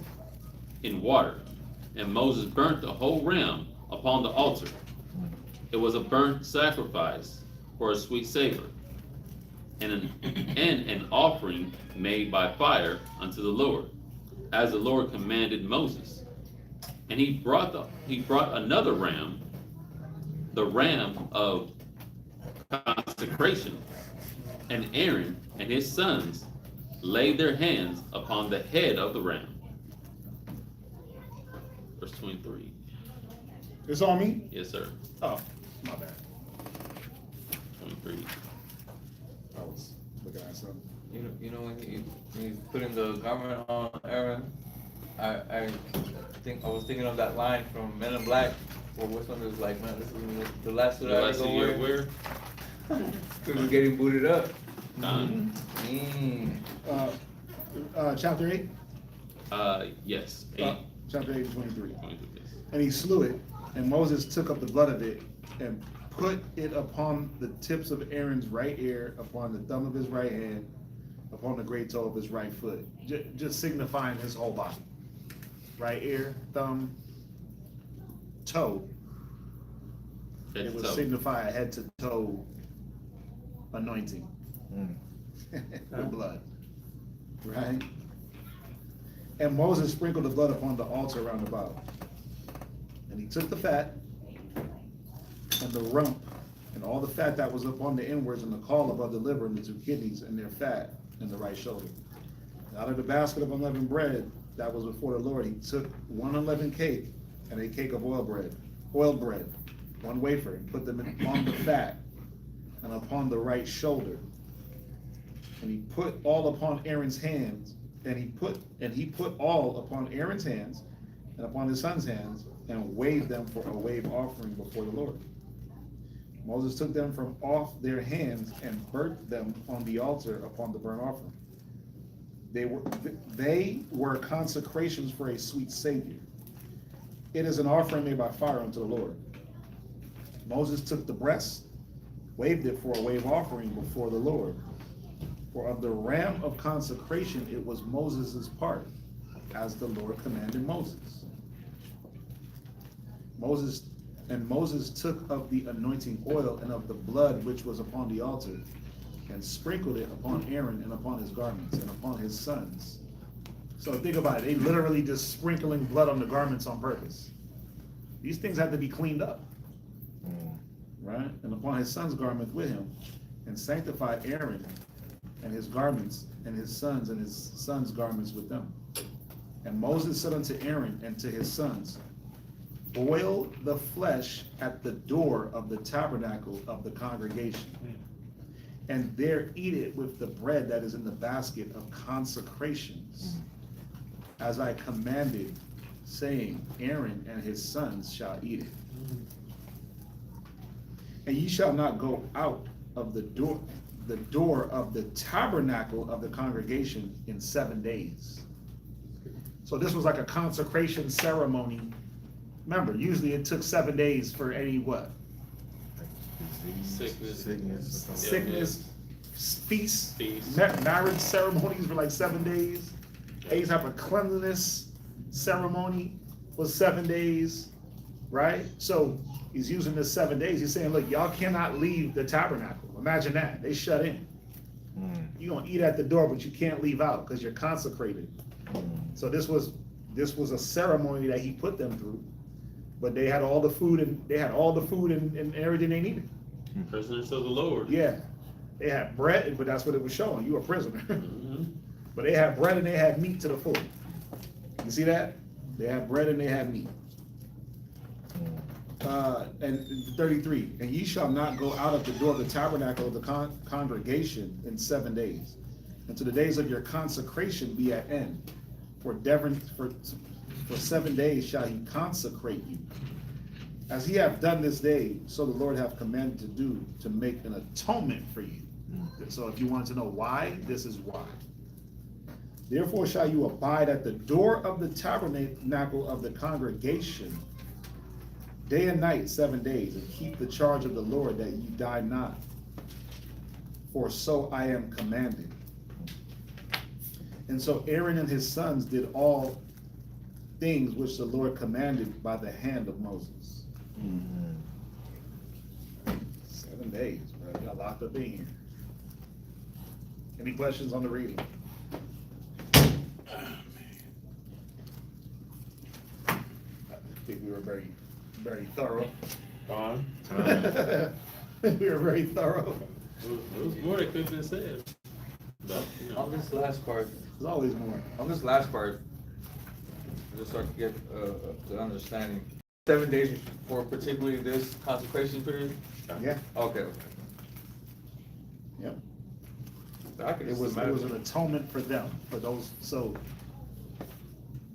B: in water, and Moses burnt the whole ram upon the altar. It was a burnt sacrifice for a sweet savor, and an offering made by fire unto the Lord, as the Lord commanded Moses. And he brought another ram, the ram of consecration, and Aaron and his sons laid their hands upon the head of the ram. Verse 23.
H: It's on me?
B: Yes, sir.
H: Oh, my bad.
B: 23.
H: I was looking at something.
A: You know when he's putting the garment on Aaron, I was thinking of that line from Men in Black, where which one is like, man, this is the last suit I ever go wear. Because we're getting booted up.
H: Chapter 8?
B: Yes. 8.
H: Chapter 8, 23.
B: 23, yes.
H: And he slew it, and Moses took up the blood of it, and put it upon the tips of Aaron's right ear, upon the thumb of his right hand, upon the great toe of his right foot, just signifying his whole body. Right ear, thumb, toe. It would signify a head to toe anointing. With blood. Right? And Moses sprinkled the blood upon the altar round about. And he took the fat and the rump and all the fat that was upon the inwards and the caul above the liver and the 2 kidneys and their fat and the right shoulder. And out of the basket of unleavened bread that was before the Lord, he took 1 unleavened cake and a cake of oiled bread, 1 wafer, and put them upon the fat and upon the right shoulder. And he put all upon Aaron's hands, and he put all upon Aaron's hands and upon his son's hands, and waved them for a wave offering before the Lord. Moses took them from off their hands and burnt them on the altar upon the burnt offering. They were consecrations for a sweet Savior. It is an offering made by fire unto the Lord. Moses took the breast, waved it for a wave offering before the Lord. For of the ram of consecration it was Moses' part, as the Lord commanded Moses. Moses took of the anointing oil and of the blood which was upon the altar, and sprinkled it upon Aaron and upon his garments and upon his sons. So think about it, they literally just sprinkling blood on the garments on purpose. These things had to be cleaned up, right? And upon his son's garment with him, and sanctified Aaron and his garments and his sons' garments with them. And Moses said unto Aaron and to his sons, boil the flesh at the door of the tabernacle of the congregation. and there eat it with the bread that is in the basket of consecrations, as I commanded, saying, Aaron and his sons shall eat it. And ye shall not go out of the door of the tabernacle of the congregation in 7 days. So this was like a consecration ceremony. Remember, usually it took 7 days for any what? Sickness, feasts, marriage ceremonies were like 7 days. Any type of cleanliness ceremony was 7 days, right? So he's using this 7 days. He's saying, look, y'all cannot leave the tabernacle. Imagine that. They shut in. You're gonna eat at the door, but you can't leave out because you're consecrated. So this was a ceremony that he put them through. But they had all the food and everything they needed.
B: Prisoners of the Lord.
H: Yeah. They had bread, but that's what it was showing. You were a prisoner. But they had bread and they had meat to the full. You see that? They had bread and they had meat. And 33, and ye shall not go out of the door of the tabernacle of the congregation in 7 days, until the days of your consecration be at end. For 7 days shall he consecrate you. As he hath done this day, so the Lord hath commanded to do, to make an atonement for you. So if you want to know why, this is why. Therefore shall you abide at the door of the tabernacle of the congregation day and night 7 days, and keep the charge of the Lord, that ye die not. For so I am commanded. And so Aaron and his sons did all things which the Lord commanded by the hand of Moses. 7 days, bro. Got locked up in here. Any questions on the reading? I think we were very, very thorough. We were very thorough.
B: It was more that could have been said. But, you know.
A: On this last part,
H: There's always more.
A: on this last part, just so I can get the understanding. 7 days for particularly this consecration period?
H: Yeah.
A: Okay.
H: Yep.
A: I can
H: It
A: just
H: was
A: imagine.
H: an atonement for them, for those, so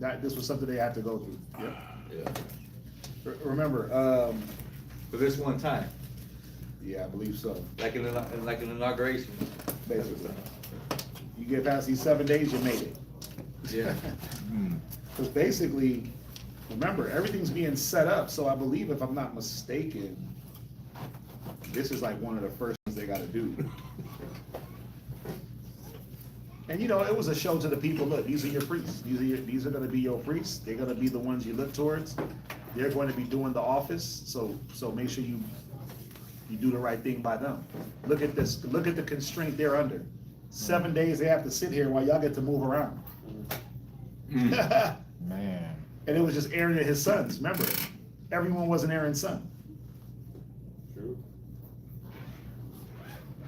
H: this was something they had to go through. Yep.
A: Yeah.
H: Remember,
A: For this one time,
H: yeah, I believe so.
A: like an inauguration.
H: Basically. You get past these 7 days, you made it.
A: Yeah.
H: Because basically, remember, everything's being set up, so I believe, if I'm not mistaken, this is like one of the first things they gotta do. And it was a show to the people, look, these are your priests. These are gonna be your priests. They're gonna be the ones you look towards. They're going to be doing the office, so make sure you do the right thing by them. Look at this, look at the constraint they're under. 7 days they have to sit here while y'all get to move around.
E: Man.
H: And it was just Aaron and his sons, remember? Everyone wasn't Aaron's son.
B: True.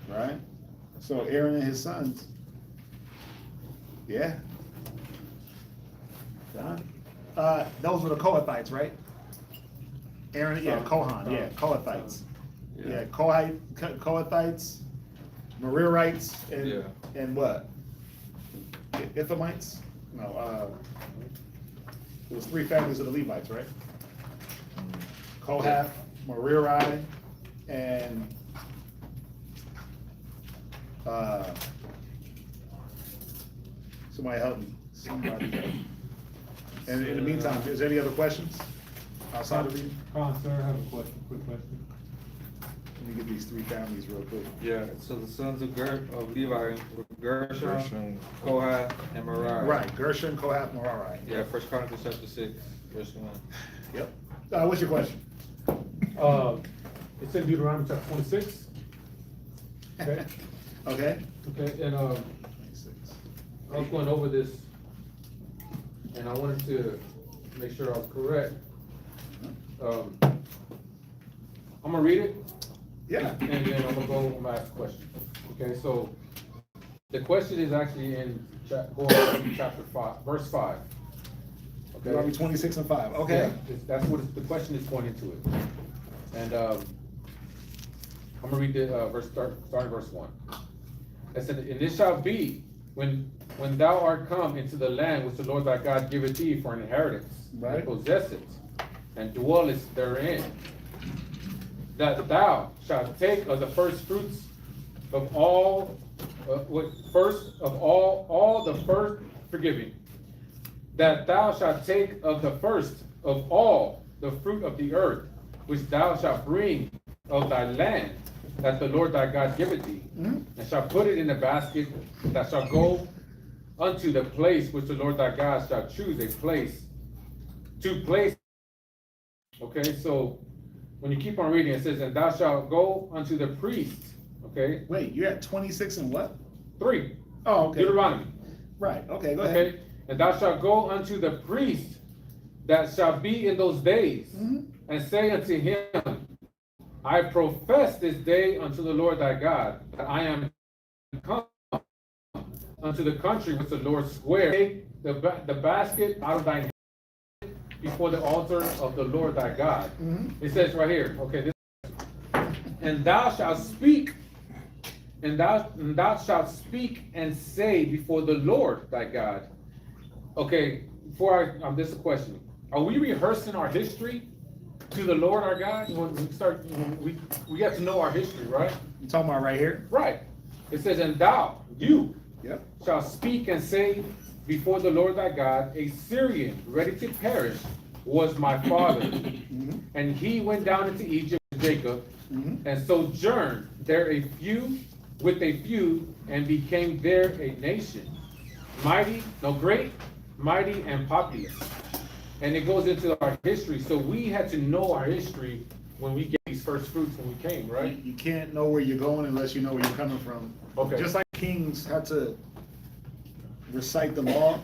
H: Right? So Aaron and his sons, yeah. Done. Those were the Kohathites, right? Aaron, yeah, Kohan, yeah, Kohathites. Yeah, Kohathites, Merarites, and what? Ithamites? No, it was 3 families of the Levites, right? Kohath, Merari, and somebody help me. Somebody help me. And in the meantime, is there any other questions outside of these?
D: Sir, I have a quick question.
H: Let me get these 3 families real quick.
A: Yeah, so the sons of Levi were Gershon, Kohath, and Merari.
H: Right, Gershon, Kohath, Merari.
A: Yeah, First Chronicles chapter 6, verse 1.
H: Yep. What's your question?
D: It's in Deuteronomy chapter 26. Okay,
H: Okay.
D: okay, and, I was going over this, and I wanted to make sure I was correct. I'm gonna read it.
H: Yeah.
D: And then I'm gonna ask a question. Okay, so the question is actually in going to chapter 5, verse 5. Okay.
H: Deuteronomy 26 and 5. Okay.
D: Yeah, that's what the question is pointing to it. And I'm gonna read the starting verse 1. It said, and it shall be when thou art come into the land which the Lord thy God giveth thee for an inheritance,
H: Right.
D: and possess it, and dwellest therein, that thou shalt take of the first fruits of all, that thou shalt take of the first of all the fruit of the earth, which thou shalt bring of thy land, that the Lord thy God giveth thee, and shalt put it in a basket, that shall go unto the place which the Lord thy God shall choose a place to place. Okay, so when you keep on reading, it says, and thou shalt go unto the priest. Okay.
H: Wait, you're at 26 and what?
D: 3.
H: Oh, okay.
D: Deuteronomy.
H: Right, okay, go ahead.
D: Okay, and thou shalt go unto the priest that shall be in those days, and say unto him, I profess this day unto the Lord thy God, that I am come unto the country which the Lord sware. Take the basket out of thine hand before the altar of the Lord thy God. It says right here, okay, and thou shalt speak, and thou shalt speak and say before the Lord thy God. Okay, this is a question. Are we rehearsing our history to the Lord our God? When we get to know our history, right?
H: You talking about right here?
D: Right. It says, and you
H: Yep.
D: shall speak and say before the Lord thy God, a Syrian ready to perish was my father. And he went down into Egypt with Jacob, and sojourned there with a few, and became there a nation, great, mighty, and populous. And it goes into our history. So we had to know our history when we get these first fruits when we came, right?
H: You can't know where you're going unless you know where you're coming from.
D: Okay.
H: Just like kings had to recite the law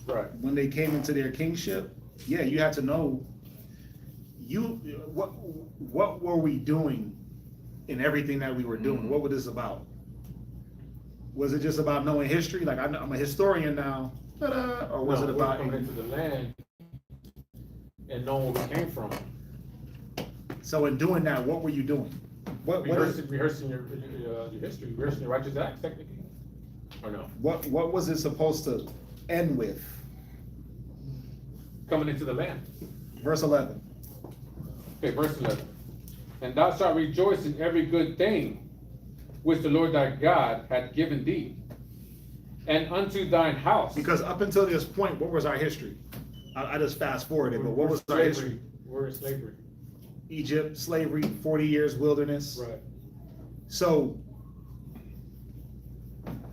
D: Right.
H: when they came into their kingship, yeah, you had to know what were we doing in everything that we were doing? What was this about? Was it just about knowing history? Like I'm a historian now, or was it about
D: coming into the land and knowing where we came from?
H: So in doing that, what were you doing?
D: Rehearsing your history, rehearsing your righteous acts, technically, or no?
H: What was it supposed to end with?
D: Coming into the land.
H: Verse 11.
D: Okay, verse 11. And thou shalt rejoice in every good thing which the Lord thy God hath given thee, and unto thine house.
H: Because up until this point, what was our history? I just fast forwarded, but what was our history?
D: We're in slavery.
H: Egypt, slavery, 40 years wilderness.
D: Right.
H: So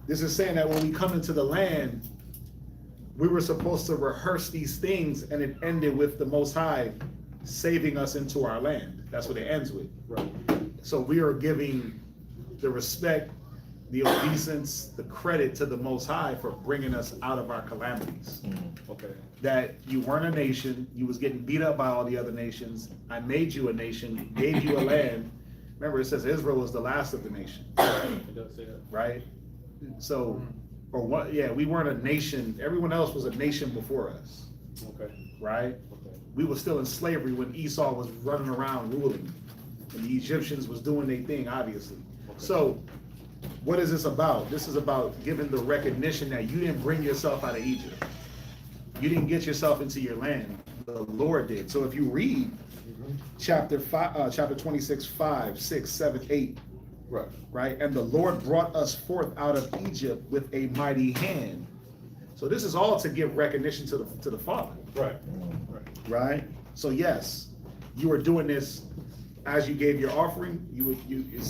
H: this is saying that when we come into the land, we were supposed to rehearse these things, and it ended with the Most High saving us into our land. That's what it ends with.
D: Right.
H: So we are giving the respect, the obeisance, the credit to the Most High for bringing us out of our calamities.
D: Okay.
H: That you weren't a nation, you was getting beat up by all the other nations. I made you a nation, gave you a land. Remember, it says Israel was the last of the nation.
D: It does say that.
H: Right? So, or what? Yeah, we weren't a nation. Everyone else was a nation before us.
D: Okay.
H: Right?
D: Okay.
H: We were still in slavery when Esau was running around ruling, and the Egyptians was doing their thing, obviously.
D: Okay.
H: So, what is this about? This is about giving the recognition that you didn't bring yourself out of Egypt. You didn't get yourself into your land. The Lord did. So if you read chapter 26, 5, 6, 7, 8,
D: Right.
H: right? And the Lord brought us forth out of Egypt with a mighty hand. So this is all to give recognition to the Father.
D: Right.
H: Right? So yes, you are doing this as you gave your offering. It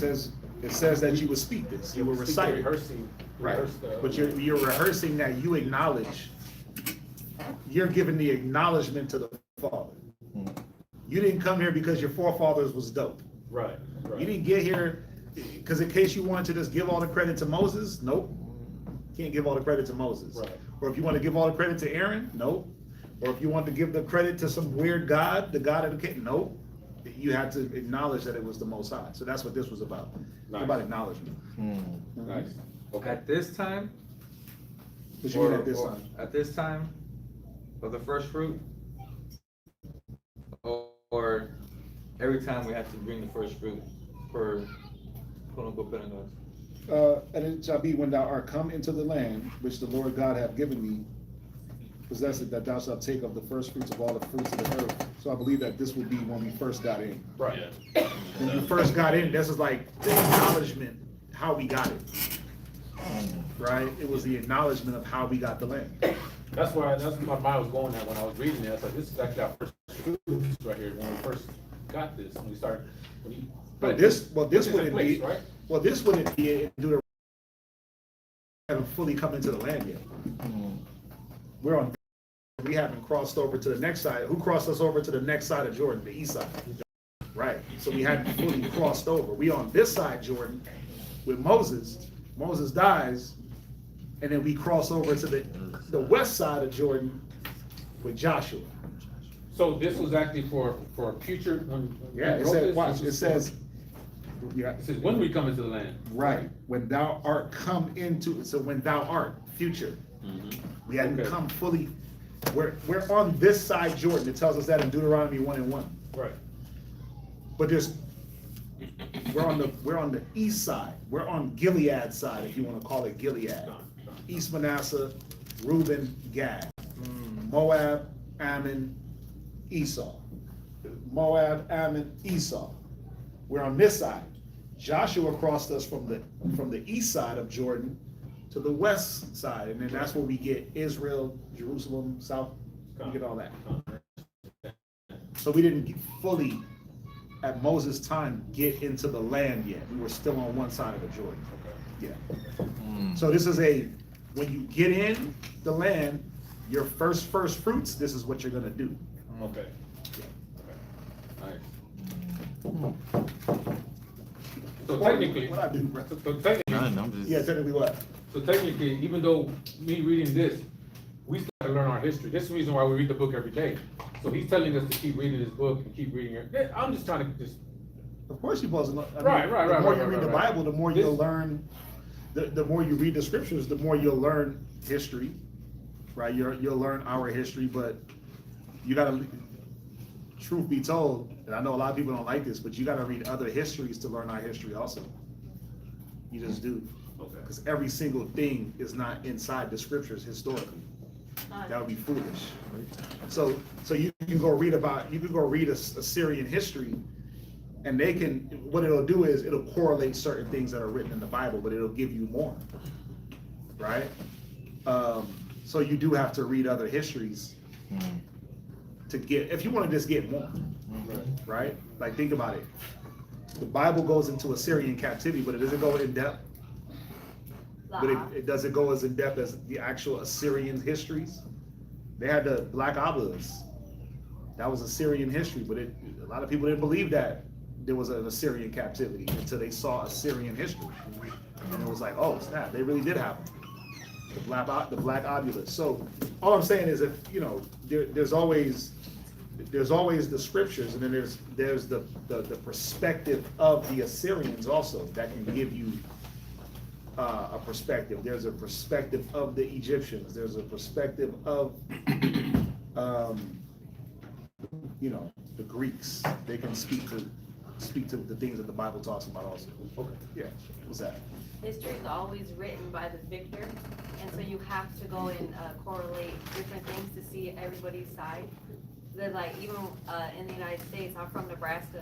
H: says that you would speak this. You will recite it.
D: Rehearsing.
H: Right. But you're rehearsing that you acknowledge. You're giving the acknowledgement to the Father. You didn't come here because your forefathers was dope.
D: Right.
H: You didn't get here because in case you wanted to just give all the credit to Moses, nope. Can't give all the credit to Moses.
D: Right.
H: Or if you want to give all the credit to Aaron, nope. Or if you want to give the credit to some weird God, the God of the king, nope. You had to acknowledge that it was the Most High. So that's what this was about.
D: Nice.
H: About acknowledgement.
D: Nice. Okay.
A: At this time,
H: What you mean at this time?
A: At this time, for the first fruit, or every time we have to bring the first fruit per
H: And it shall be when thou art come into the land which the Lord God hath given thee, possess it, that thou shalt take of the first fruits of all the fruits of the earth. So I believe that this would be when we first got in.
D: Right.
H: When you first got in, this is like the acknowledgement how we got it. Right? It was the acknowledgement of how we got the land.
D: That's where my mind was going at when I was reading it. I was like, this is actually our first fruits right here, when we first got this, when we started.
H: But this wouldn't
D: place,
H: be,
D: right?
H: well, this wouldn't be in Deuteronomy. Haven't fully come into the land yet. We haven't crossed over to the next side. Who crossed us over to the next side of Jordan? The east side. Right. So we hadn't fully crossed over. We on this side Jordan with Moses. Moses dies, and then we cross over to the west side of Jordan with Joshua.
D: So this was actually for future.
H: Yeah, it says, watch, it says, yeah,
D: It says when we come into the land.
H: right, when thou art come into, so when thou art, future. We hadn't
D: Okay.
H: come fully, we're on this side Jordan. It tells us that in Deuteronomy 1:1.
D: Right.
H: But we're on the east side. We're on Gilead's side, if you want to call it Gilead. East Manasseh, Reuben, Gad, Moab, Ammon, Esau. Moab, Ammon, Esau. We're on this side. Joshua crossed us from the east side of Jordan to the west side, and then that's where we get Israel, Jerusalem, South. We get all that. So we didn't fully, at Moses' time, get into the land yet. We were still on one side of the Jordan. Yeah. So this is when you get in the land, your first fruits, this is what you're gonna do.
D: Okay. Alright. So technically,
H: What I do, bro?
D: so technically,
H: Yeah, technically what?
D: so technically, even though me reading this, we still have to learn our history. This is the reason why we read the book every day. So he's telling us to keep reading this book and keep reading it. Yeah, I'm just trying to just.
H: Of course you're supposed to learn.
D: Right.
H: The more you read the
D: right.
H: Bible, the more you'll learn, the more you read the scriptures, the more you'll learn history, right? You'll learn our history, but you gotta, truth be told, and I know a lot of people don't like this, but you gotta read other histories to learn our history also. You just do.
D: Okay.
H: Because every single thing is not inside the scriptures historically. That would be foolish. So you can go read Assyrian history, and what it'll do is it'll correlate certain things that are written in the Bible, but it'll give you more, right? So you do have to read other histories to get, if you want to just get more, right? Like, think about it. The Bible goes into Assyrian captivity, but it doesn't go in depth. But it doesn't go as in depth as the actual Assyrian histories. They had the Black Obelisks. That was Assyrian history, but a lot of people didn't believe that there was an Assyrian captivity until they saw Assyrian history. And it was like, oh snap, they really did happen. The Black Obelisks. So all I'm saying is, there's always the scriptures, and then there's the perspective of the Assyrians also that can give you a perspective. There's a perspective of the Egyptians. There's a perspective of, the Greeks. They can speak to the things that the Bible talks about also. Okay. Yeah. What's that?
I: History is always written by the victor, and so you have to go and correlate different things to see everybody's side. Then, like, even in the United States, I'm from Nebraska.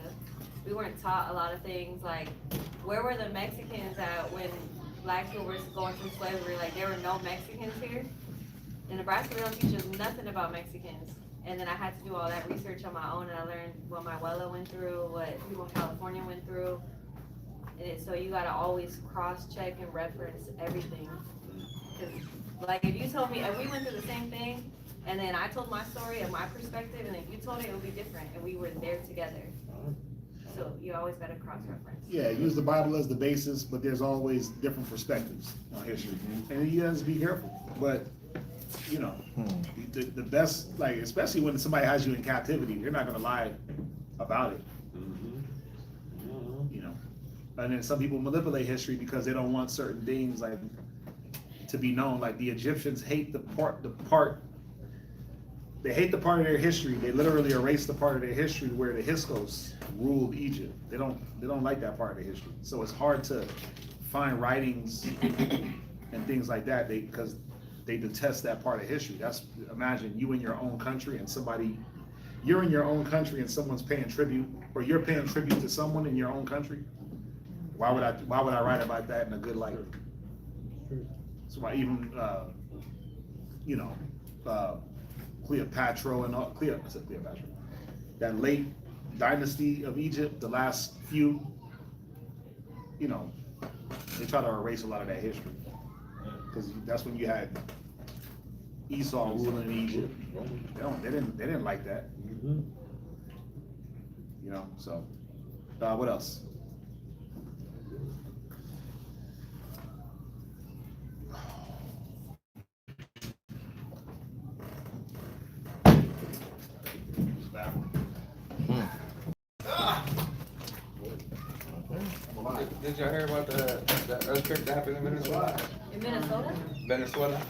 I: We weren't taught a lot of things, like, where were the Mexicans at when Black people were going through slavery? Like, there were no Mexicans here. In Nebraska, they don't teach us nothing about Mexicans. And then I had to do all that research on my own, and I learned what my abuela went through, what people in California went through. And so you gotta always cross-check and reference everything. Cause, like, if you told me, if we went through the same thing, and then I told my story and my perspective, and then you told it would be different, and we were there together. So you always gotta cross-reference.
H: Yeah, use the Bible as the basis, but there's always different perspectives on history. And you have to be careful. But, the best, like, especially when somebody has you in captivity, you're not gonna lie about it. And then some people manipulate history because they don't want certain things, like, to be known. Like, the Egyptians hate the part they hate the part of their history. They literally erase the part of their history where the Hyksos ruled Egypt. They don't like that part of their history. So it's hard to find writings and things like that, because they detest that part of history. Imagine you in your own country and you're in your own country and someone's paying tribute, or you're paying tribute to someone in your own country. Why would I write about that in a good light? So why even, Cleopatra and all, Cleopatra, that late dynasty of Egypt, the last few, they try to erase a lot of that history. Because that's when you had Esau ruling in Egypt. They didn't like that. So, what else?
A: Did y'all hear about that earthquake that happened in Venezuela?
I: In Minnesota?
A: Venezuela?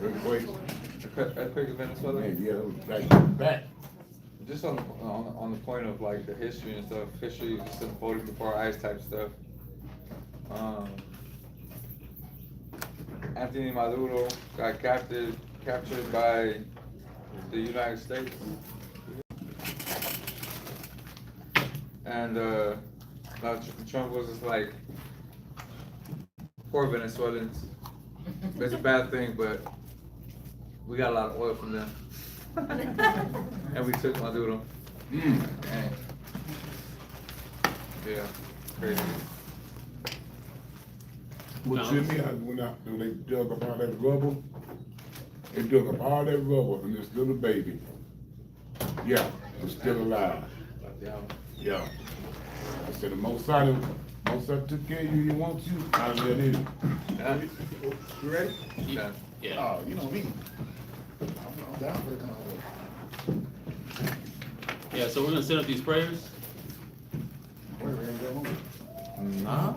G: Earthquake.
A: Earthquake in Venezuela?
G: Yeah, it was like back.
A: Just on the point of like the history and stuff, history just unfolding before our eyes type stuff. Anthony Maduro got captured by the United States, and now Trump was just like, poor Venezuelans. It's a bad thing, but we got a lot of oil from them. And we took Maduro. And yeah, crazy.
G: But Jimmy, when they dug up all that rubber, they dug up all that rubber and this little baby. Yeah, was still alive. Yeah. I said the Mossad took care of you, he wants you. I let it.
A: Yeah.
H: You ready?
A: Yeah.
H: Oh, you know me. I'm down for the convo.
B: Yeah, so we're gonna set up these prayers.
H: We're ready to go home.
A: Nah.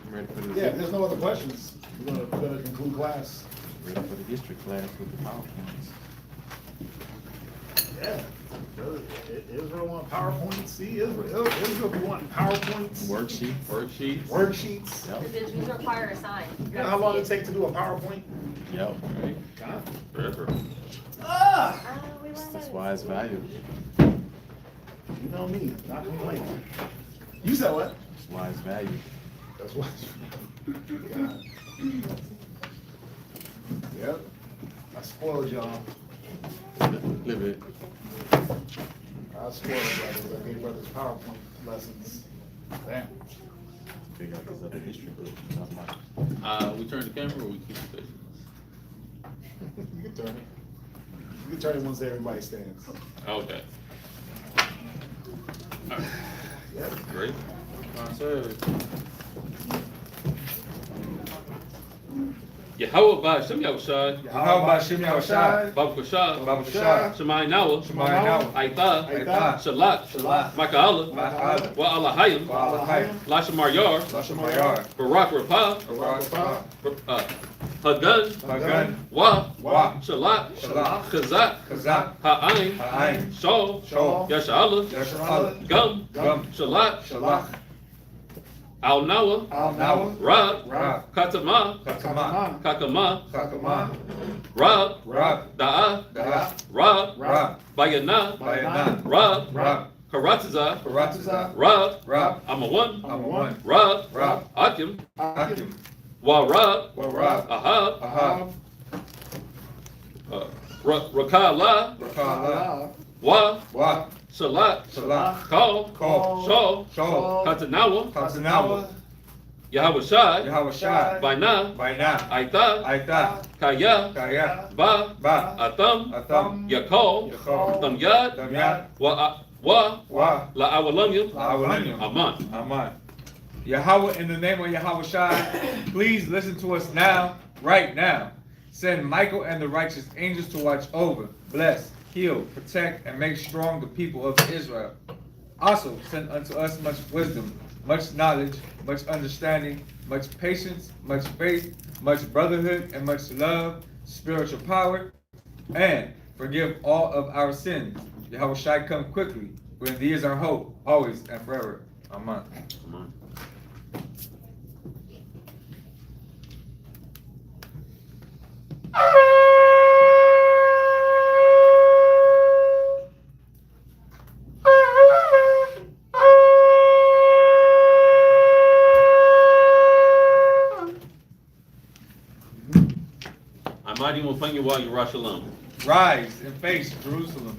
A: I'm ready for the
H: Yeah, if there's no other questions, we're gonna conclude class.
E: Ready for the history class with the PowerPoints.
H: Yeah. Israel want PowerPoints. See, Israel be wanting PowerPoints. Worksheets.
I: The Jews require a sign.
H: You know how long it take to do a PowerPoint?
E: Yep.
H: God.
B: Forever.
E: That's why it's valuable.
H: You know me, not complaining. You said what?
E: That's why it's valuable.
H: That's why. God. Yep. I spoiled y'all.
E: Live it.
H: I spoiled brothers. I gave brothers PowerPoint lessons. Damn.
E: Figure out this other history book.
B: We turn the camera or we keep it facing?
H: You can turn it. You can turn it once everybody stands.
B: Okay. Alright.
H: Yep.
B: Great. Yahweh Ba'Shem Yahushai,
A: Yahweh Ba'Shem Yahushai,
B: Babu Kashah,
A: Babu Kashah,
B: Shemai Nawa,
A: Shemai Nawa,
B: Aita,
A: Aita,
B: Shalat,
A: Shalat,
B: Maka'ala,
A: Maka'ala,
B: Wa Alahayim,
A: Alahayim,
B: Lashamar Yar,
A: Lashamar Yar,
B: Barak Rapah,
A: Barak,
B: Hagan,
A: Hagan,
B: Wa,
A: Wa,
B: Shalat,
A: Shalat,
B: Chazak,
A: Kazak,
B: Ha'ain,
A: Ha'ain,
B: Shol,
A: Shol,
B: Yasha'ala,
A: Yasha'ala,
B: Gum,
A: Gum,
B: Shalat,
A: Shalach,
B: Al Nawa,
A: Al Nawa,
B: Rab,
A: Rab,
B: Katama,
A: Katama,
B: Kakama,
A: Kakama,
B: Rab,
A: Rab,
B: Da'a,
A: Da'a,
B: Rab,
A: Rab,
B: Bayana,
A: Bayana,
B: Rab,
A: Rab,
B: Karataza,
A: Karataza,
B: Rab,
A: Rab,
B: Amawan,
A: Amawan,
B: Rab,
A: Rab,
B: Akim,
A: Akim,
B: Wa Rab,
A: Wa Rab,
B: Ahab,
A: Ahab,
B: Rakala,
A: Rakala,
B: Wa,
A: Wa,
B: Salat,
A: Salat,
B: Call,
A: Call,
B: Shol,
A: Shol,
B: Katanawa,
A: Katanawa,
B: Yahweh Shai,
A: Yahweh Shai,
B: Baina,
A: Baina,
B: Aita,
A: Aita,
B: Kaya,
A: Kaya,
B: Ba,
A: Ba,
B: Atam,
A: Atam,
B: Yakol,
A: Yakol,
B: Damyad,
A: Damyad,
B: Wa,
A: Wa,
B: La'awalamyam,
A: La'awalamyam,
B: Aman.
A: Aman. Yahweh, in the name of Yahweh Shai, please listen to us now, right now. Send Michael and the righteous angels to watch over, bless, heal, protect, and make strong the people of Israel. Also, send unto us much wisdom, much knowledge, much understanding, much patience, much faith, much brotherhood and much love, spiritual power, and forgive all of our sins. Yahweh Shai come quickly, for He is our hope, always and forever. Amen.
B: Amen. Mighty will find you while you rush alone.
A: Rise and face Jerusalem.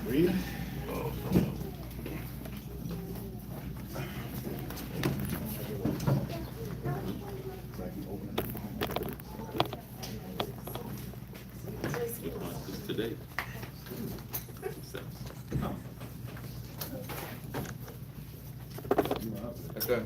H: Read.
B: It's today.
A: Okay.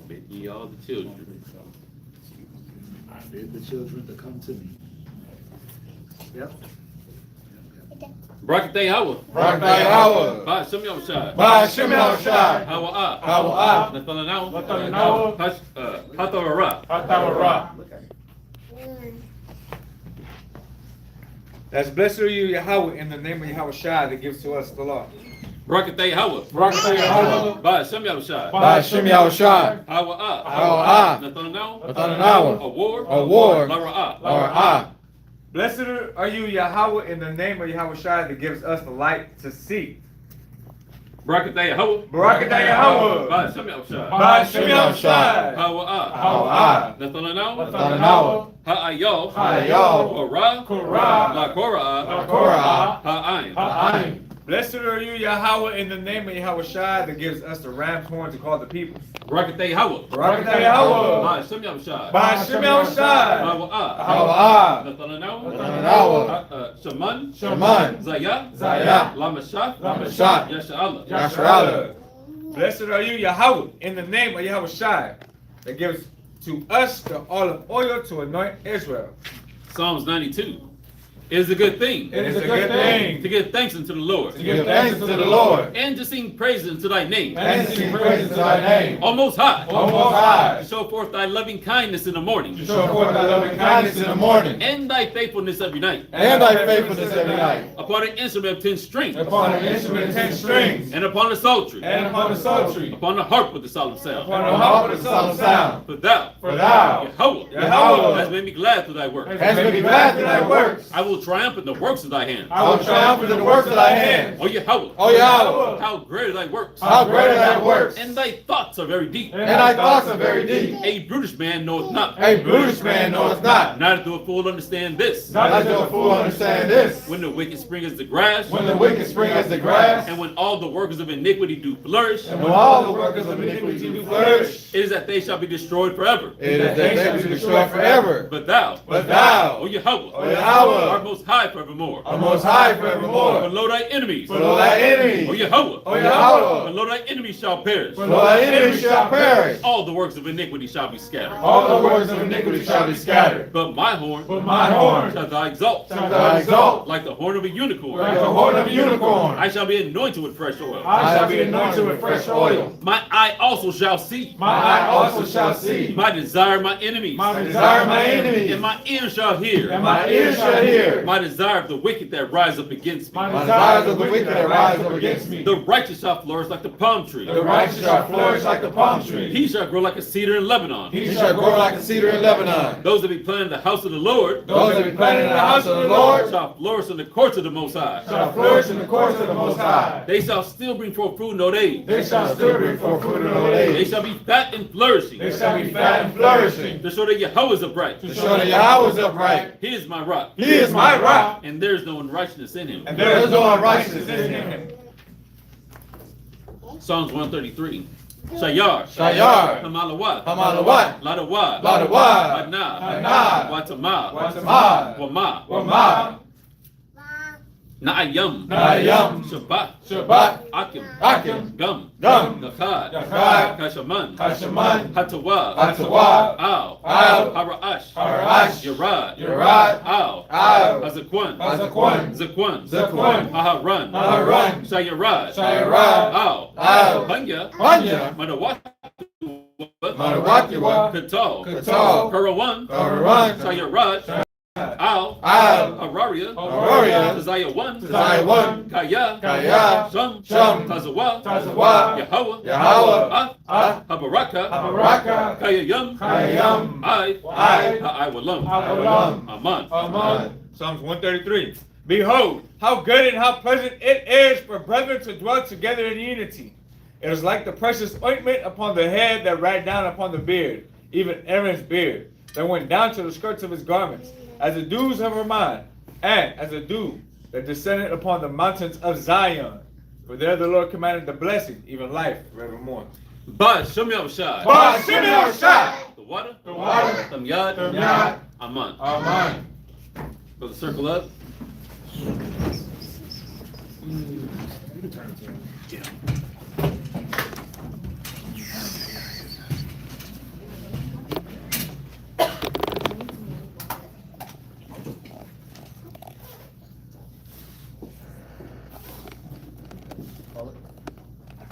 B: Bid ye all the children.
H: I bid the children to come to me. Yep.
B: Barakatay Hawa.
E: Barakatay Hawa.
B: Ba Shem Yahushai.
E: Ba Shem Yahushai.
B: Hawa.
E: Hawa.
B: Nathalanahu. Hatawara.
D: Hatawara.
A: That's blessed are you, Yahweh, in the name of Yahweh Shai that gives to us the law.
B: Barakatay Hawa.
D: Barakatay Hawa.
B: Ba Shem Yahushai.
E: Ba Shem Yahushai.
B: Hawa.
E: Hawa.
B: Nathalanahu.
E: Award.
B: Lara.
A: Blessed are you, Yahweh, in the name of Yahweh Shai that gives us the light to see.
B: Barakatay Hawa.
A: Barakatay Yahweh.
B: Ba Shem Yahushai.
A: Ba Shem Yahushai.
B: Hawa. Nathalanahu. Ha'ayo. Korah. La Korah. Ha'ayin.
A: Blessed are you, Yahweh, in the name of Yahweh Shai that gives us the ram's horn to call the people.
B: Barakatay Hawa.
A: Barakatay Yahweh.
B: Ba Shem Yahushai.
A: Ba Shem Yahushai.
B: Hawa. Nathalanahu. Shaman. Zaya. Lamashah.
A: Yasha'Allah. Blessed are you, Yahweh, in the name of Yahweh Shai that gives to us the olive oil to anoint Israel.
B: Psalms 92. It is a good thing.
A: It is a good thing
B: to give thanks unto the Lord.
E: To give thanks to the Lord.
B: And to sing praises unto thy name.
E: And to sing praises to thy name.
B: O Most High.
E: O Most High.
B: To show forth thy loving kindness in the morning.
E: To show forth thy loving kindness in the morning.
B: And thy faithfulness every night.
E: And thy faithfulness every night.
B: Upon an instrument of 10 strings.
E: Upon an instrument of 10 strings.
B: And upon the psaltery.
E: And upon the psaltery.
B: Upon the harp with the solemn sound.
E: Upon the harp with the solemn sound.
B: For thou.
E: Yahweh.
B: Has made me glad through thy works.
E: Has made me glad through thy works.
B: I will triumph in the works of thy hands.
E: I will triumph in the works of thy hands.
B: O Yahweh.
E: O Yahweh.
B: How great are thy works.
E: How great are thy works.
B: And thy thoughts are very deep.
E: And thy thoughts are very deep.
B: A brutish man knoweth not.
E: A brutish man knoweth not.
B: Neither do a fool understand this.
E: Neither do a fool understand this.
B: When the wicked spring as the grass.
E: When the wicked spring as the grass.
B: And when all the workers of iniquity do flourish.
E: And when all the workers of iniquity do flourish.
B: It is that they shall be destroyed forever.
E: It is that they shall be destroyed forever.
B: But thou.
E: O
B: Yahweh.
E: Art
B: most high forevermore.
E: Are most high forevermore.
B: Below thy enemies.
E: Below thy enemies.
B: O Yahweh.
E: Below
B: thy enemies shall perish.
E: Below thy enemies shall perish.
B: All the works of iniquity shall be scattered.
E: All the works of iniquity shall be scattered.
B: But my horn.
E: Shall
B: thou exalt. Like the horn of a unicorn. I shall be anointed with fresh oil. My eye also shall see. My desire my enemies. And my ear shall hear. My desire of the wicked that rise up against me. The righteous shall flourish like the palm tree. He shall grow like a cedar in Lebanon. Those that be planted in the house of the Lord. Shall flourish in the courts of the Most High. They shall still bring forth fruit in old age. They shall be fat and flourishing. To show that Yahweh is upright. He is my rock. And there is no unrighteousness in him. Psalms 133. Shayar. Hamalawat. Ladawat. Hadna. Watamah. Wama. Na'ayam.
A: Na'ayam.
B: Shabbat.
A: Shabbat.
B: Akim.
A: Akim.
B: Gum.
A: Gum.
B: Gachad.
A: Gachad.
B: Kashaman.
A: Kashaman.
B: Hatawa.
A: Hatawa.
B: Al.
A: Al.
B: Hara'ash.
A: Hara'ash.
B: Yerad.
A: Yerad.
B: Al.
A: Al.
B: Hazakwan.
A: Hazakwan.
B: Zakwan.
A: Zakwan.
B: Aharan.
A: Aharan.
B: Shayarad.
A: Shayarad.
B: Al.
A: Al.
B: Banya.
A: Banya.
B: Madawakiwa. Katal.
A: Katal.
B: Karawan.
A: Karawan.
B: Shayarad. Al.
A: Al.
B: Hararia.
A: Hararia.
B: Tazaya 1.
A: Tazaya 1.
B: Kaya.
A: Kaya.
B: Sham.
A: Sham.
B: Tazawa.
A: Tazawa.
B: Yahweh.
A: Yahweh.
B: Habaraka.
A: Habaraka.
B: Kayayam.
A: Kayayam.
B: I. Ha'awalam.
A: Awalam.
B: Aman.
A: Aman. Psalms 133. Behold, how good and how pleasant it is for brethren to dwell together in unity. It is like the precious ointment upon the head that ran down upon the beard, even Aaron's beard, that went down to the skirts of his garments, as the dews of Hermon, and as the dew that descended upon the mountains of Zion. For there the Lord commanded the blessing, even life forevermore.
B: Ba Shem Yahushai.
A: Ba Shem Yahushai.
B: The water.
A: The water.
B: Tamyad.
A: Tamyad.
B: Aman.
A: Amen.
B: Go the circle up.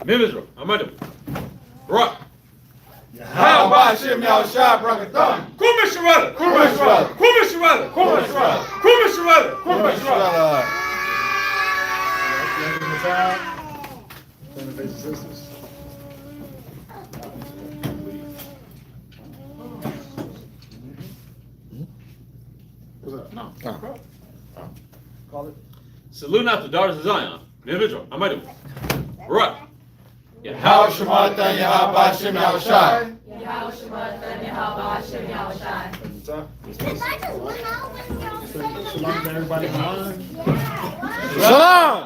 B: Men of Israel, Amadu. Rock.
A: How about Shem Yahushai Brakathon? Kumishwala. Kumishwala. Kumishwala. Kumishwala. Kumishwala. Kumishwala.
B: Salute not the daughters of Zion. Men of Israel, Amadu. Rock.
A: How Shematan Yahabah Shem Yahushai.
H: Everybody mind?
A: Shalom.